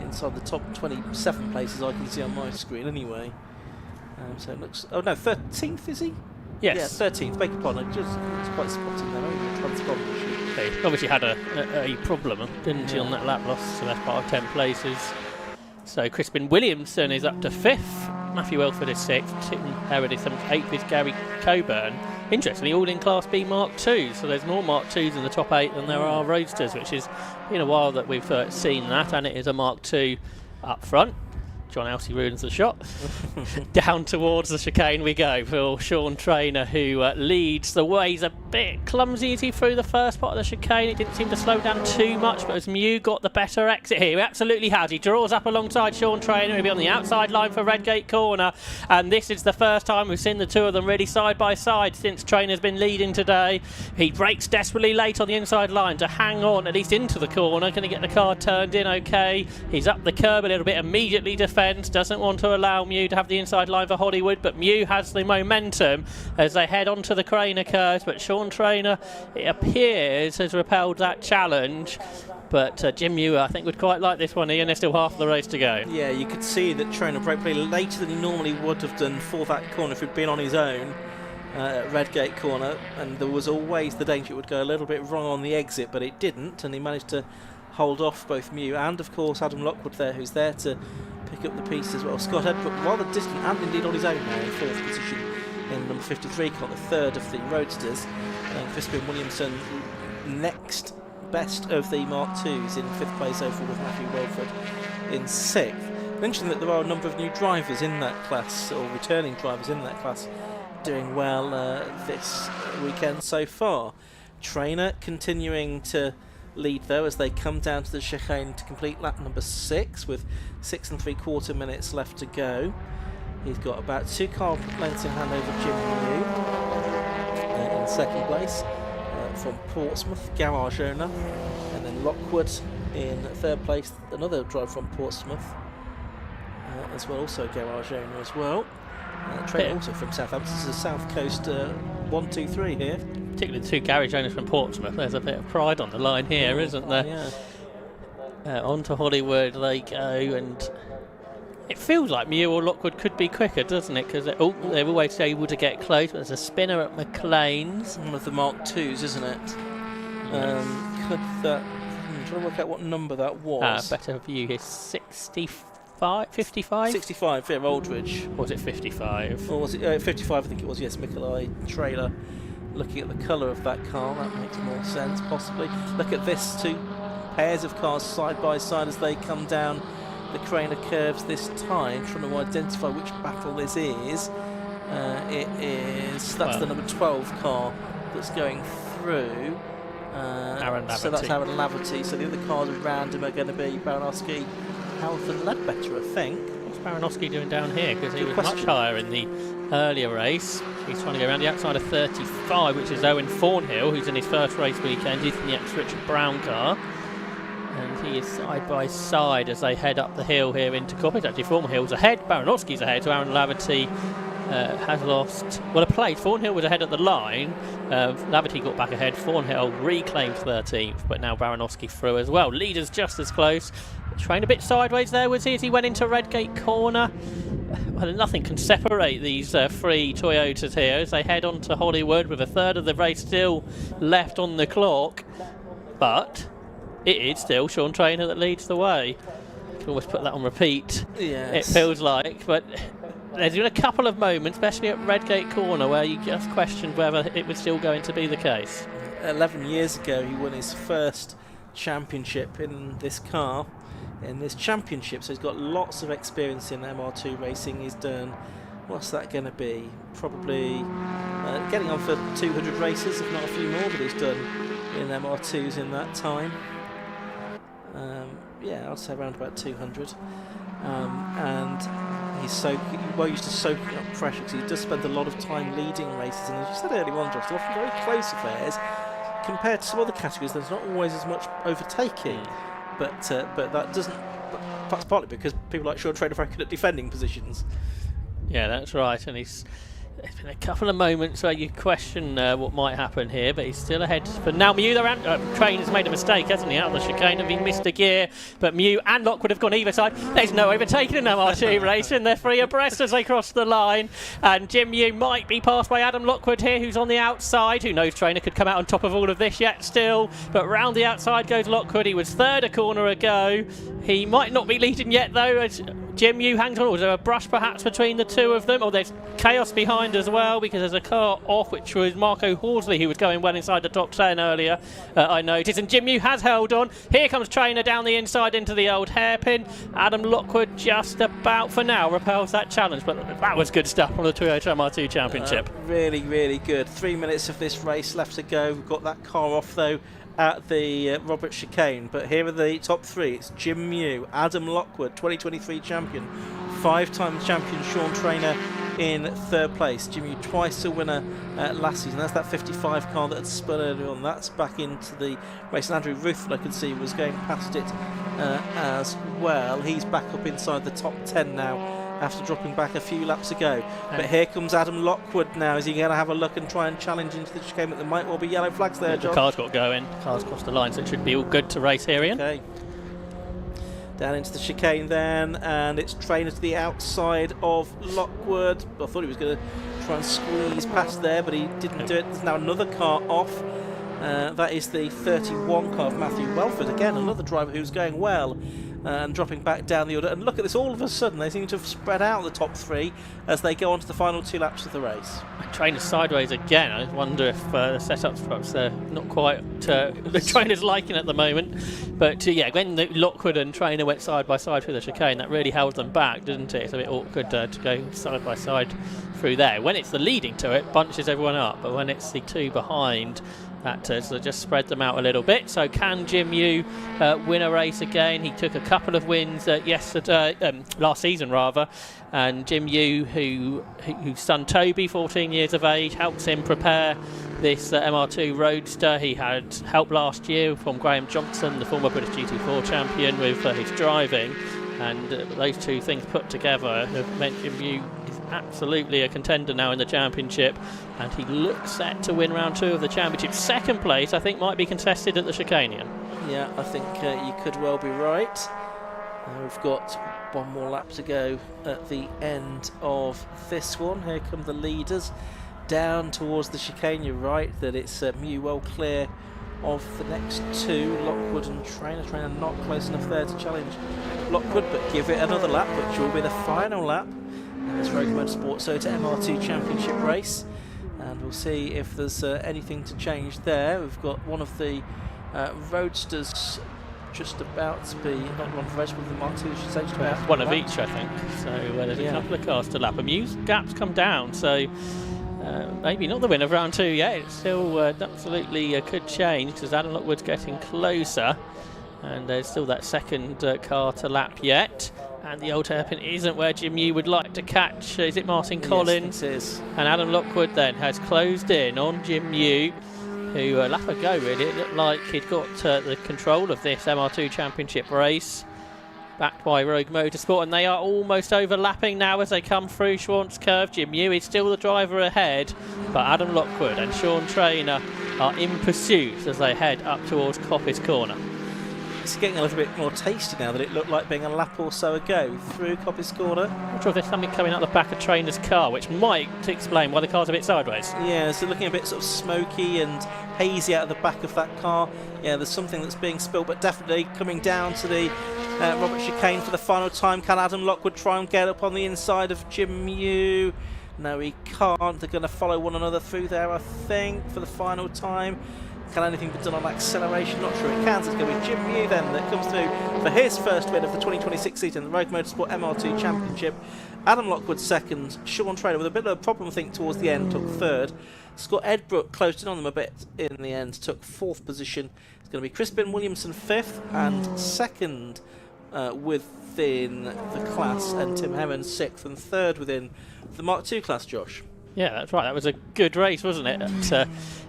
inside the top 27 places I can see on my screen anyway. So it looks, oh no, 13th is he? Yes. Yeah, 13th, beg your pardon. It's quite spotting there, only a transponder issue. He obviously had a problem, didn't he, on that lap loss, so that's part of 10 places. So Crispin Williamson is up to 5th, Matthew Welford is 6th, Tim Herod is 7th, 8th is Gary Coburn. Interestingly, all in Class B Mark II, so there's more Mark IIs in the top 8 than there are Roadsters, which is been a while that we've seen that, and it is a Mark II up front. John Elsey ruins the shot. Down towards the chicane we go for Sean Trainer, who leads the way. He's a bit clumsy as he through the first part of the chicane. It didn't seem to slow down too much, but as Mew got the better exit here, he absolutely has. He draws up alongside Sean Trainer. He'll be on the outside line for Redgate Corner, and this is the first time we've seen the two of them really side by side since Trainer's been leading today. He brakes desperately late on the inside line to hang on at least into the corner. Can he get the car turned in okay? He's up the curb a little bit, immediately defends. Doesn't want to allow Mew to have the inside line for Hollywood, but Mew has the momentum as they head onto the Craner curves. But Sean Trainer, it appears, has repelled that challenge. But Jim Mew, I think, would quite like this one here, and there's still half the race to go. Yeah, you could see that Trainer braked probably later than he normally would have done for that corner if he'd been on his own at Redgate Corner, and there was always the danger it would go a little bit wrong on the exit, but it didn't, and he managed to hold off both Mew and, of course, Adam Lockwood there, who's there to pick up the piece as well. Scott Edbrook rather distant and indeed on his own now in 4th position in number 53 car, the third of the Roadsters. And Crispin Williamson next best of the Mark IIs in 5th place overall, with Matthew Welford in 6th. Mentioned that there are a number of new drivers in that class, or returning drivers in that class, doing well this weekend so far. Trainer continuing to lead though as they come down to the chicane to complete lap number 6 with 6 3/4 minutes left to go. He's got about 2 car lengths in hand over Jim New in 2nd place from Portsmouth, garage owner, and then Lockwood in 3rd place, another driver from Portsmouth as well, also a garage owner as well. Trainer also from Southampton. This is a South Coast 1, 2, 3 here. Particularly 2 garage owners from Portsmouth. There's a bit of pride on the line here, isn't there? Yeah. On to Hollywood they go, and it feels like Mew or Lockwood could be quicker, doesn't it? Because they're always able to get close. But there's a spinner at McLean's. One of the Mark IIs, isn't it? Could that... I'm trying to work out what number that was. Better view here. 55? 65, yeah, Aldridge. Or was it 55? Or was it 55? I think it was, yes, Mikolai trailer. Looking at the colour of that car, that makes more sense, possibly. Look at this, 2 pairs of cars side by side as they come down the Craner curves this time, trying to identify which battle this is. That's the number 12 car that's going through. Aaron Laverty. So that's Aaron Laverty. So the other cars around him are going to be Baranowski, Howth and Ledbetter, I think. What's Baranowski doing down here? Because he was much higher in the earlier race. He's trying to go around the outside of 35, which is Owen Thornhill, who's in his first race weekend. He's in the ex-Richard Brown car. And he is side by side as they head up the hill here into Coppage. Actually, Thornhill's ahead, Baranowski's ahead, so Aaron Laverty has lost, well, a place. Thornhill was ahead at the line. Laverty got back ahead. Thornhill reclaimed 13th, but now Baranowski through as well. Leaders just as close. Train a bit sideways there, was he, as he went into Redgate corner? Well, nothing can separate these 3 Toyotas here as they head on to Hollywood with a third of the race still left on the clock. But it is still Sean Trainer that leads the way. You can always put that on repeat, yes. It feels like. But there's been a couple of moments, especially at Redgate corner, where you just questioned whether it was still going to be the case. 11 years ago he won his first championship in this car, in this championship, so he's got lots of experience in MR2 racing. He's done, what's that going to be, probably getting on for 200 races, if not a few more, that he's done in MR2s in that time. Yeah, I'd say around about 200. And he's so well used to soaking up pressure, because he does spend a lot of time leading races, and as you said earlier on, Josh, they're often very close affairs. Compared to some other categories, there's not always as much overtaking, but that doesn't. That's partly because people like Sean Trainer are very good at defending positions. Yeah, that's right, and there's been a couple of moments where you question what might happen here, but he's still ahead. But now Mew, Trainer's made a mistake, hasn't he, out of the chicane? He missed a gear, but Mew and Lockwood have gone either side. There's no overtaking in MR2 racing. They're free abreast as they cross the line, and Jim Mew might be passed by Adam Lockwood here, who's on the outside. Who knows, Trainer could come out on top of all of this yet still, but round the outside goes Lockwood. He was third a corner ago. He might not be leading yet, though, as Jim Mew hangs on. Was there a brush perhaps between the two of them? Or there's chaos behind as well, because there's a car off, which was Marco Horsley, who was going well inside the top 10 earlier, I noticed. And Jim Mew has held on. Here comes Trainer down the inside into the old hairpin. Adam Lockwood just about, for now, repels that challenge. But that was good stuff from the Toyota MR2 Championship. Really, really good. 3 minutes of this race left to go. We've got that car off, though, at the Robert Chicane. But here are the top 3. It's Jim Mew, Adam Lockwood, 2023 champion, 5-time champion Sean Trainer in 3rd place. Jim Mew twice a winner last season. That's that 55 car that had spun earlier on. That's back into the race. And Andrew Ruthven, I could see, was going past it as well. He's back up inside the top 10 now, after dropping back a few laps ago. But here comes Adam Lockwood now. Is he going to have a look and try and challenge into the chicane? But there might well be yellow flags there, John. The car's got going. The car's crossed the line, so it should be all good to race here, Ian. Okay. Down into the chicane then, and it's Trainer to the outside of Lockwood. I thought he was going to try and squeeze past there, but he didn't do it. There's now another car off. That is the 31 car of Matthew Welford. Again, another driver who's going well and dropping back down the order. And look at this, all of a sudden they seem to have spread out the top 3 as they go on to the final 2 laps of the race. Trainer sideways again. I wonder if the setup's perhaps not quite the trainer's liking at the moment. But yeah, when Lockwood and trainer went side by side through the chicane, that really held them back, didn't it? It's a bit awkward to go side by side through there. When it's the leading to it, bunches everyone up, but when it's the 2 behind, that so just spread them out a little bit. So can Jim Yu win a race again? He took a couple of wins last season rather, and Jim Yu, whose son Toby, 14 years of age, helps him prepare this MR2 Roadster. He had help last year from Graham Johnson, the former British GT4 champion, with his driving, and those 2 things put together have meant Jim Yu is absolutely a contender now in the championship, and he looks set to win round 2 of the championship. Second place, I think, might be contested at the Chicanian. Yeah, I think you could well be right. We've got one more lap to go at the end of this one. Here come the leaders down towards the chicane. You're right that it's Mew well clear of the next 2, Lockwood and Trainer. Trainer not close enough there to challenge Lockwood, but give it another lap, which will be the final lap in this Road Motorsport SOTA MR2 Championship race. And we'll see if there's anything to change there. We've got one of the Roadsters just about to be, not one of the Roadsters, but the Mark II, should say, just about one of each, I think. So there's a couple of cars to lap. Mew's gap's come down, so maybe not the win of round 2 yet. It still absolutely could change, because Adam Lockwood's getting closer, and there's still that second car to lap yet. And the old hairpin isn't where Jim Yu would like to catch. Is it Martin Collins? Yes, it is. And Adam Lockwood then has closed in on Jim Yu, who a lap ago really it looked like he'd got the control of this MR2 Championship race, backed by Rogue Motorsport, and they are almost overlapping now as they come through Schwant's curve. Jim Yu is still the driver ahead, but Adam Lockwood and Sean Trainer are in pursuit as they head up towards Coppice Corner. It's getting a little bit more tasty now than it looked like being a lap or so ago through Coppice Corner. I'm not sure if there's something coming out the back of Trainer's car, which might explain why the car's a bit sideways. Yeah, so looking a bit sort of smoky and hazy out of the back of that car. Yeah, there's something that's being spilled, but definitely coming down to the Robert chicane for the final time. Can Adam Lockwood try and get up on the inside of Jim Yu? No, he can't. They're going to follow one another through there, I think, for the final time. Can anything be done on acceleration? Not sure it can. So it's going to be Jim Yu then that comes through for his first win of the 2026 season, the Rogue Motorsport MR2 Championship. Adam Lockwood second. Sean Trainer with a bit of a problem, I think, towards the end, took third. Scott Edbrook closed in on them a bit in the end, took 4th position. It's going to be Crispin Williamson 5th and 2nd within the class, and Tim Heron 6th and 3rd within the Mark II class, Josh. Yeah, that's right. That was a good race, wasn't it?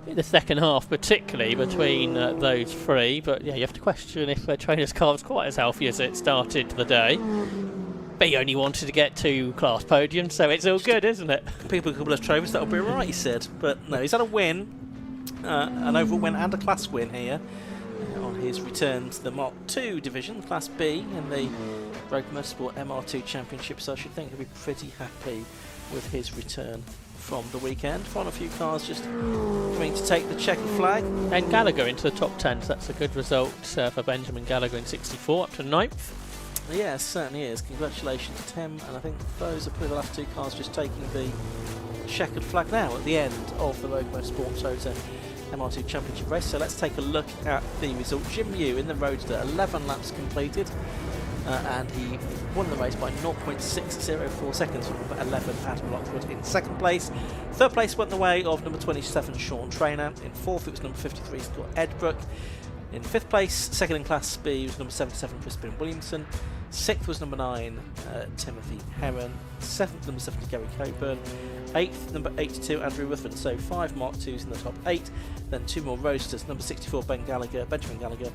In the second half, particularly between those 3. But yeah, you have to question if Trainer's car was quite as healthy as it started the day. But he only wanted to get 2 class podiums, so it's all good, isn't it? People a couple of trophies, that'll be right, he said. But no, he's had a win, an overall win and a class win here on his return to the Mark II division, Class B, in the Rogue Motorsport MR2 Championship. So I should think he'll be pretty happy with his return from the weekend. Find a few cars just coming to take the checkered flag. And Gallagher into the top 10, so that's a good result for Benjamin Gallagher in 64, up to 9th. Yeah, it certainly is. Congratulations to Tim, and I think those are probably the last 2 cars just taking the checkered flag now at the end of the Rogue Motorsport SOTA MR2 Championship race. So let's take a look at the result. Jim Yu in the Roadster, 11 laps completed. And he won the race by 0.604 seconds from number 11, Adam Lockwood, in 2nd place. 3rd place went the way of number 27, Sean Trainer. In 4th, it was number 53, Scott Edbrook. In 5th place, 2nd in Class B, was number 77, Crispin Williamson. 6th was number 9, Timothy Heron. 7th, number 70, Gary Coburn. 8th, number 82, Andrew Ruthven. So 5 Mark IIs in the top 8. Then 2 more Roadsters, number 64, Benjamin Gallagher,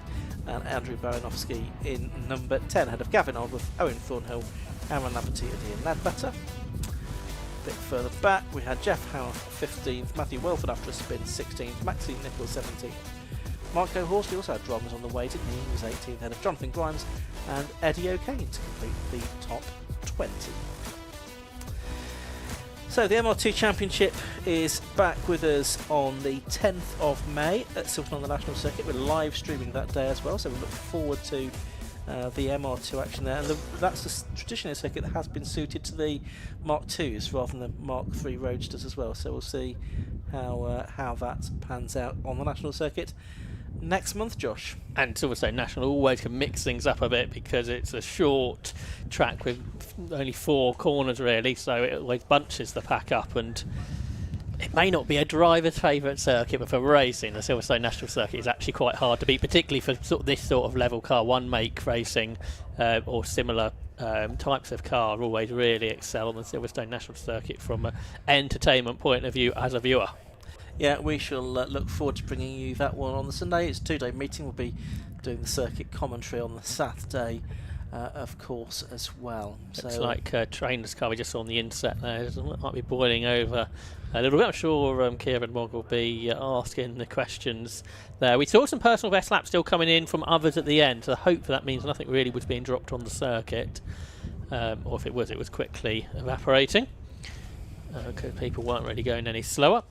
and Andrew Baranowski in number 10, ahead of Gavin Aldworth, Owen Thornhill, Aaron Laverty and Ian Ledbetter. A bit further back, we had Jeff Howard 15th, Matthew Welford after a spin 16th, Maxine Nichols 17th. Marco Horsley also had dramas on the way, didn't he? He was 18th, ahead of Jonathan Grimes and Eddie O'Kane to complete the top 20. So the MR2 Championship is back with us on the 10th of May at Silverton on the National Circuit. We're live streaming that day as well, so we look forward to the MR2 action there, and that's traditionally a circuit that has been suited to the Mark IIs rather than the Mark III Roadsters as well. So we'll see how that pans out on the national circuit next month, Josh. And Silverstone National always can mix things up a bit because it's a short track with only 4 corners really, so it always bunches the pack up, and it may not be a driver's favourite circuit, but for racing, the Silverstone National Circuit is actually quite hard to beat, particularly for this sort of level car. One make racing or similar types of car always really excel on the Silverstone National Circuit from an entertainment point of view as a viewer. Yeah, we shall look forward to bringing you that one on the Sunday. It's a 2-day meeting. We'll be doing the circuit commentary on the Saturday, of course, as well. Looks like Trainer's car we just saw on the inset there. It might be boiling over a little bit. I'm sure Kieran Mogg will be asking the questions there. We saw some personal best laps still coming in from others at the end, so I hope that means nothing really was being dropped on the circuit. Or if it was quickly evaporating, because people weren't really going any slower.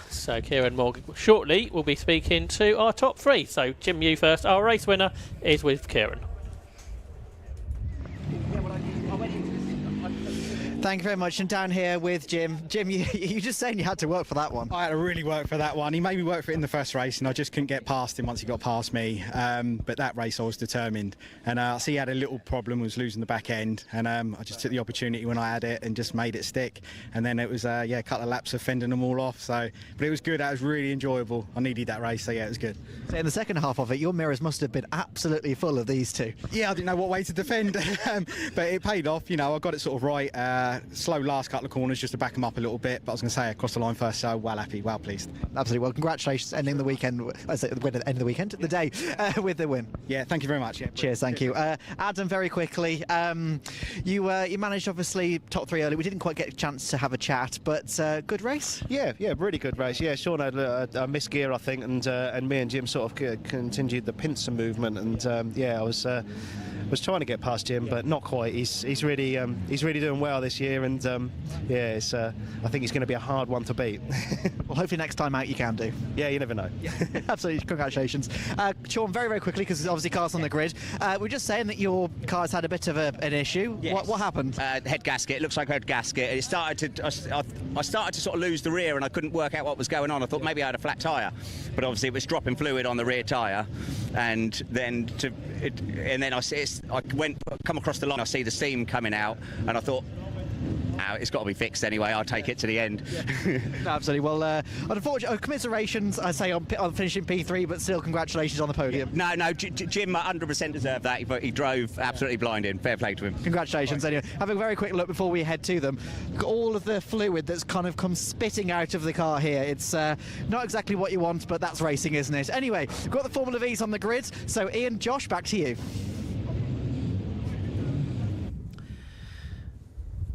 So Kieran Mogg shortly will be speaking to our top 3. So Jim, you first. Our race winner is with Kieran. Thank you very much. And down here with Jim. Jim, you just saying you had to work for that one. I had to really work for that one. He made me work for it in the first race, and I just couldn't get past him once he got past me. But that race I was determined. And I see he had a little problem, was losing the back end. And I just took the opportunity when I had it and just made it stick. And then it was, a couple of laps of fending them all off. But it was good. That was really enjoyable. I needed that race, so yeah, it was good. So in the second half of it, your mirrors must have been absolutely full of these two. Yeah, I didn't know what way to defend. But it paid off. You know, I got it sort of right. Slow last couple of corners just to back them up a little bit, but I was going to say across the line first, so well happy, well pleased. Absolutely. Well, congratulations ending the weekend, the day with the win. Yeah, thank you very much. Yeah, cheers, thank you. Adam, very quickly, you managed obviously top 3 early. We didn't quite get a chance to have a chat, but good race. Yeah, really good race. Yeah, Sean had a missed gear, I think, and me and Jim sort of continued the pincer movement, and I was trying to get past Jim, but not quite. He's really doing well this year, and I think he's going to be a hard one to beat. Well, hopefully next time out you can do. Yeah, you never know. Yeah, absolutely. Congratulations, Sean. Very, very quickly, because obviously cars on the grid. We're just saying that your car's had a bit of an issue. Yes. What happened? Head gasket. It looks like a head gasket. It started to. I started to sort of lose the rear, and I couldn't work out what was going on. I thought maybe I had a flat tyre, but obviously it was dropping fluid on the rear tyre, and then I come across the line. I see the steam coming out, and I thought, it's got to be fixed anyway. I'll take it to the end. No, absolutely. Well, unfortunately, commiserations, I say, on finishing P3, but still, congratulations on the podium. No, Jim 100% deserved that. He drove absolutely blinding. Fair play to him. Congratulations. Anyway, have a very quick look before we head to them. All of the fluid that's kind of come spitting out of the car here. It's not exactly what you want, but that's racing, isn't it? Anyway, we've got the Formula V's on the grid. So, Ian, Josh, back to you.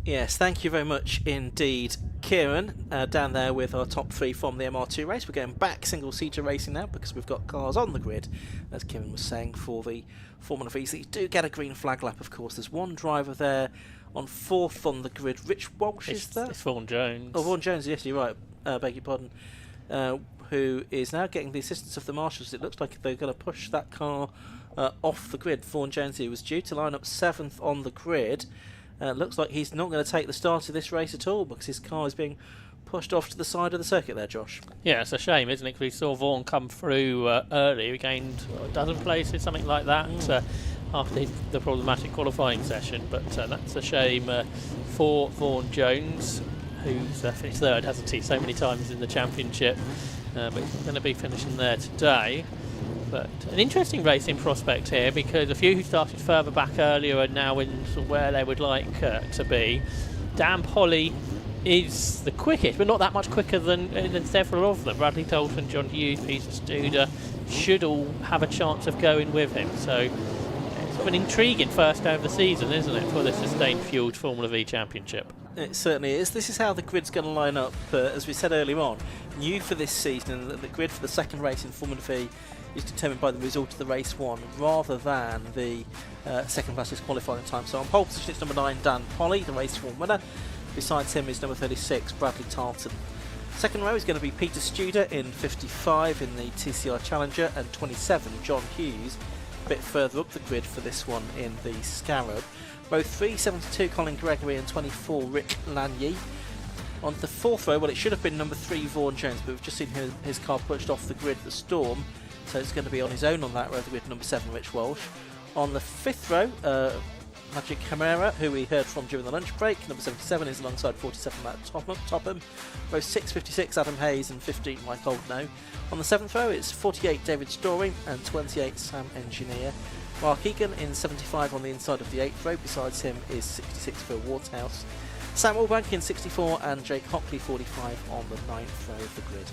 Yes, thank you very much indeed, Kieran. Down there with our top 3 from the MR2 race. We're going back single-seater racing now because we've got cars on the grid, as Kieran was saying, for the Formula V's. That you do get a green flag lap, of course. There's one driver there on 4th on the grid. Rich Walsh, is that? It's Vaughan Jones. Oh, Vaughan Jones, yes, you're right. Beg your pardon. Who is now getting the assistance of the marshals. It looks like they're going to push that car off the grid. Vaughan Jones, who was due to line up 7th on the grid. Looks like he's not going to take the start of this race at all because his car is being pushed off to the side of the circuit there, Josh. Yeah, it's a shame, isn't it? Because we saw Vaughan come through early. We gained a dozen places, something like that, after the problematic qualifying session. But that's a shame for Vaughan Jones, who's finished 3rd, hasn't he, so many times in the championship. But he's going to be finishing there today. But an interesting racing prospect here, because a few who started further back earlier are now in sort of where they would like to be. Dan Polly is the quickest, but not that much quicker than several of them. Bradley Dalton, John Hughes, Peter Studer should all have a chance of going with him. So it's sort of an intriguing first day of the season, isn't it, for the sustained fueled Formula V Championship? It certainly is. This is how the grid's going to line up, as we said earlier on. New for this season, the grid for the second race in Formula V is determined by the result of the race 1 rather than the second fastest qualifying time. So on pole position it's number 9, Dan Polly, the race 1 winner. Besides him is number 36, Bradley Tarleton. Second row is going to be Peter Studer in 55 in the TCR Challenger, and 27, John Hughes a bit further up the grid for this one in the Scarab. Row 3, 72 Colin Gregory and 24 Rick Lanier. On the 4th row, well, it should have been number 3 Vaughan Jones, but we've just seen his car pushed off the grid at the Storm, so it's going to be on his own on that row with number 7 Rich Walsh. On the 5th row, Magic Camara, who we heard from during the lunch break, number 77 is alongside 47 Matt Topham. Row 6, 56 Adam Hayes and 15 Mike Oldknow. On the 7th row, it's 48 David Story and 28 Sam Engineer. Mark Egan in 75 on the inside of the 8th row. Besides him is 66 Phil Waterhouse. Sam Allbank in 64 and Jake Hockley 45 on the 9th row of the grid.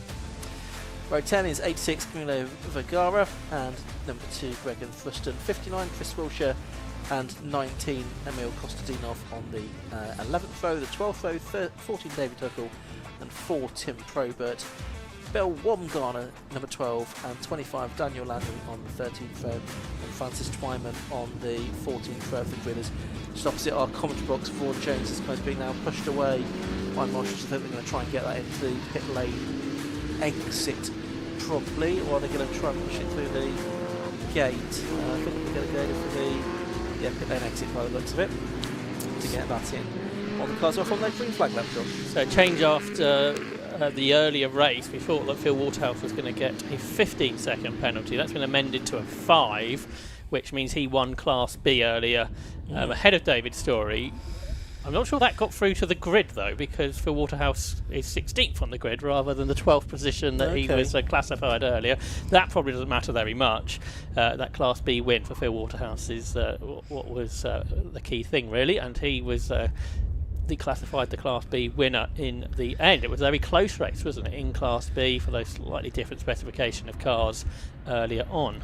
Row 10 is 86 Camilo Vergara and number 2 Gregan Thruston, 59 Chris Wilshire and 19 Emil Kostadinov on the 11th row. The 12th row, 14 David Huckle and 4 Tim Probert. Bill Womgarner, number 12, and 25 Daniel Landry on the 13th row, and Francis Twyman on the 14th row of the grid. Just opposite our commentary box, Vaughan Jones is going to be now pushed away by marshals. I think they're going to try and get that into the pit lane exit probably, or are they going to try and push it through the gate? I think they're going to go for the pit lane exit by the looks of it to get that in. On the cars off on their green flag left, John. So change after the earlier race. We thought that Phil Waterhouse was going to get a 15-second penalty. That's been amended to a 5, which means he won Class B earlier ahead of David Story. I'm not sure that got through to the grid though, because Phil Waterhouse is 16th on the grid rather than the 12th position that he was classified earlier. That probably doesn't matter very much. That Class B win for Phil Waterhouse is what was the key thing really, and he was declassified the Class B winner in the end. It was a very close race, wasn't it, in Class B for those slightly different specification of cars earlier on.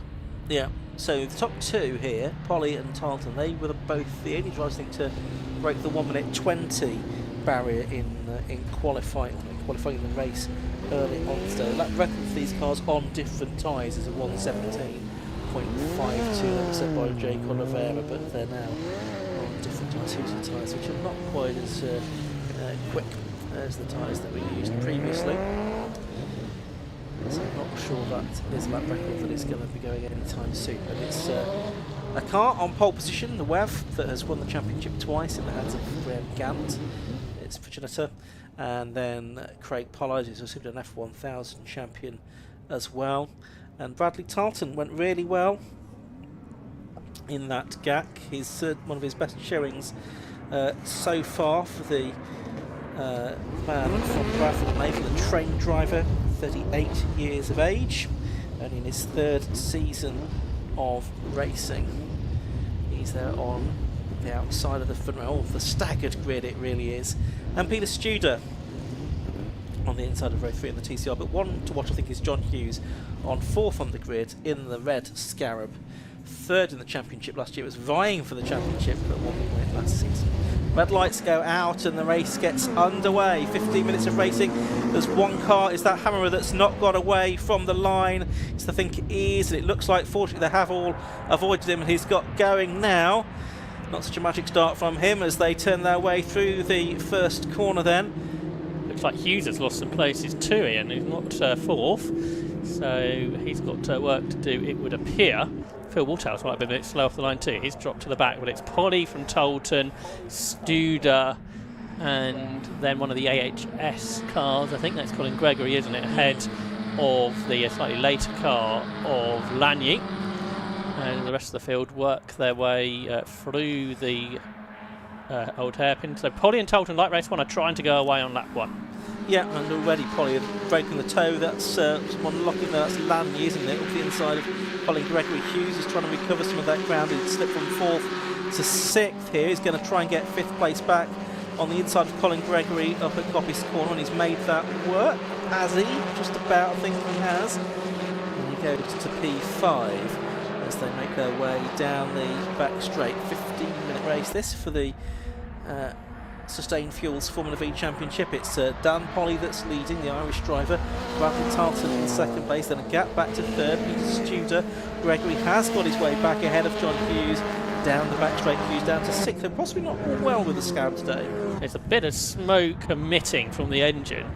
Yeah, so the top 2 here, Polly and Tarleton, they were both the only drivers, I think, to break the 1:20 barrier in qualifying the race early on today. That record for these cars on different tyres is a 1:17.52 that was set by Jake Oliveira, but they're now on different tyres, which are not quite as quick as the tyres that we used previously. So I'm not sure that is that record that it's going to be going anytime soon, but it's a car on pole position, the WEV, that has won the championship twice in the hands of Graham Gant, its progenitor, and then Craig Pollard, who's also been an F1000 champion as well. And Bradley Tarleton went really well in that GAC. He's one of his best showings so far for the man from Bradford Naval, a train driver, 38 years of age, only in his 3rd season of racing. He's there on the outside of the front row. Oh, the staggered grid it really is. And Peter Studer on the inside of row 3 in the TCR, but one to watch I think is John Hughes on 4th on the grid in the red Scarab. 3rd in the championship last year, was vying for the championship but won it last season. Red lights go out and the race gets underway. 15 minutes of racing. There's one car, is that Hammerer, that's not got away from the line. It's the think it is, and it looks like fortunately they have all avoided him and he's got going now. Not such a magic start from him as they turn their way through the first corner then. Looks like Hughes has lost some places too, Ian. He's not 4th, so he's got work to do, it would appear. Phil Waterhouse might be a bit slow off the line too. He's dropped to the back, but it's Polly from Tolton, Studer, and then one of the AHS cars. I think that's Colin Gregory, isn't it? Ahead of the slightly later car of Lanier. And the rest of the field work their way through the old hairpin. So Polly and Tolton, light race 1, are trying to go away on lap 1. Yeah, and already Polly breaking the toe. That's someone locking there. That's Lanny, isn't it? Up the inside of Colin Gregory. Hughes is trying to recover some of that ground. He slipped from 4th to 6th here. He's going to try and get 5th place back on the inside of Colin Gregory up at Coppice Corner, and he's made that work. Has he? Just about, I think he has. And he goes to P5 as they make their way down the back straight. 15-minute race this for the Sustain Fuels Formula V Championship. It's Dan Polly that's leading, the Irish driver. Bradley Tarleton in 2nd place, then a gap back to 3rd. Peter Studer. Gregory has got his way back ahead of John Hughes. Down the back straight, Hughes down to 6th. They're possibly not all well with the Scarab today. There's a bit of smoke emitting from the engine.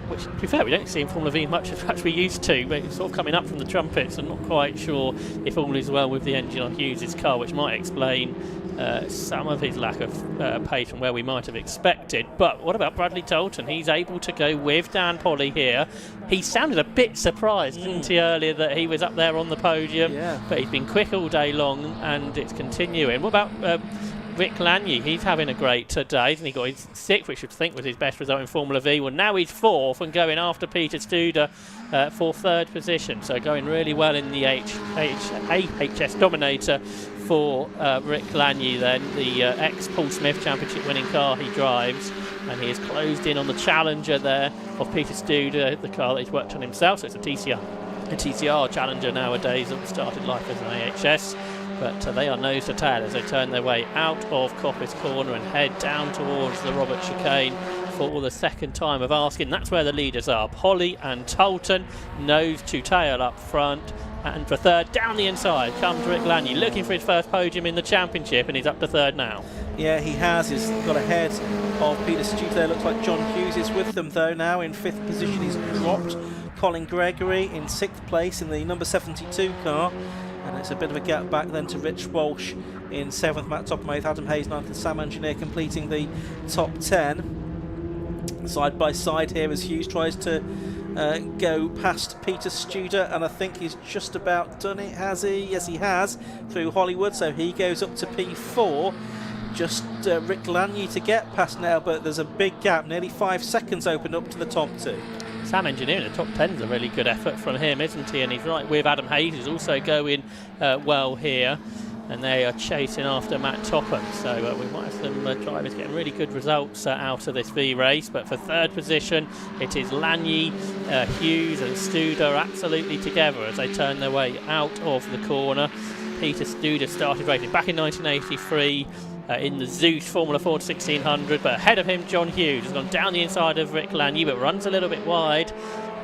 which, to be fair, we don't see in Formula V much as we used to, but it's sort of coming up from the trumpets. I'm not quite sure if all is well with the engine on Hughes' car, which might explain some of his lack of pace from where we might have expected. But what about Bradley Tolton? He's able to go with Dan Polly here. He sounded a bit surprised, didn't he, earlier that he was up there on the podium, but he's been quick all day long and it's continuing. What about Rick Lanier? He's having a great day, and he got his 6th, which I think was his best result in Formula V. Well, now he's 4th and going after Peter Studer for 3rd position. So going really well in the AHS Dominator for Rick Lanier then, the ex-Paul Smith Championship winning car he drives, and he has closed in on the Challenger there of Peter Studer, the car that he's worked on himself. So it's a TCR Challenger nowadays that started life as an AHS. But they are nose to tail as they turn their way out of Coppice Corner and head down towards the Robert Chicane for the 2nd time of asking. That's where the leaders are. Polly and Tolton, nose to tail up front. And for 3rd, down the inside, comes Rick Lanier, looking for his first podium in the championship, and he's up to 3rd now. Yeah, he has. He's got ahead of Peter Studer there. Looks like John Hughes is with them, though, now in 5th position. He's dropped Colin Gregory in 6th place in the number 72 car. And it's a bit of a gap back then to Rich Walsh in 7th, Matt Topham 8th, Adam Hayes 9th, and Sam Engineer completing the top 10. Side by side here as Hughes tries to go past Peter Studer, and I think he's just about done it, has he? Yes, he has, through Hollywood, so he goes up to P4. Just Rick Lanier to get past now, but there's a big gap, nearly 5 seconds opened up to the top 2. Sam Engineer in the top 10 is a really good effort from him, isn't he? And he's right with Adam Hayes, who's also going well here. And they are chasing after Matt Topham. So we might have some drivers getting really good results out of this V race. But for 3rd position, it is Lanier, Hughes and Studer absolutely together as they turn their way out of the corner. Peter Studer started racing back in 1983. In the Zeus Formula Ford 1600, but ahead of him John Hughes has gone down the inside of Rick Lanier, but runs a little bit wide,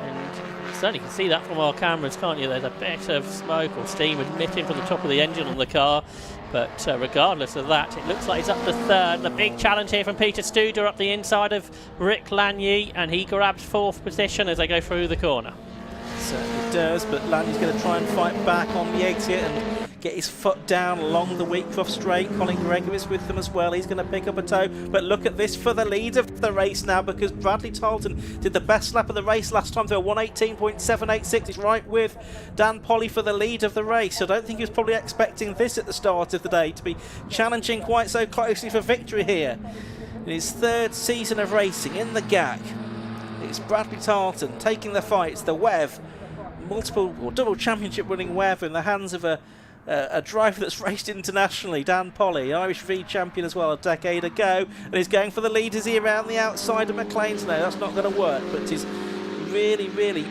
and you certainly can see that from our cameras, can't you? There's a bit of smoke or steam emitting from the top of the engine on the car, but regardless of that, it looks like he's up to 3rd. The big challenge here from Peter Studer up the inside of Rick Lanier, and he grabs 4th position as they go through the corner. Certainly does, but Lanier's going to try and fight back on the exit and get his foot down along the Wheatcroft straight. Colin Gregory is with them as well. He's going to pick up a toe, but look at this for the lead of the race now, because Bradley Tolton did the best lap of the race last time through a 1:18.786. He's right with Dan Polly for the lead of the race. I don't think he was probably expecting this at the start of the day, to be challenging quite so closely for victory here. In his 3rd season of racing in the GAC, it's Bradley Tolton taking the fights, the WEV, multiple or double championship winning WEV in the hands of a driver that's raced internationally, Dan Polly, Irish V champion as well a decade ago, and he's going for the lead. Is he around the outside of McLean's? No, that's not going to work, but he's really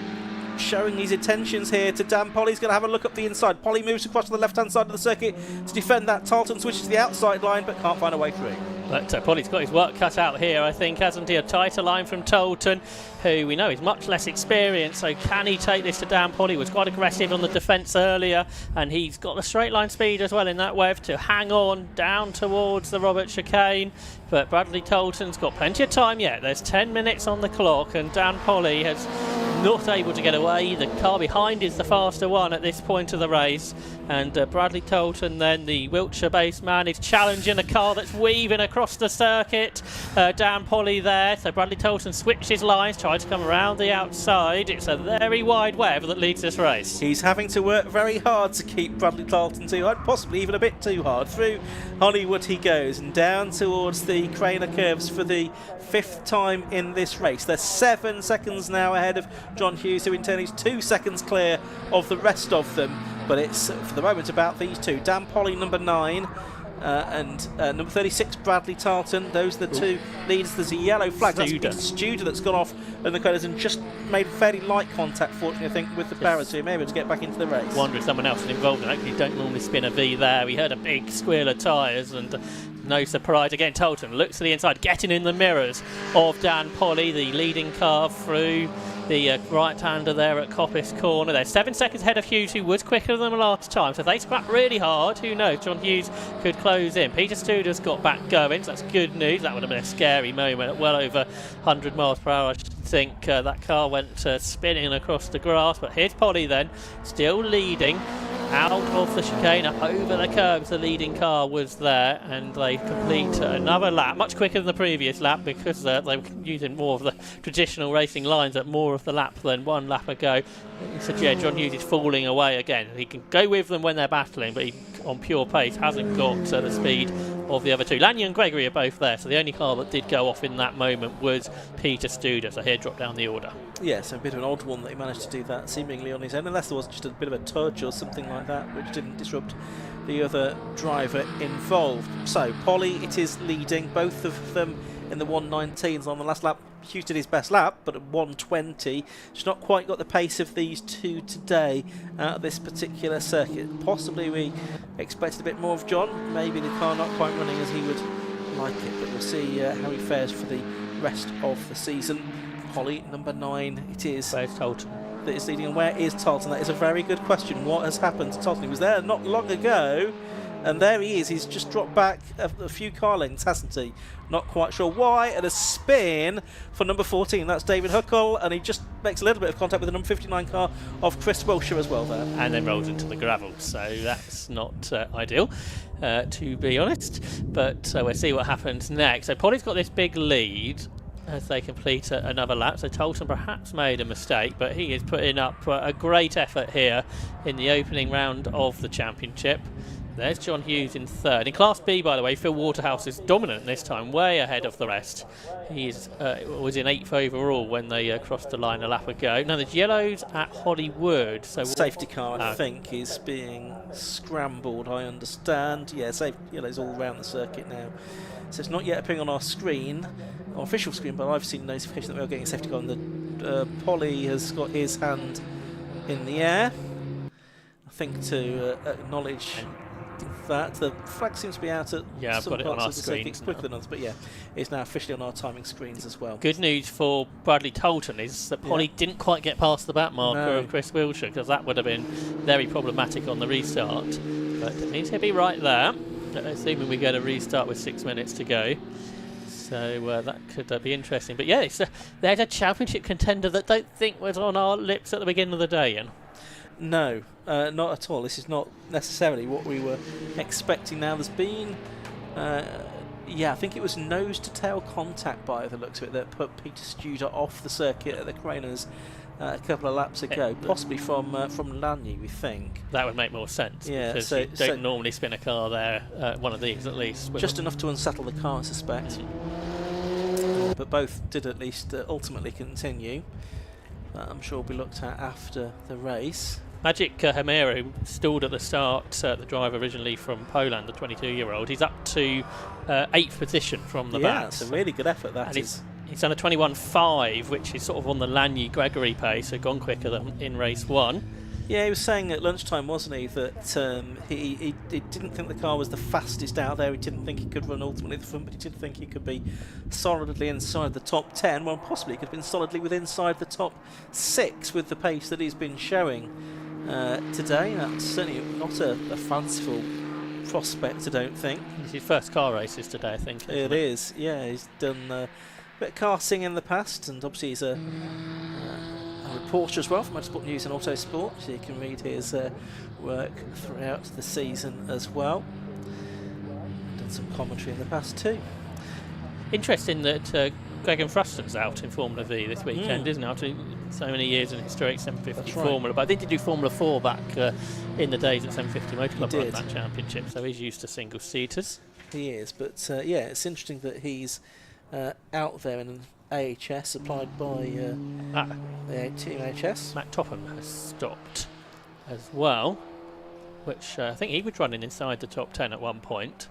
showing his intentions here to Dan Polly. He's going to have a look up the inside. Polly moves across to the left-hand side of the circuit to defend that. Tolton switches to the outside line, but can't find a way through. But Polly's got his work cut out here, I think, hasn't he? A tighter line from Tolton, who we know is much less experienced, so can he take this to Dan Polly? He was quite aggressive on the defence earlier, and he's got the straight line speed as well in that WEV to hang on down towards the Robert Chicane. But Bradley Tolton's got plenty of time yet. There's 10 minutes on the clock, and Dan Polly has not able to get away. The car behind is the faster one at this point of the race, and Bradley Tolton, then the Wiltshire-based man, is challenging a car that's weaving across the circuit. Dan Polly there, so Bradley Tolton switches lines, tries to come around the outside. It's a very wide WEV that leads this race. He's having to work very hard to keep Bradley Tolton too hard, possibly even a bit too hard. Through Hollywood he goes, and down towards the Craner curves for the 5th time in this race. They're 7 seconds now ahead of John Hughes, who in turn is 2 seconds clear of the rest of them. But it's, for the moment, about these two. Dan Polly, number 9, and number 36, Bradley Tolton. Those are the two leaders. There's a yellow flag. That's Studer that's gone off in the colours and just made fairly light contact, fortunately, I think, with the parrot, so he may be able to get back into the race. Wonder if someone else is involved in it. You don't normally spin a V there. We heard a big squeal of tyres, and no surprise again. Tolton looks to the inside, getting in the mirrors of Dan Polly, the leading car through the right-hander there at Coppice Corner. They're 7 seconds ahead of Hughes, who was quicker than them last time. So if they scrap really hard, who knows? John Hughes could close in. Peter Studer's got back going, so that's good news. That would have been a scary moment at well over 100 miles per hour, I should think that car went spinning across the grass. But here's Polly then, still leading out of the chicane, up over the curbs. The leading car was there, and they complete another lap, much quicker than the previous lap, because they were using more of the traditional racing lines at more of the lap than 1 lap ago. So yeah, John Hughes is falling away again. He can go with them when they're battling, but he, on pure pace, hasn't got the speed of the other two. Lanyon and Gregory are both there, so the only car that did go off in that moment was Peter Studer, so here drop down the order. Yeah, so a bit of an odd one that he managed to do that seemingly on his own, unless there was just a bit of a touch or something like that, which didn't disrupt the other driver involved. So Polly, it is leading, both of them in the 119s on the last lap. Hughes did his best lap, but at 120, she's not quite got the pace of these two today at this particular circuit. Possibly we expected a bit more of John, maybe the car not quite running as he would like it, but we'll see how he fares for the rest of the season. Polly, number 9, it is. Where's Tolton? That is leading. Where is Tolton? That is a very good question. What has happened to Tolton? He was there not long ago, and there he is. He's just dropped back a few car lengths, hasn't he? Not quite sure why. And a spin for number 14. That's David Huckle, and he just makes a little bit of contact with the number 59 car of Chris Wilshire as well there. And then rolls into the gravel, so that's not ideal, to be honest. But we'll see what happens next. So Polly's got this big lead as they complete another lap. So Tolton perhaps made a mistake, but he is putting up a great effort here in the opening round of the championship. There's John Hughes in 3rd. In Class B, by the way, Phil Waterhouse is dominant this time, way ahead of the rest. He was in 8th overall when they crossed the line a lap ago. Now there's yellows at Hollywood. So safety car, I think, is being scrambled, I understand. Yeah, yellows all around the circuit now. So it's not yet appearing on our screen, our official screen, but I've seen notification that we are getting a safety car, and the Polly has got his hand in the air, I think, to acknowledge that. The flag seems to be out at I've some got it on parts our of the screen. circuit quicker than others, but yeah, it's now officially on our timing screens as well. Good news for Bradley Tolton is that Polly didn't quite get past the back marker of Chris Wilshire, because that would have been very problematic on the restart. But it means he'll be right there, assuming we get a restart with 6 minutes to go. So that could be interesting. But yeah, there's a championship contender that I don't think was on our lips at the beginning of the day, Ian. No, not at all. This is not necessarily what we were expecting. Now there's been, I think it was nose-to-tail contact by the looks of it that put Peter Studer off the circuit at the Craners a couple of laps ago, possibly from Lanyon, we think. That would make more sense, because so you don't normally spin a car there, one of these at least. Just enough to unsettle the car, I suspect. But both did at least ultimately continue. I'm sure will be looked at after the race. Magic Hamera, who stalled at the start, the driver originally from Poland, the 22-year-old, he's up to 8th position from the back. Yeah, it's a really good effort, that is. He's done a 21.5, which is sort of on the Lanyon Gregory pace, so gone quicker than in race 1. Yeah, he was saying at lunchtime, wasn't he, that he didn't think the car was the fastest out there. He didn't think he could run ultimately the front, but he did think he could be solidly inside the top 10. Well, possibly he could have been solidly inside the top 6 with the pace that he's been showing today. That's certainly not a fanciful prospect, I don't think. It's his first car races today, I think. It is, yeah. He's done a bit of karting in the past, and obviously he's a reporter as well from Motorsport News and Autosport, so you can read his work throughout the season as well. Done some commentary in the past too. Interesting that Gregan Fruston's out in Formula V this weekend, isn't it? After so many years in historic 750 Formula, but I think he did do Formula 4 back in the days that 750 Motor Club won that championship, so he's used to single-seaters. He is, but yeah, it's interesting that he's out there in an AHS supplied by the Team AHS. Matt Topham has stopped as well, which I think he was running inside the top 10 at one point,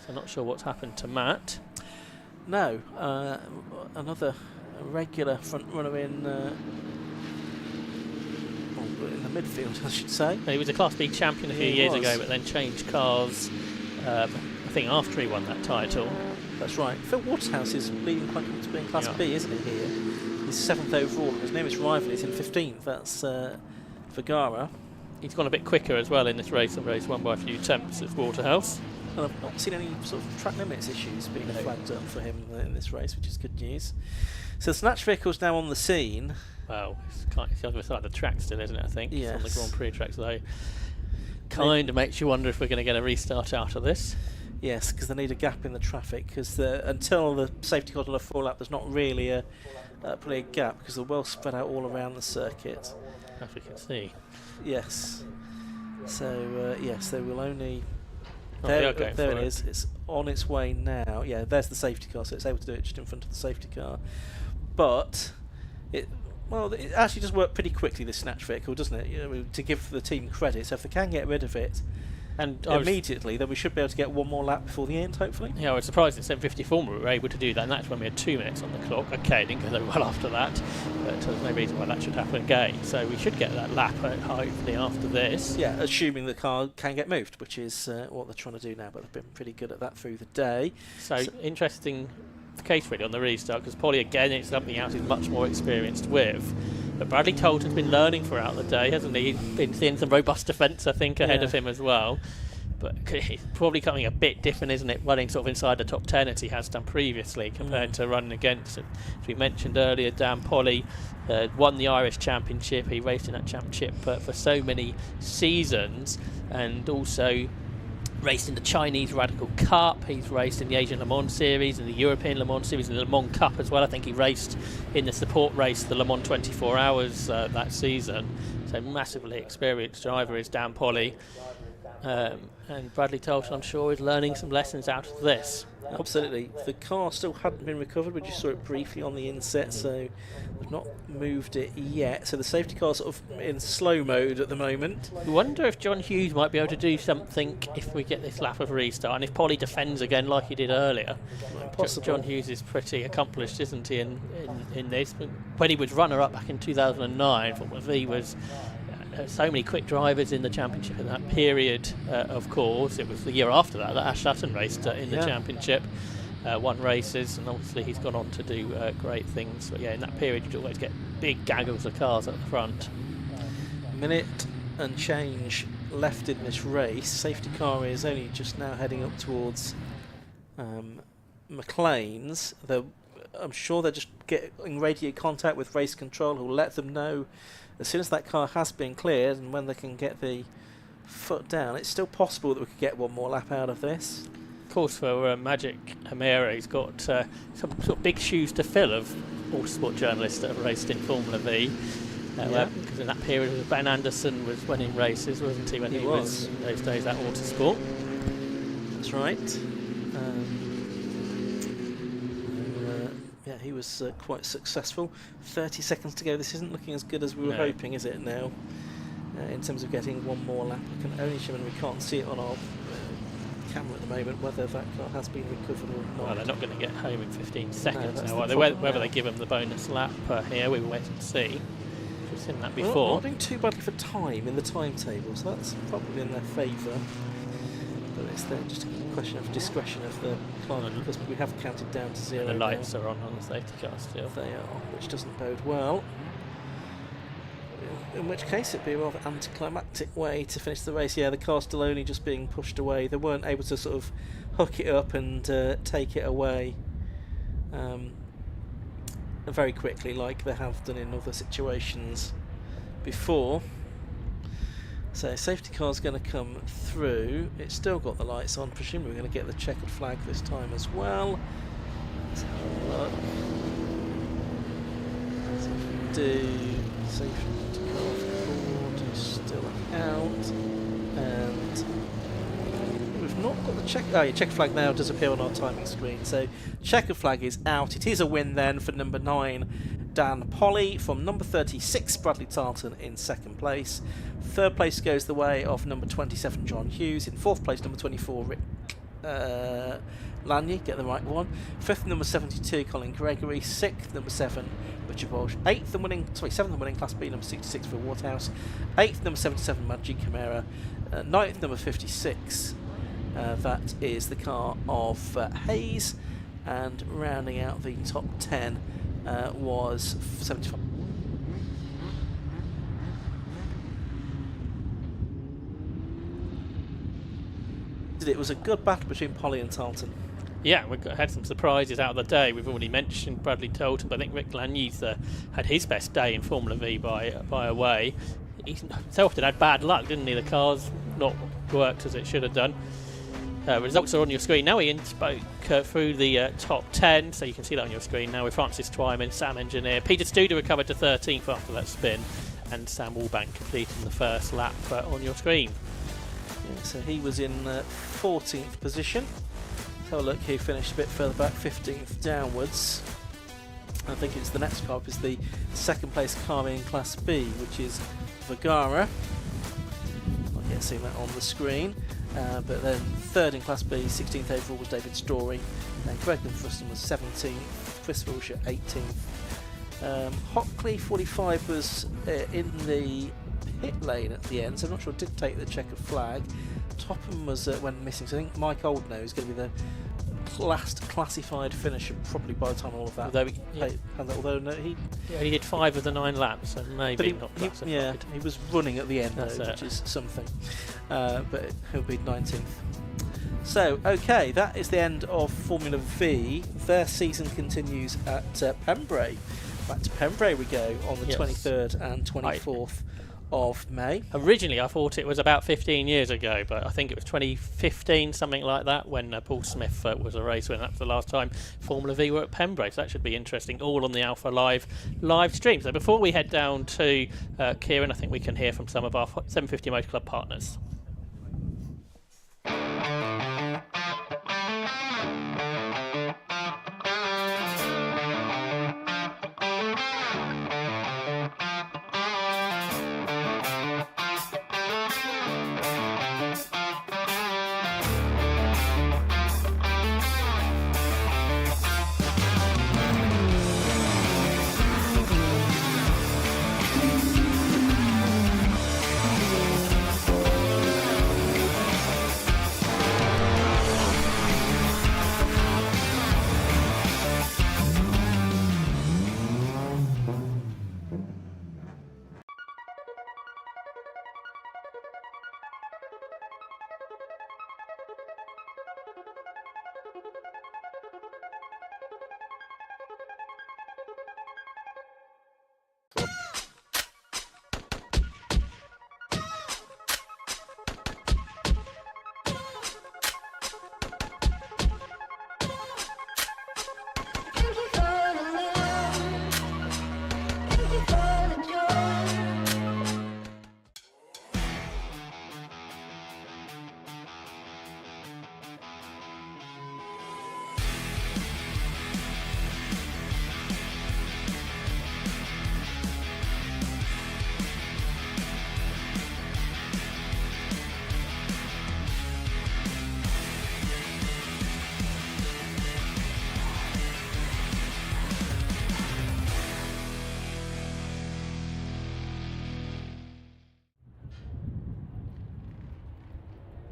so not sure what's happened to Matt. No, another regular front runner in the midfield, I should say. He was a Class B champion a few years ago, but then changed cars, I think after he won that title. That's right. Phil Waterhouse is leading quite comfortably in Class B, isn't he, here? He's 7th overall. His nearest rival is in 15th. That's Vergara. He's gone a bit quicker as well in this race, and race won by a few tenths as Waterhouse. And I've not seen any sort of track limits issues being flagged up for him in this race, which is good news. So the snatch vehicle's now on the scene. Well, it's on the other side of the track still, isn't it, I think? It's on the Yes. Grand Prix track, so kind of makes you wonder if we're going to get a restart out of this. Yes, because they need a gap in the traffic, because until the safety car on a full lap, there's not really probably a gap, because they're well spread out all around the circuit. As we can see. Yes. So, yes, they will only... Oh, there they are going it for is. It's on its way now. Yeah, there's the safety car, so it's able to do it just in front of the safety car. But it actually does work pretty quickly, this snatch vehicle, doesn't it? You know, to give the team credit. So if they can get rid of it and immediately, then we should be able to get one more lap before the end, hopefully. Yeah, I was surprised in 754 we were able to do that, and that's when we had 2 minutes on the clock. Okay, it didn't go very well after that, but there's no reason why that should happen again. So we should get that lap hopefully after this. Yeah, assuming the car can get moved, which is what they're trying to do now, but they've been pretty good at that through the day. So interesting case really on the restart, because Polly again, it's something else he's much more experienced with. But Bradley Tolton's been learning throughout the day, hasn't he? He's been seeing some robust defence, I think, ahead of him as well. But it's probably coming a bit different, isn't it, running sort of inside the top 10 as he has done previously compared to running against, as we mentioned earlier, Dan Polly won the Irish Championship. He raced in that championship for so many seasons, and also raced in the Chinese Radical Cup. He's raced in the Asian Le Mans Series and the European Le Mans Series and the Le Mans Cup as well. I think he raced in the support race, the Le Mans 24 Hours that season. So massively experienced driver is Dan Polly. And Bradley Tolton, I'm sure, is learning some lessons out of this. Absolutely. The car still hadn't been recovered. We just saw it briefly on the inset, so we've not moved it yet. So the safety car's sort of in slow mode at the moment. I wonder if John Hughes might be able to do something if we get this lap of restart, and if Polly defends again like he did earlier. Possible. John Hughes is pretty accomplished, isn't he, in this? When he was runner-up back in 2009, he was... so many quick drivers in the championship in that period, of course. It was the year after that Ash Sutton raced in the championship, won races, and obviously he's gone on to do great things. But yeah, in that period you'd always get big gaggles of cars at the front. Minute and change left in this race. Safety car is only just now heading up towards McLean's. I'm sure they're just getting radio contact with race control, who will let them know as soon as that car has been cleared and when they can get the foot down. It's still possible that we could get one more lap out of this. Of course, for Magic Hamera, he's got some sort of big shoes to fill of motorsport journalists that have raced in Formula V. Because in that period, Ben Anderson was winning races, wasn't he, when he was in those days at Autosport? That's right. Yeah, he was quite successful. 30 seconds to go. This isn't looking as good as we were hoping, is it now? In terms of getting one more lap. I can only assume, and we can't see it on our camera at the moment, whether that car has been recovered or not. Well, they're not going to get home in 15 seconds No, now. Whether they give them the bonus lap here, we will wait and see. We've seen that before. We're not doing too badly for time in the timetable, so that's probably in their favour. But it's just a question of discretion of the climate, because we have counted down to 0. And the lights are on the safety car still. They are, which doesn't bode well. In which case it'd be a rather anticlimactic way to finish the race. Yeah, the car's still only just being pushed away. They weren't able to sort of hook it up and take it away very quickly like they have done in other situations before. So safety car's going to come through. It's still got the lights on. Presumably we're going to get the checkered flag this time as well. Let's have a look. So if we do safety car board is still out, and we've not got the checkered flag now does appear on our timing screen. So checkered flag is out. It is a win then for number 9 Dan Polly, from number 36 Bradley Tarleton in second place. Third place goes the way of number 27 John Hughes. In fourth place number 24 Rick Lanier, get the right one. Fifth number 72 Colin Gregory. Sixth number 7 Richard Walsh. Seventh and winning Class B number 66 for Waterhouse. Eighth number 77 Magic Camara. Ninth number 56 that is the car of Hayes, and rounding out the top 10 was 75. It was a good battle between Polly and Tarleton. Yeah, we've had some surprises out of the day. We've already mentioned Bradley Tolton, but I think Rick Lagny's had his best day in Formula V by a way. He so often had bad luck, didn't he? The car's not worked as it should have done. Results are on your screen now. Ian spoke through the top 10, so you can see that on your screen now with Francis Twyman, Sam Engineer. Peter Studer recovered to 13th after that spin, and Sam Wallbank completing the first lap on your screen. Yeah, so he was in 14th position. Let's have a look, he finished a bit further back, 15th downwards. I think it's the next car up is the second place car in Class B, which is Vergara. Not yet seeing that on the screen. But then third in Class B, 16th overall was David Story. Then Greg Fruston was 17th, Chris Wilshire 18th. Hockley 45 was in the pit lane at the end, so I'm not sure did take the checkered flag. Topham was went missing, so I think Mike Oldknow is going to be the last classified finisher probably by the time all of that. Although he did 5 of the 9 laps, so maybe not classified. Yeah, he was running at the end though, which is something. But he'll be 19th. So, okay, that is the end of Formula V. Their season continues at Pembrey. Back to Pembrey we go on the 23rd and 24th of May. Originally I thought it was about 15 years ago, but I think it was 2015, something like that, when Paul Smith was a race winner. That was the last time Formula V were at Pembrey, so that should be interesting, all on the Alpha Live stream. So before we head down to Kieran, I think we can hear from some of our 750 Motor Club partners.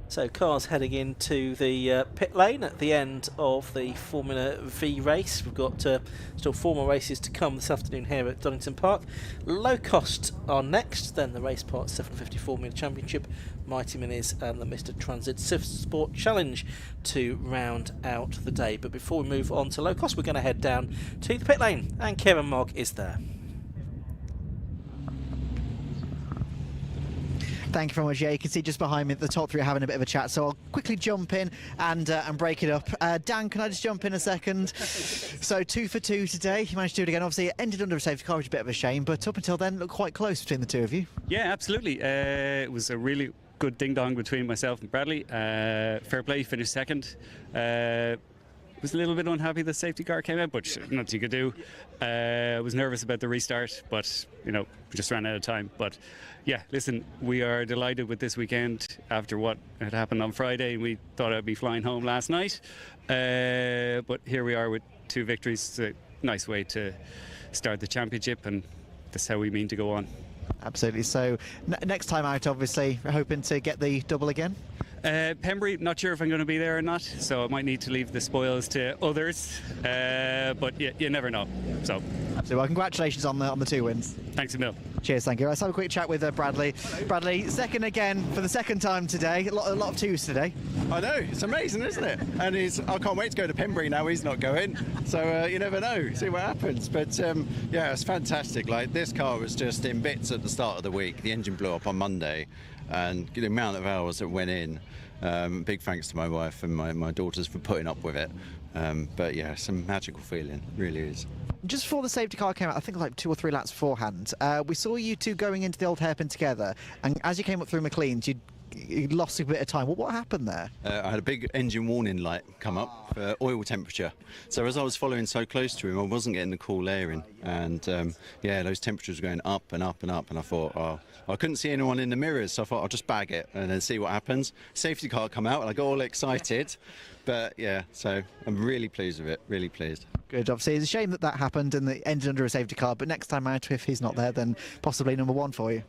So cars heading into the pit lane at the end of the Formula V race. We've got still 4 more races to come this afternoon here at Donington Park. Locost are next, then the Race Parts 750 Formula Championship, Mighty Minis and the Mr Transit Swift Sport Challenge to round out the day. But before we move on to Locost, we're going to head down to the pit lane, and Kieran Mogg is there. Thank you very much. Yeah, you can see just behind me the top 3 are having a bit of a chat, so I'll quickly jump in and break it up. Dan, can I just jump in a second? So 2 for 2 today. You managed to do it again. Obviously, it ended under a safety car, which is a bit of a shame, but up until then, looked quite close between the two of you. Yeah, absolutely. It was a really good ding-dong between myself and Bradley. Fair play, finished second. Was a little bit unhappy the safety car came out, but nothing you could do. Was nervous about the restart, but you know, we just ran out of time. But yeah, listen, we are delighted with this weekend after what had happened on Friday. We thought I'd be flying home last night, but here we are with 2 victories. It's a nice way to start the championship, and that's how we mean to go on. Absolutely. So next time out, obviously, we're hoping to get the double again. Pembrey, not sure if I'm going to be there or not, so I might need to leave the spoils to others, but you never know. So Absolutely. Well, congratulations on the 2 wins. Thanks a mil. Cheers, thank you. Let's have a quick chat with Bradley. Bradley, second again for the second time today. A lot of twos today. I know, it's amazing, isn't it? And I can't wait to go to Pembury now. He's not going, so you never know. See what happens. But yeah, it's fantastic. Like, this car was just in bits at the start of the week. The engine blew up on Monday, and the amount of hours that went in. Big thanks to my wife and my daughters for putting up with it. But yeah, some magical feeling, really is. Just before the safety car came out, I think like 2 or 3 laps beforehand, we saw you two going into the old hairpin together, and as you came up through McLean's, you lost a bit of time. What happened there? I had a big engine warning light come up for oil temperature. So as I was following so close to him, I wasn't getting the cool air in. And yeah, those temperatures were going up and up and up. And I thought, oh, I couldn't see anyone in the mirrors. So I thought I'll just bag it and then see what happens. Safety car come out and I got all excited. But yeah, so I'm really pleased with it, really pleased. Good, obviously. It's a shame that happened and it ended under a safety car. But next time out, if he's not there, then possibly number 1 for you.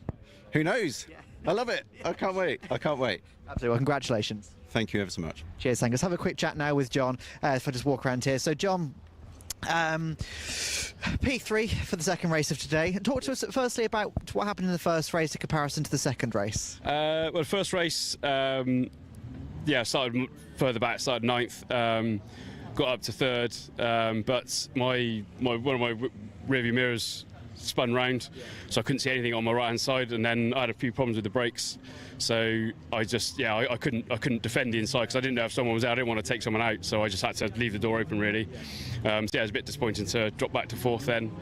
Who knows? Yeah. I love it. I can't wait. I can't wait. Absolutely. Well, congratulations. Thank you ever so much. Cheers, thank you. Let's have a quick chat now with John. If I just walk around here. So, John, P3 for the second race of today. Talk to us firstly about what happened in the first race in comparison to the second race. Well, the first race, yeah, started further back, started 9th, got up to 3rd, but one of my rearview mirrors spun round, so I couldn't see anything on my right hand side, and then I had a few problems with the brakes, so I just I couldn't defend the inside because I didn't know if someone was out. I didn't want to take someone out, so I just had to leave the door open really. So yeah, it was a bit disappointing to drop back to 4th then.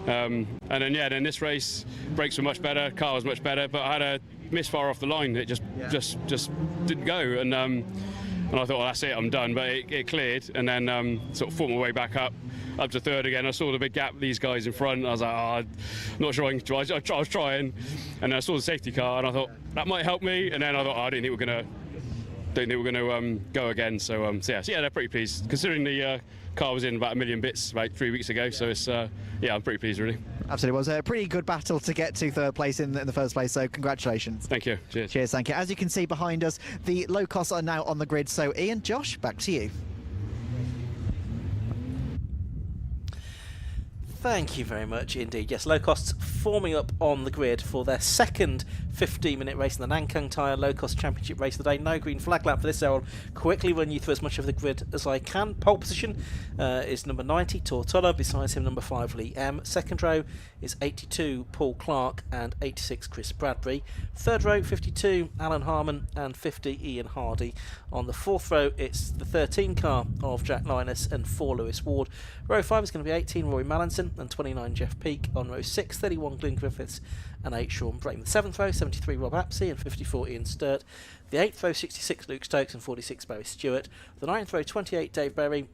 And then this race, brakes were much better, car was much better, but I had a misfire off the line. It just didn't go, and I thought, well, that's it, I'm done. But it cleared, and then sort of fought my way back up to 3rd again. I saw the big gap, these guys in front. I was like, oh, I'm not sure I can try. I was trying, and I saw the safety car, and I thought that might help me. And then I thought, oh, I didn't think we're gonna go again. So yeah, they're pretty pleased considering the car was in about 1 million bits about 3 weeks ago. So it's yeah, I'm pretty pleased really. Absolutely, it was a pretty good battle to get to 3rd place in the first place. So congratulations. Thank you. Cheers. Cheers. Thank you. As you can see behind us, the Locosts are now on the grid. So Ian, Josh, back to you. Thank you very much indeed. Yes, Locost forming up on the grid for their second 15-minute race in the Nankang Tyre Locost Championship race of the day. No green flag lap for this, so I'll quickly run you through as much of the grid as I can. Pole position is number 90, Tortola, besides him number 5, Lee M. Second row is 82, Paul Clark, and 86, Chris Bradbury. Third row, 52, Alan Harmon, and 50, Ian Hardy. On the 4th row, it's the 13 car of Jack Linus and 4, Lewis Ward. Row 5 is going to be 18, Rory Mallinson, and 29, Jeff Peake. On row 6, 31, Glyn Griffiths, and 8, Sean Brayton. The 7th row, 73, Rob Apsey, and 54, Ian Sturt. The 8th row, 66, Luke Stokes, and 46, Barry Stewart. The 9th row, 28, Dave Berry,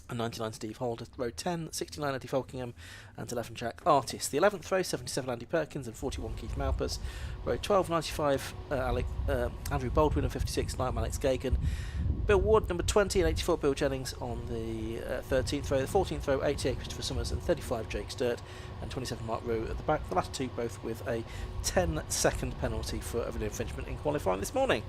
and 99, Steve Holder. Row 10, 69, Andy Folkingham, and 11, Jack Artist. The 11th row, 77, Andy Perkins, and 41, Keith Malpas. Row 12, 95, Andrew Baldwin, and 56, Alex Gagan. Bill Ward, number 20, and 84, Bill Jennings on the 13th row. The 14th row, 88, Christopher Summers, and 35, Jake Sturt, and 27, Mark Rowe at the back. The latter two both with a 10-second penalty for an infringement in qualifying this morning.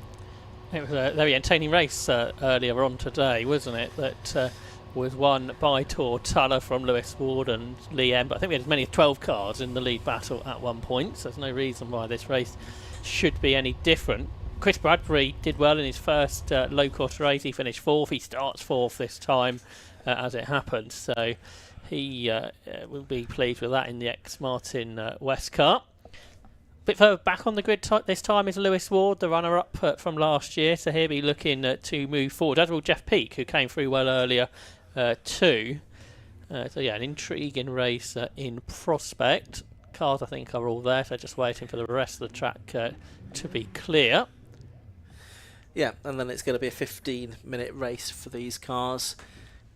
It was a very entertaining race earlier on today, wasn't it? That was won by Tortola from Lewis Ward and Lee M. But I think we had as many as 12 cars in the lead battle at one point, so there's no reason why this race should be any different. Chris Bradbury did well in his first low-cost race. He finished 4th. He starts 4th this time, as it happens. So he will be pleased with that in the ex-Martin West car. A bit further back on the grid this time is Lewis Ward, the runner-up from last year. So he'll be looking to move forward, as will Jeff Peake, who came through well earlier too. So yeah, an intriguing race in prospect. Cars, I think, are all there, so just waiting for the rest of the track to be clear. Yeah, and then it's going to be a 15-minute race for these cars.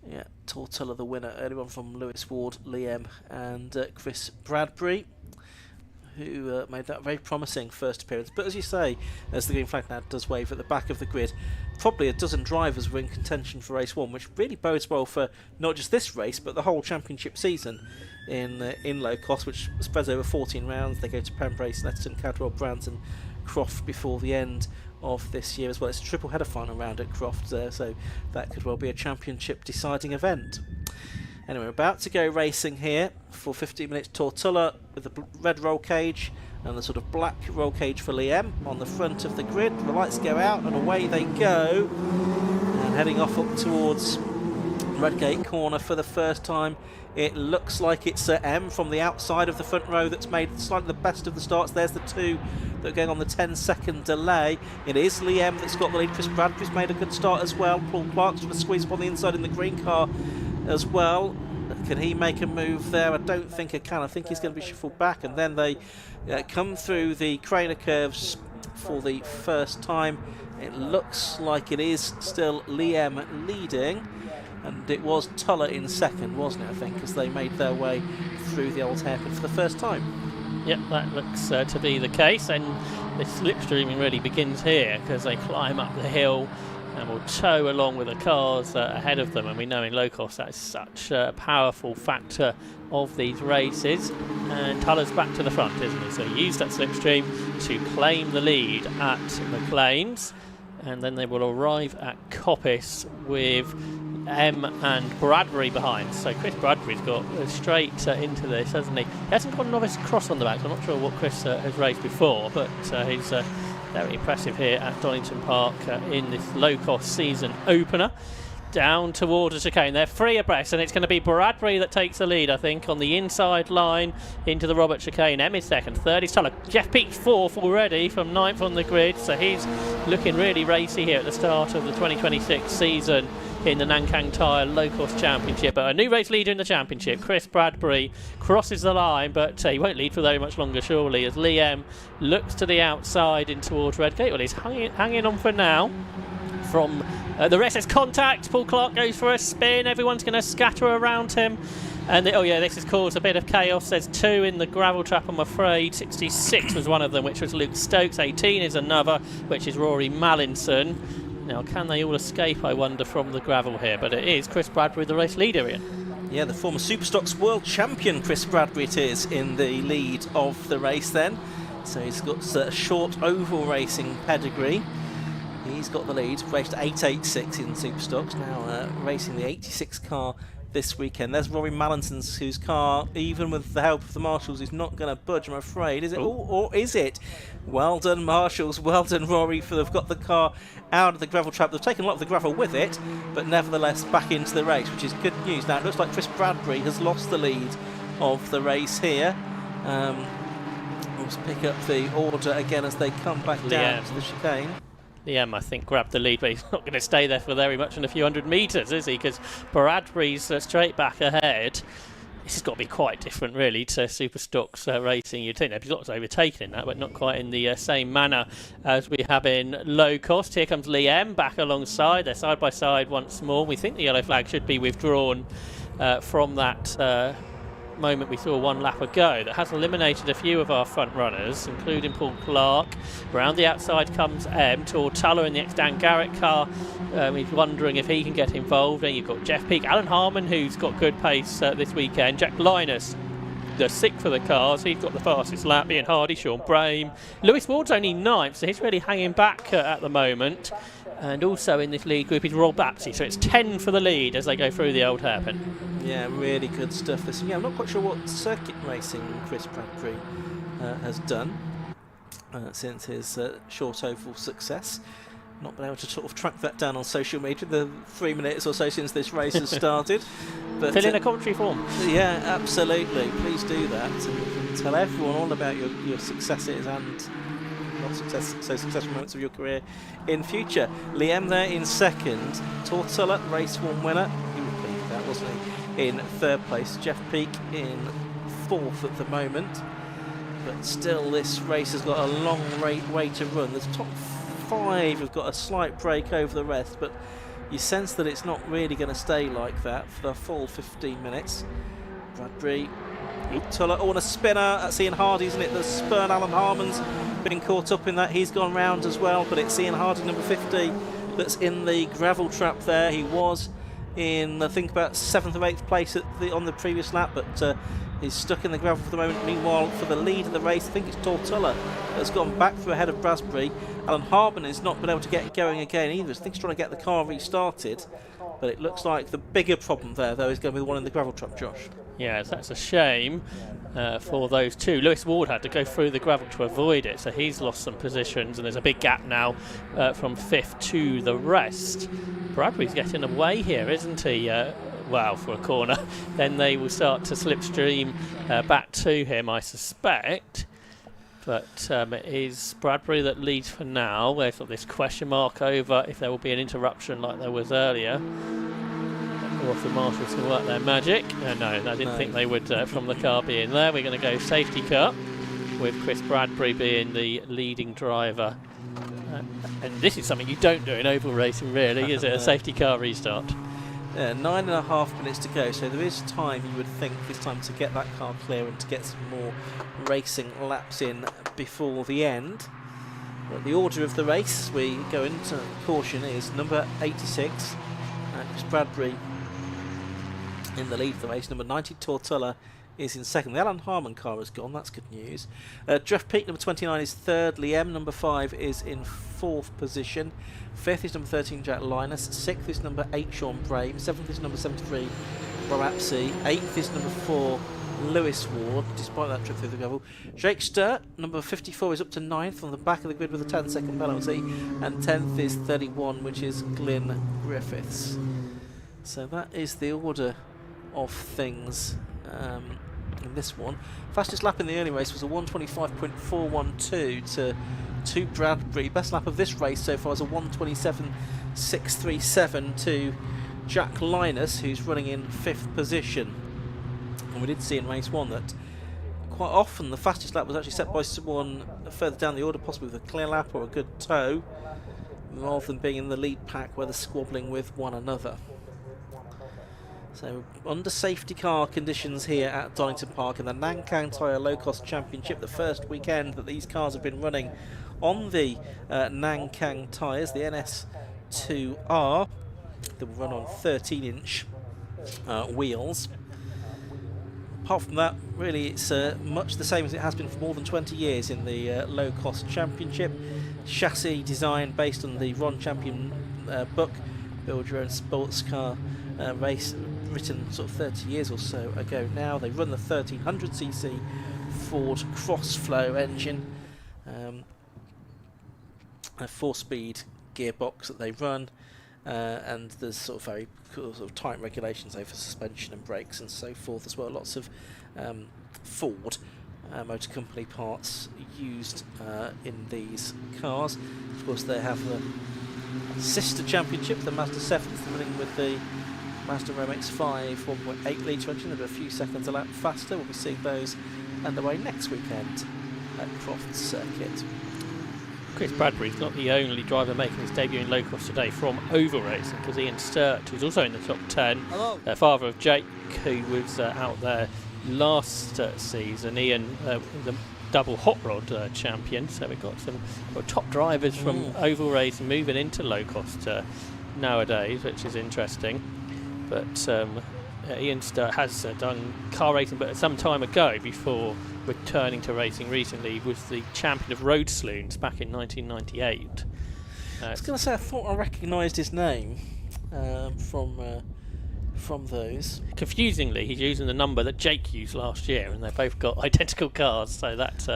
Yeah, Tortola the winner, early on from Lewis Ward, Liam, and Chris Bradbury, who made that very promising first appearance. But as you say, as the green flag now does wave at the back of the grid, probably a dozen drivers were in contention for race 1, which really bodes well for not just this race, but the whole championship season in Locost, which spreads over 14 rounds. They go to Pembrey, Snetterton, Cadwell, Brands and Croft before the end of this year as well. It's a triple header final round at Croft there, so that could well be a championship deciding event. Anyway, we're about to go racing here for 15 minutes. Tortulla with the red roll cage and the sort of black roll cage for Liam on the front of the grid. The lights go out and away they go. And heading off up towards Redgate Corner for the first time. It looks like it's M from the outside of the front row that's made slightly the best of the starts. There's the two that are going on the 10-second delay. It is Liam that's got the lead. Chris Bradbury's made a good start as well. Paul Clark's trying to squeeze up on the inside in the green car as well. Can he make a move there? I don't think he can. I think he's going to be shuffled back, and then they come through the Craner curves for the first time. It looks like it is still Liam leading, and it was Tuller in second, wasn't it, I think, as they made their way through the old hairpin for the first time. Yep, that looks to be the case, and the slipstreaming really begins here because they climb up the hill and will tow along with the cars ahead of them, and we know in Locost that's such a powerful factor of these races. And Tuller's back to the front, isn't he? So he used that slipstream to claim the lead at McLean's, and then they will arrive at Coppice with M and Bradbury behind. So Chris Bradbury's got straight into this, hasn't he? He hasn't got a novice cross on the back, so I'm not sure what Chris has raced before, but he's very impressive here at Donington Park in this low-cost season opener. Down towards the chicane. They're free abreast, and it's going to be Bradbury that takes the lead, I think, on the inside line into the Robert chicane. M is second, third is Tuller. Jeff Peak's fourth already from ninth on the grid, so he's looking really racy here at the start of the 2026 season in the Nankang Tyre Low-Cost Championship. But a new race leader in the championship, Chris Bradbury, crosses the line, but he won't lead for very much longer, surely, as Liam looks to the outside in towards Redgate. Well, he's hanging on for now. From the rest, there's contact. Paul Clark goes for a spin. Everyone's going to scatter around him. And this has caused a bit of chaos. There's two in the gravel trap, I'm afraid. 66 was one of them, which was Luke Stokes. 18 is another, which is Rory Mallinson. Now, can they all escape, I wonder, from the gravel here? But it is Chris Bradbury, the race leader, Ian. Yeah, the former Superstocks world champion, Chris Bradbury, it is, in the lead of the race then. So he's got a short oval racing pedigree. He's got the lead, raced 886 in Superstocks, now racing the 86 car this weekend. There's Rory Mallinson's, whose car, even with the help of the marshals, is not going to budge, I'm afraid. Is it? Or is it? Well done, marshals. Well done, Rory, for they've got the car out of the gravel trap. They've taken a lot of the gravel with it, but nevertheless back into the race, which is good news. Now, it looks like Chris Bradbury has lost the lead of the race here. We'll pick up the order again as they come back down to the chicane. Liam, I think, grabbed the lead, but he's not going to stay there for very much in a few hundred metres, is he? Because Bradbury's straight back ahead. This has got to be quite different, really, to Superstocks racing. You'd think there's lots overtaken in that, but not quite in the same manner as we have in Locost. Here comes Liam back alongside. They're side by side once more. We think the yellow flag should be withdrawn from that moment we saw one lap ago. That has eliminated a few of our front runners, including Paul Clark. Around the outside comes M toward Tuller in the ex-Dan Garrett car. He's wondering if he can get involved. And you've got Jeff Peak, Alan Harmon, who's got good pace this weekend. Jack Linus, the sixth for the cars. He's got the fastest lap. Ian Hardy, Sean Brame. Lewis Ward's only ninth, so he's really hanging back at the moment. And also in this lead group is Rob Bapsey, so it's 10 for the lead as they go through the old hairpin. Yeah, really good stuff. I'm not quite sure what circuit racing Chris Bradbury has done since his short oval success. Not been able to sort of track that down on social media, the 3 minutes or so since this race has started. But fill in a commentary form. Yeah, absolutely. Please do that and tell everyone all about your successes and successful moments of your career in future. Liam there in second. Tortulla, race one winner. He repeated that, wasn't he? In third place. Jeff Peak in fourth at the moment. But still, this race has got a long way to run. The top five have got a slight break over the rest, but you sense that it's not really going to stay like that for the full 15 minutes. Bradbury, Tuller, and a spinner. That's Ian Hardy, isn't it? The spurn. Alan Harmon's been caught up in that. He's gone round as well, but it's Ian Hardy, number 50, that's in the gravel trap there. He was in, I think, about 7th or 8th place on the previous lap, but he's stuck in the gravel for the moment. Meanwhile, for the lead of the race, I think it's Tortulla that's gone back through ahead of Bradbury. Alan Harmon has not been able to get going again either. I think he's trying to get the car restarted. But it looks like the bigger problem there, though, is going to be the one in the gravel truck, Josh. Yes, that's a shame for those two. Lewis Ward had to go through the gravel to avoid it, so he's lost some positions, and there's a big gap now from 5th to the rest. Bradbury's getting away here, isn't he? Wow, for a corner. Then they will start to slipstream back to him, I suspect. But it is Bradbury that leads for now. There's got this question mark over if there will be an interruption like there was earlier. Or if the marshals can work their magic. No, I didn't think they would from the car being there. We're going to go safety car with Chris Bradbury being the leading driver. And this is something you don't do in oval racing, really, is it? A safety car restart. 9.5 minutes to go, so there is time, you would think, this time to get that car clear and to get some more racing laps in before the end. But the order of the race, we go into caution, is number 86, Chris Bradbury in the lead of the race. Number 90, Tortilla, is in second. The Alan Harmon car has gone, that's good news. Jeff Peak, number 29, is third. Liam, number 5, is in 4th position. 5th is number 13, Jack Linus. 6th is number 8, Sean Brame. 7th is number 73, Barapsi. 8th is number 4, Lewis Ward, despite that trip through the gravel. Jake Sturt, number 54, is up to 9th on the back of the grid with a 10-second penalty. And 10th is 31, which is Glyn Griffiths. So that is the order of things in this one. Fastest lap in the early race was a 125.412 to Bradbury. Best lap of this race so far is a 127.637 to Jack Linus, who's running in 5th position. And we did see in race 1 that quite often the fastest lap was actually set by someone further down the order, possibly with a clear lap or a good tow, rather than being in the lead pack where they're squabbling with one another. So under safety car conditions here at Donington Park in the Nankang Tyre Low-Cost Championship, the first weekend that these cars have been running on the Nankang tyres, the NS2R. They will run on 13-inch wheels. Apart from that, really it's much the same as it has been for more than 20 years in the Low-Cost Championship. Chassis design based on the Ron Champion book, Build Your Own Sports Car race, written sort of 30 years or so ago now. They run the 1300cc Ford Crossflow engine, a 4-speed gearbox that they run, and there's sort of very sort of tight regulations over suspension and brakes and so forth as well. Lots of Ford Motor Company parts used in these cars. Of course, they have the sister championship, the Mazda 7s, running with the Mazda MX-5 1.8 litre engine. They're a few seconds a lap faster. We'll be seeing those underway next weekend at Croft Circuit. Chris Bradbury's not the only driver making his debut in Locost today from oval racing, because Ian Sturt, who's also in the top 10, father of Jake, who was out there last season. Ian, the double hot rod champion, so we've got some top drivers from oval racing moving into Locost nowadays, which is interesting. But Ian Sturt has done car racing, but some time ago, before returning to racing recently, he was the champion of road saloons back in 1998. I was going to say, I thought I recognised his name from those. Confusingly, he's using the number that Jake used last year, and they've both got identical cars, so that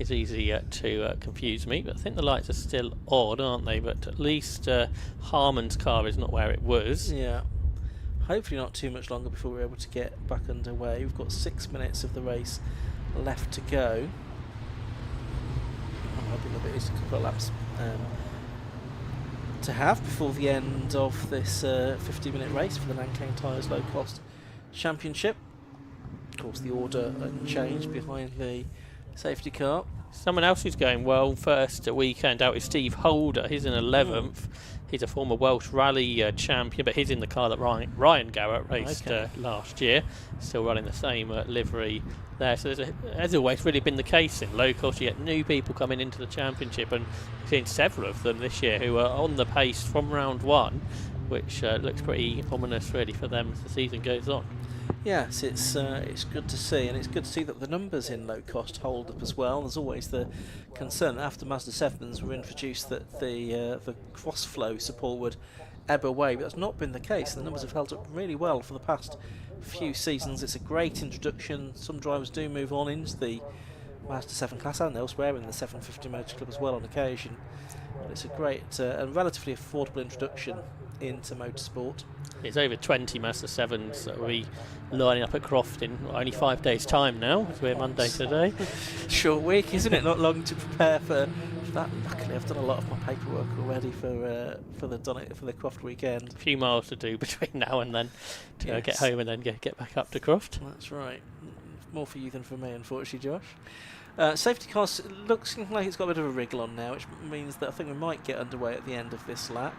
is easy to confuse me. But I think the lights are still on, aren't they? But at least Harmon's car is not where it was. Yeah. Hopefully not too much longer before we're able to get back underway. We've got 6 minutes of the race left to go. I'm hoping that it is a couple of laps to have before the end of this 50-minute race for the Nankang Tyres Low Cost Championship. Of course, the order unchanged behind the safety car. Someone else who's going well first weekend out is Steve Holder. He's in 11th. He's a former Welsh Rally champion, but he's in the car that Ryan Garrett raced last year. Still running the same livery there. So as always, really been the case in Locost. You get new people coming into the championship, and we've seen several of them this year who are on the pace from round 1, which looks pretty ominous really for them as the season goes on. Yes, it's good to see, and it's good to see that the numbers in Locost hold up as well. There's always the concern that after Mazda 7s were introduced that the Crossflow support would ebb away, but that's not been the case. The numbers have held up really well for the past few seasons. It's a great introduction. Some drivers do move on into the Mazda 7 class and elsewhere in the 750 Motor Club as well on occasion. But it's a great and relatively affordable introduction into motorsport. It's over 20 Mazda 7s that will be lining up at Croft in only 5 days' time now, as we're Monday today. Short week, isn't it? Not long to prepare for that. Luckily, I've done a lot of my paperwork already for the Croft weekend. A few miles to do between now and then to get home and then get back up to Croft. That's right. More for you than for me, unfortunately, Josh. Safety cars looks like it's got a bit of a wriggle on now, which means that I think we might get underway at the end of this lap.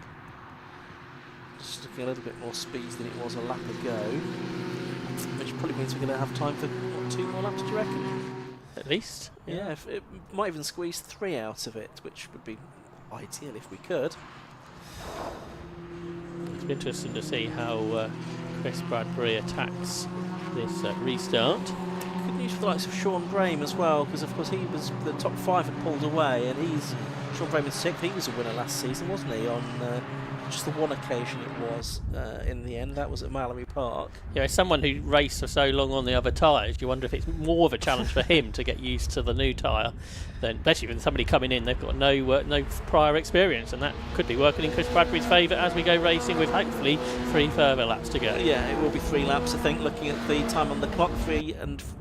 Just looking a little bit more speed than it was a lap ago, which probably means we're going to have time for what, 2 more laps, do you reckon? At least. Yeah, if it might even squeeze 3 out of it, which would be ideal if we could. It's interesting to see how Chris Bradbury attacks this restart. Good news for the likes of Sean Brame as well, because of course he was the top 5 had pulled away, and Sean Brame in 6th. He was a winner last season, wasn't he? On just the one occasion it was in the end. That was at Mallory Park. Yeah, as someone who raced for so long on the other tyres, you wonder if it's more of a challenge for him to get used to the new tyre, than especially with somebody coming in, they've got no prior experience, and that could be working in Chris Bradbury's favour as we go racing with hopefully 3 further laps to go. Yeah, it will be 3 laps, I think, looking at the time on the clock, 3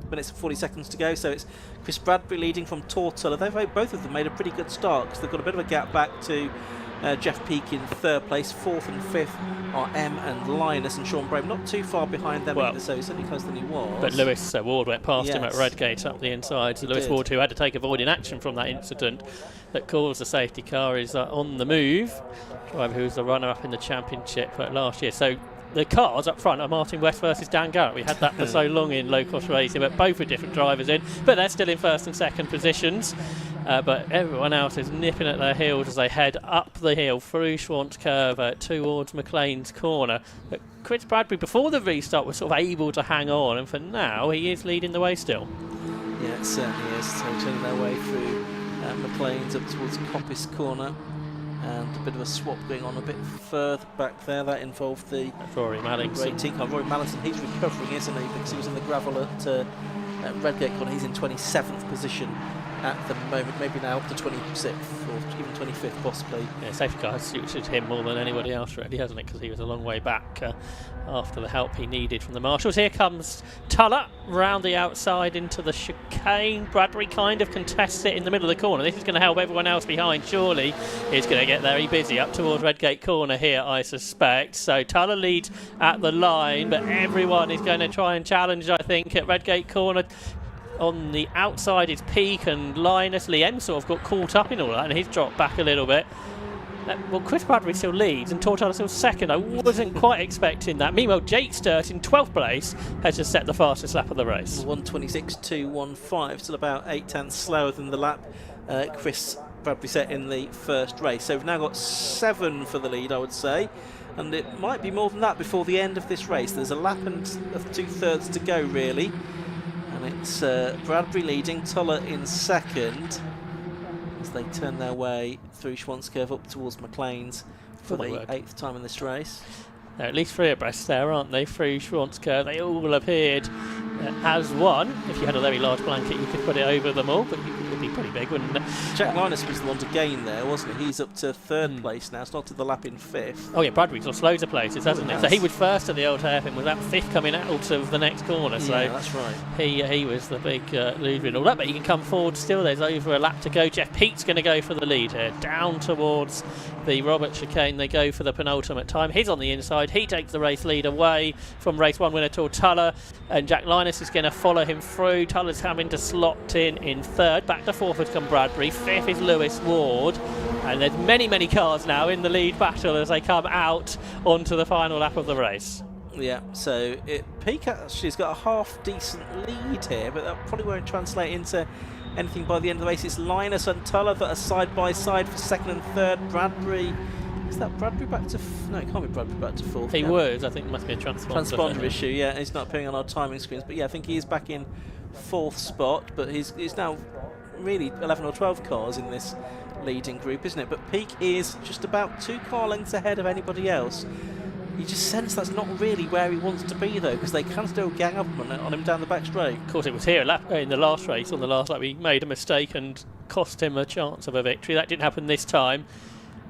minutes and 40 seconds to go. So it's Chris Bradbury leading from Tortola. Both of them made a pretty good start because they've got a bit of a gap back to Jeff Peake in 3rd place. 4th and 5th are M and Linus, and Sean Brame not too far behind them either, so he's only closer than he was. But Lewis Ward went past him at Redgate up the inside. So Lewis Ward, who had to take avoiding action from that incident that caused the safety car, is on the move. Driver who was the runner-up in the championship last year. So the cars up front are Martin West versus Dan Garrett. We had that for so long in low-cost racing, but both with different drivers in. But they're still in 1st and 2nd positions. But everyone else is nipping at their heels as they head up the hill through Schwantz Curve towards McLean's Corner. But Chris Bradbury, before the restart, was sort of able to hang on, and for now he is leading the way still. Yeah, it certainly is. So turning their way through McLean's up towards Coppice Corner. And a bit of a swap going on a bit further back there. That involved the Rory Mallinson. Great team car. Rory Mallinson, he's recovering, isn't he? Because he was in the gravel at Redgate Corner. He's in 27th position at the moment, maybe now up to 26th or even 25th possibly. Yeah, safety car has suited him more than anybody else really, hasn't it? Because he was a long way back after the help he needed from the marshals. Here comes Tuller round the outside into the chicane. Bradbury kind of contests it in the middle of the corner. This is going to help everyone else behind. Surely he's going to get very busy up towards Redgate Corner here, I suspect. So Tuller leads at the line, but everyone is going to try and challenge, I think, at Redgate Corner. On the outside is Peake and Linus. Liam sort of got caught up in all that, and he's dropped back a little bit. Well, Chris Bradbury still leads and Tortola still 2nd. I wasn't quite expecting that. Meanwhile, Jake Sturt in 12th place has just set the fastest lap of the race. 1:26.215, still about 8/10 slower than the lap Chris Bradbury set in the first race. So we've now got 7 for the lead, I would say. And it might be more than that before the end of this race. There's a lap and 2/3 to go, really. And it's Bradbury leading, Tuller in 2nd as they turn their way through Schwantz Curve up towards McLean's for the 8th time in this race. They're at least 3 abreast there, aren't they, through Schwantz Curve? They all appeared as one. If you had a very large blanket, you could put it over them all, but it would be pretty big, wouldn't it? Jack Linus was the one to gain there, wasn't he? He's up to 3rd place now, started the lap in 5th. Oh yeah, Bradbury's lost loads of places, hasn't he? So he was 1st at the old hairpin, was that 5th coming out of the next corner. So yeah, that's right. He was the big loser in all that, but he can come forward still. There's over a lap to go. Jeff Peake's going to go for the lead here. Down towards the Robert chicane, they go for the penultimate time. He's on the inside. He takes the race lead away from race 1 winner Tuller, and Jack Linus is going to follow him through. Tuller's having to slot in 3rd. Back to 4th has come Bradbury. 5th is Lewis Ward, and there's many cars now in the lead battle as they come out onto the final lap of the race. Yeah, so Peake actually has got a half decent lead here, but that probably won't translate into anything by the end of the race. It's Linus and Tuller that are side by side for 2nd and 3rd. Bradbury, is that Bradbury back to no, it can't be Bradbury back to 4th. He was, I think it must be a transponder issue. Yeah, he's not appearing on our timing screens, but yeah, I think he is back in 4th spot, but he's now really 11 or 12 cars in this leading group, isn't it? But Peak is just about 2 car lengths ahead of anybody else. You just sense that's not really where he wants to be, though, because they can still gang up on him down the back straight. Of course, it was here in the last race, on the last lap, he made a mistake and cost him a chance of a victory. That didn't happen this time.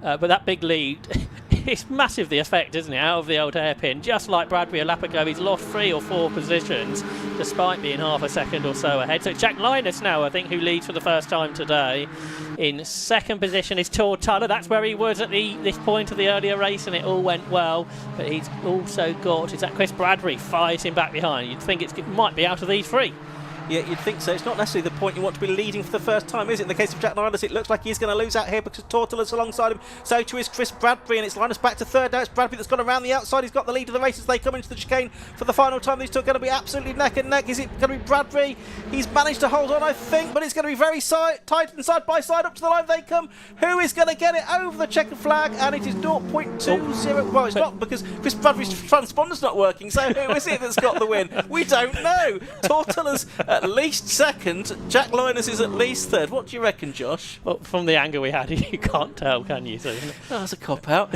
But that big lead, it's massive, the effect, isn't it, out of the old hairpin. Just like Bradbury a lap ago, he's lost 3 or 4 positions, despite being half a second or so ahead. So Jack Linus now, I think, who leads for the first time today. In second position is Tortalla. That's where he was at this point of the earlier race, and it all went well. But he's also got, is that Chris Bradbury fighting back behind? You'd think it might be out of these 3. Yeah, you'd think so. It's not necessarily the point you want to be leading for the first time, is it? In the case of Jack Linus, it looks like he's going to lose out here because Tortolla's alongside him. So too is Chris Bradbury, and it's Linus back to third. Now it's Bradbury that's gone around the outside. He's got the lead of the race as they come into the chicane for the final time. These two are going to be absolutely neck and neck. Is it going to be Bradbury? He's managed to hold on, I think, but it's going to be very tight and side by side up to the line they come. Who is going to get it over the checkered flag? And it is 0.20. Well, it's not, because Chris Bradbury's transponder's not working. So who is it that's got the win? We don't know. Tortolla's at least second. Jack Linus is at least third. What do you reckon, Josh? Well, from the angle we had, you can't tell, can you? So that's a cop-out.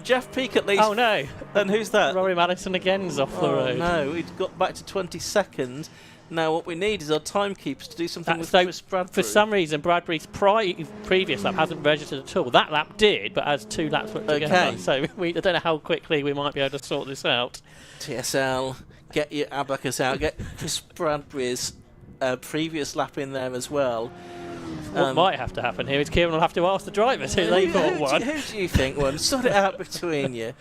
Jeff Peak at least. Oh, no. And who's that? Rory Madison again's off the road. No, he's got back to 22nd. Now what we need is our timekeepers to do something with Chris Bradbury. For some reason, Bradbury's previous lap hasn't registered at all. That lap did, but has 2 laps put together. Okay. So I don't know how quickly we might be able to sort this out. TSL, get your abacus out. Get Chris Bradbury's previous lap in there as well. What might have to happen here is Kieran will have to ask the drivers who they thought won. Who do you think won? Sort it out between you.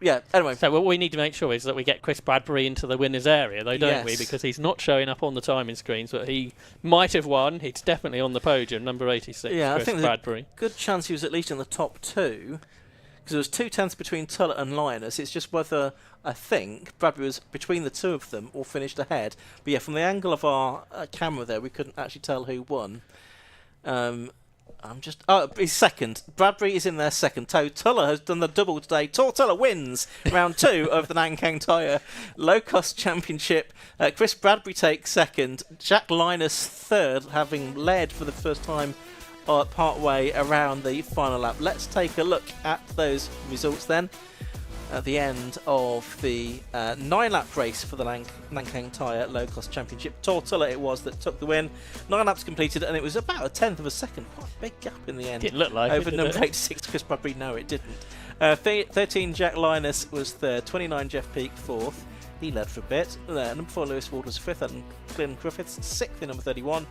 Yeah, anyway. So what we need to make sure is that we get Chris Bradbury into the winner's area, though, don't we? Because he's not showing up on the timing screens, but he might have won. He's definitely on the podium, number 86, yeah, Chris I think Bradbury. There's a good chance he was at least in the top 2, because there was 2 tenths between Tullett and Linus. It's just whether, I think, Bradbury was between the 2 of them or finished ahead. But yeah, from the angle of our camera there, we couldn't actually tell who won. He's second. Bradbury is in there second. Tuller has done the double today. Tuller wins round 2 of the Nankang Tyre Low-Cost Championship. Chris Bradbury takes second. Jack Linus third, having led for the first time part way around the final lap. Let's take a look at those results then. At the end of the 9-lap race for the Nankang Tyre Low-Cost Championship. Tortilla it was that took the win. 9 laps completed, and it was about a tenth of a second. Quite a big gap in the end. Didn't look like over it, number 86, Chris Bradbury. No, it didn't. 13, Jack Linus was third. 29, Jeff Peak, fourth. He led for a bit. Number 4, Lewis Ward was fifth, and Glyn Griffiths sixth in number 31.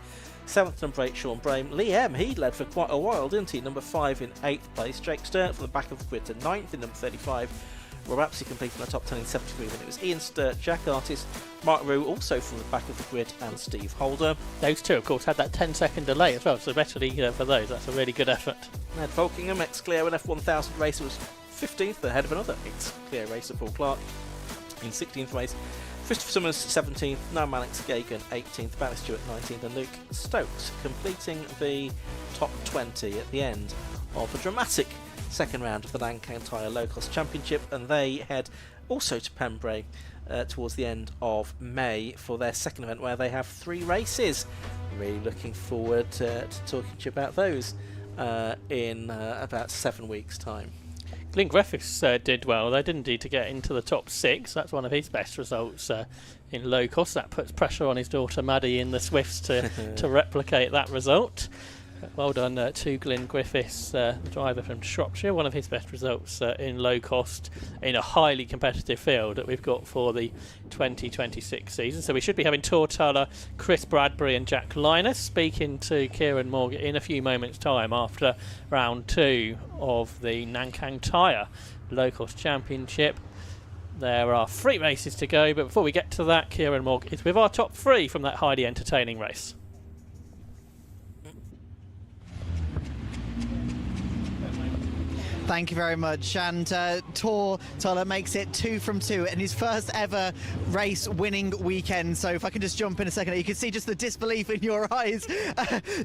7th, number 8, Sean Brame. Liam, he led for quite a while, didn't he? Number 5 in 8th place. Jake Sturt from the back of the grid to 9th in number 35. Rob Apsley completing the top 10 in 73, then it was Ian Sturt, Jack Artist, Mark Rue also from the back of the grid, and Steve Holder. Those 2, of course, had that 10-second delay as well, so especially for those, that's a really good effort. Ned Volkingham, ex-Clear, an F1000 racer, was 15th, ahead of another ex-Clear racer, Paul Clark, in 16th race. Christopher Summers, 17th, Noam Alex Gagan, 18th, Barry Stewart, 19th, and Luke Stokes completing the top 20 at the end of a dramatic second round of the Nankang Tyre Low-Cost Championship, and they head also to Pembrey towards the end of May for their second event, where they have 3 races. Really looking forward to talking to you about those in about 7 weeks' time. Glyn Griffiths did well. They didn't need to get into the top 6. That's one of his best results in low cost. That puts pressure on his daughter Maddie in the Swifts to replicate that result. Well done to Glyn Griffiths, the driver from Shropshire. One of his best results in low cost in a highly competitive field that we've got for the 2026 season. So we should be having Tortalla, Chris Bradbury and Jack Linus speaking to Kieran Morgan in a few moments' time after round 2 of the Nankang Tyre Low Cost Championship. There are 3 races to go, but before we get to that, Kieran Morgan is with our top 3 from that highly entertaining race. Thank you very much. And Tor Tuller makes it 2 from 2 in his first ever race winning weekend. So if I can just jump in a second, you can see just the disbelief in your eyes.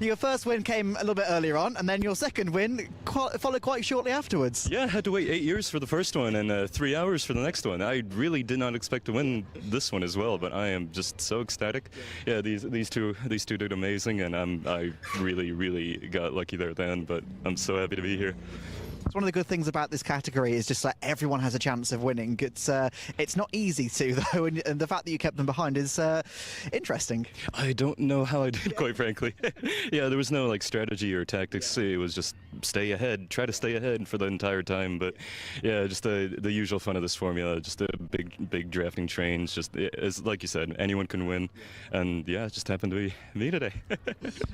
Your first win came a little bit earlier on, and then your second win followed quite shortly afterwards. Yeah, I had to wait 8 years for the first one and 3 hours for the next one. I really did not expect to win this one as well, but I am just so ecstatic. Yeah, these two did amazing, and I really got lucky there at the end, but I'm so happy to be here. It's one of the good things about this category is just like everyone has a chance of winning. It's not easy to, though, and the fact that you kept them behind is interesting. I don't know how I did, quite frankly. Yeah, there was no like strategy or tactics. It was just stay ahead, try to stay ahead for the entire time. But yeah, just the usual fun of this formula, just a big drafting trains. Just as like you said, anyone can win, and yeah, it just happened to be me today.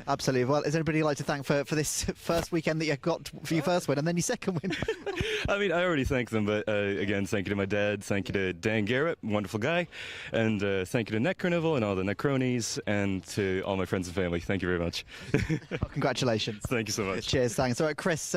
Absolutely. Well, is anybody you'd like to thank for this first weekend that you got for your first win and then your second win? I mean, I already thanked them, but again, thank you to my dad, thank you to Dan Garrett, wonderful guy, and thank you to Net Carnival and all the Net Cronies, and to all my friends and family. Thank you very much. Oh, congratulations. Thank you so much. Cheers, thanks. All right, Chris,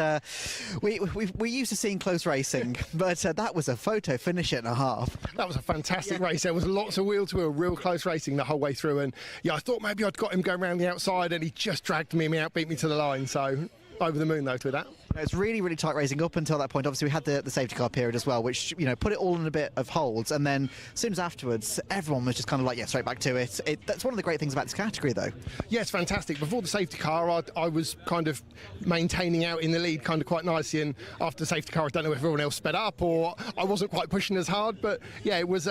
we're used to seeing close racing, but that was a photo finish and a half. That was a fantastic race. There was lots of wheel-to-wheel, real close racing the whole way through, and yeah, I thought maybe I'd got him going around the outside, and he just dragged me out, beat me to the line, so over the moon though with that. It's really tight racing up until that point. Obviously we had the safety car period as well, which put it all in a bit of holds, and then as soon as afterwards everyone was just kind of like, yeah, straight back to it. That's one of the great things about this category though. Yes, fantastic. Before the safety car I was kind of maintaining out in the lead kind of quite nicely, and after the safety car I don't know if everyone else sped up or I wasn't quite pushing as hard, but yeah, it was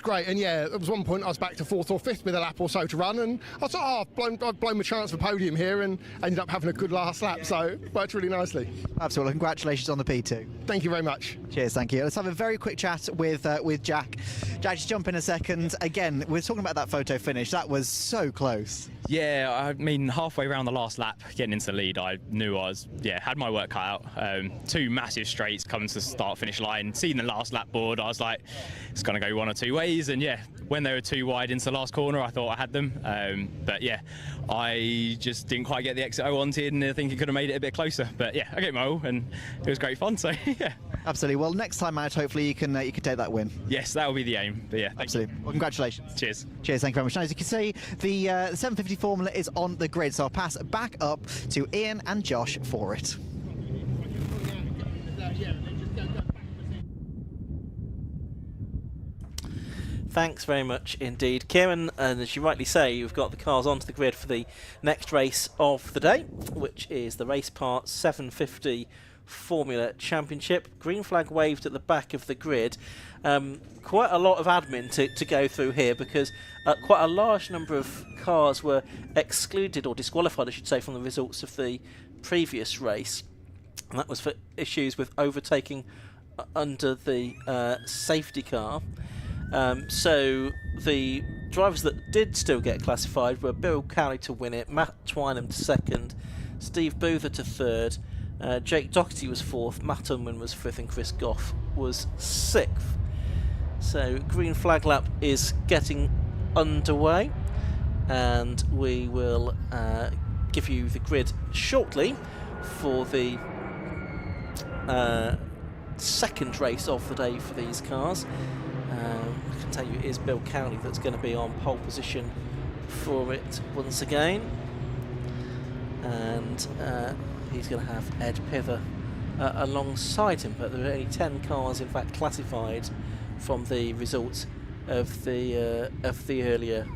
great. And yeah, there was one point I was back to 4th or 5th with a lap or so to run, and I thought, I've blown my chance for podium here, and ended up having a good last lap, so it worked really nicely. Absolutely. Congratulations on the P2. Thank you very much. Cheers, thank you. Let's have a very quick chat with Jack. Jack, just jump in a second. Again, we're talking about that photo finish. That was so close. Yeah, I mean, halfway around the last lap, getting into the lead, I knew had my work cut out. 2 massive straights coming to the start-finish line. Seeing the last lap board, I was like, it's going to go one or two ways. And yeah, when they were too wide into the last corner, I thought I had them. But yeah, I just didn't quite get the exit I wanted, and I think it could have made it a bit closer. But yeah, I get my all, and it was great fun. So yeah. Absolutely. Well, next time out, hopefully you can take that win. Yes, that will be the aim. But yeah, absolutely. Well, congratulations. Cheers. Cheers. Thank you very much. Now, as you can see, the 750 Formula is on the grid, so I'll pass back up to Ian and Josh for it. Thanks very much indeed, Kieran. And as you rightly say, you've got the cars onto the grid for the next race of the day, which is the Race Part 750 Formula Championship. Green flag waved at the back of the grid. Quite a lot of admin to go through here, because quite a large number of cars were excluded, or disqualified I should say, from the results of the previous race, and that was for issues with overtaking under the safety car. So the drivers that did still get classified were Bill Cowley to win it, Matt Twynham to second, Steve Boother to third, Jake Doherty was fourth, Matt Unwin was fifth, and Chris Goff was sixth. So green flag lap is getting underway, and we will give you the grid shortly for the second race of the day for these cars. I can tell you it is Bill Cowley that's going to be on pole position for it once again, and he's going to have Ed Pither alongside him, but there are only 10 cars in fact classified from the results of the earlier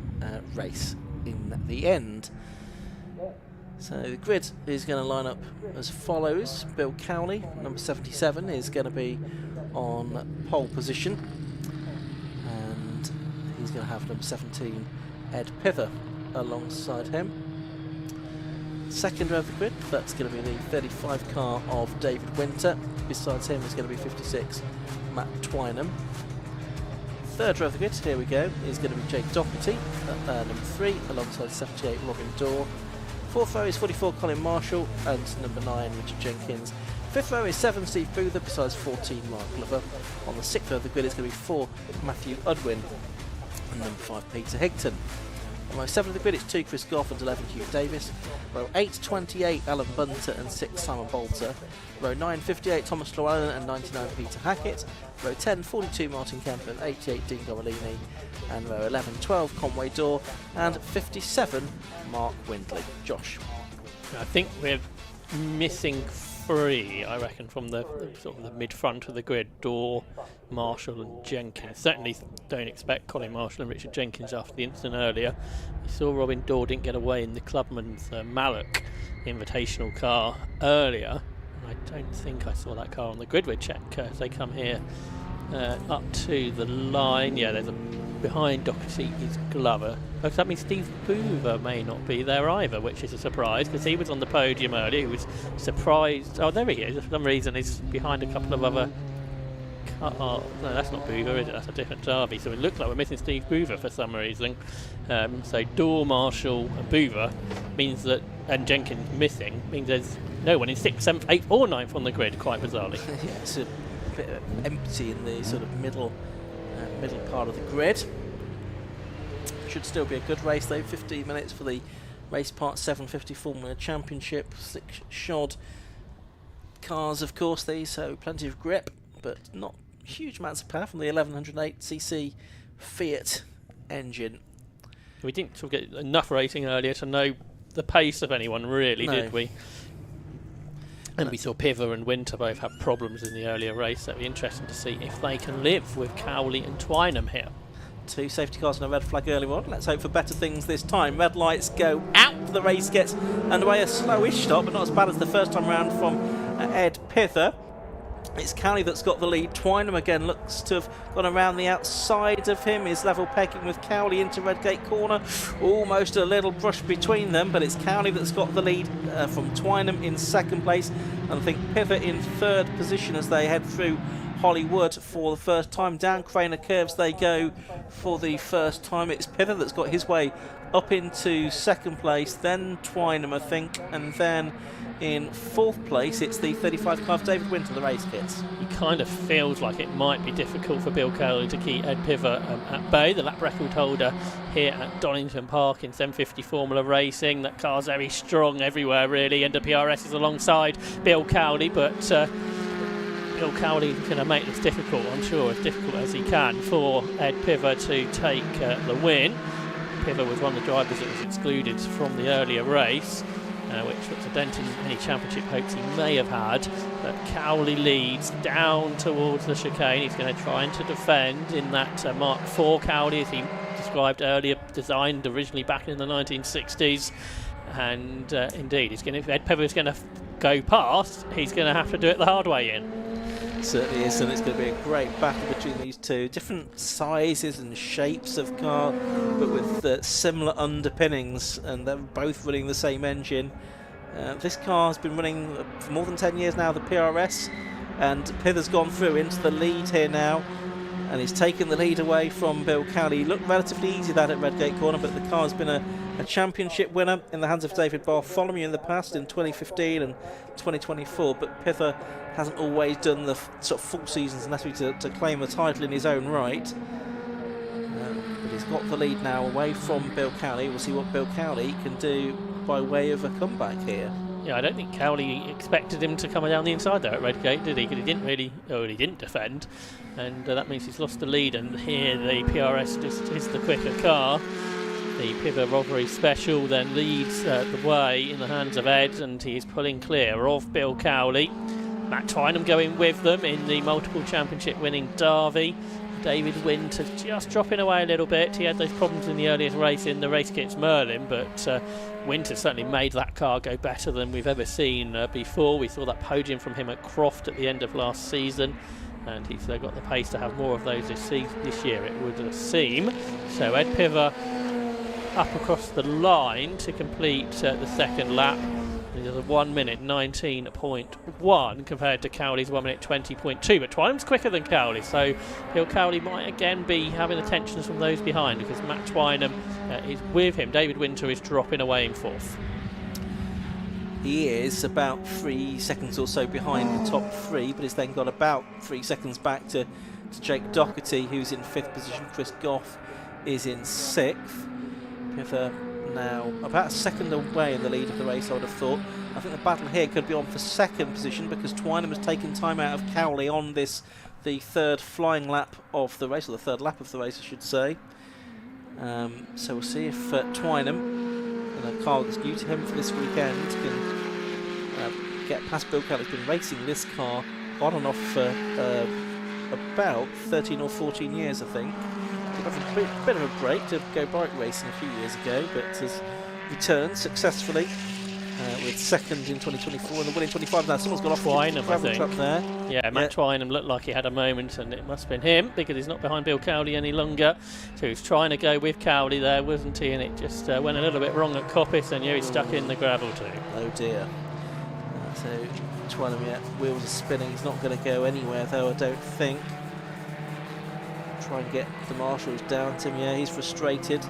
race in the end. So the grid is going to line up as follows. Bill Cowley, number 77, is going to be on pole position, and he's going to have number 17, Ed Pither, alongside him. Second row of the grid, that's going to be the 35 car of David Winter. Besides him is going to be 56, Matt Twynham. Third row of the grid, here we go, is going to be Jake Doherty, number 3, alongside 78, Robin Dorr. Fourth row is 44, Colin Marshall, and number 9, Richard Jenkins. Fifth row is 7, Steve Boother, besides 14, Mark Glover. On the sixth row of the grid is going to be 4, Matthew Udwin, and number 5, Peter Higton. On row 7 of the grid, it's 2 Chris Goff and 11 Hugh Davis. Row 8, 28 Alan Bunter and 6 Simon Bolter. Row 9, 58 Thomas Llewellyn and 99 Peter Hackett. Row 10, 42 Martin Kemp and 88 Dean Gorolini. And row 11, 12 Conway Dorr and 57 Mark Windley. Josh. I think we're missing 3, I reckon, from the sort of the mid-front of the grid. Dorr, Marshall and Jenkins. Certainly don't expect Colin Marshall and Richard Jenkins after the incident earlier. We saw Robin Dorr didn't get away in the Clubman's Mallock Invitational car earlier. I don't think I saw that car on the grid. We'll check as they come here up to the line. Yeah, there's a behind Doherty is Glover. Oh, so that means Steve Boover may not be there either, which is a surprise because he was on the podium earlier. He was surprised. Oh, there he is. For some reason, he's behind a couple of other cars. No, that's not Boover, is it? That's a different Derby. So it looks like we're missing Steve Boover for some reason. So Dorr, Marshall, and Boover means that, and Jenkins missing, means there's no one in 6th, 7th, 8th, or 9th on the grid, quite bizarrely. Yeah, it's a bit empty in the sort of middle part of the grid. Should still be a good race though. 15 minutes for the race part 750 Formula Championship. 6 shod cars, of course, these, so plenty of grip, but not huge amounts of power from the 1108cc Fiat engine. We didn't sort of get enough rating earlier to know the pace of anyone, really, did we? And we saw Piver and Winter both have problems in the earlier race, so it'll be interesting to see if they can live with Cowley and Twynham here. 2 safety cars and a red flag early on. Let's hope for better things this time. Red lights go out. The race gets underway. A slowish start, but not as bad as the first time round from Ed Pither. It's Cowley that's got the lead. Twynham again looks to have gone around the outside of him. Is level pegging with Cowley into Redgate corner. Almost a little brush between them, but it's Cowley that's got the lead from Twynham in 2nd place. And I think Pither in 3rd position as they head through Hollywood for the first time. Down Craner Curves they go for the first time. It's Pither that's got his way up into 2nd place, then Twynham, I think, and then in 4th place it's the 35 car of David Winter, the race kits. It kind of feels like it might be difficult for Bill Cowley to keep Ed Pither at bay, the lap record holder here at Donington Park in 750 Formula Racing. That car's very strong everywhere really, and the PRS is alongside Bill Cowley, but Bill Cowley is going to make this difficult, I'm sure, as difficult as he can for Ed Pither to take the win. Pither was one of the drivers that was excluded from the earlier race, which puts a dent in any championship hopes he may have had. But Cowley leads down towards the chicane. He's going to try to defend in that Mark IV Cowley, as he described earlier, designed originally back in the 1960s. And indeed, if Ed Pither is going to go past, he's going to have to do it the hard way in. Certainly is, and it's going to be a great battle between these two. Different sizes and shapes of car, but with similar underpinnings, and they're both running the same engine. This car has been running for more than 10 years now, the PRS, and Pither's gone through into the lead here now, and he's taken the lead away from Bill Cowley. He looked relatively easy that at Redgate Corner, but the car has been a championship winner in the hands of David Bartholomew in the past, in 2015 and 2024, but Pither hasn't always done the sort of full seasons necessary to claim the title in his own right. But he's got the lead now away from Bill Cowley. We'll see what Bill Cowley can do by way of a comeback here. Yeah, I don't think Cowley expected him to come down the inside there at Redgate, did he? Because he didn't defend, and that means he's lost the lead. And here the PRS just is the quicker car. The Pither Robbery Special then leads the way in the hands of Ed, and he is pulling clear of Bill Cowley. Matt Twynham going with them in the multiple championship winning Derby. David Winter just dropping away a little bit. He had those problems in the earliest race in the race kits Merlin, but Winter certainly made that car go better than we've ever seen before. We saw that podium from him at Croft at the end of last season, and he's got the pace to have more of those this year, it would seem. So Ed Pither up across the line to complete the second lap. There's a 1 minute 19.1 compared to Cowley's 1 minute 20.2, but Twynham's quicker than Cowley, so Bill Cowley might again be having the tensions from those behind, because Matt Twynham is with him. David Winter is dropping away in 4th. He is about 3 seconds or so behind the top 3, but has then got about 3 seconds back to Jake Doherty, who's in 5th position. Chris Goff is in 6th. with now about a second away in the lead of the race, I would have thought. I think the battle here could be on for second position because Twynham has taken time out of Cowley on this, the third flying lap of the race, or the third lap of the race I should say. So we'll see if Twynham, and a car that's new to him for this weekend, can get past Bill Cowley. He's been racing this car on and off for about 13 or 14 years, I think. Took off a bit of a break to go bike racing a few years ago, but has returned successfully with second in 2024 and the win in 25. Now someone's got off Twynham, I gravel think. truck there. Yeah, Matt Twynham looked like he had a moment, and it must have been him because he's not behind Bill Cowley any longer. So he was trying to go with Cowley there, wasn't he? And it just went a little bit wrong at Coppice, and he's stuck in the gravel too. Oh dear. So Twynham, wheels are spinning. He's not going to go anywhere though, I don't think. Try and get the marshals down to him. Yeah, he's frustrated.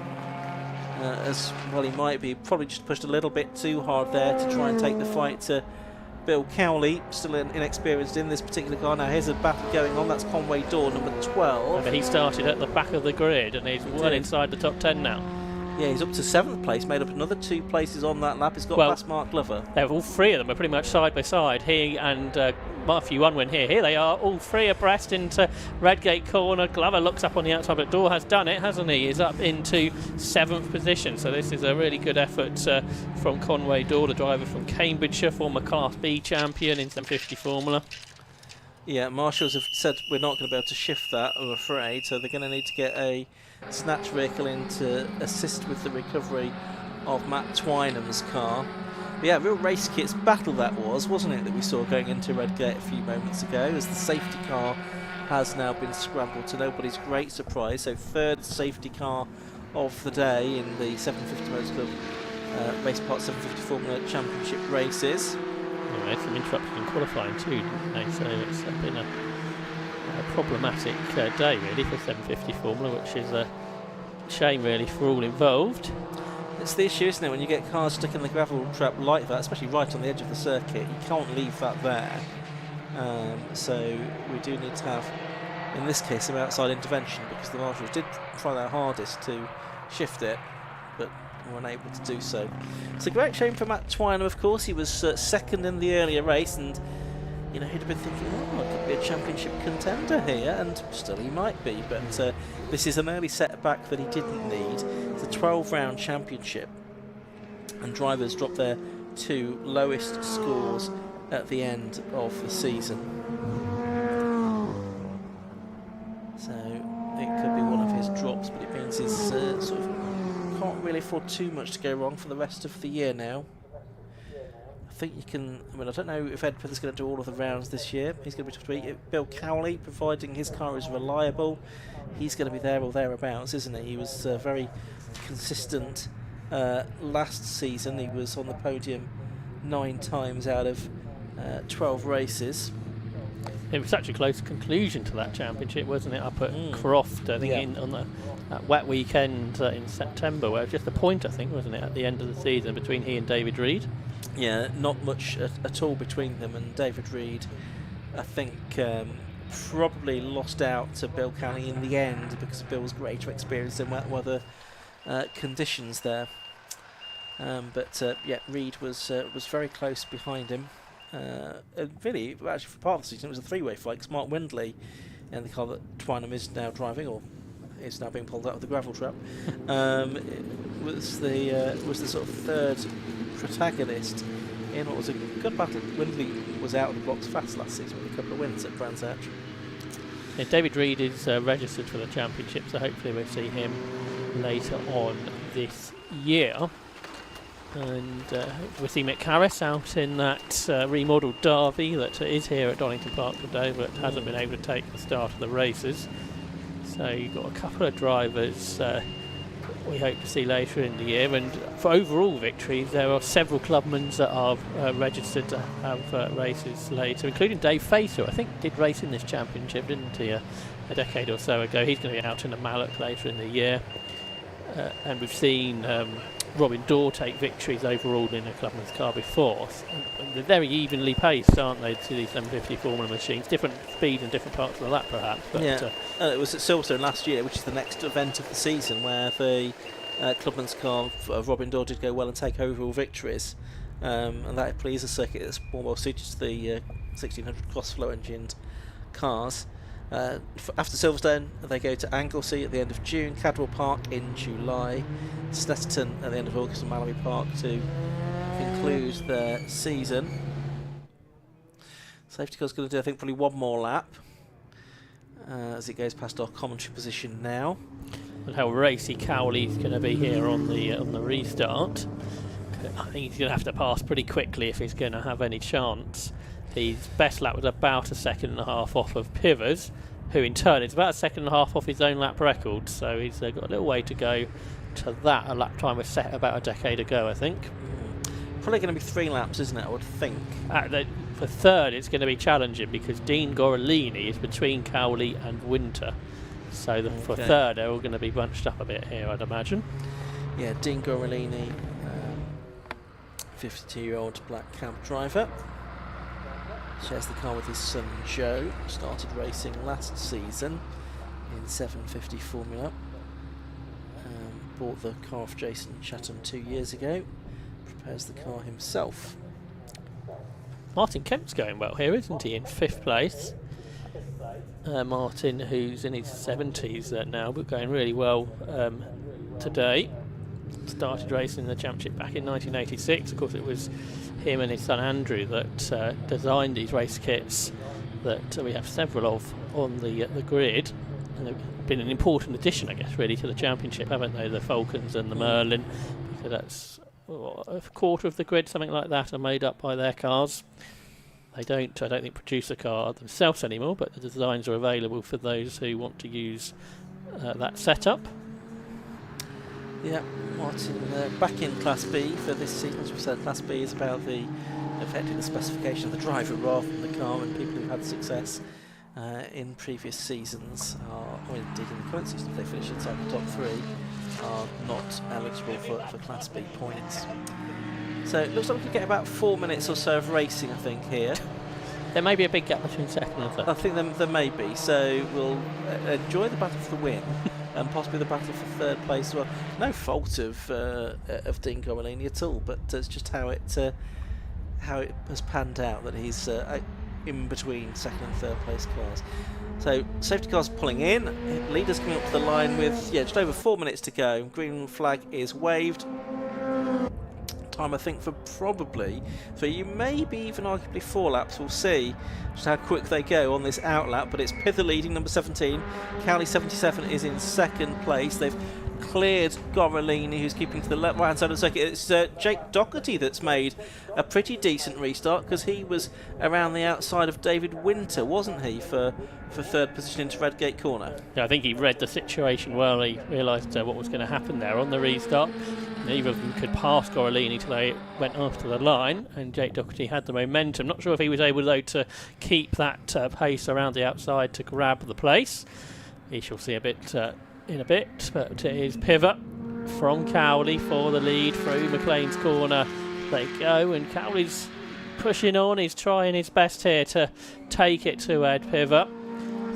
As well he might be. Probably just pushed a little bit too hard there to try and take the fight to Bill Cowley, still inexperienced in this particular car. Now here's a battle going on. That's Conway Dawn, number 12. But he started at the back of the grid and he's well inside the top 10 now. Yeah, he's up to 7th place, made up another 2 places on that lap. He's got past Mark Glover. All 3 of them are pretty much side by side. He and Matthew Unwin here. Here they are, all 3 abreast into Redgate corner. Glover looks up on the outside, but Daw has done it, hasn't he? He's up into 7th position. So this is a really good effort from Conway Daw, the driver from Cambridgeshire, former Class B champion in 750 Formula. Yeah, marshals have said we're not going to be able to shift that, I'm afraid, so they're going to need to get a snatch vehicle in to assist with the recovery of Matt Twynham's car. But yeah, real race kits battle that was, wasn't it, that we saw going into Redgate a few moments ago, as the safety car has now been scrambled to nobody's great surprise. So 3rd safety car of the day in the 750 Motors Club Race Part 750 Formula Championship races. They had some interruptions in qualifying too, didn't they? So it's been a problematic day really for 750 Formula, which is a shame really for all involved. It's the issue, isn't it, when you get cars stuck in the gravel trap like that, especially right on the edge of the circuit, you can't leave that there. So we do need to have, in this case, some outside intervention, because the marshals did try their hardest to shift it, but were unable to do so. It's a great shame for Matt Twynham, of course. He was second in the earlier race, and you know, he'd have been thinking, oh, it could be a championship contender here, and still he might be, but this is an early setback that he didn't need. It's a 12-round championship, and drivers drop their 2 lowest scores at the end of the season. So it could be one of his drops, but it means he's sort of can't really afford too much to go wrong for the rest of the year now. I think you can, I mean, I don't know if Ed Prither's going to do all of the rounds this year. He's going to be tough to beat. Bill Cowley, providing his car is reliable, he's going to be there or thereabouts, isn't he? He was very consistent last season. He was on the podium 9 times out of 12 races. It was such a close conclusion to that championship, wasn't it, up at Croft, I think, on that wet weekend in September, where it was just a point, I think, wasn't it, at the end of the season between he and David Reed? Yeah, not much at all between them, and David Reed, I think, probably lost out to Bill Cowley in the end because of Bill's greater experience in wet weather conditions there. Yeah, Reed was very close behind him. Really, actually, for part of the season, it was a 3-way fight because Mark Windley, and the car that Twynham is now driving, or is now being pulled out of the gravel trap, was the sort of 3rd protagonist in what was a good battle. Windley was out of the blocks fast last season with a couple of wins at Brands Hatch. Yeah, David Reed is registered for the championship, so hopefully we'll see him later on this year. And we see Mick Harris out in that remodelled Derby that is here at Donington Park today, but hasn't been able to take the start of the races. So you've got a couple of drivers we hope to see later in the year, and for overall victories there are several clubmen that are registered to have races later, including Dave Facer. I think did race in this championship, didn't he, a decade or so ago. He's going to be out in a Mallock later in the year, and we've seen Robin Daw take victories overall in a clubman's car before. They're very evenly paced, aren't they, to these 750 Formula machines? Different speeds in different parts of the lap, perhaps. But yeah, it was at Silverstone last year, which is the next event of the season, where the clubman's car, Robin Dodd, did go well and take overall victories. And that probably is a circuit that's more well suited to the 1600 cross-flow engined cars. After Silverstone, they go to Anglesey at the end of June, Cadwell Park in July, Snetterton at the end of August, and Mallory Park to conclude their season. Safety car's going to do, I think, probably one more lap as it goes past our commentary position now. And how racy Cowley's going to be here on the restart. I think he's going to have to pass pretty quickly if he's going to have any chance. His best lap was about a second and a half off of Pivers, who in turn is about a second and a half off his own lap record, so he's got a little way to go to that. A lap time was set about a decade ago, I think. Probably going to be 3 laps, isn't it, I would think? For third it's going to be challenging because Dean Gorolini is between Cowley and Winter, so for third they're all going to be bunched up a bit here, I'd imagine. Yeah, Dean Gorolini, 52-year-old black cab driver. Shares the car with his son Joe. Started racing last season in 750 Formula. Bought the car off Jason Chatham 2 years ago. Prepares the car himself. Martin Kemp's going well here, isn't he? In 5th place. Martin, who's in his 70s now, but going really well today. Started racing the championship back in 1986. Of course, it was him and his son Andrew that designed these race kits that we have several of on the grid, and they've been an important addition, I guess, really to the championship, haven't they? The Falcons and the Merlin, because that's a quarter of the grid, something like that, are made up by their cars. They don't, I don't think, produce a car themselves anymore, but the designs are available for those who want to use that setup. Yeah, Martin back in Class B for this season. As we said, Class B is about affecting the specification of the driver rather than the car, and people who've had success in previous seasons, or indeed in the current season, if they finish inside the top 3, are not eligible for Class B points. So it looks like we could get about 4 minutes or so of racing, I think, here. There may be a big gap between second and third. I think there may be, so we'll enjoy the battle for the win. And possibly the battle for 3rd place as well. No fault of Dean Gorolini at all, but it's just how it has panned out that he's in between 2nd and 3rd place cars. So safety cars pulling in, leaders coming up to the line with just over 4 minutes to go. Green flag is waved. Time, I think, for you maybe even arguably 4 laps. We'll see just how quick they go on this outlap, but it's Pither leading, number 17. Cowley 77 is in 2nd place. They've cleared Gorolini, who's keeping to the right hand side of the circuit. It's Jake Doherty that's made a pretty decent restart, because he was around the outside of David Winter, wasn't he, for 3rd position into Redgate Corner? Yeah, I think he read the situation well. He realised what was going to happen there on the restart. Neither of them could pass Gorolini till they went after the line, and Jake Doherty had the momentum. Not sure if he was able, though, to keep that pace around the outside to grab the place. We shall see a bit in a bit, but it is Pivot from Cowley for the lead through McLean's Corner. They go, and Cowley's pushing on. He's trying his best here to take it to Ed Pivot.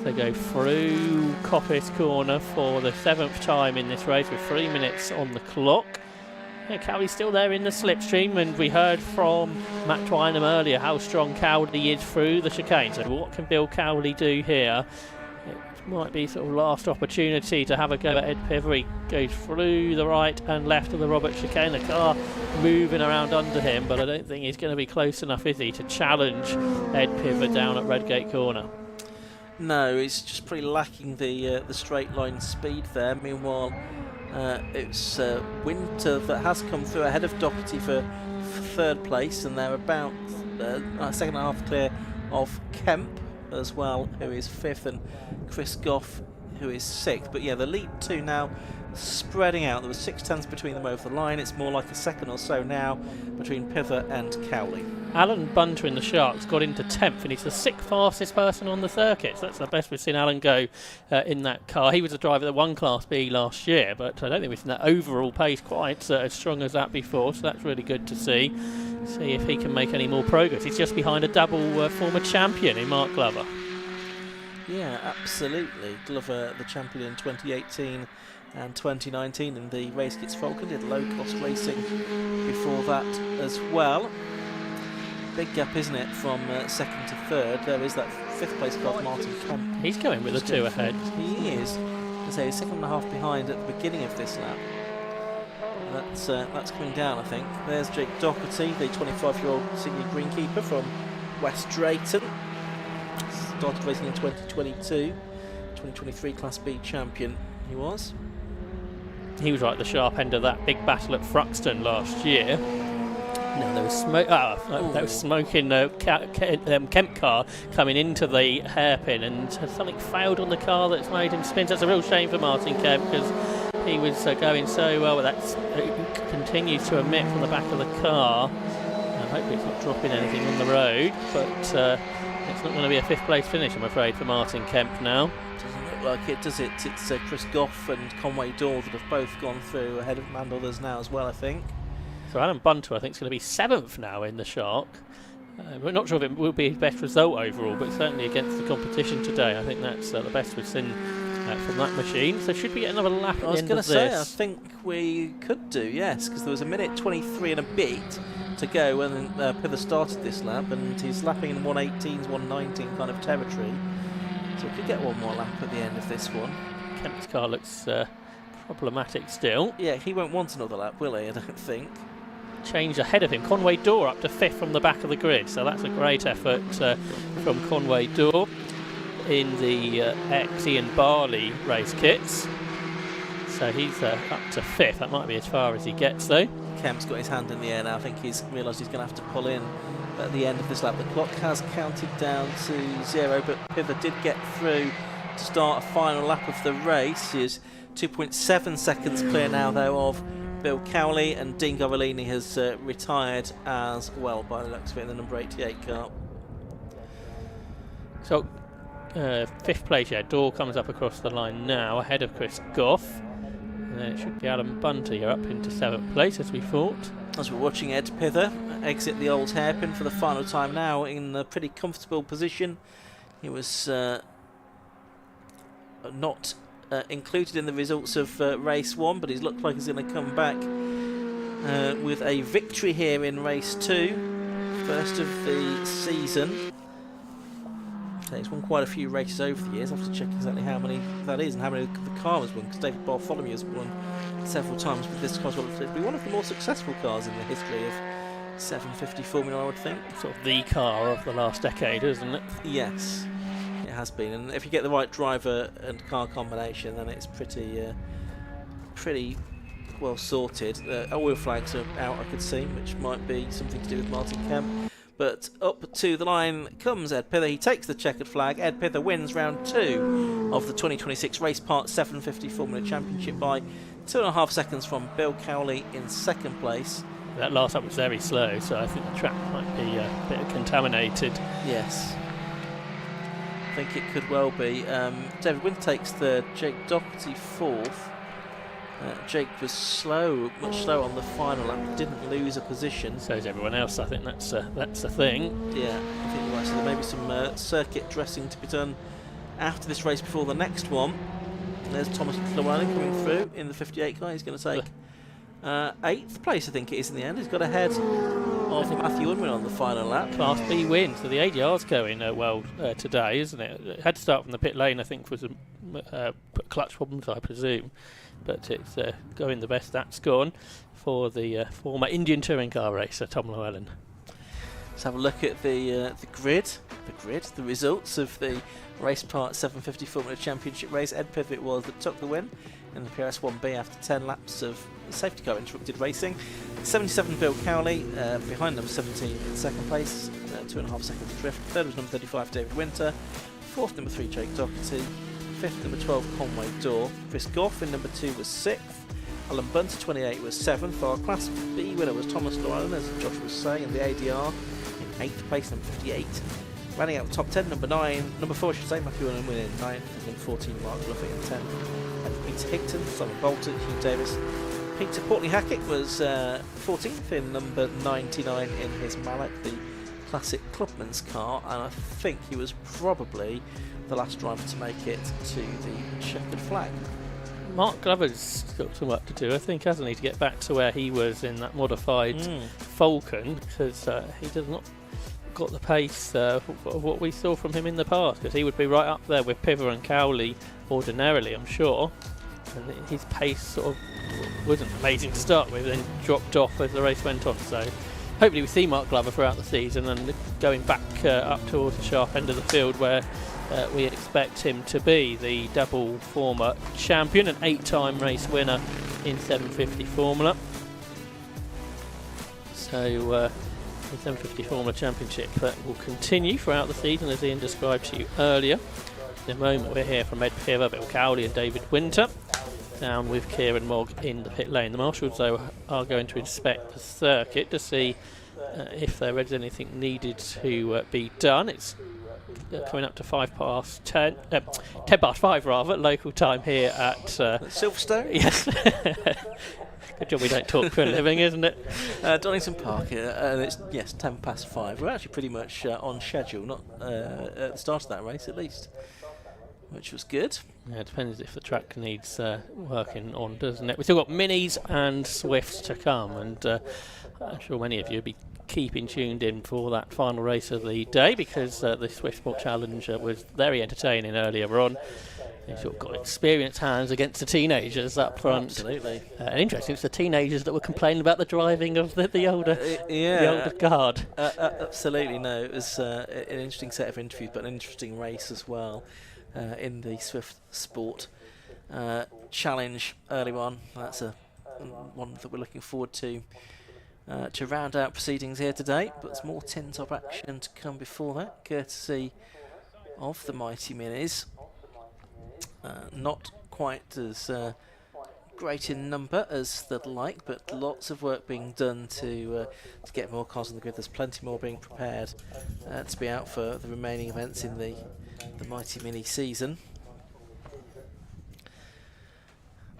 They go through Coppice Corner for the 7th time in this race with 3 minutes on the clock. Yeah, Cowley's still there in the slipstream, and we heard from Matt Twynham earlier how strong Cowley is through the chicane. So what can Bill Cowley do here? It might be sort of last opportunity to have a go at Ed Pivot. He goes through the right and left of the Robert chicane. The car moving around under him, but I don't think he's going to be close enough, is he, to challenge Ed Pivot down at Redgate Corner. No, he's just pretty lacking the straight line speed there. Meanwhile, it's Winter that has come through ahead of Doherty for 3rd place, and they're about a second and a half clear of Kemp as well, who is 5th, and Chris Goff, who is 6th. But yeah, the lead 2 now spreading out. There was 6 tenths between them over the line. It's more like a second or so now between Pivot and Cowley. Alan Bunter in the Sharks got into 10th, and he's the 6th fastest person on the circuit. So that's the best we've seen Alan go in that car. He was a driver that won Class B last year, but I don't think we've seen that overall pace quite as strong as that before. So that's really good to see. See if he can make any more progress. He's just behind a double former champion in Mark Glover. Yeah, absolutely. Glover, the champion in 2018 and 2019 in the Race Kits Falcon. Did low-cost racing before that as well. Big gap, isn't it, from second to third? There is that fifth place car, Martin Kemp. He's going with a 2 ahead. He is. He's a second and a half behind at the beginning of this lap. That's coming down, I think. There's Jake Doherty, the 25-year-old senior greenkeeper from West Drayton. Started racing in 2022. 2023 Class B champion he was. He was right at the sharp end of that big battle at Thruxton last year. No, there was smoking Kemp car coming into the hairpin, and something failed on the car that's made him spin. That's a real shame for Martin Kemp, because he was going so well, but that continues to emit from the back of the car. And hopefully it's not dropping anything on the road, but it's not going to be a 5th place finish, I'm afraid, for Martin Kemp now. Doesn't look like it, does it? It's Chris Goff and Conway Dorr that have both gone through ahead of and others now as well, I think. So Alan Bunter, I think, is going to be 7th now in the Shark. We're not sure if it will be his best result overall, but certainly against the competition today, I think that's the best we've seen from that machine. So should we get another lap at the end of this? I was going to say, I think we could do, yes, because there was a minute 23 and a bit to go when Pither started this lap, and he's lapping in 118s, 119 kind of territory. So we could get one more lap at the end of this one. Kemp's car looks problematic still. Yeah, he won't want another lap, will he? I don't think. Change ahead of him. Conway Dorr up to 5th from the back of the grid, so that's a great effort from Conway Dorr in the ex Ian Barley race kits. So he's up to 5th. That might be as far as he gets, though. Kemp's got his hand in the air now. I think he's realised he's going to have to pull in at the end of this lap. The clock has counted down to 0, but Pither did get through to start a final lap of the race. He is 2.7 seconds clear now, though, of Bill Cowley, and Dean Govellini has retired as well by the looks of it in the number 88 car. So 5th place, yeah, Dorr comes up across the line now ahead of Chris Goff, and then it should be Alan Bunter here up into 7th place, as we thought. As we're watching Ed Pither exit the old hairpin for the final time now in a pretty comfortable position. He was not included in the results of race 1, but he's looked like he's going to come back with a victory here in race 2, first of the season. So he's won quite a few races over the years. I have to check exactly how many that is and how many the car has won, because David Bartholomew has won several times with this car as well. It'll be one of the more successful cars in the history of 750 Formula, I would think. Sort of the car of the last decade, isn't it? Yes. Has been, and if you get the right driver and car combination, then it's pretty well sorted. Oil flags are out, I could see, which might be something to do with Martin Kemp. But up to the line comes Ed Pither. He takes the checkered flag. Ed Pither wins round 2 of the 2026 Race Part 750 Formula Championship by 2.5 seconds from Bill Cowley in 2nd place. That last lap was very slow, so I think the track might be a bit contaminated. Yes. I think it could well be. David Winter takes 3rd, Jake Doherty 4th. Jake was slow, much slower on the final lap, didn't lose a position. So is everyone else, I think that's the thing. Yeah, I think you're right. So there may be some circuit dressing to be done after this race before the next one. And there's Thomas Llewellyn coming through in the 58 car. He's going to take 8th place, I think it is in the end. He's got ahead of Matthew Unwin on the final lap. Class B win, so the ADR's going well today, isn't it? It had to start from the pit lane, I think, for some clutch problems, I presume. But it's going the best that's gone for the former Indian touring car racer, Tom Llewellyn. Let's have a look at the grid, the results of the Race Part 750 Formula Championship race. Ed Pither it was that took the win in the PRS1B after 10 laps of safety car interrupted racing. 77 Bill Cowley, behind number 17 in 2nd place, 2.5 seconds drift. 3rd was number 35 David Winter, 4th number 3 Jake Doherty, 5th number 12 Conway Dorr. Chris Goff in number 2 was 6th. Alan Bunter 28 was 7th. Our Class B winner was Thomas Llewellyn, as Josh was saying, in the ADR in 8th place, number 58. Running out the top 10, number 4 I should say, Matthew Unwin in 9th, and then 14 Mark Bluffing in 10th. And Peter Hickton, Simon Bolton, Hugh Davis. Peter Portley Hackett was 14th in number 99 in his Mallet, the classic Clubman's car, and I think he was probably the last driver to make it to the checkered flag. Mark Glover's got some work to do, I think, hasn't he, to get back to where he was in that modified Falcon, because he does not got the pace of what we saw from him in the past, because he would be right up there with Piver and Cowley ordinarily, I'm sure. And his pace sort of wasn't amazing to start with, then dropped off as the race went on. So hopefully we see Mark Glover throughout the season and going back up towards the sharp end of the field where we expect him to be. The double former champion, an 8-time race winner in 750 Formula. So the 750 Formula Championship will continue throughout the season, as Ian described to you earlier. At the moment we're here from Ed Piver, Bill Cowley and David Winter, down with Kieran Mogg in the pit lane. The marshals, though, are going to inspect the circuit to see if there is anything needed to be done. It's coming up to 10 past 5 rather, local time here at Silverstone. Yes. Good job we don't talk for a living, isn't it? Donington Park, and it's 10 past 5. We're actually pretty much on schedule, not at the start of that race at least, which was good. Yeah, it depends if the track needs working on, doesn't it? We've still got Minis and Swifts to come, and I'm sure many of you will be keeping tuned in for that final race of the day, because the Swift Sport Challenge was very entertaining earlier on. They sort of got experienced hands against the teenagers up front. Absolutely. And interesting, it's the teenagers that were complaining about the driving of the older guard. Absolutely, no. It was an interesting set of interviews, but an interesting race as well in the Swift Sport Challenge early on. That's one that we're looking forward to round out proceedings here today. But there's more tin top action to come before that, courtesy of the Mighty Minis. Not quite as great in number as they'd like, but lots of work being done to get more cars on the grid. There's plenty more being prepared to be out for the remaining events in the Mighty Mini season.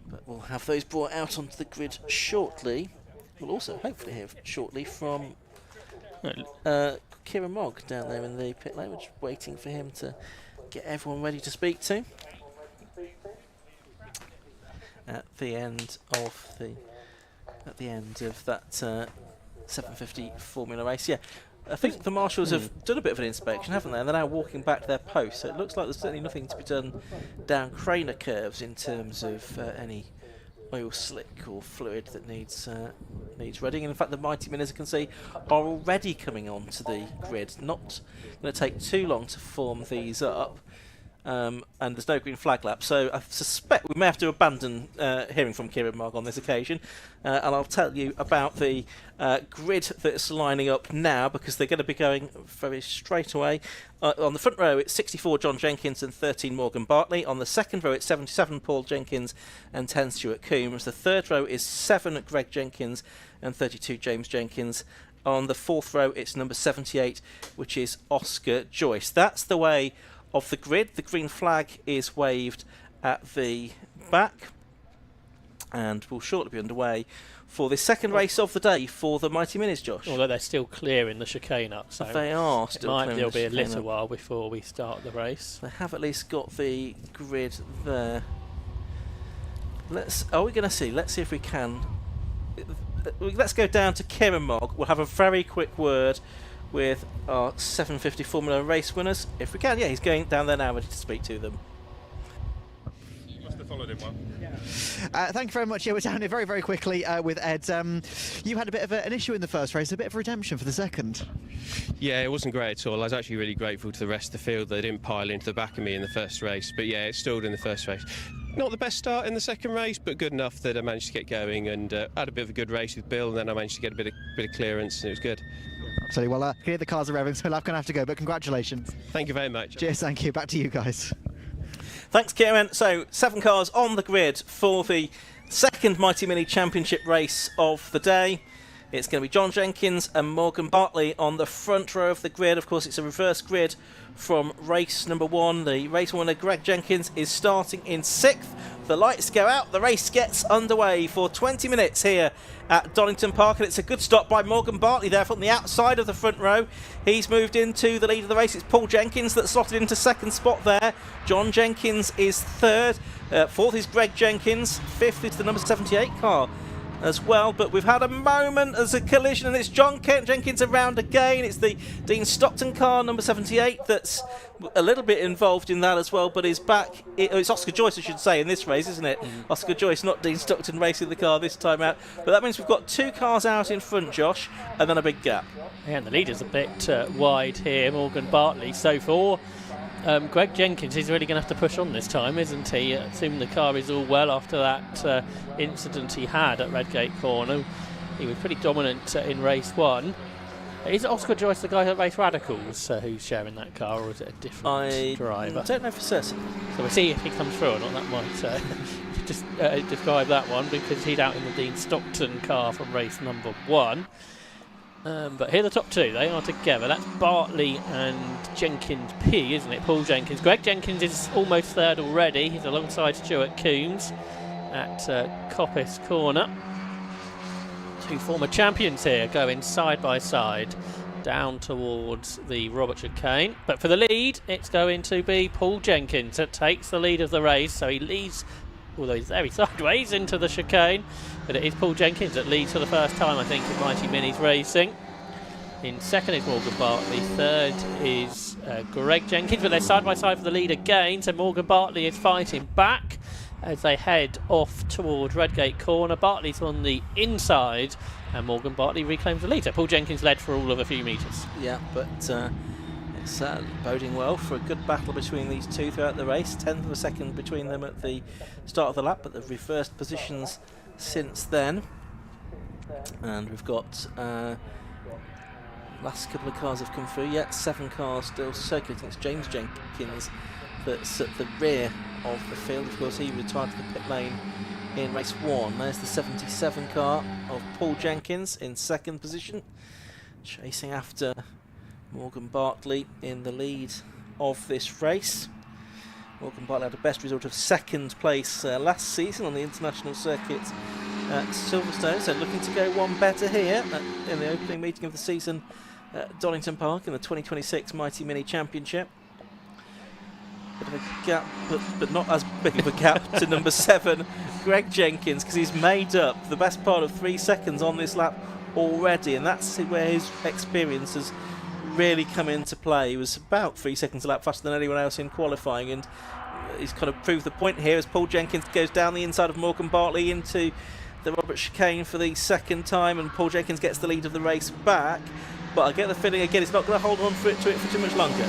But we'll have those brought out onto the grid shortly. We'll also hopefully hear shortly from Kieran Mogg down there in the pit lane. We're just waiting for him to get everyone ready to speak to at the end of that 750 Formula race. Yeah, I think the marshals have done a bit of an inspection, haven't they? And they're now walking back to their post. So it looks like there's certainly nothing to be done down Craner curves in terms of any oil slick or fluid that needs readying. And in fact, the Mighty Minis, as you can see, are already coming onto the grid. Not going to take too long to form these up. And there's no green flag lap, so I suspect we may have to abandon hearing from Kieran Mogg on this occasion, and I'll tell you about the grid that's lining up now, because they're going to be going very straight away. On the front row it's 64 John Jenkins and 13 Morgan Bartley. On the second row it's 77 Paul Jenkins and 10 Stuart Coombs. The third row is 7 Greg Jenkins and 32 James Jenkins. On the fourth row it's number 78, which is Oscar Joyce. That's the way of the grid. The green flag is waved at the back, and will shortly be underway for the second race of the day for the Mighty Minis, Josh. Although they're still clearing the chicane up, so they are still clearing there'll the be a chicane little up. while before we start the race. They have at least got the grid there. Are we going to see? Let's see if we can. Let's go down to Kieran Mogg. We'll have a very quick word with our 750 Formula race winners, if we can. Yeah, he's going down there now, ready to speak to them. You must have followed him well. Thank you very much. Yeah, we're down here very, very quickly with Ed. You had a bit of an issue in the first race, a bit of redemption for the second. Yeah, it wasn't great at all. I was actually really grateful to the rest of the field. They didn't pile into the back of me in the first race, but yeah, it stalled in the first race. Not the best start in the second race, but good enough that I managed to get going, and had a bit of a good race with Bill, and then I managed to get a bit of clearance, and it was good. Absolutely. Well, here the cars are revving, so I'm going to have to go, but congratulations. Thank you very much. Cheers, thank you. Back to you guys. Thanks, Kieran. So, 7 cars on the grid for the second Mighty Mini Championship race of the day. It's going to be John Jenkins and Morgan Bartley on the front row of the grid. Of course, it's a reverse grid from race number 1. The race winner, Greg Jenkins, is starting in 6th, the lights go out, the race gets underway for 20 minutes here at Donington Park, and it's a good stop by Morgan Bartley there from the outside of the front row. He's moved into the lead of the race. It's Paul Jenkins that slotted into second spot there. John Jenkins is third. Fourth is Greg Jenkins. Fifth is the number 78 car as well, but we've had a moment as a collision, and it's John Jenkins around again. It's the Dean Stockton car, number 78, that's a little bit involved in that as well, but is back. It's Oscar Joyce, I should say, in this race, isn't it? Oscar Joyce, not Dean Stockton, racing the car this time out. But that means we've got 2 cars out in front, Josh, and then a big gap. Yeah, and the leader's a bit wide here, Morgan Bartley. So for Greg Jenkins, he's really going to have to push on this time, isn't he? Assuming the car is all well after that incident he had at Redgate Corner. He was pretty dominant in race 1. Is Oscar Joyce the guy that raced Radicals who's sharing that car, or is it a different driver? I don't know for certain. So we'll see if he comes through or not. That might just describe that one, because he's out in the Dean Stockton car from race number 1. But here are the top 2, they are together. That's Bartley and Jenkins P, isn't it? Paul Jenkins. Greg Jenkins is almost third already. He's alongside Stuart Coombs at Coppice Corner. 2 former champions here going side by side down towards the Robert chicane. But for the lead, it's going to be Paul Jenkins that takes the lead of the race. So he leads, although he's very sideways, into the chicane. But it is Paul Jenkins that leads for the first time, I think, in Mighty Minis racing. In second is Morgan Bartley. Third is Greg Jenkins. But they're side by side for the lead again. So Morgan Bartley is fighting back as they head off toward Redgate Corner. Bartley's on the inside, and Morgan Bartley reclaims the lead. So Paul Jenkins led for all of a few metres. Yeah, but it's boding well for a good battle between these two throughout the race. 10th of a second between them at the start of the lap, but they've reversed positions since then. And we've got last couple of cars have come through. Yet 7 cars still circulating. It's James Jenkins that's at the rear of the field. Of course, he retired to the pit lane in race 1. There's the 77 car of Paul Jenkins in second position, chasing after Morgan Bartley in the lead of this race. Morgan Bartley had a best result of second place last season on the international circuit at Silverstone, so looking to go one better here in the opening meeting of the season at Donington Park in the 2026 Mighty Mini Championship. Bit of a gap, but not as big of a gap to number 7, Greg Jenkins, because he's made up the best part of 3 seconds on this lap already, and that's where his experience has really come into play. He was about 3 seconds a lap faster than anyone else in qualifying, and he's kind of proved the point here as Paul Jenkins goes down the inside of Morgan Bartley into the Robert chicane for the second time, and Paul Jenkins gets the lead of the race back. But I get the feeling again it's not going to hold on to it for too much longer.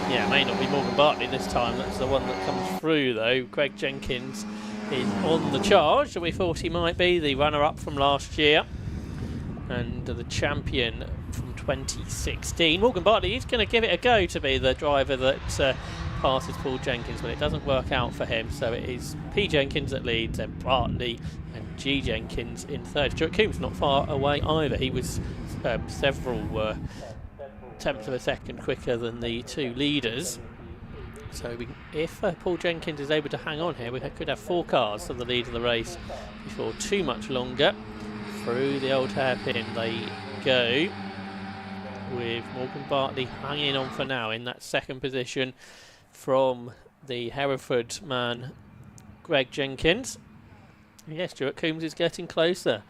Yeah, it may not be Morgan Bartley this time. That's the one that comes through though. Greg Jenkins is on the charge that we thought he might be, the runner-up from last year and the champion from 2016. Morgan Bartley is going to give it a go to be the driver that passes Paul Jenkins, but it doesn't work out for him. So it is P. Jenkins that leads, then Bartley and G. Jenkins in third. Stuart Coombs not far away either. He was several tenths of a second quicker than the 2 leaders. So if Paul Jenkins is able to hang on here, we could have 4 cars to the lead of the race before too much longer. Through the old hairpin they go, with Morgan Bartley hanging on for now in that second position from the Hereford man Greg Jenkins. Yes, Stuart Coombs is getting closer,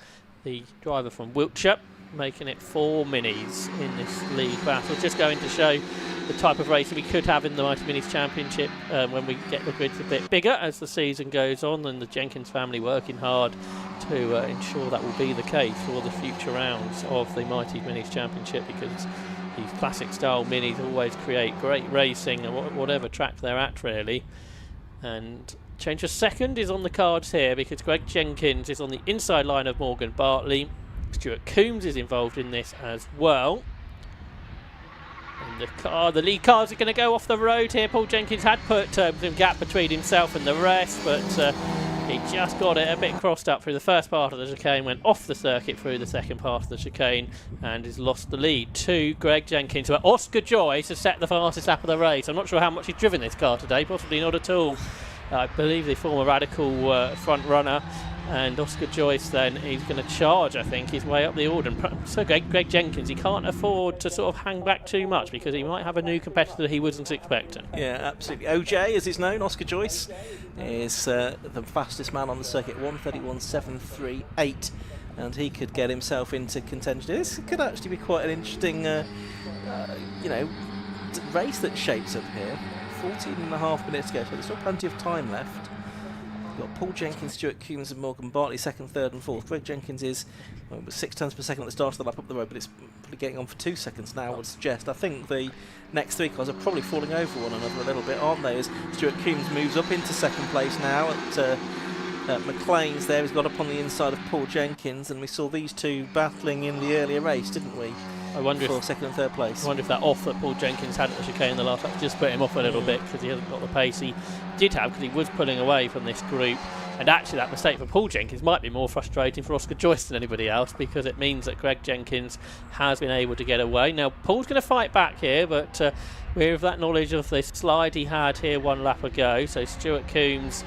the driver from Wiltshire, making it 4 minis in this lead battle. Just going to show the type of race we could have in the Mighty Minis Championship when we get the grids a bit bigger as the season goes on, and the Jenkins family working hard to ensure that will be the case for the future rounds of the Mighty Minis Championship, because these classic style minis always create great racing at whatever track they're at really. And change of second is on the cards here, because Greg Jenkins is on the inside line of Morgan Bartley. Stuart Coombs is involved in this as well. And the lead cars are going to go off the road here. Paul Jenkins had put some gap between himself and the rest, but he just got it a bit crossed up through the first part of the chicane, went off the circuit through the second part of the chicane, and has lost the lead to Greg Jenkins. But Oscar Joyce has set the fastest lap of the race. I'm not sure how much he's driven this car today, possibly not at all. I believe the former Radical front runner. And Oscar Joyce then, he's going to charge, I think, his way up the order. And so Greg Jenkins, he can't afford to sort of hang back too much because he might have a new competitor he wasn't expecting. Yeah, absolutely. OJ, as he's known, Oscar Joyce, is the fastest man on the circuit, 1:31.738, and he could get himself into contention. This could actually be quite an interesting, race that shapes up here. 14.5 minutes to go, so there's still plenty of time left. We've got Paul Jenkins, Stuart Coombs and Morgan Bartley second, third and fourth. Greg Jenkins is 6 turns per second at the start of the lap up the road, but it's probably getting on for 2 seconds now, I would suggest. I think the next 3 cars are probably falling over one another a little bit, aren't they, as Stuart Coombs moves up into second place now at McLean's there. He's got up on the inside of Paul Jenkins, and we saw these two battling in the earlier race, didn't we? I wonder for second and third place. I wonder if that off that Paul Jenkins had at the chicane in the last lap just put him off a little bit because he hasn't got the pace he did have because he was pulling away from this group. And actually that mistake for Paul Jenkins might be more frustrating for Oscar Joyce than anybody else because it means that Greg Jenkins has been able to get away. Now Paul's going to fight back here, but with that knowledge of the slide he had here 1 lap ago, so Stuart Coombs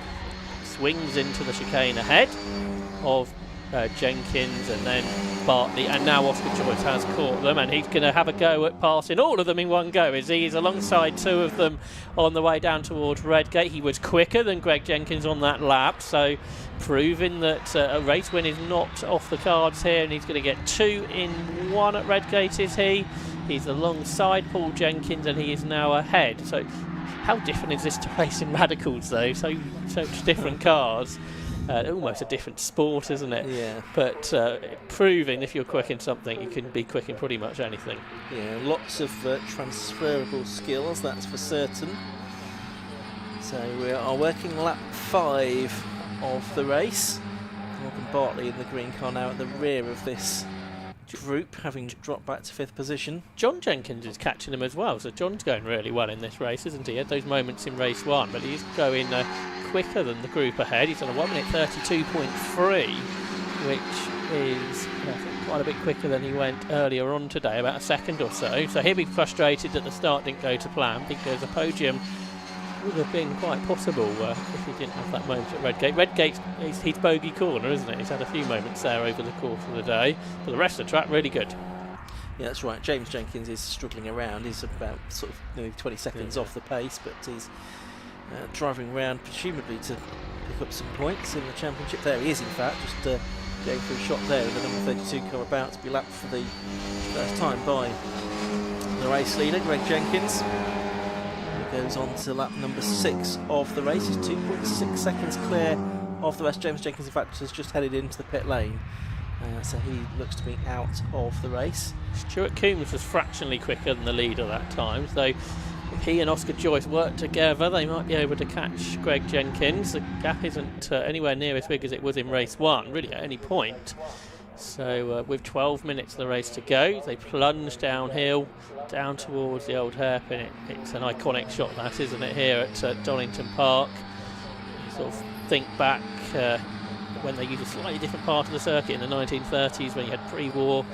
swings into the chicane ahead of Jenkins and then Bartley, and now Oscar Joyce has caught them, and he's going to have a go at passing all of them in one go. Is he? He's alongside 2 of them on the way down towards Redgate. He was quicker than Greg Jenkins on that lap, so proving that a race win is not off the cards here, and he's going to get 2 in 1 at Redgate, is he? He's alongside Paul Jenkins and he is now ahead. So how different is this to racing Radicals though? So such different cars. Almost a different sport, isn't it? Yeah. But proving if you're quick in something, you can be quick in pretty much anything. Yeah, lots of transferable skills, that's for certain. So we are working lap 5 of the race. Morgan Bartley in the green car now at the rear of this group, having dropped back to 5th position. John Jenkins is catching him as well, so John's going really well in this race, isn't he? He had those moments in race 1, but he's going quicker than the group ahead. He's on a 1:32.3, which is quite a bit quicker than he went earlier on today, about a second or so. So he'll be frustrated that the start didn't go to plan because a podium would have been quite possible if he didn't have that moment at Redgate. Redgate's his bogey corner, isn't it? He's had a few moments there over the course of the day, but the rest of the track really good. Yeah, that's right. James Jenkins is struggling around. He's about sort of nearly 20 seconds off the pace, but he's driving around presumably to pick up some points in the championship. There he is, in fact, just going for a shot there with the number 32 car about to be lapped for the first time by the race leader, Greg Jenkins. He goes on to lap number 6 of the race. He's 2.6 seconds clear of the rest. James Jenkins, in fact, has just headed into the pit lane. So he looks to be out of the race. Stuart Coombs was fractionally quicker than the leader that time, so if he and Oscar Joyce work together, they might be able to catch Greg Jenkins. The gap isn't anywhere near as big as it was in race 1, really at any point. So with 12 minutes of the race to go, they plunge downhill, down towards the old hairpin. It's an iconic shot, that, isn't it, here at Donington Park. You sort of think back when they used a slightly different part of the circuit in the 1930s, when you had pre-war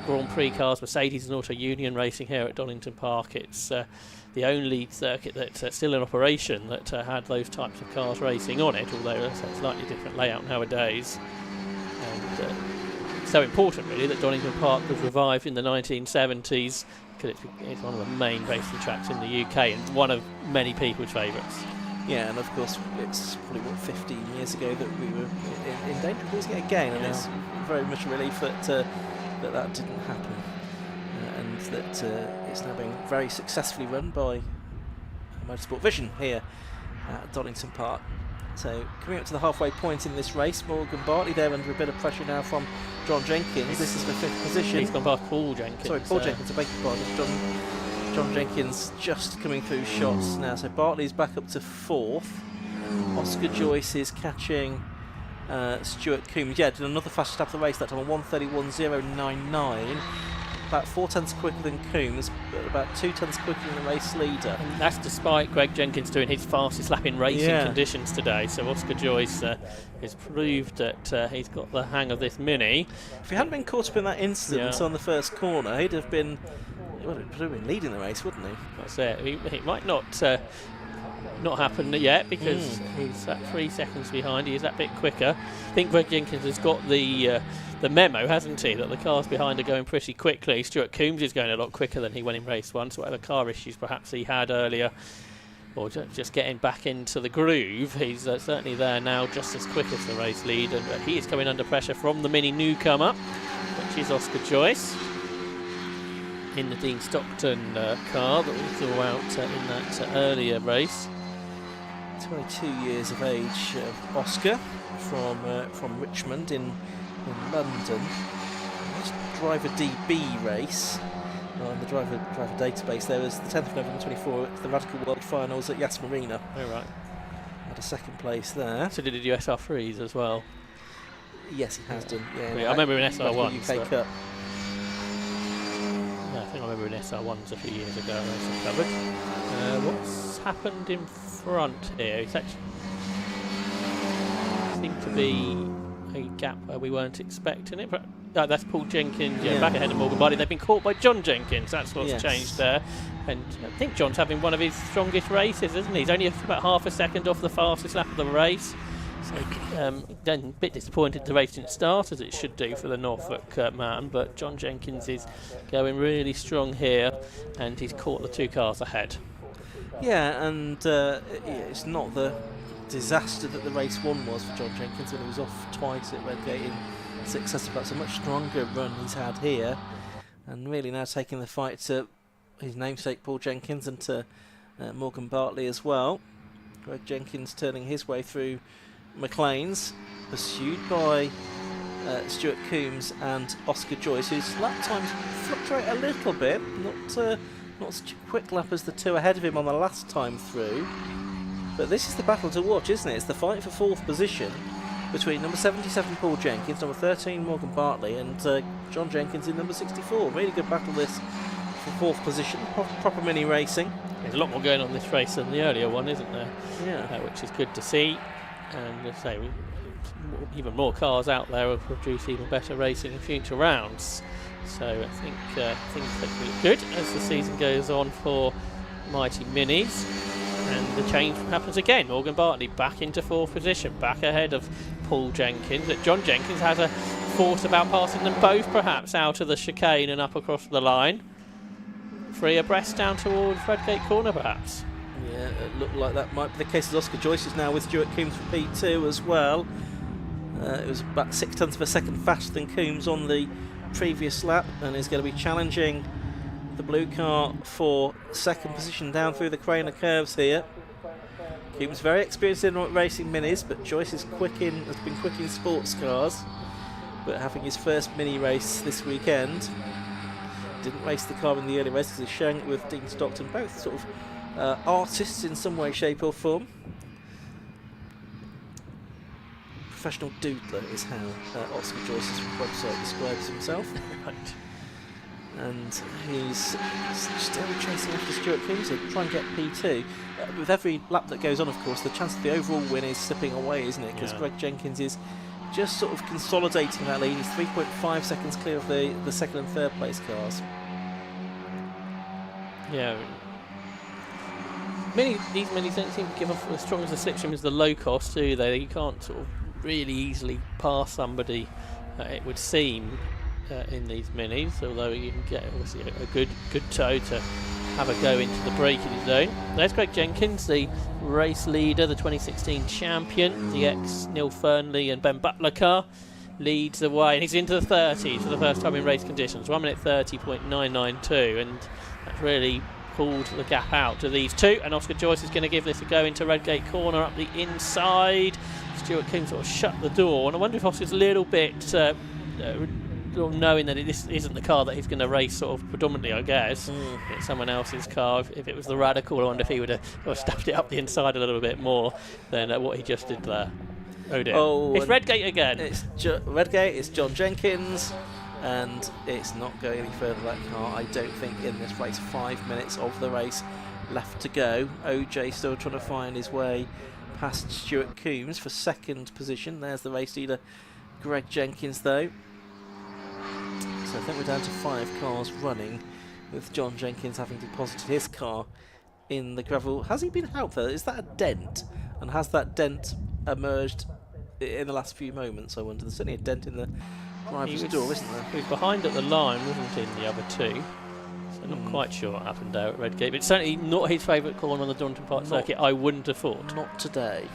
Grand Prix cars, Mercedes and Auto Union racing here at Donington Park. It's the only circuit that's still in operation that had those types of cars racing on it, although it's a slightly different layout nowadays. And so important, really, that Donington Park was revived in the 1970s, because it's one of the main racing tracks in the UK and one of many people's favourites. Yeah, and of course it's probably 15 years ago that we were in danger of losing it again, and it's very much a relief that that didn't happen, and that it's now being very successfully run by Motorsport Vision here at Donington Park. So coming up to the halfway point in this race, Morgan Bartley there under a bit of pressure now from John Jenkins. This is the 5th position. He's gone past Paul Jenkins. Sorry, Paul Jenkins, I beg your pardon. John Jenkins just coming through shots now. So Bartley's back up to 4th. Oscar Joyce is catching Stuart Coombs. Yeah, did another fast lap of the race, that time on 1:31.099. About 4 tenths quicker than Coombs, but about 2 tenths quicker than the race leader. And that's despite Greg Jenkins doing his fastest lap in racing conditions today. So Oscar Joyce has proved that he's got the hang of this Mini. If he hadn't been caught up in that incident on the first corner, he'd have been leading the race, wouldn't he? That's it. He might not not happened yet because he's 3 seconds behind. He is that bit quicker. I think Greg Jenkins has got the memo, hasn't he, that the cars behind are going pretty quickly. Stuart Coombs is going a lot quicker than he went in race 1, so whatever car issues perhaps he had earlier, or just getting back into the groove, he's certainly there now, just as quick as the race lead, and he is coming under pressure from the mini newcomer, which is Oscar Joyce, in the Dean Stockton car that we saw out in that earlier race. 22 years of age, Oscar from Richmond in London. This driver DB race on the driver database. There was the 10th of November 24 at the Radical World Finals at Yas Marina. Oh right. Had a second place there. So did he do SR3s as well? Yes, he has done. Yeah, I remember in SR1s. UK Cup. Yeah, I think I remember in SR1s a few years ago. I covered. What's happened in front here? It's actually seemed to be a gap where we weren't expecting it. But that's Paul Jenkins, back ahead of Morgan Barley. They've been caught by John Jenkins. That's what's changed there. And I think John's having one of his strongest races, isn't he? He's only about half a second off the fastest lap of the race. So then a bit disappointed the race didn't start as it should do for the Norfolk man, but John Jenkins is going really strong here, and he's caught the 2 cars ahead. Yeah, and it's not the disaster that the race 1 was for John Jenkins when he was off twice at Redgate in successive laps. A much stronger run he's had here, and really now taking the fight to his namesake Paul Jenkins and to Morgan Bartley as well. Greg Jenkins turning his way through McLean's, pursued by Stuart Coombs and Oscar Joyce, whose lap times fluctuate a little bit, not such a quick lap as the 2 ahead of him on the last time through. But this is the battle to watch, isn't it? It's the fight for 4th position between number 77 Paul Jenkins, number 13 Morgan Bartley, and John Jenkins in number 64. Really good battle this for 4th position, proper mini racing. There's a lot more going on this race than the earlier one, isn't there? Yeah. Which is good to see. And as I say, even more cars out there will produce even better racing in future rounds. So I think things look good as the season goes on for Mighty Minis. And the change happens again. Morgan Bartley back into 4th position, back ahead of Paul Jenkins. But John Jenkins has a thought about passing them both perhaps out of the chicane and up across the line. 3 abreast down towards Redgate Corner perhaps. Yeah, it looked like that might be the case as Oscar Joyce is now with Stuart Coombs for P2 as well. It was about 6 tenths of a second faster than Coombs on the previous lap, and is going to be challenging the blue car for 2nd position down through the Craner curves here. Coombs very experienced in racing minis, but Joyce is has been quick in sports cars, but having his first mini race this weekend. Didn't race the car in the early race because he's sharing it with Dean Stockton, both sort of artists in some way, shape or form. Professional doodler is how Oscar Joyce's website describes himself. Right. And he's still chasing after Stuart Coombs to try and get P2. With every lap that goes on, of course, the chance of the overall win is slipping away, isn't it? Because Greg Jenkins is just sort of consolidating that lead. He's 3.5 seconds clear of the 2nd and 3rd place cars. Yeah. These minis don't seem to give off as strong as the slipstream as the Locost, do they? You can't sort of really easily pass somebody, it would seem, in these minis, although you can get obviously a good toe to have a go into the braking zone. There's Greg Jenkins, the race leader, the 2016 champion, the ex-Neil Fernley and Ben Butler car, leads the way, and he's into the 30s for the first time in race conditions, 1 minute 30.992, and that's really pulled the gap out to these 2, and Oscar Joyce is going to give this a go into Redgate Corner up the inside. Stuart King sort of shut the door, and I wonder if Oscar's a little bit knowing that this isn't the car that he's going to race sort of predominantly, I guess. It's someone else's car. If it was the Radical, I wonder if he would have stuffed it up the inside a little bit more than what he just did there. Oh dear. It's Redgate again. It's Redgate, it's John Jenkins, and it's not going any further, that car, I don't think, in this race. 5 minutes of the race left to go. OJ still trying to find his way past Stuart Coombs for 2nd position. There's the race leader, Greg Jenkins, though. So I think we're down to 5 cars running, with John Jenkins having deposited his car in the gravel. Has he been helped there? Is that a dent? And has that dent emerged in the last few moments, I wonder? There's certainly a dent in the driver's door, isn't there? He was behind at the line, wasn't he, in the other two? So not quite sure what happened there at Redgate. But it's certainly not his favourite corner on the Donington Park circuit, I wouldn't have thought. Not today.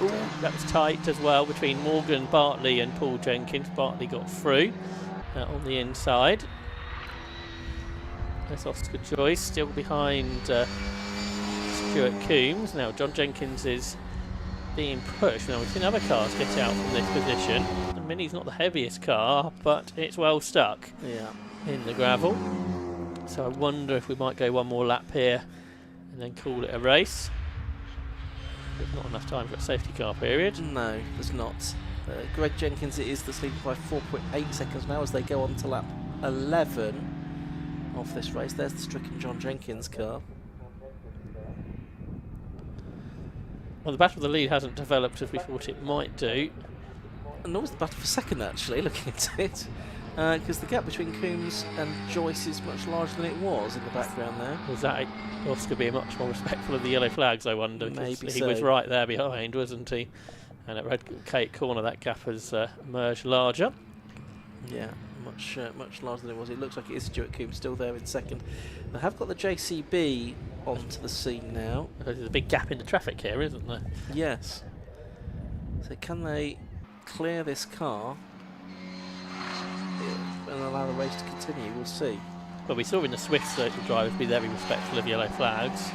Ooh, that was tight as well between Morgan Bartley and Paul Jenkins. Bartley got through on the inside. There's Oscar Joyce still behind Stuart Coombs. Now John Jenkins is being pushed. Now we've seen other cars get out from this position. The Mini's not the heaviest car, but it's well stuck in the gravel. So I wonder if we might go one more lap here and then call it a race. There's not enough time for a safety car period. No, there's not. Greg Jenkins it is that's leading by 4.8 seconds now as they go on to lap 11 of this race. There's the stricken John Jenkins car. Well, the battle for the lead hasn't developed as we thought it might do. And nor was the battle for second, actually, looking at it. Because the gap between Coombs and Joyce is much larger than it was in the background there. Was that Oscar being much more respectful of the yellow flags, I wonder? Maybe he so. was right there behind, wasn't he? And at Redgate Corner, that gap has emerged larger. Yeah, much larger than it was. It looks like it is Stuart Coombs still there in second. They have got the JCB onto the scene now. There's a big gap in the traffic here, isn't there? Yes. So can they clear this car and allow the race to continue? We'll see. Well, we saw in the Swift circuit drivers be very respectful of yellow flags,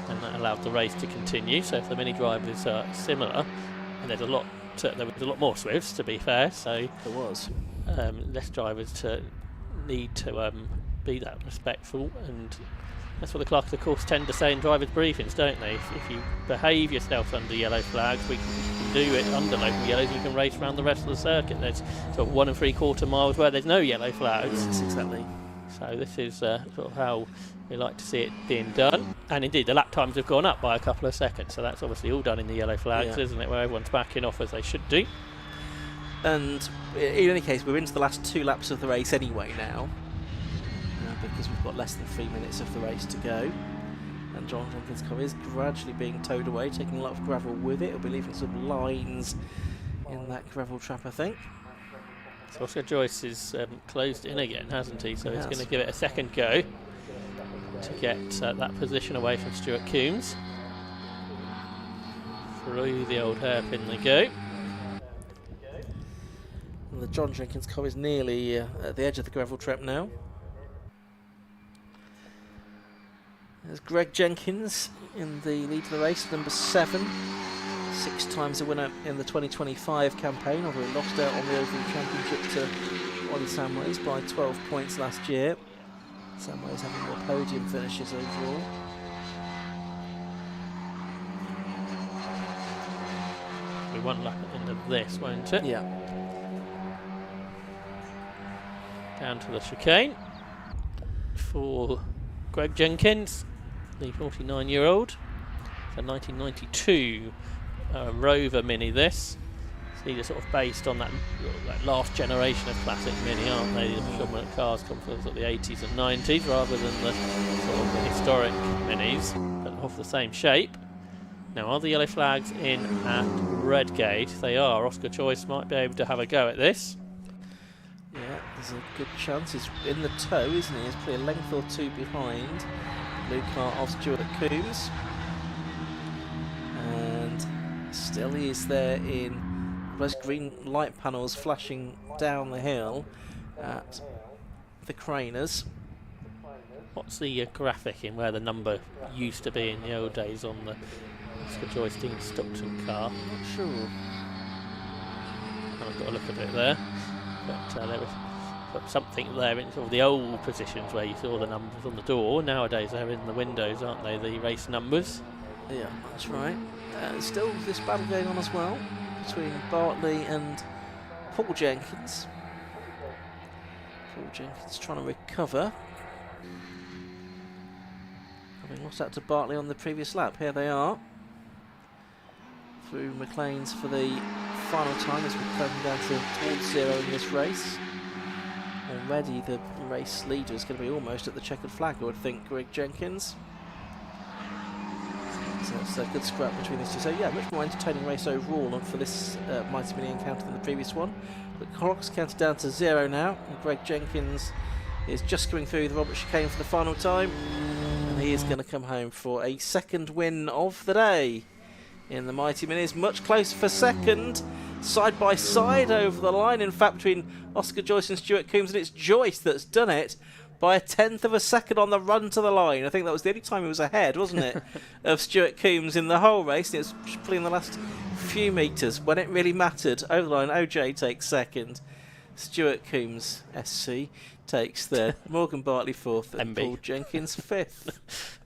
and that allowed the race to continue. So if the Mini drivers are similar, and there was a lot more Swifts, to be fair, so there was less drivers to need to be that respectful, and that's what the clerks of course tend to say in drivers' briefings, don't they? If you behave yourself under yellow flags, we can do it under local yellows, you can race around the rest of the circuit. There's sort of 1 3/4 miles where there's no yellow flags. Yes, exactly. So this is sort of how we like to see it being done. And indeed, the lap times have gone up by a couple of seconds, so that's obviously all done in the yellow flags, isn't it? Where everyone's backing off as they should do. And in any case, we're into the last 2 laps of the race anyway now, because we've got less than 3 minutes of the race to go. And John Jenkins' car is gradually being towed away, taking a lot of gravel with it. It'll be leaving some lines in that gravel trap, I think. So Oscar Joyce is closed in again, hasn't he? So he's going to give it a second go to get that position away from Stuart Coombs. Through the old hairpin they go. And the John Jenkins car is nearly at the edge of the gravel trap now. There's Greg Jenkins in the lead of the race, number 7. 6 times a winner in the 2025 campaign, although he lost out on the overall championship to Ollie Samways by 12 points last year. Samways having more podium finishes overall. Be 1 lap at the end of this, won't it? Yeah. Down to the chicane for Greg Jenkins, the 49-year-old. It's a 1992 Rover Mini this. So these are sort of based on that last generation of classic Mini, aren't they? The predominant cars come from sort of the 80s and 90s rather than the sort of the historic Minis, but of the same shape. Now, are the yellow flags in at Redgate? They are. Oscar Joyce might be able to have a go at this. Yeah, there's a good chance. He's in the tow, isn't he? He's probably a length or 2 behind the blue car of Stuart Coombs. And still he is there in those green light panels flashing down the hill at the Craners. What's the graphic in where the number used to be in the old days on the Oscar Joyce Dean Stockton car? I'm not sure. I've got a look at it there. But there was something there in sort of the old positions where you saw the numbers on the door. Nowadays they're in the windows, aren't they, the race numbers? Yeah, that's right. Still this battle going on as well between Bartley and Paul Jenkins. Paul Jenkins trying to recover, having lost out to Bartley on the previous lap. Here they are through McLean's for the final time as we're coming down towards 0 in this race. Already the race leader is going to be almost at the checkered flag, I would think, Greg Jenkins. So it's a good scrap between these two. So yeah, much more entertaining race overall for this Mighty Mini encounter than the previous one. But clock's counted down to 0 now, and Greg Jenkins is just coming through the Robert chicane for the final time, and he is going to come home for a second win of the day in the Mighty Minis. Much closer for second, side by side over the line, in fact, between Oscar Joyce and Stuart Coombs, and it's Joyce that's done it by a 1/10 of a second on the run to the line. I think that was the only time he was ahead, wasn't it, of Stuart Coombs in the whole race. It was probably in the last few metres when it really mattered. Over the line, OJ takes second, Stuart Coombs SC takes third, Morgan Bartley fourth, and Paul Jenkins fifth.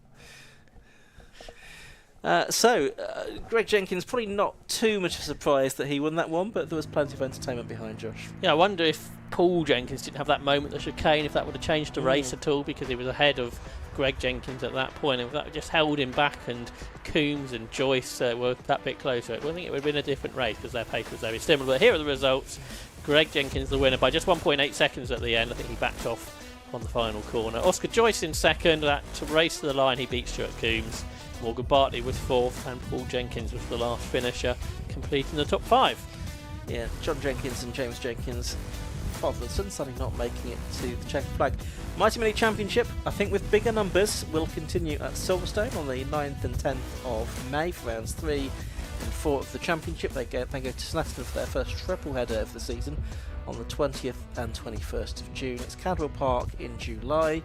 Greg Jenkins, probably not too much of a surprise that he won that one, but there was plenty of entertainment behind Josh. Yeah, I wonder if Paul Jenkins didn't have that moment, the chicane, if that would have changed the race at all, because he was ahead of Greg Jenkins at that point, and if that just held him back and Coombs and Joyce were that bit closer, I think it would have been a different race because their pace was very similar. But here are the results. Greg Jenkins the winner by just 1.8 seconds at the end. I think he backed off on the final corner. Oscar Joyce in second. That race to the line, he beat Stuart Coombs. Morgan Bartley was fourth, and Paul Jenkins was the last finisher, completing the top 5. Yeah, John Jenkins and James Jenkins, father and son, sadly not making it to the checkered flag. Mighty Mini Championship, I think with bigger numbers, will continue at Silverstone on the 9th and 10th of May for rounds 3 and 4 of the championship. They go to Snetterton for their first triple header of the season on the 20th and 21st of June. It's Cadwell Park in July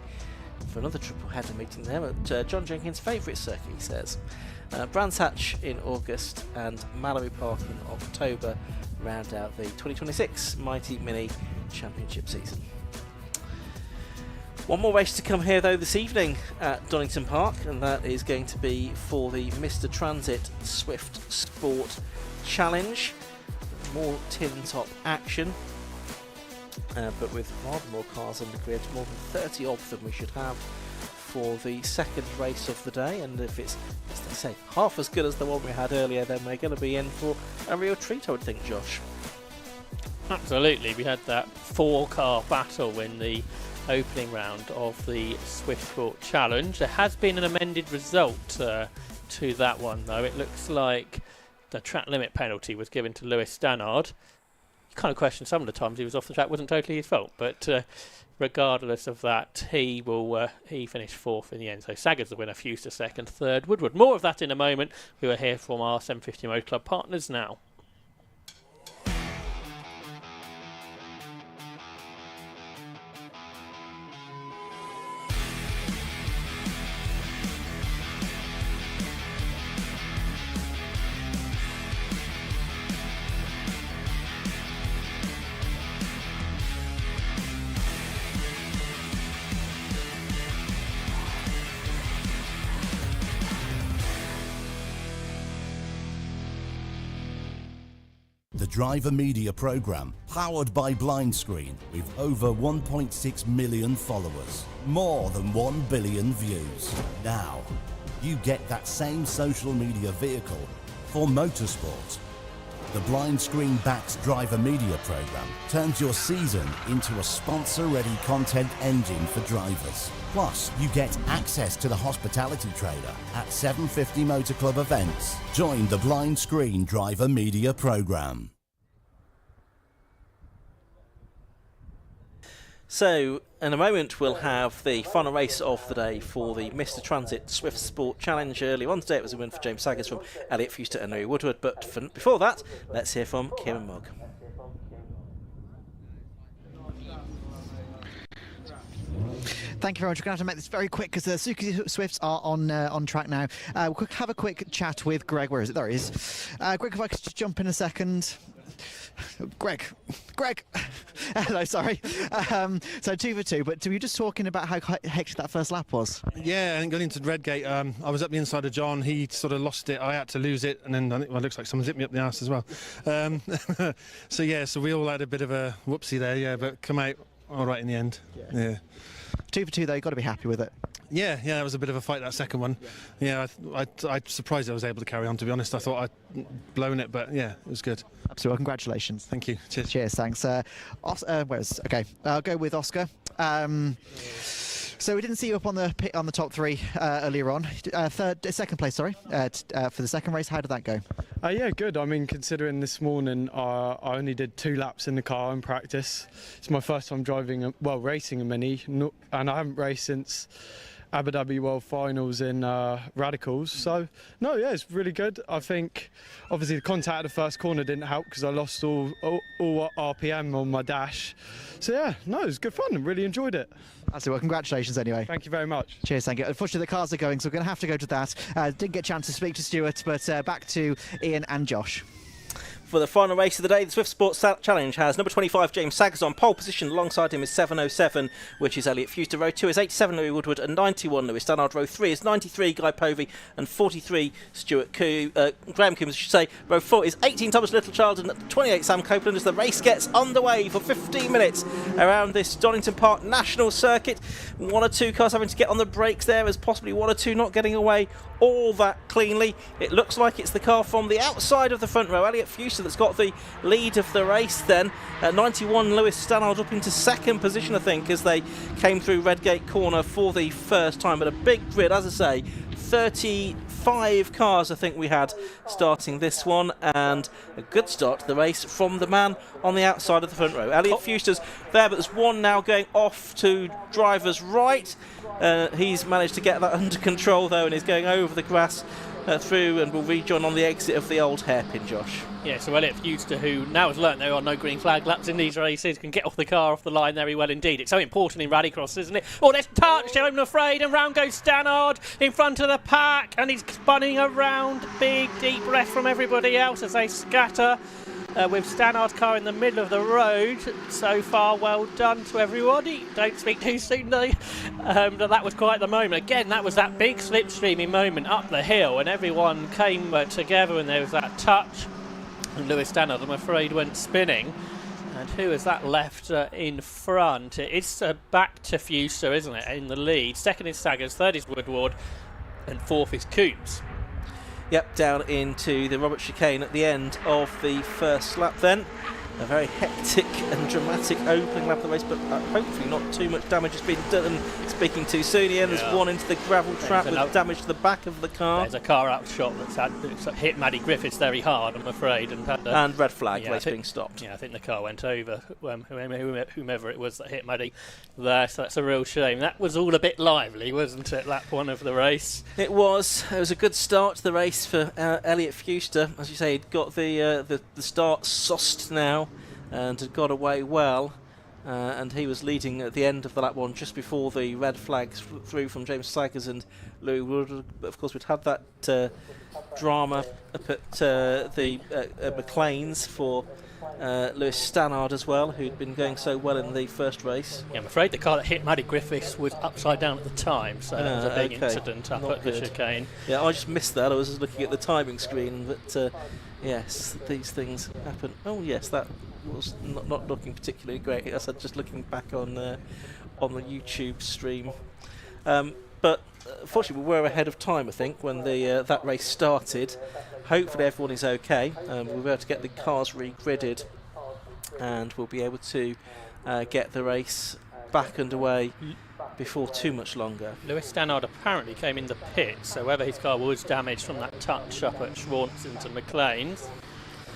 for another triple header meeting there at John Jenkins' favourite circuit, he says. Brands Hatch in August and Mallory Park in October round out the 2026 Mighty Mini Championship season. One more race to come here though this evening at Donington Park, and that is going to be for the Mr. Transit Swift Sport Challenge. More tin top action, but with rather more cars on the grid, more than 30 of them we should have for the second race of the day, and if it's, as they say, half as good as the one we had earlier, then we're going to be in for a real treat, I would think, Josh. Absolutely, we had that 4-car battle in the opening round of the Swift Sport Challenge. There has been an amended result to that one though. It looks like the track limit penalty was given to Lewis Stannard. You kind of question some of the times he was off the track, wasn't totally his fault, but regardless of that, he finished 4th in the end. So Saggers the winner, Fuster second, third Woodward. More of that in a moment. We will hear from our 750 Motor Club partners now. The Driver Media Programme, powered by Blindscreen, with over 1.6 million followers, more than 1 billion views. Now, you get that same social media vehicle for motorsport. The Blindscreen backed Driver Media Programme turns your season into a sponsor-ready content engine for drivers. Plus, you get access to the hospitality trailer at 750 Motor Club events. Join the Blindscreen Driver Media Programme. So, in a moment, we'll have the final race of the day for the Mr. Transit Swift Sport Challenge. Earlier on today, it was a win for James Saggers from Elliot Fuster and Larry Woodward. But before that, let's hear from Kieran Mogg. Thank you very much. We're going to have to make this very quick because the Suzuki Swifts are on track now. We'll have a quick chat with Greg. Where is it? There he is. Greg, if I could just jump in a second. Greg. Hello, sorry. So 2 for 2, but were you just talking about how hectic that first lap was? Yeah, I think going into Redgate, I was up the inside of John. He sort of lost it. I had to lose it, and then it looks like someone zipped me up the arse as well. So we all had a bit of a whoopsie there, yeah, but come out all right in the end. Yeah. 2 for 2 though, you've got to be happy with it. Yeah, that was a bit of a fight, that second one. Yeah, I'm surprised I was able to carry on, to be honest. I thought I'd blown it, but yeah, it was good. Absolutely, well, congratulations. Thank you. Cheers. Cheers, thanks. Okay, I'll go with Oscar. So we didn't see you up on the top three earlier on. Second place, sorry, for the second race. How did that go? Yeah, good. I mean, considering this morning I only did 2 laps in the car in practice. It's my first time driving, racing a Mini, and I haven't raced since Abu Dhabi World Finals in Radicals. So, no, yeah, it's really good. I think, obviously, the contact at the first corner didn't help because I lost all RPM on my dash. So, yeah, no, it was good fun and really enjoyed it. That's it. Well, congratulations anyway. Thank you very much. Cheers, thank you. Unfortunately, the cars are going, so we're going to have to go to that. Didn't get a chance to speak to Stuart, but back to Ian and Josh. For the final race of the day, the Swift Sports Challenge has number 25 James Saggers on pole position. Alongside him is 707, which is Elliot Fuster. Row 2 is 87 Louis Woodward and 91 Lewis Stannard. Row 3 is 93 Guy Povey and 43 Graham Coombs, I should say. Row 4 is 18 Thomas Littlechild and 28 Sam Copeland as the race gets underway for 15 minutes around this Donington Park National Circuit. 1 or 2 cars having to get on the brakes there, as possibly 1 or 2 not getting away all that cleanly. It looks like it's the car from the outside of the front row, Elliot Fuster, that's got the lead of the race then. 91 Lewis Stannard up into second position, I think, as they came through Redgate Corner for the first time. But a big grid, as I say, 35 cars I think we had starting this one, and a good start to the race from the man on the outside of the front row. Elliot Fuster's there, but there's one now going off to driver's right. He's managed to get that under control though, and is going over the grass through, and will rejoin on the exit of the old hairpin, Josh. Yeah, so Elliot Fuster, who now has learnt there are no green flag laps in these races, can get off the car off the line very well indeed. It's so important in Rallycross, isn't it? Oh, there's touch, I'm afraid, and round goes Stannard in front of the pack, and he's spinning around. Big deep breath from everybody else as they scatter. With Stannard's car in the middle of the road. So far, well done to everybody. Don't speak too soon, though. That was quite the moment. Again, that was that big slipstreamy moment up the hill, and everyone came together, and there was that touch. And Lewis Stannard, I'm afraid, went spinning. And who is that left in front? It's back to Fuster, isn't it, in the lead. Second is Saggers, third is Woodward, and fourth is Coombs. Yep, down into the Robert chicane at the end of the first lap then. A very hectic and dramatic opening lap of the race, but hopefully not too much damage has been done. Speaking too soon, Ian has one into the gravel trap with damage to the back of the car. There's a car out shot that's hit Maddie Griffiths very hard, I'm afraid. And red flag, race being stopped. Yeah, I think the car went over whomever it was that hit Maddie there, so that's a real shame. That was all a bit lively, wasn't it, lap one of the race? It was. It was a good start to the race for Elliot Fuster. As you say, he'd got the start sussed now, and had got away well, and he was leading at the end of the lap one just before the red flags through from James Saggers and Louis Wood. But of course we'd had that drama up at the McLean's for Lewis Stannard as well, who'd been going so well in the first race. Yeah, I'm afraid the car that hit Maddie Griffiths was upside down at the time, so that was a big incident up at the chicane. Yeah, I just missed that. I was just looking at the timing screen, but yes, these things happen. Oh yes, that was not looking particularly great. I said just looking back on the YouTube stream, but fortunately we were ahead of time, I think, when that race started. Hopefully everyone is okay. We'll be able to get the cars re-gridded, and we'll be able to get the race back underway before too much longer. Lewis Stannard apparently came in the pit, so whether his car was damaged from that touch up at Schwartz to McLean's,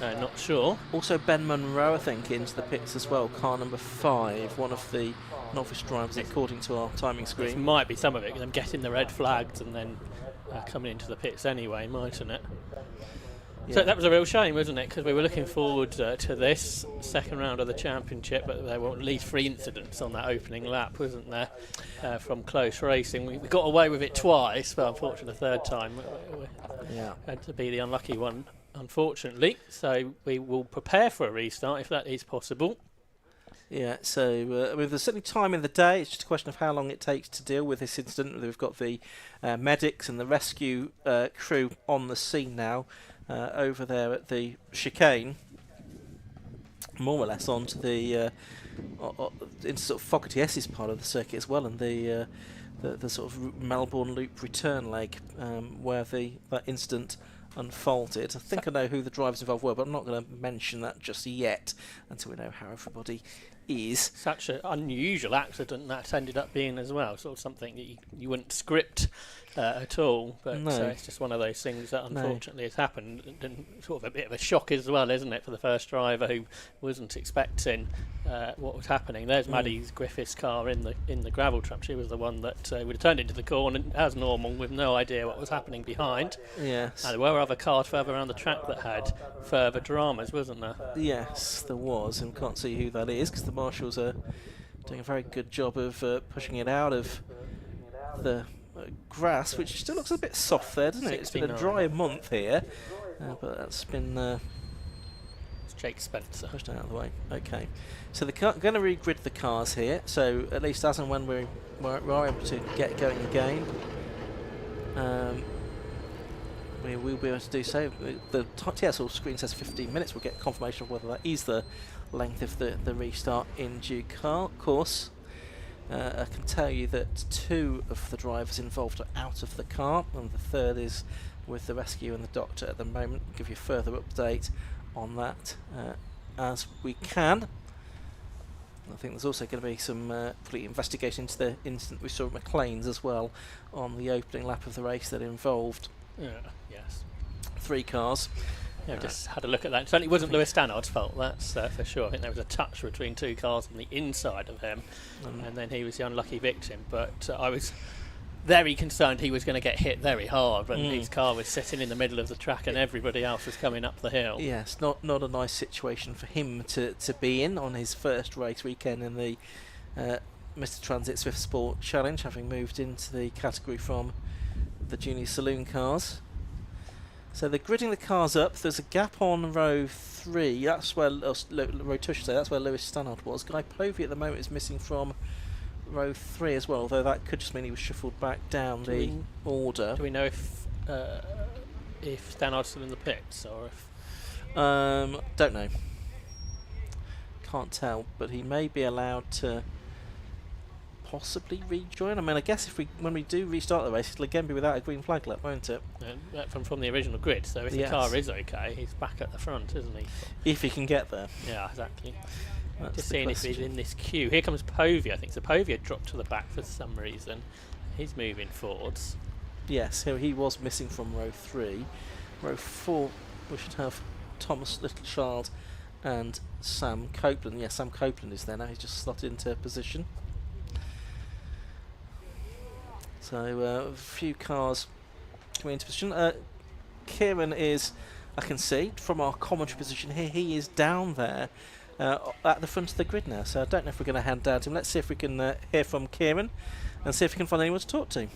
not sure. Also Ben Munro, I think, into the pits as well, car number 5, one of the novice drivers according to our timing screen. This might be some of it, them getting the red flags and then coming into the pits anyway, mightn't it? Yeah. So that was a real shame, wasn't it? Because we were looking forward to this second round of the championship, but there were at least 3 incidents on that opening lap, wasn't there, from close racing. We got away with it twice, but unfortunately the third time we had to be the unlucky one, unfortunately. So we will prepare for a restart if that is possible. Yeah, so I mean, there's certainly time in the day. It's just a question of how long it takes to deal with this incident. We've got the medics and the rescue crew on the scene now. Over there at the chicane, more or less onto the into sort of Fogarty S's part of the circuit as well, and the sort of Melbourne Loop return leg where that incident unfolded. I think I know who the drivers involved were, but I'm not going to mention that just yet until we know how everybody is. Such an unusual accident that ended up being as well, sort of something that you wouldn't script at all, but No. It's just one of those things that unfortunately has happened, and sort of a bit of a shock as well, isn't it, for the first driver who wasn't expecting what was happening. There's Maddie Griffiths' car in the gravel trap. She was the one that would have turned into the corner as normal with no idea what was happening behind. Yes. And there were other cars further around the track that had further dramas, wasn't there? Yes, there was, and we can't see who that is because the marshals are doing a very good job of pushing it out of the grass, which still looks a bit soft there, doesn't it? It's been a dry month here, but that's been it's Jake Spencer pushed out of the way. Okay, so they're going to regrid the cars here, so at least as and when we're able to get going again, we will be able to do so. The TSL screen says 15 minutes. We'll get confirmation of whether that is the length of the restart in due course. I can tell you that 2 of the drivers involved are out of the car, and the 3rd is with the rescue and the doctor at the moment. I'll give you a further update on that as we can. I think there's also going to be some complete investigation into the incident we saw at McLean's as well on the opening lap of the race that involved yes. 3 cars. Yeah, just had a look at that. It certainly wasn't Lewis Stannard's fault, that's for sure. I think there was a touch between 2 cars on the inside of him, and then he was the unlucky victim. But I was very concerned he was going to get hit very hard when his car was sitting in the middle of the track and everybody else was coming up the hill. Yes, not a nice situation for him to be in on his first race weekend in the Mr. Transit Swift Sport Challenge, having moved into the category from the junior saloon cars. So they're gridding the cars up. There's a gap on row 3. That's where row 2, should say. That's where Lewis Stannard was. Guy Povey at the moment is missing from row 3 as well, although that could just mean he was shuffled back down the order. Do we know if Stannard's still in the pits, or if? Don't know. Can't tell, but he may be allowed to possibly rejoin. I mean, I guess when we do restart the race, it'll again be without a green flag lap, won't it? From the original grid, so if the car is okay, he's back at the front, isn't he? If he can get there. Yeah, exactly. That's just the seeing if he's in this queue. Here comes Povey, I think. So Povey had dropped to the back for some reason. He's moving forwards. Yes, so he was missing from row 3. Row 4, we should have Thomas Littlechild and Sam Copeland. Yes, Sam Copeland is there now. He's just slotted into position. So a few cars coming into position. Kieran is, I can see from our commentary position here, he is down there at the front of the grid now. So I don't know if we're going to hand down to him. Let's see if we can hear from Kieran and see if we can find anyone to talk to.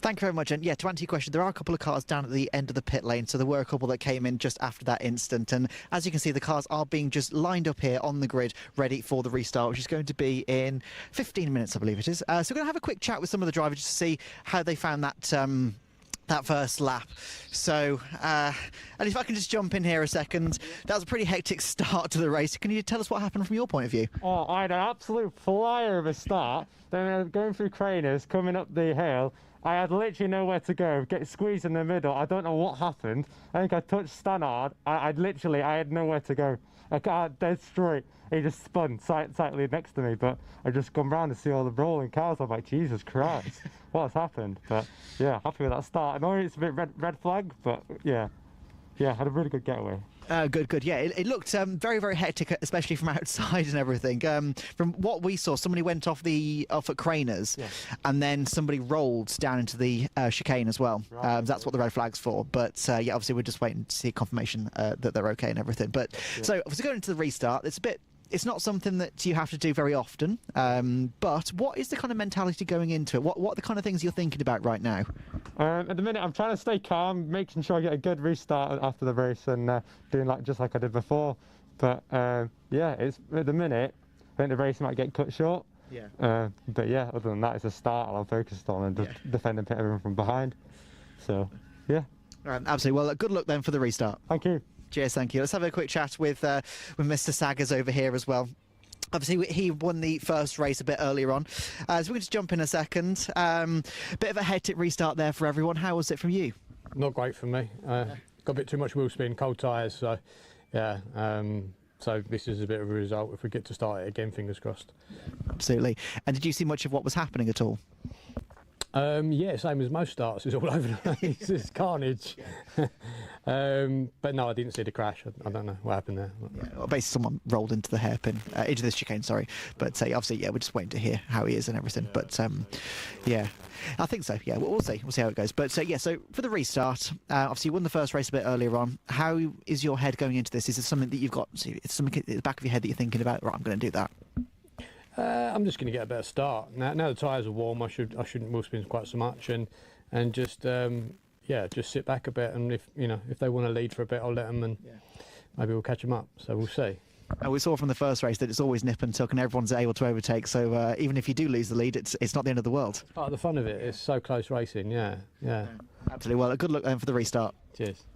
Thank you very much. And yeah, to answer your question, there are a couple of cars down at the end of the pit lane, so there were a couple that came in just after that instant. And as you can see, the cars are being just lined up here on the grid, ready for the restart, which is going to be in 15 minutes, I believe it is. So we're going to have a quick chat with some of the drivers just to see how they found that first lap. So, and if I can just jump in here a second, that was a pretty hectic start to the race. Can you tell us what happened from your point of view? Oh, I had an absolute flyer of a start. Then going through Craners, coming up the hill, I had literally nowhere to go, get squeezed in the middle. I don't know what happened. I think I touched Stannard. I had nowhere to go. I got dead straight. He just spun slightly next to me, but I just come round to see all the rolling cars. I'm like, Jesus Christ, what's happened? But yeah, happy with that start. I know it's a bit red flag, but yeah, had a really good getaway. Good. Yeah, it looked very, very hectic, especially from outside and everything. From what we saw, somebody went off at Craners, and then somebody rolled down into the chicane as well. Right. That's what the red flag's for. But yeah, obviously we're just waiting to see confirmation that they're okay and everything. But so obviously going into the restart, it's not something that you have to do very often, but what is the kind of mentality going into it? What are the kind of things you're thinking about right now? At the minute, I'm trying to stay calm, making sure I get a good restart after the race and doing just like I did before. But yeah, it's at the minute, I think the race might get cut short. Yeah. But yeah, other than that, it's a start I'm focused on and defending everyone from behind. So yeah. Absolutely. Well, good luck then for the restart. Thank you. Cheers, thank you. Let's have a quick chat with Mr. Saggers over here as well. Obviously, he won the first race a bit earlier on. So we're going to jump in a second. Bit of a hectic restart there for everyone. How was it from you? Not great for me. Got a bit too much wheel spin, cold tyres, so yeah. So this is a bit of a result. If we get to start it again, fingers crossed. Absolutely. And did you see much of what was happening at all? Yeah, same as most starts. It's all over the place. It's carnage. But no, I didn't see the crash. I don't know what happened there. Yeah, well, basically, someone rolled into the hairpin, into this chicane. Sorry, but obviously, yeah, we're just waiting to hear how he is and everything. But yeah, I think so. Yeah, we'll see. We'll see how it goes. But yeah, so for the restart, obviously, you won the first race a bit earlier on. How is your head going into this? Is it something that you've got? It's something at the back of your head that you're thinking about? Right, I'm going to do that. I'm just going to get a better start. Now the tyres are warm, I shouldn't wheel spin quite so much, and just just sit back a bit, and if they want to lead for a bit, I'll let them, and maybe we'll catch them up. So we'll see. We saw from the first race that it's always nip and tuck, and everyone's able to overtake. So even if you do lose the lead, it's not the end of the world. It's part of the fun of it. It's so close racing. Yeah. Absolutely. Well, good luck for the restart.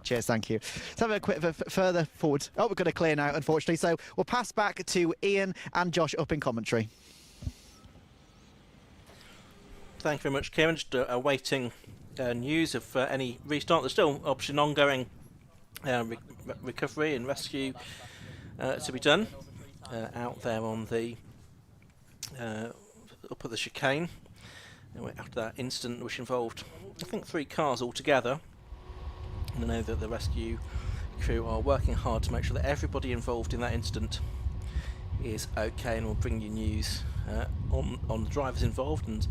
Cheers, thank you. Let's have a quick further forward. Oh, we're going to clear now, unfortunately. So we'll pass back to Ian and Josh up in commentary. Thank you very much, Kieran. Just awaiting news of any restart. There's still option ongoing recovery and rescue to be done out there on the up at the chicane. After that incident, which involved, I think, 3 cars altogether. And I know that the rescue crew are working hard to make sure that everybody involved in that incident is okay, and we'll bring you news on the drivers involved and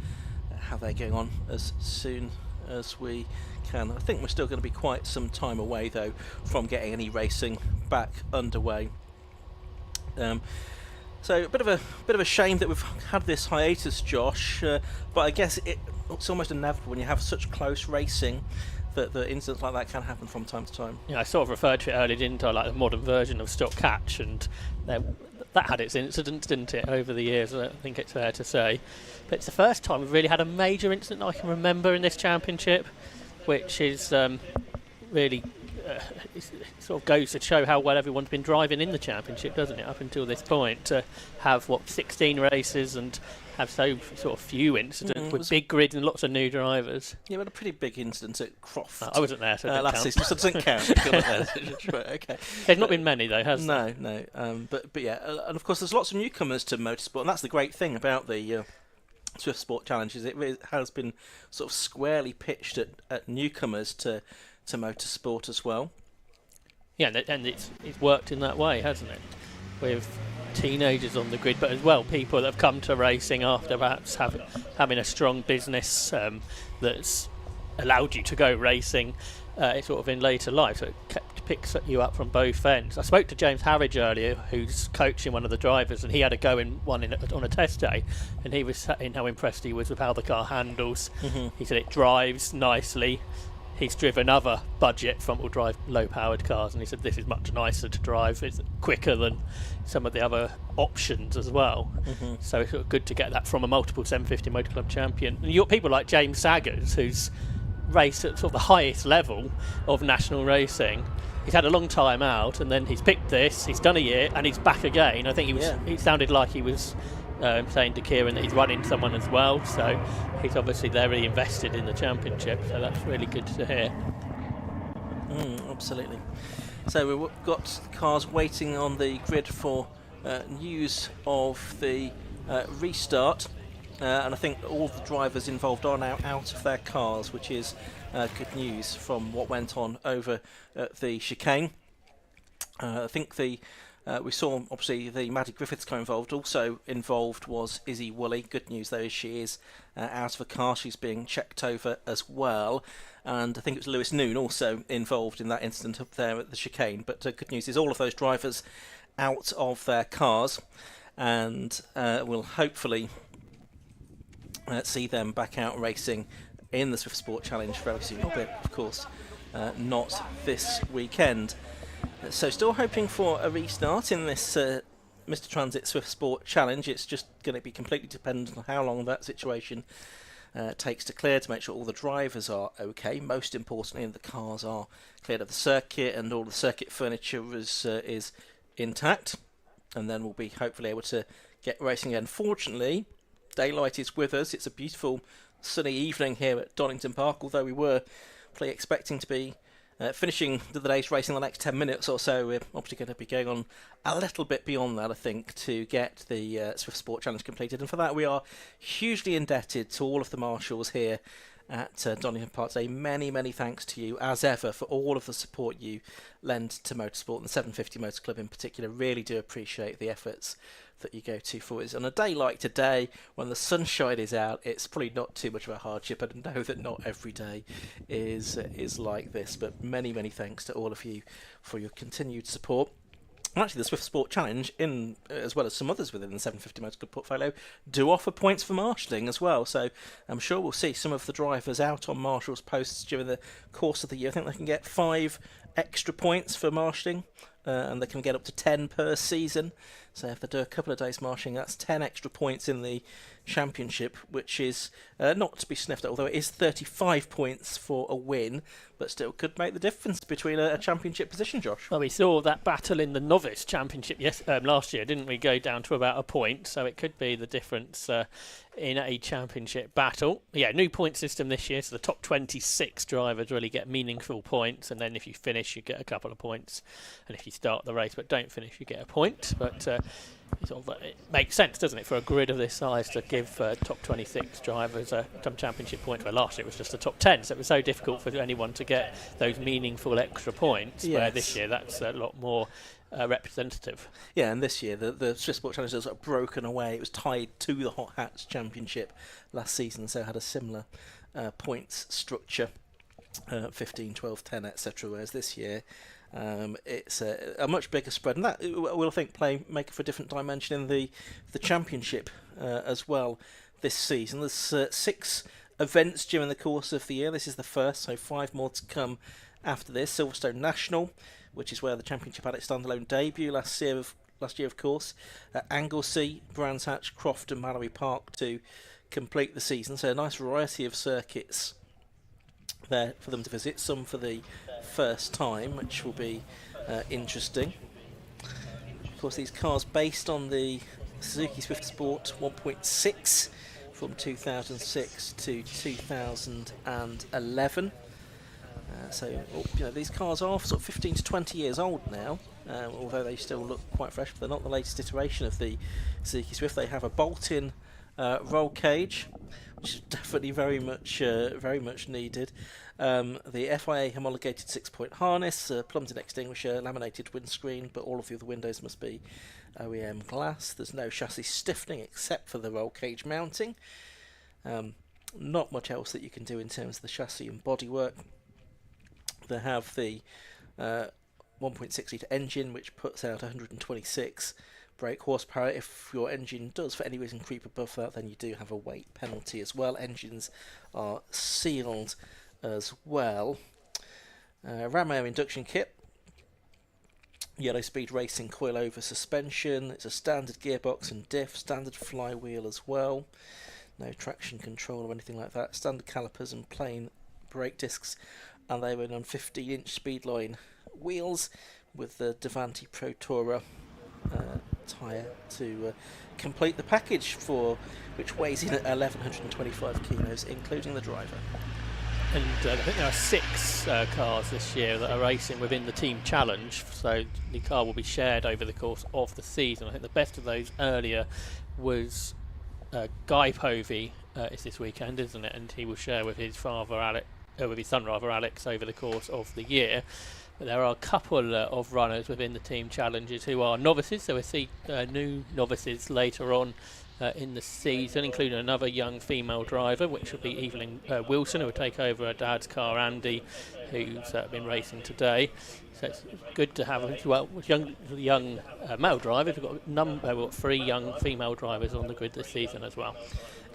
how they're going on as soon as we can. I think we're still going to be quite some time away, though, from getting any racing back underway. So a bit of a shame that we've had this hiatus, Josh. But I guess it's almost inevitable when you have such close racing that incidents like that can happen from time to time. Yeah, I sort of referred to it earlier, didn't I? Like the modern version of Stock Catch, and that had its incidents, didn't it, over the years? I think it's fair to say. But it's the first time we've really had a major incident I can remember in this championship, which is really. It sort of goes to show how well everyone's been driving in the championship, doesn't it, up until this point, to have 16 races and have so sort of few incidents with big grids and lots of new drivers. Yeah, we had a pretty big incident at Croft. I wasn't there, so it last season, so it doesn't count. Right, okay. There's not been many though, has there? No. But yeah, and of course there's lots of newcomers to motorsport, and that's the great thing about the Swift Sport Challenge, is it has been sort of squarely pitched at newcomers to motorsport as well. Yeah, and it's worked in that way, hasn't it? With teenagers on the grid, but as well people that have come to racing after perhaps having a strong business that's allowed you to go racing sort of in later life. So it picks you up from both ends. I spoke to James Harridge earlier, who's coaching one of the drivers, and he had a go in one on a test day, and he was saying how impressed he was with how the car handles. He said it drives nicely. He's driven other budget front-wheel drive low-powered cars, and he said this is much nicer to drive. It's quicker than some of the other options as well. So it's sort of good to get that from a multiple 750 Motor Club champion. And you've got people like James Saggers, who's raced at sort of the highest level of national racing. He's had a long time out, and then he's picked this. He's done a year, and he's back again. I think he sounded like he was saying to Kieran that he's running someone as well, so he's obviously very invested in the championship, so that's really good to hear. Absolutely. So we've got cars waiting on the grid for news of the restart, and I think all the drivers involved are now out of their cars, which is good news from what went on over at the chicane. I think we saw, obviously, the Maddie Griffiths car involved. Also involved was Izzy Woolley. Good news, though, is she is out of a car. She's being checked over as well. And I think it was Lewis Noon also involved in that incident up there at the chicane. But good news is all of those drivers out of their cars. And we'll hopefully see them back out racing in the Swift Sport Challenge very soon. Albeit, of course, not this weekend. So still hoping for a restart in this Mr. Transit Swift Sport Challenge. It's just going to be completely dependent on how long that situation takes to clear, to make sure all the drivers are okay. Most importantly, the cars are cleared of the circuit and all the circuit furniture is intact. And then we'll be hopefully able to get racing again. Fortunately, daylight is with us. It's a beautiful sunny evening here at Donington Park, although we were fully expecting to be finishing the day's race in the next 10 minutes or so. We're obviously going to be going on a little bit beyond that, I think, to get the Swift Sport Challenge completed. And for that, we are hugely indebted to all of the marshals here at Donington Park today. Many, many thanks to you, as ever, for all of the support you lend to motorsport, and the 750 Motor Club in particular. Really do appreciate the efforts that you go to for us. On a day like today, when the sunshine is out, it's probably not too much of a hardship. I know that not every day is like this, but many, many thanks to all of you for your continued support. And actually, the Swift Sport Challenge, as well as some others within the 750 Motor Club portfolio, do offer points for marshalling as well. So I'm sure we'll see some of the drivers out on marshals posts during the course of the year. I think they can get 5 extra points for marshalling, and they can get up to 10 per season. So if they do a couple of days marshalling, that's 10 extra points in the championship, which is not to be sniffed at, although it is 35 points for a win, but still could make the difference between a championship position, Josh. Well, we saw that battle in the novice championship last year, didn't we? Go down to about a point, so it could be the difference in a championship battle. Yeah, new point system this year, so the top 26 drivers really get meaningful points, and then if you finish, you get a couple of points, and if you start the race but don't finish, you get a point. But it makes sense, doesn't it, for a grid of this size to give top 26 drivers some championship points. Where last year it was just the top 10, so it was so difficult for anyone to get those meaningful extra points. Yes. Where this year that's a lot more representative. Yeah, and this year the Swiss Sport Challenge has broken away. It was tied to the Hot Hats Championship last season, so it had a similar points structure, 15, 12, 10, etc. Whereas this year it's a much bigger spread, and that will, I think, make for a different dimension in the championship as well this season. There's 6 events during the course of the year. This is the first, so 5 more to come after this. Silverstone National, which is where the championship had its standalone debut last year, of course. Anglesey, Brands Hatch, Croft and Mallory Park to complete the season. So a nice variety of circuits there for them to visit, some for the first time, which will be interesting. Of course, these cars based on the Suzuki Swift Sport 1.6 from 2006 to 2011. So these cars are sort of 15 to 20 years old now, although they still look quite fresh. But they're not the latest iteration of the Suzuki Swift. They have a bolt-in roll cage, which is definitely very much needed. The FIA homologated 6-point harness, plumbed-in extinguisher, laminated windscreen, but all of the other windows must be OEM glass. There's no chassis stiffening except for the roll cage mounting. Not much else that you can do in terms of the chassis and bodywork. They have the 1.6 litre engine, which puts out 126 brake horsepower. If your engine does for any reason creep above that, then you do have a weight penalty as well. Engines are sealed as well. Ram Air induction kit, yellow speed racing coilover suspension. It's a standard gearbox and diff, standard flywheel as well. No traction control or anything like that. Standard calipers and plain brake discs, and they were on 15-inch Speedline wheels with the Davanti Pro Tourer tyre to complete the package, for which weighs in at 1,125 kilos, including the driver. And I think there are 6 cars this year that are racing within the team challenge, so the car will be shared over the course of the season. I think the best of those earlier was Guy Povey. It's this weekend, isn't it? And he will share with his father Alex, with his son rather, Alex, over the course of the year. But there are a couple of runners within the team challenges who are novices, so we'll see new novices later on in the season, including another young female driver, which will be Evelyn Wilson, who will take over her dad's car, Andy, who's been racing today. So it's good to have young male drivers. We've got 3 young female drivers on the grid this season as well.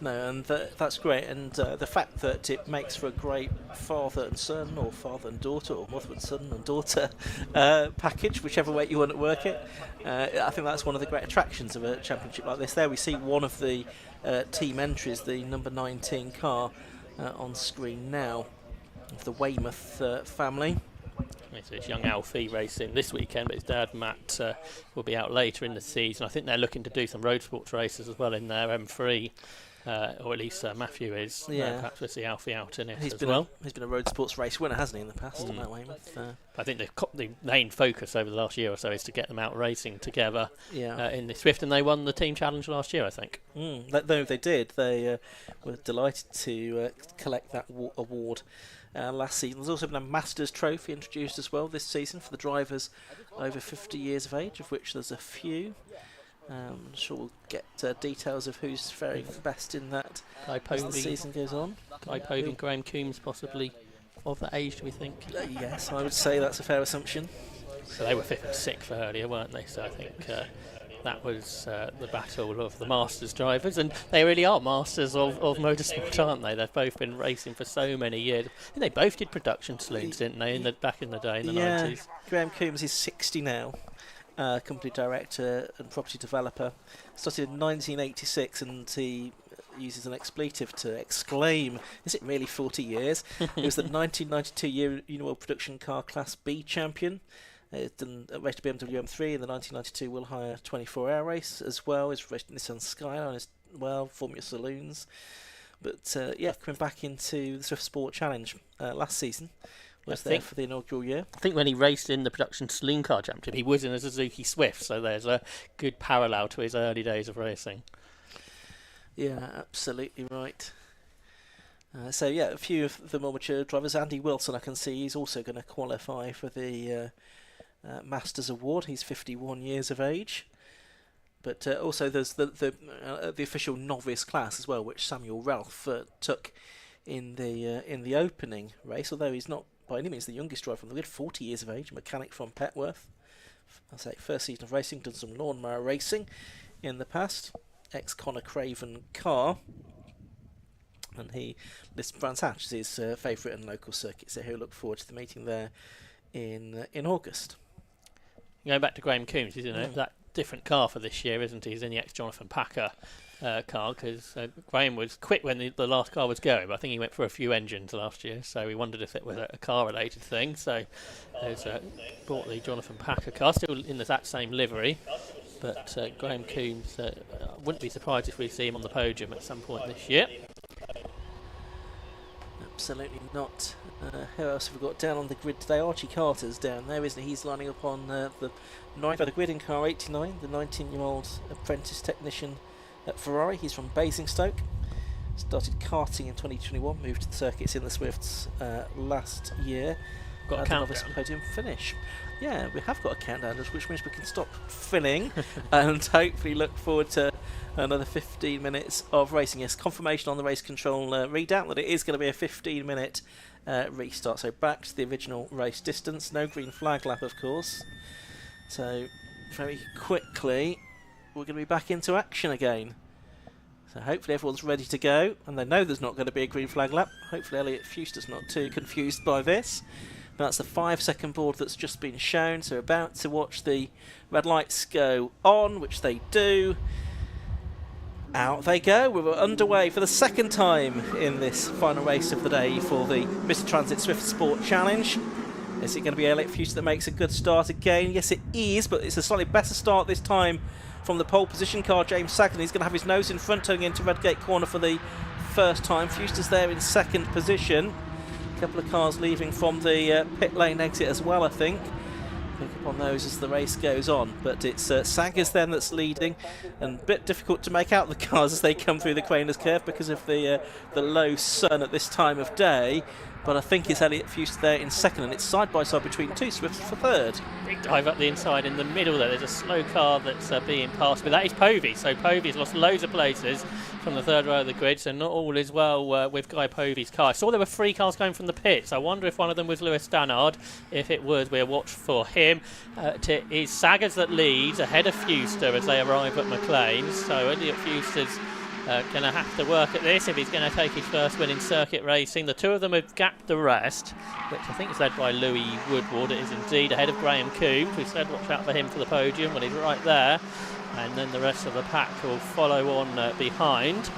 No, and that's great, and the fact that it makes for a great father and son, or father and daughter, or mother and son and daughter package, whichever way you want to work it. I think that's one of the great attractions of a championship like this. There we see one of the team entries, the number 19 car on screen now, of the Weymouth family. So it's young Alfie racing this weekend, but his dad Matt will be out later in the season. I think they're looking to do some road sports races as well in their M3 or at least Matthew is. Yeah. Perhaps we'll see Alfie out in it He's as been well. He's been a road sports race winner, hasn't he, in the past? At Weymouth. I think the main focus over the last year or so is to get them out racing together in the Swift, and they won the team challenge last year, I think. Though they did, they were delighted to collect that award last season. There's also been a Masters Trophy introduced as well this season for the drivers over 50 years of age, of which there's a few. I'm sure we'll get details of who's faring best in that as the season goes on. Guy Povey and Graham Coombs possibly of that age, do we think? Yes, I would say that's a fair assumption. So they were 5th and 6th earlier, weren't they? So I think that was the battle of the Masters drivers, and they really are masters of motorsport, aren't they? They've both been racing for so many years. I think they both did production saloons, didn't they, back in the day, in the 90s? Graham Coombs is 60 now. Company director and property developer. Started in 1986, and he uses an expletive to exclaim, is it really 40 years? He was the 1992 Uniworld Production Car Class B champion. He's done a race to BMW M3 in the 1992 Will Hire 24-hour race as well. He's raced Nissan Skyline as well, Formula Saloons. But coming back into the Swift Sport Challenge last season. Was there for the inaugural year. I think when he raced in the production saloon car championship, he was in a Suzuki Swift, so there's a good parallel to his early days of racing. Yeah, absolutely right. A few of the more mature drivers. Andy Wilson, I can see, he's also going to qualify for the Masters Award. He's 51 years of age. But also there's the official novice class as well, which Samuel Ralph took in the opening race, although he's not by any means the youngest driver from the grid, 40 years of age, mechanic from Petworth. I'll say first season of racing, done some lawnmower racing in the past, ex-Conor Craven car, and he lists Brands Hatch as his favourite and local circuit, so he'll look forward to the meeting there in August. Going back to Graham Coombs, isn't it? That different car for this year, isn't he? He's in the ex-Jonathan Packer car, because Graham was quick when the last car was going, but I think he went for a few engines last year, so we wondered if it was a car-related thing. So there's bought the Jonathan Packer car, still in that same livery, but Graham Coombs, wouldn't be surprised if we see him on the podium at some point this year. Absolutely not. Who else have we got down on the grid today? Archie Carter's down there, isn't he? He's lining up on the 9th of the grid in car 89, the 19-year-old apprentice technician at Ferrari. He's from Basingstoke. Started karting in 2021, moved to the circuits in the Swifts last year. Got a countdown. Podium finish. Yeah, we have got a countdown, which means we can stop finning and hopefully look forward to another 15 minutes of racing. Yes, confirmation on the race control readout that it is going to be a 15-minute restart. So back to the original race distance. No green flag lap, of course. So very quickly, we're going to be back into action again. So hopefully everyone's ready to go, and they know there's not going to be a green flag lap. Hopefully Elliot Fuster's not too confused by this. That's the 5-second board that's just been shown, so we're about to watch the red lights go on, which they do. Out they go. We're underway for the second time in this final race of the day for the Mr. Transit Swift Sport Challenge. Is it going to be Elliot Fuster that makes a good start again? Yes, it is, but it's a slightly better start this time from the pole position car, James Sagan. He's going to have his nose in front, turning into Redgate Corner for the first time. Fuster's there in second position. A couple of cars leaving from the pit lane exit as well, I think. Pick up on those as the race goes on. But it's Saggers then that's leading, and a bit difficult to make out the cars as they come through the Craners curve because of the low sun at this time of day. But I think it's Elliot Fuster there in second, and it's side by side between two Swifts for third. Big dive up the inside in the middle there. There's a slow car that's being passed, but that is Povey. So Povey's lost loads of places from the third row of the grid, so not all is well with Guy Povey's car. I saw there were 3 cars going from the pits. I wonder if one of them was Lewis Stannard. If it was, we'll watch for him. It's Saggers that leads ahead of Fuster as they arrive at McLean's. So Elliot Fuster's going to have to work at this if he's going to take his first win in circuit racing. The two of them have gapped the rest, which I think is led by Louis Woodward. It is indeed ahead of Graham Coombs. We said watch out for him for the podium, well, he's right there. And then the rest of the pack will follow on behind.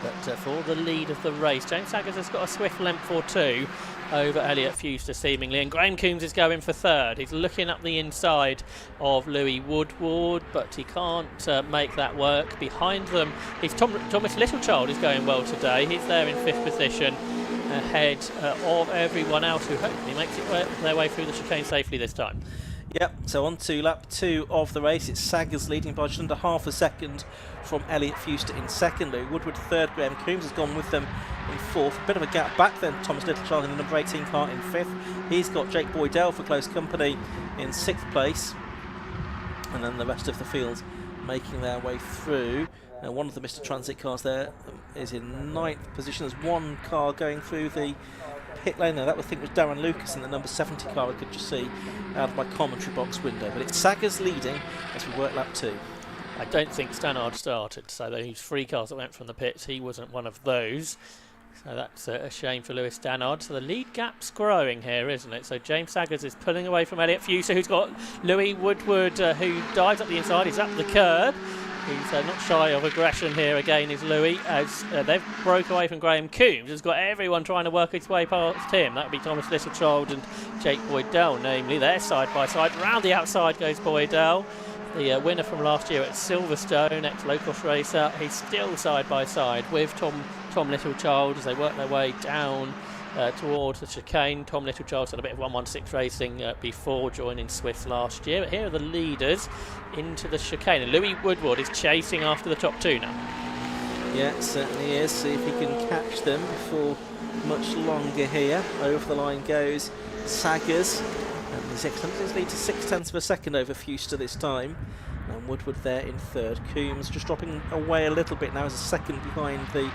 But for the lead of the race, James Saggers has got a swift length or two over Elliot Fuster seemingly, and Graham Coombs is going for third. He's looking up the inside of Louis Woodward, but he can't make that work. Behind them is Thomas Littlechild is going well today. He's there in 5th position ahead of everyone else who hopefully makes their way through the chicane safely this time. Yep, so on to lap 2 of the race. It's Saggers leading by just under half a second from Elliot Fuster in second. Louis Woodward third. Graham Coombs has gone with them in fourth. A bit of a gap back then. Thomas Littlechild in the number 18 car in fifth. He's got Jake Boydell for close company in 6th place. And then the rest of the field making their way through. Now one of the Mr. Transit cars there is in 9th position. There's one car going through the pit lane there. That I think was Darren Lucas in the number 70 car I could just see out of my commentary box window. But it's Saggers leading as we work lap 2. I don't think Stannard started, so those 3 cars that went from the pits, he wasn't one of those. So that's a shame for Lewis Stannard. So the lead gap's growing here, isn't it? So James Saggers is pulling away from Elliot Fuster, who's got Louis Woodward, who dives up the inside. He's up the curb. He's not shy of aggression here again, is Louis, as they've broke away from Graham Coombs. Has got everyone trying to work its way past him. That would be Thomas Littlechild and Jake Boydell, namely. They're side by side. Round the outside goes Boydell, the winner from last year at Silverstone, ex-Locost racer. He's still side by side with Tom Littlechild as they work their way down towards the chicane. Tom Littlechild's done a bit of 116 racing before joining Swift last year. But here are the leaders into the chicane. And Louis Woodward is chasing after the top 2 now. Yeah, it certainly is. See if he can catch them before much longer here. Over the line goes Saggers. And he's extended his lead to 0.6 of a second over Fuster this time. And Woodward there in third. Coombs just dropping away a little bit now as a second behind the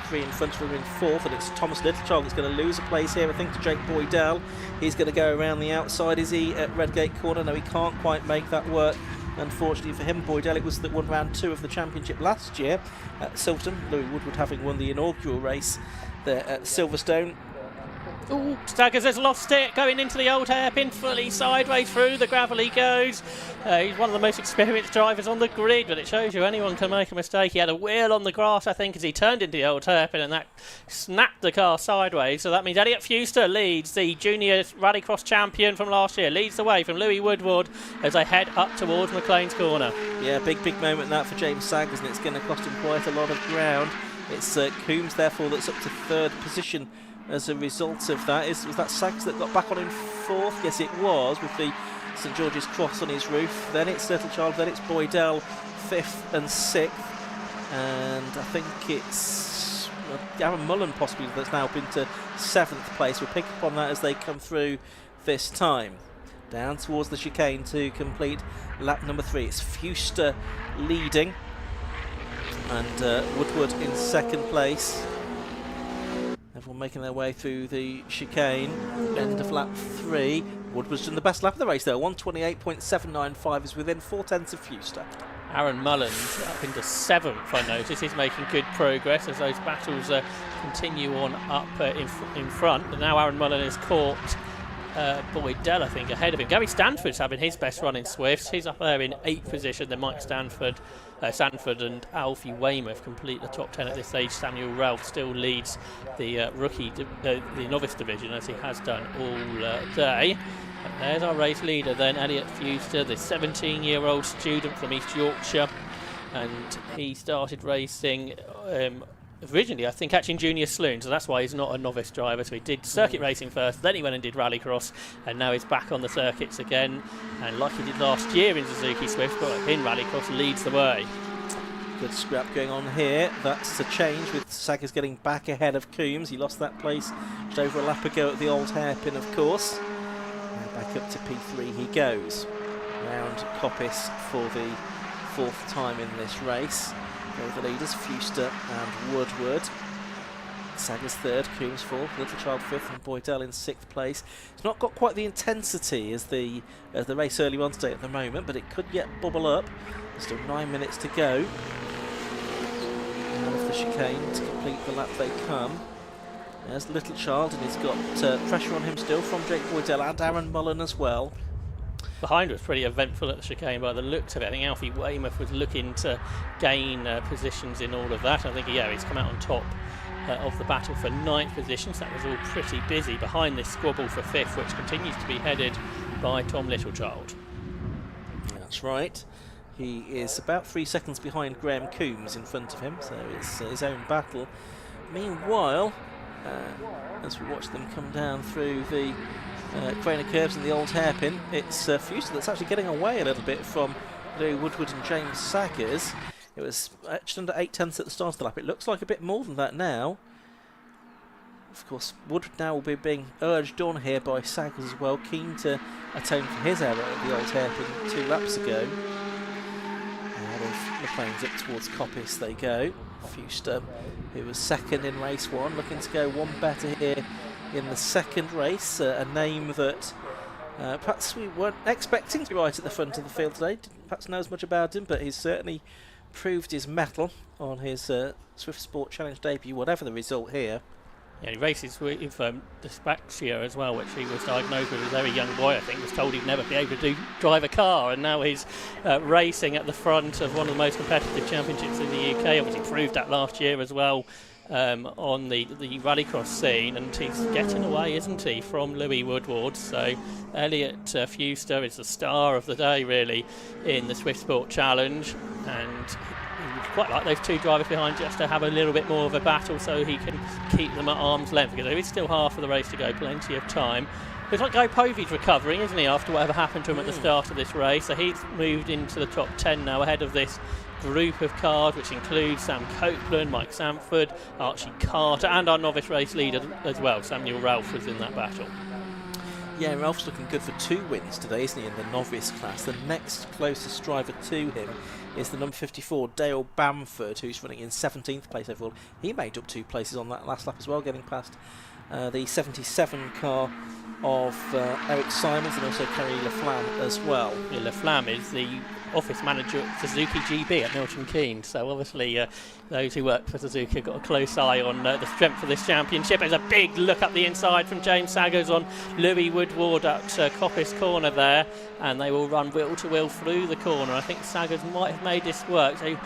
3 in front of him in fourth, and it's Thomas Littlechild that's going to lose a place here, I think, to Jake Boydell. He's going to go around the outside, is he, at Redgate Corner? No, he can't quite make that work. Unfortunately for him, Boydell, it was that won round 2 of the championship last year at Silverstone. Louis Woodward having won the inaugural race there at Silverstone. Ooh, Saggers has lost it, going into the old hairpin, fully sideways through the gravel he goes. He's one of the most experienced drivers on the grid, but it shows you anyone can make a mistake. He had a wheel on the grass, I think, as he turned into the old hairpin, and that snapped the car sideways. So that means Elliot Fuster leads, the junior rallycross champion from last year, leads the way from Louis Woodward as they head up towards McLean's Corner. Yeah, big moment that for James Saggers, and it's going to cost him quite a lot of ground. It's Coombs, therefore, that's up to third position. As a result of that, was that Saggers that got back on in fourth? Yes, it was, with the St George's Cross on his roof. Then it's Littlechild, then it's Boydell, 5th and 6th. And I think it's Aaron Mullen possibly that's now been to 7th place. We'll pick up on that as they come through this time. Down towards the chicane to complete lap number 3. It's Fuster leading and Woodward in 2nd place. Everyone making their way through the chicane. End of lap 3. Woodward's done the best lap of the race though. 128.795 is within 4/10 of Fuster. Aaron Mullen up into 7th, I notice. He's making good progress as those battles continue on up in front. And now Aaron Mullen has caught Boydell, I think, ahead of him. Gary Stanford's having his best run in Swifts. He's up there in 8th position. Then Mike Sanford and Alfie Weymouth complete the top 10 at this stage. Samuel Ralph still leads the the novice division, as he has done all day. And there's our race leader then, Elliot Fuster, the 17-year-old student from East Yorkshire. And he started racing originally, I think, catching Junior Sloan, so that's why he's not a novice driver. So he did circuit racing first, then he went and did rallycross, and now he's back on the circuits again. And like he did last year in Suzuki Swift, but in rallycross, leads the way. Good scrap going on here. That's a change with Saggers getting back ahead of Coombs. He lost that place just over a lap ago at the old hairpin, of course. Now back up to P3 he goes. Round Coppice for the 4th time in this race. Go the leaders, Fuster and Woodward. Saggers 3rd, Coombs 4th, Littlechild 5th and Boydell in 6th place. It's not got quite the intensity as the race early on today at the moment, but it could yet bubble up. Still 9 minutes to go. Out of the chicane to complete the lap they come. There's Littlechild, and he's got pressure on him still from Jake Boydell and Aaron Mullen as well. behind was pretty eventful at the chicane by the looks of it. I think Alfie Weymouth was looking to gain positions in all of that. I think, yeah, he's come out on top of the battle for 9th position, so that was all pretty busy behind this squabble for 5th, which continues to be headed by Tom Littlechild. That's right. He is about 3 seconds behind Graham Coombs in front of him, so it's his own battle. Meanwhile, as we watch them come down through the Craner curves and the old hairpin, it's Fuster that's actually getting away a little bit from Louis Woodward and James Saggers. It was just under 8/10 at the start of the lap. It looks like a bit more than that now. Of course, Woodward now will be being urged on here by Saggers as well, keen to atone for his error at the old hairpin 2 laps ago. Out of the plains up towards Coppice they go. Fuster, who was 2nd in race 1, looking to go one better here in the 2nd race. A name that perhaps we weren't expecting to be right at the front of the field today. Didn't perhaps know as much about him, but he's certainly proved his mettle on his Swift Sport Challenge debut, whatever the result here. Yeah, he races with dyspepsia as well, which he was diagnosed with as a very young boy. I think was told he'd never be able to drive a car, and now he's racing at the front of one of the most competitive championships in the UK. Obviously proved that last year as well on the rallycross scene, and he's getting away, isn't he, from Louis Woodward. So Elliot Fuster is the star of the day, really, in the Swift Sport Challenge, and quite like those 2 drivers behind just to have a little bit more of a battle so he can keep them at arm's length, because there is still half of the race to go, plenty of time. Looks like Guy Povey's recovering, isn't he, after whatever happened to him at the start of this race. So he's moved into the top 10 now, ahead of this group of cars, which includes Sam Copeland, Mike Sanford, Archie Carter, and our novice race leader as well. Samuel Ralph was in that battle. Yeah, Ralph's looking good for 2 wins today, isn't he, in the novice class. The next closest driver to him is the number 54, Dale Bamford, who's running in 17th place overall. He made up 2 places on that last lap as well, getting past the 77 car of Eric Simons and also Kerry Laflamme as well. Yeah, Laflamme is the office manager at Suzuki GB at Milton Keynes, so obviously those who work for Suzuki have got a close eye on the strength of this championship. There's a big look up the inside from James Saggers on Louis Woodward at Coppice Corner there, and they will run wheel to wheel through the corner. I think Saggers might have made this work. So he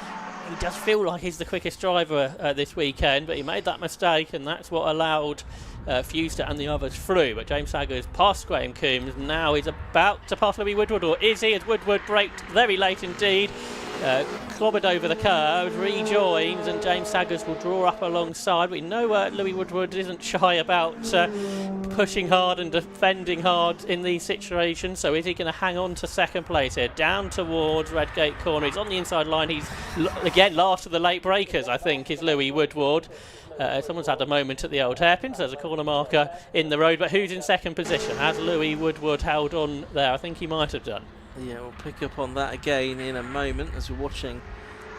does feel like he's the quickest driver this weekend, but he made that mistake, and that's what allowed Fuster and the others through. But James Saggers passed Graham Coombs. Now he's about to pass Louis Woodward, or is he? As Woodward braked very late indeed, clobbered over the curve, rejoins, and James Saggers will draw up alongside. We know Louis Woodward isn't shy about pushing hard and defending hard in these situations, so is he going to hang on to 2nd place here, down towards Redgate Corner? He's on the inside line. He's again last of the late breakers, I think, is Louis Woodward. Someone's had a moment at the old hairpins. There's a corner marker in the road, but who's in 2nd position? Has Louis Woodward held on there? I think he might have done. Yeah, we'll pick up on that again in a moment as we're watching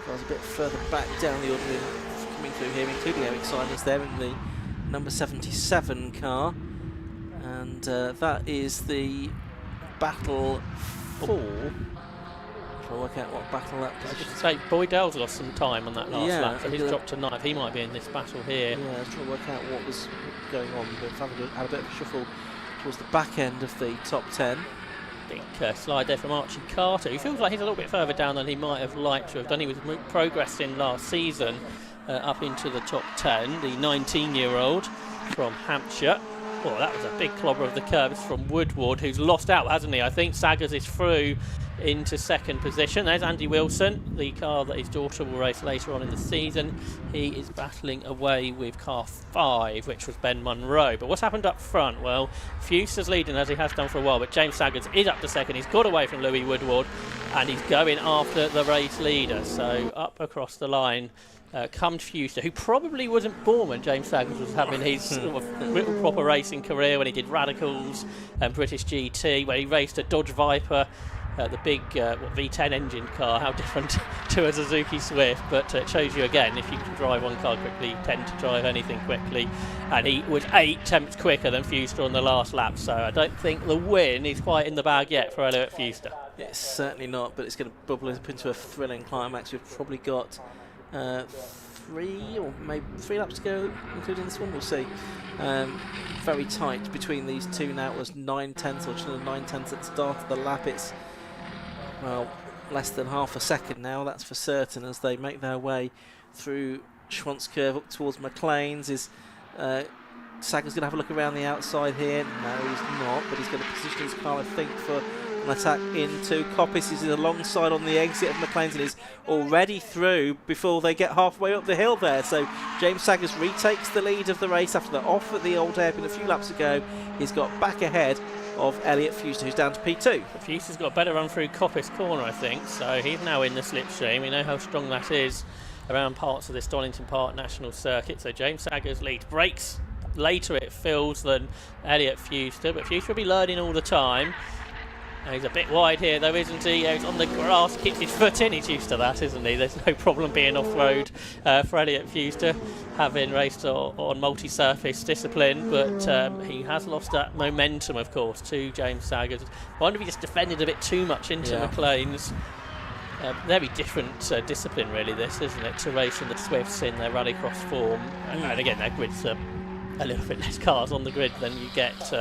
cars a bit further back down the order coming through here, including Eric Simons there in the number 77 car. And that is the battle for... I'll work out what battle that position is. Say, Boydell's lost some time on that last lap, so he's yeah. dropped to 9th. He might be in this battle here. Yeah, I was trying to work out what was going on, but had a bit of a shuffle towards the back end of the top 10. Big slide there from Archie Carter, who feels like he's a little bit further down than he might have liked to have done. He was progressing last season up into the top 10, the 19-year-old from Hampshire. Oh, that was a big clobber of the curves from Woodward, who's lost out, hasn't he? I think Saggers is through into 2nd position. There's Andy Wilson, the car that his daughter will race later on in the season. He is battling away with car 5, which was Ben Munro. But what's happened up front? Well, Fuster's leading as he has done for a while, but James Saggers is up to 2nd. He's got away from Louis Woodward, and he's going after the race leader. So up across the line comes Fuster, who probably wasn't born when James Saggers was having his sort of proper racing career, when he did Radicals and British GT, where he raced a Dodge Viper, the big V10 engine car. How different to a Suzuki Swift, but it shows you again, if you can drive one car quickly, you tend to drive anything quickly, and he was 8 tenths quicker than Fuster on the last lap, so I don't think the win is quite in the bag yet for Elliot Fuster. It's certainly not, but it's going to bubble up into a thrilling climax. We've probably got 3 or maybe 3 laps to go, including this one. We'll see. very tight between these two now. It was 9/10 or just under 9/10 at the start of the lap. It's, well, less than half a second now, that's for certain, as they make their way through Schwantz Curve up towards McLean's. Is Sager's going to have a look around the outside here? No, he's not, but he's going to position his car, I think, for an attack into Coppice. Is alongside on the exit of McLean's and is already through before they get halfway up the hill there. So James Saggers retakes the lead of the race after the off at the old hairpin a few laps ago. He's got back ahead of Elliot Fuster, who's down to P2. Fuster's got a better run through Coppice corner, I think, so he's now in the slipstream. We know how strong that is around parts of this Donington Park National Circuit. So James Saggers leads, brakes later it feels than Elliot Fuster, but Fuster will be learning all the time. He's a bit wide here though, isn't he? He's on the grass, keeps his foot in. He's used to that, isn't he? There's no problem being off-road for Elliot Fuster, having raced on multi-surface discipline, but he has lost that momentum, of course, to James Saggers. I wonder if he just defended a bit too much into McLean's. Very different discipline, really, this, isn't it, to racing the Swifts in their rallycross form. And again, their grid's a little bit less cars on the grid than you get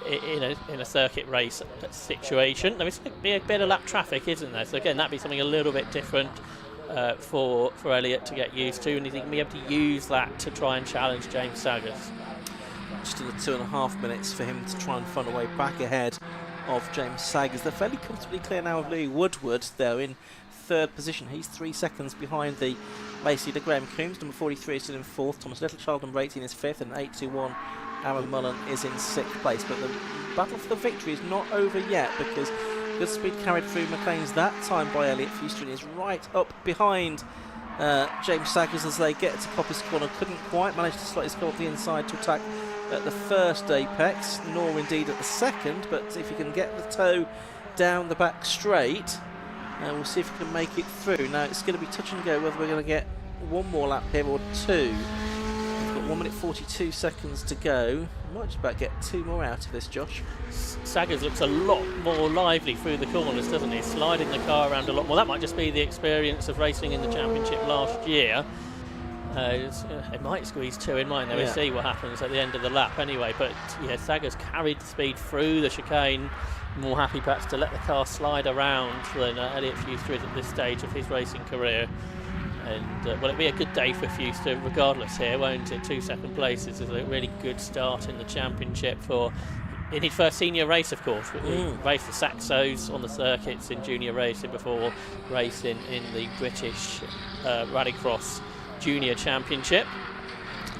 in a circuit race situation. There is going to be a bit of lap traffic, isn't there? So again, that'd be something a little bit different for Elliot to get used to, and he's going to be able to use that to try and challenge James Saggers. Just in the 2.5 minutes for him to try and find a way back ahead of James Saggers. They're fairly comfortably clear now of Louis Woodward, though, in third position. He's 3 seconds behind the race leader Graham Coombs. Number 43 is still in fourth. Thomas Littlechild, number 18, is fifth, and 821 Aaron Mullen is in sixth place. But the battle for the victory is not over yet, because good speed carried through McLean's that time by Elliot Fuster, and is right up behind James Saggers as they get to Coppice Corner. Couldn't quite manage to slot his car up the inside to attack at the first apex, nor indeed at the second, but if he can get the toe down the back straight, we'll see if he can make it through. Now it's going to be touch and go whether we're going to get one more lap here or two. We've got 1 minute 42 seconds to go. We might just about get 2 more out of this, Josh. Saggers looks a lot more lively through the corners, doesn't he? Sliding the car around a lot more. That might just be the experience of racing in the championship last year. It might squeeze 2 in, mightn't they? We'll see what happens at the end of the lap anyway. But yeah, Saggers carried the speed through the chicane. More happy perhaps to let the car slide around than Elliot Fuster is at this stage of his racing career. And well, it'll be a good day for Fuster regardless here, won't it? 2 second places is a really good start in the championship in his first senior race, of course. He raced the Saxos on the circuits in junior racing before racing in the British Rallycross Junior Championship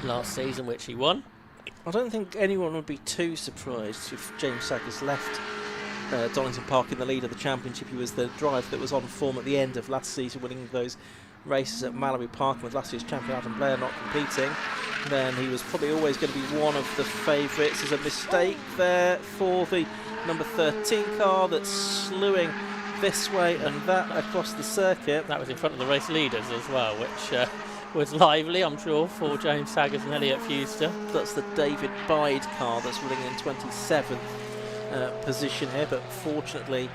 last season, which he won. I don't think anyone would be too surprised if James Saggers left Donington Park in the lead of the championship. He was the driver that was on form at the end of last season, winning those races at Mallory Park, and with last year's champion Adam Blair not competing, then he was probably always going to be one of the favourites. There's a mistake there for the number 13 car that's slewing this way and that across the circuit. That was in front of the race leaders as well, which was lively, I'm sure, for James Saggers and Elliot Fuster. That's the David Bide car that's running in 27th position here, but fortunately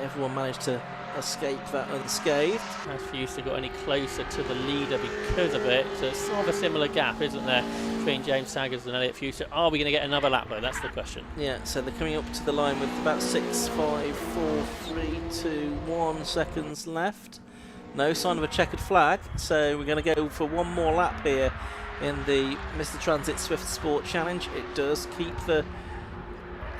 everyone managed to escape that unscathed. Has Fuster got any closer to the leader because of it? So it's sort of a similar gap, isn't there, between James Saggers and Elliot Fuster? Are we going to get another lap though? That's the question. Yeah, so they're coming up to the line with about 6, 5, 4, 3, 2, 1 seconds left. No sign of a checkered flag, so we're going to go for one more lap here in the Mr. Transit Swift Sport Challenge. It does keep the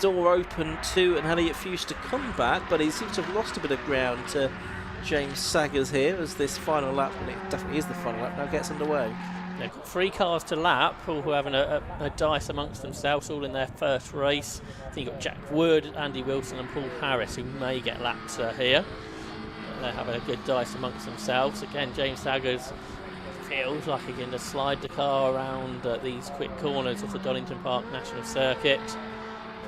door open to an Elliot Fuster comeback, but he seems to have lost a bit of ground to James Saggers here as this final lap, and it definitely is the final lap, now gets underway. They've got 3 cars to lap, all who are having a dice amongst themselves, all in their first race. I think you've got Jack Wood, Andy Wilson and Paul Harris, who may get lapped here. They're having a good dice amongst themselves. Again, James Saggers feels like he can just slide the car around these quick corners of the Donington Park National Circuit.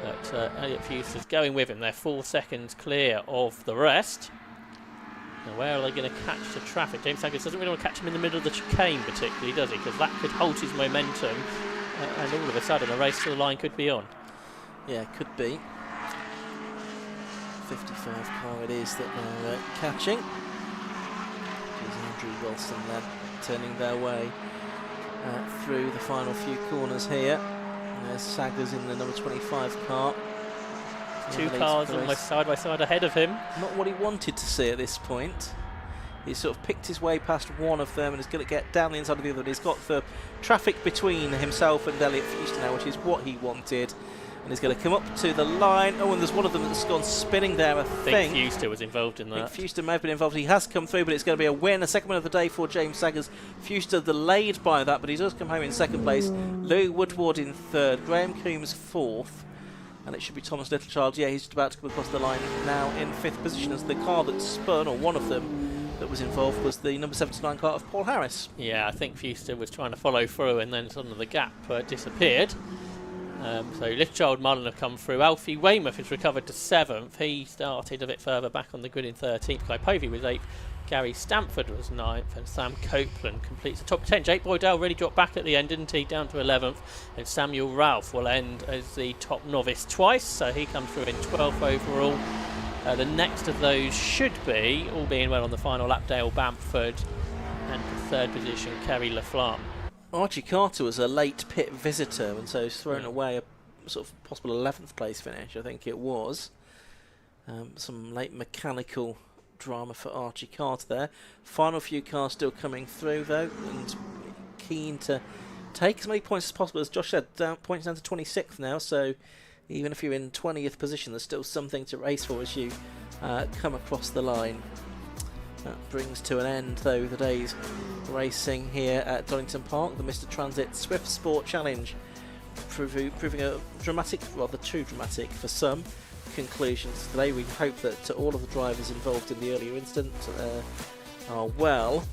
But Elliot Fuster's going with him. They're 4 seconds clear of the rest. Now, where are they going to catch the traffic? James Saggers doesn't really want to catch him in the middle of the chicane particularly, does he? Because that could halt his momentum, and all of a sudden a race to the line could be on. Yeah, could be. 55 car it is that they're catching. There's Andrew Wilson then turning their way through the final few corners here. There's Saggers in the number 25 car. Two cars almost side by side ahead of him. Not what he wanted to see at this point. He's sort of picked his way past one of them and is going to get down the inside of the other. And he's got the traffic between himself and Elliot Fuster now, which is what he wanted. And he's going to come up to the line. Oh, and there's one of them that's gone spinning there, I think. Fuster was involved in that. I think Fuster may have been involved. He has come through, but it's going to be a win. A second win of the day for James Saggers. Fuster delayed by that, but he does come home in second place. Louis Woodward in third. Graham Coombs fourth. And it should be Thomas Littlechild. Yeah, he's just about to come across the line now in fifth position, as the car that spun, or one of them that was involved, was the number 79 car of Paul Harris. Yeah, I think Fuster was trying to follow through, and then suddenly the gap disappeared. So Littlechild, Mullen have come through. Alfie Weymouth has recovered to 7th. He started a bit further back on the grid in 13th. Guy Povey was 8th. Gary Stamford was 9th, and Sam Copeland completes the top 10. Jake Boydell really dropped back at the end, didn't he? Down to 11th. And Samuel Ralph will end as the top novice twice, so he comes through in 12th overall. The next of those should be, all being well on the final lap, Dale Bamford, and the third position, Kerry Laflamme. Archie Carter was a late pit visitor, and so he's thrown away a sort of possible 11th place finish, I think it was. Some late mechanical drama for Archie Carter there. Final few cars still coming through though, and keen to take as many points as possible. As Josh said, points down to 26th now, so even if you're in 20th position, there's still something to race for as you come across the line. That brings to an end though the day's racing here at Donington Park, the Mr. Transit Swift Sport Challenge, proving a dramatic, rather too dramatic for some, conclusions today. We hope that all of the drivers involved in the earlier incident are well,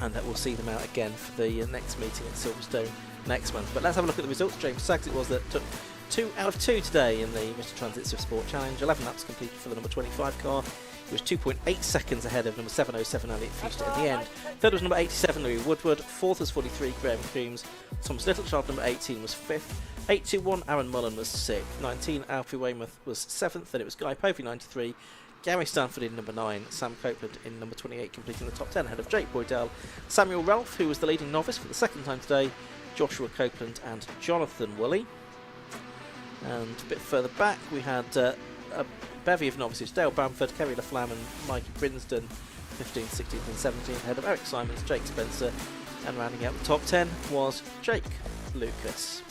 and that we'll see them out again for the next meeting at Silverstone next month. But let's have a look at the results. James Saggs it was that took 2 out of 2 today in the Mr. Transit Swift Sport Challenge. 11 laps completed for the number 25 car. It was 2.8 seconds ahead of number 707 Elliot Fuster in the end. Third was number 87 Louis Woodward. Fourth was 43 Graham Coombs. Thomas Littlechild, number 18, was 5th. 821 Aaron Mullen was 6th. 19 Alfie Weymouth was 7th. Then it was Guy Povey 93. Gary Stanford in number 9. Sam Copeland in number 28, completing the top 10 ahead of Jake Boydell. Samuel Ralph, who was the leading novice for the second time today. Joshua Copeland and Jonathan Woolley. And a bit further back we had a bevy of novices: Dale Bamford, Kerry Laflamme and Mikey Brinsden, 15th, 16th and 17th, ahead of Eric Simons, Jake Spencer, and rounding out the top 10 was Jake Lucas.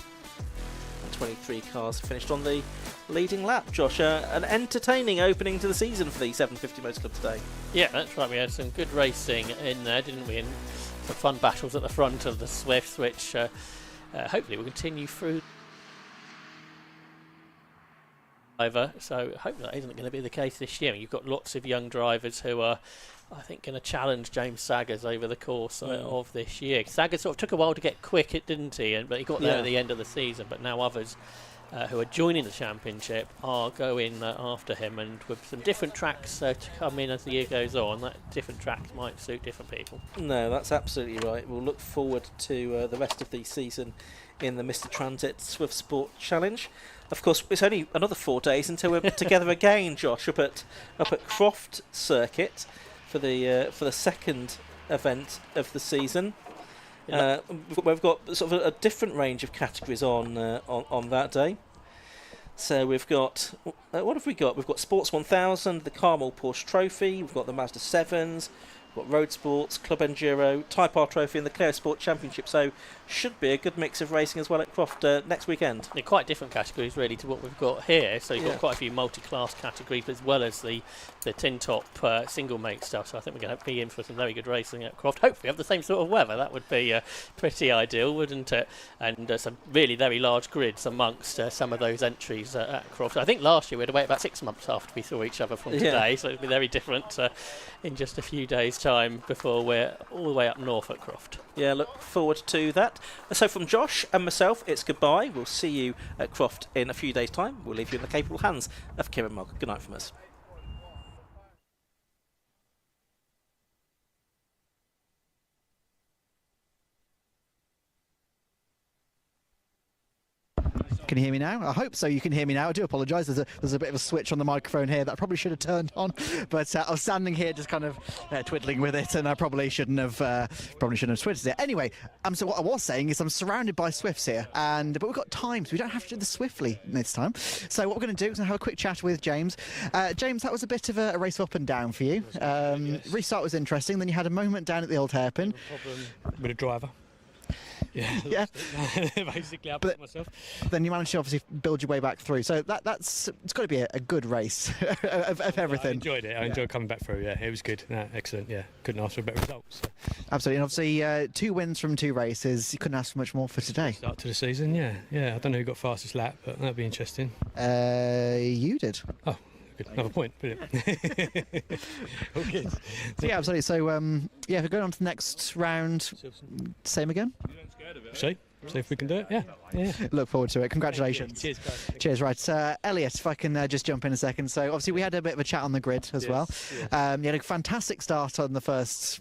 And 23 cars finished on the leading lap. Josh, an entertaining opening to the season for the 750 Motor Club today. Yeah, that's right. We had some good racing in there, didn't we? And some fun battles at the front of the Swifts, which hopefully will continue through. So hopefully that isn't going to be the case this year. You've got lots of young drivers who are, I think, going to challenge James Saggers over the course of this year. Saggers sort of took a while to get quick, didn't he? But he got there at the end of the season. But now others who are joining the championship are going after him, and with some different tracks to come in as the year goes on, that different tracks might suit different people. No, that's absolutely right. We'll look forward to the rest of the season in the Mr. Transit Swift Sport Challenge. Of course, it's only another 4 days until we're together again, Josh, up at Croft Circuit for the second event of the season. We've got sort of a different range of categories on that day. So we've got what have we got? We've got Sports 1000, the Carmel Porsche Trophy. We've got the Mazda 7s. We've got Road Sports, Club Enduro, Type R Trophy, and the Clio Sport Championship. So should be a good mix of racing as well at Croft next weekend. They're quite different categories really to what we've got here. So you've got quite a few multi-class categories as well as the tin top single make stuff. So I think we're going to be in for some very good racing at Croft. Hopefully have the same sort of weather. That would be pretty ideal, wouldn't it? And some really very large grids amongst some of those entries at Croft. I think last year we had to wait about 6 months after we saw each other from today. So it'll be very different in just a few days' time before we're all the way up north at Croft. Yeah, look forward to that. So from Josh and myself, it's goodbye. We'll see you at Croft in a few days' time. We'll leave you in the capable hands of Kieran Mogg. Good night from us. Can you hear me now? I hope so. You can hear me now. I do apologise. There's a bit of a switch on the microphone here that I probably should have turned on, but I was standing here just kind of twiddling with it, and I probably shouldn't have twiddled it. Anyway, so what I was saying is I'm surrounded by Swifts here, but we've got time, so we don't have to do this swiftly this time. So what we're going to do is have a quick chat with James. James, that was a bit of a race up and down for you. Restart was interesting. Then you had a moment down at the old hairpin. No problem with a driver. Yeah. Basically, I put myself. Then you managed to obviously build your way back through. So it's got to be a good race of everything. I enjoyed it. I enjoyed coming back through. Yeah, it was good. Excellent. Yeah, couldn't ask for better results. So. Absolutely, and obviously 2 wins from 2 races. You couldn't ask for much more for today. Start to the season. Yeah. I don't know who got fastest lap, but that'd be interesting. You did. Oh. Good. Another point. Brilliant. Okay. Yeah, absolutely. So, we're going on to the next round. Same again? See if we can do it. Yeah. Look forward to it. Congratulations. Cheers, guys. Cheers. Right, Elliot, if I can just jump in a second. So, obviously, we had a bit of a chat on the grid as well. Yes. You had a fantastic start on the first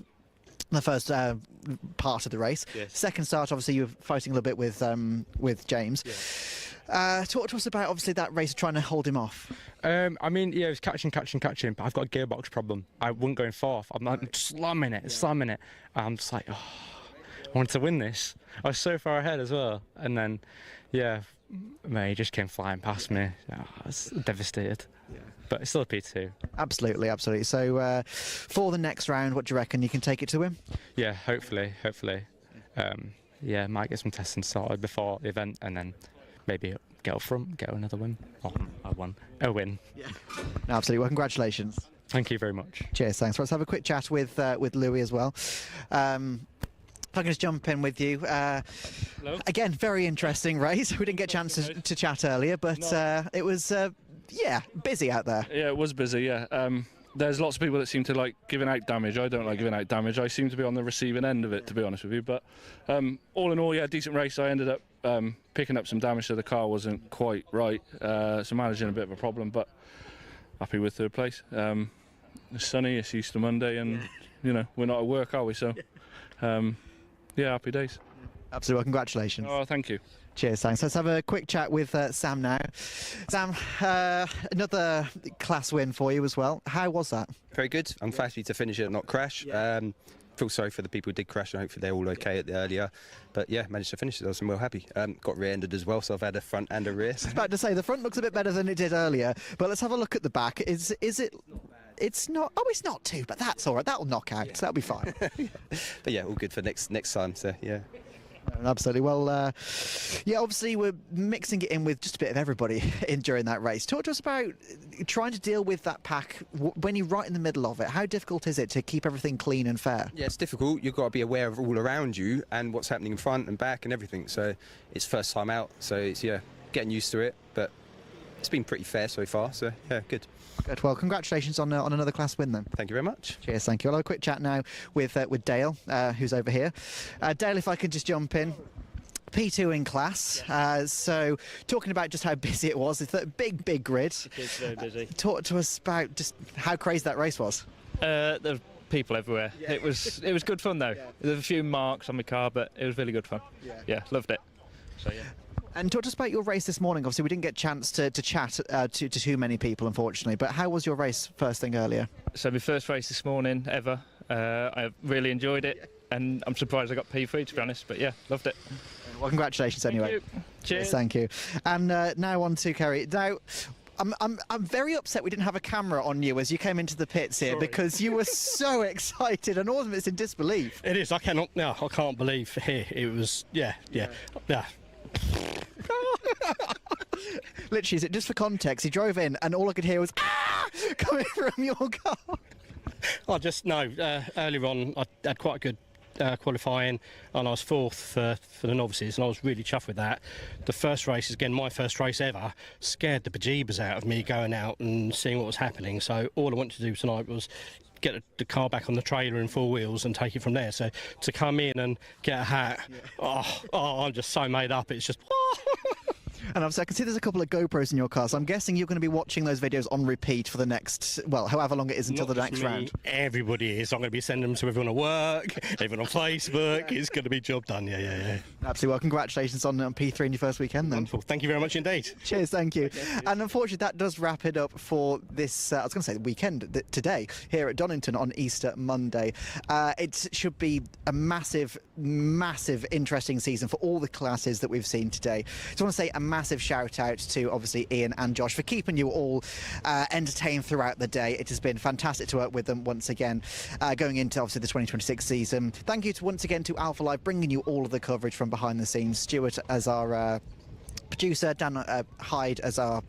part of the race. Yes. Second start, obviously, you were fighting a little bit with James. Yes. Talk to us about obviously that race trying to hold him off. It was catching, but I've got a gearbox problem. I wasn't going fourth. I'm like slamming it. I'm just like, I wanted to win this. I was so far ahead as well. And then, he just came flying past me. I was devastated. Yeah. But it's still a P2. Absolutely. So for the next round, what do you reckon? You can take it to him? Yeah, hopefully. Might get some testing started before the event, and then maybe get up front, get another win. A win. Yeah. Absolutely. Well, congratulations. Thank you very much. Cheers. Thanks. Let's have a quick chat with Louis as well. If I can just jump in with you. Hello. Again, very interesting race. We didn't get a chance to chat earlier, but it was busy out there. Yeah, it was busy. Yeah. There's lots of people that seem to like giving out damage. I don't like giving out damage. I seem to be on the receiving end of it, to be honest with you. But all in all, decent race. I ended up picking up some damage, so the car wasn't quite right. So managing a bit of a problem, but happy with third place. It's sunny, it's Easter Monday, and we're not at work, are we? So happy days. Absolutely. Well, congratulations. Oh, thank you. Cheers, thanks. Let's have a quick chat with Sam now. Sam, another class win for you as well. How was that? Very good. I'm happy to finish it and not crash. Feel sorry for the people who did crash, and hopefully they're all okay at the earlier. But managed to finish it. I'm well happy. Got rear-ended as well, so I've had a front and a rear. I was about to say, the front looks a bit better than it did earlier, but let's have a look at the back. Is it... It's not. Oh, it's not too, but that's all right. That'll knock out. So that'll be fine. But all good for next time. So Absolutely. Well, obviously we're mixing it in with just a bit of everybody during that race. Talk to us about trying to deal with that pack when you're right in the middle of it. How difficult is it to keep everything clean and fair? Yeah, it's difficult. You've got to be aware of all around you and what's happening in front and back and everything. So it's first time out. So it's getting used to it. But it's been pretty fair so far. So good. Good. Well, congratulations on another class win then. Thank you very much. Cheers. Thank you. I'll have a quick chat now with Dale, who's over here. Dale, if I could just jump in. P2 in class. So talking about just how busy it was, it's a big grid. It is very busy. Talk to us about just how crazy that race was. There were people everywhere. Yeah. It was good fun though. There were a few marks on my car, but it was really good fun. Yeah, loved it. So And talk to us about your race this morning. Obviously, we didn't get a chance to chat to too many people, unfortunately. But how was your race first thing earlier? So my first race this morning ever. I really enjoyed it, and I'm surprised I got P3, to be honest. But loved it. Well, congratulations anyway. Thank you. Cheers. Thank you. And now on to Kerry. Now, I'm very upset we didn't have a camera on you as you came into the pits here. Sorry. Because you were so excited and all of it's in disbelief. It is. I can't believe here. It was. Yeah. Literally, just for context, he drove in and all I could hear was coming from your car. Earlier on I had quite a good qualifying, and I was fourth for the novices, and I was really chuffed with that. The first race, again my first race ever, scared the bejeebers out of me going out and seeing what was happening. So all I wanted to do tonight was get the car back on the trailer in 4 wheels and take it from there. So to come in and get a hat, I'm just so made up. It's just And obviously I can see there's a couple of GoPros in your car, so I'm guessing you're going to be watching those videos on repeat for the next, well, however long it is until Not the just next me, round. Everybody is. I'm going to be sending them to everyone at work, everyone on Facebook. It's going to be job done. Yeah. Absolutely. Well, congratulations on P3 in your first weekend then. Wonderful. Thank you very much indeed. Cheers, thank you. And unfortunately, that does wrap it up for this, I was going to say the weekend, today, here at Donington on Easter Monday. It should be a massive, interesting season for all the classes that we've seen today. So I want to say a massive shout out to obviously Ian and Josh for keeping you all entertained throughout the day. It has been fantastic to work with them once again, going into obviously the 2026 season. Thank you once again to Alpha Live, bringing you all of the coverage from behind the scenes. Stuart as our producer, Dan Hyde as our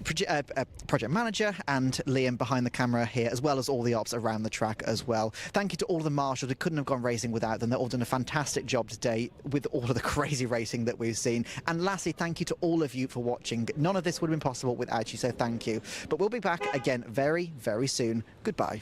project manager, and Liam behind the camera here, as well as all the ops around the track as well. Thank you to all of the marshals. We couldn't have gone racing without them. They've all done a fantastic job today with all of the crazy racing that we've seen. And lastly, thank you to all of you for watching. None of this would have been possible without you, so thank you. But we'll be back again very, very soon. Goodbye.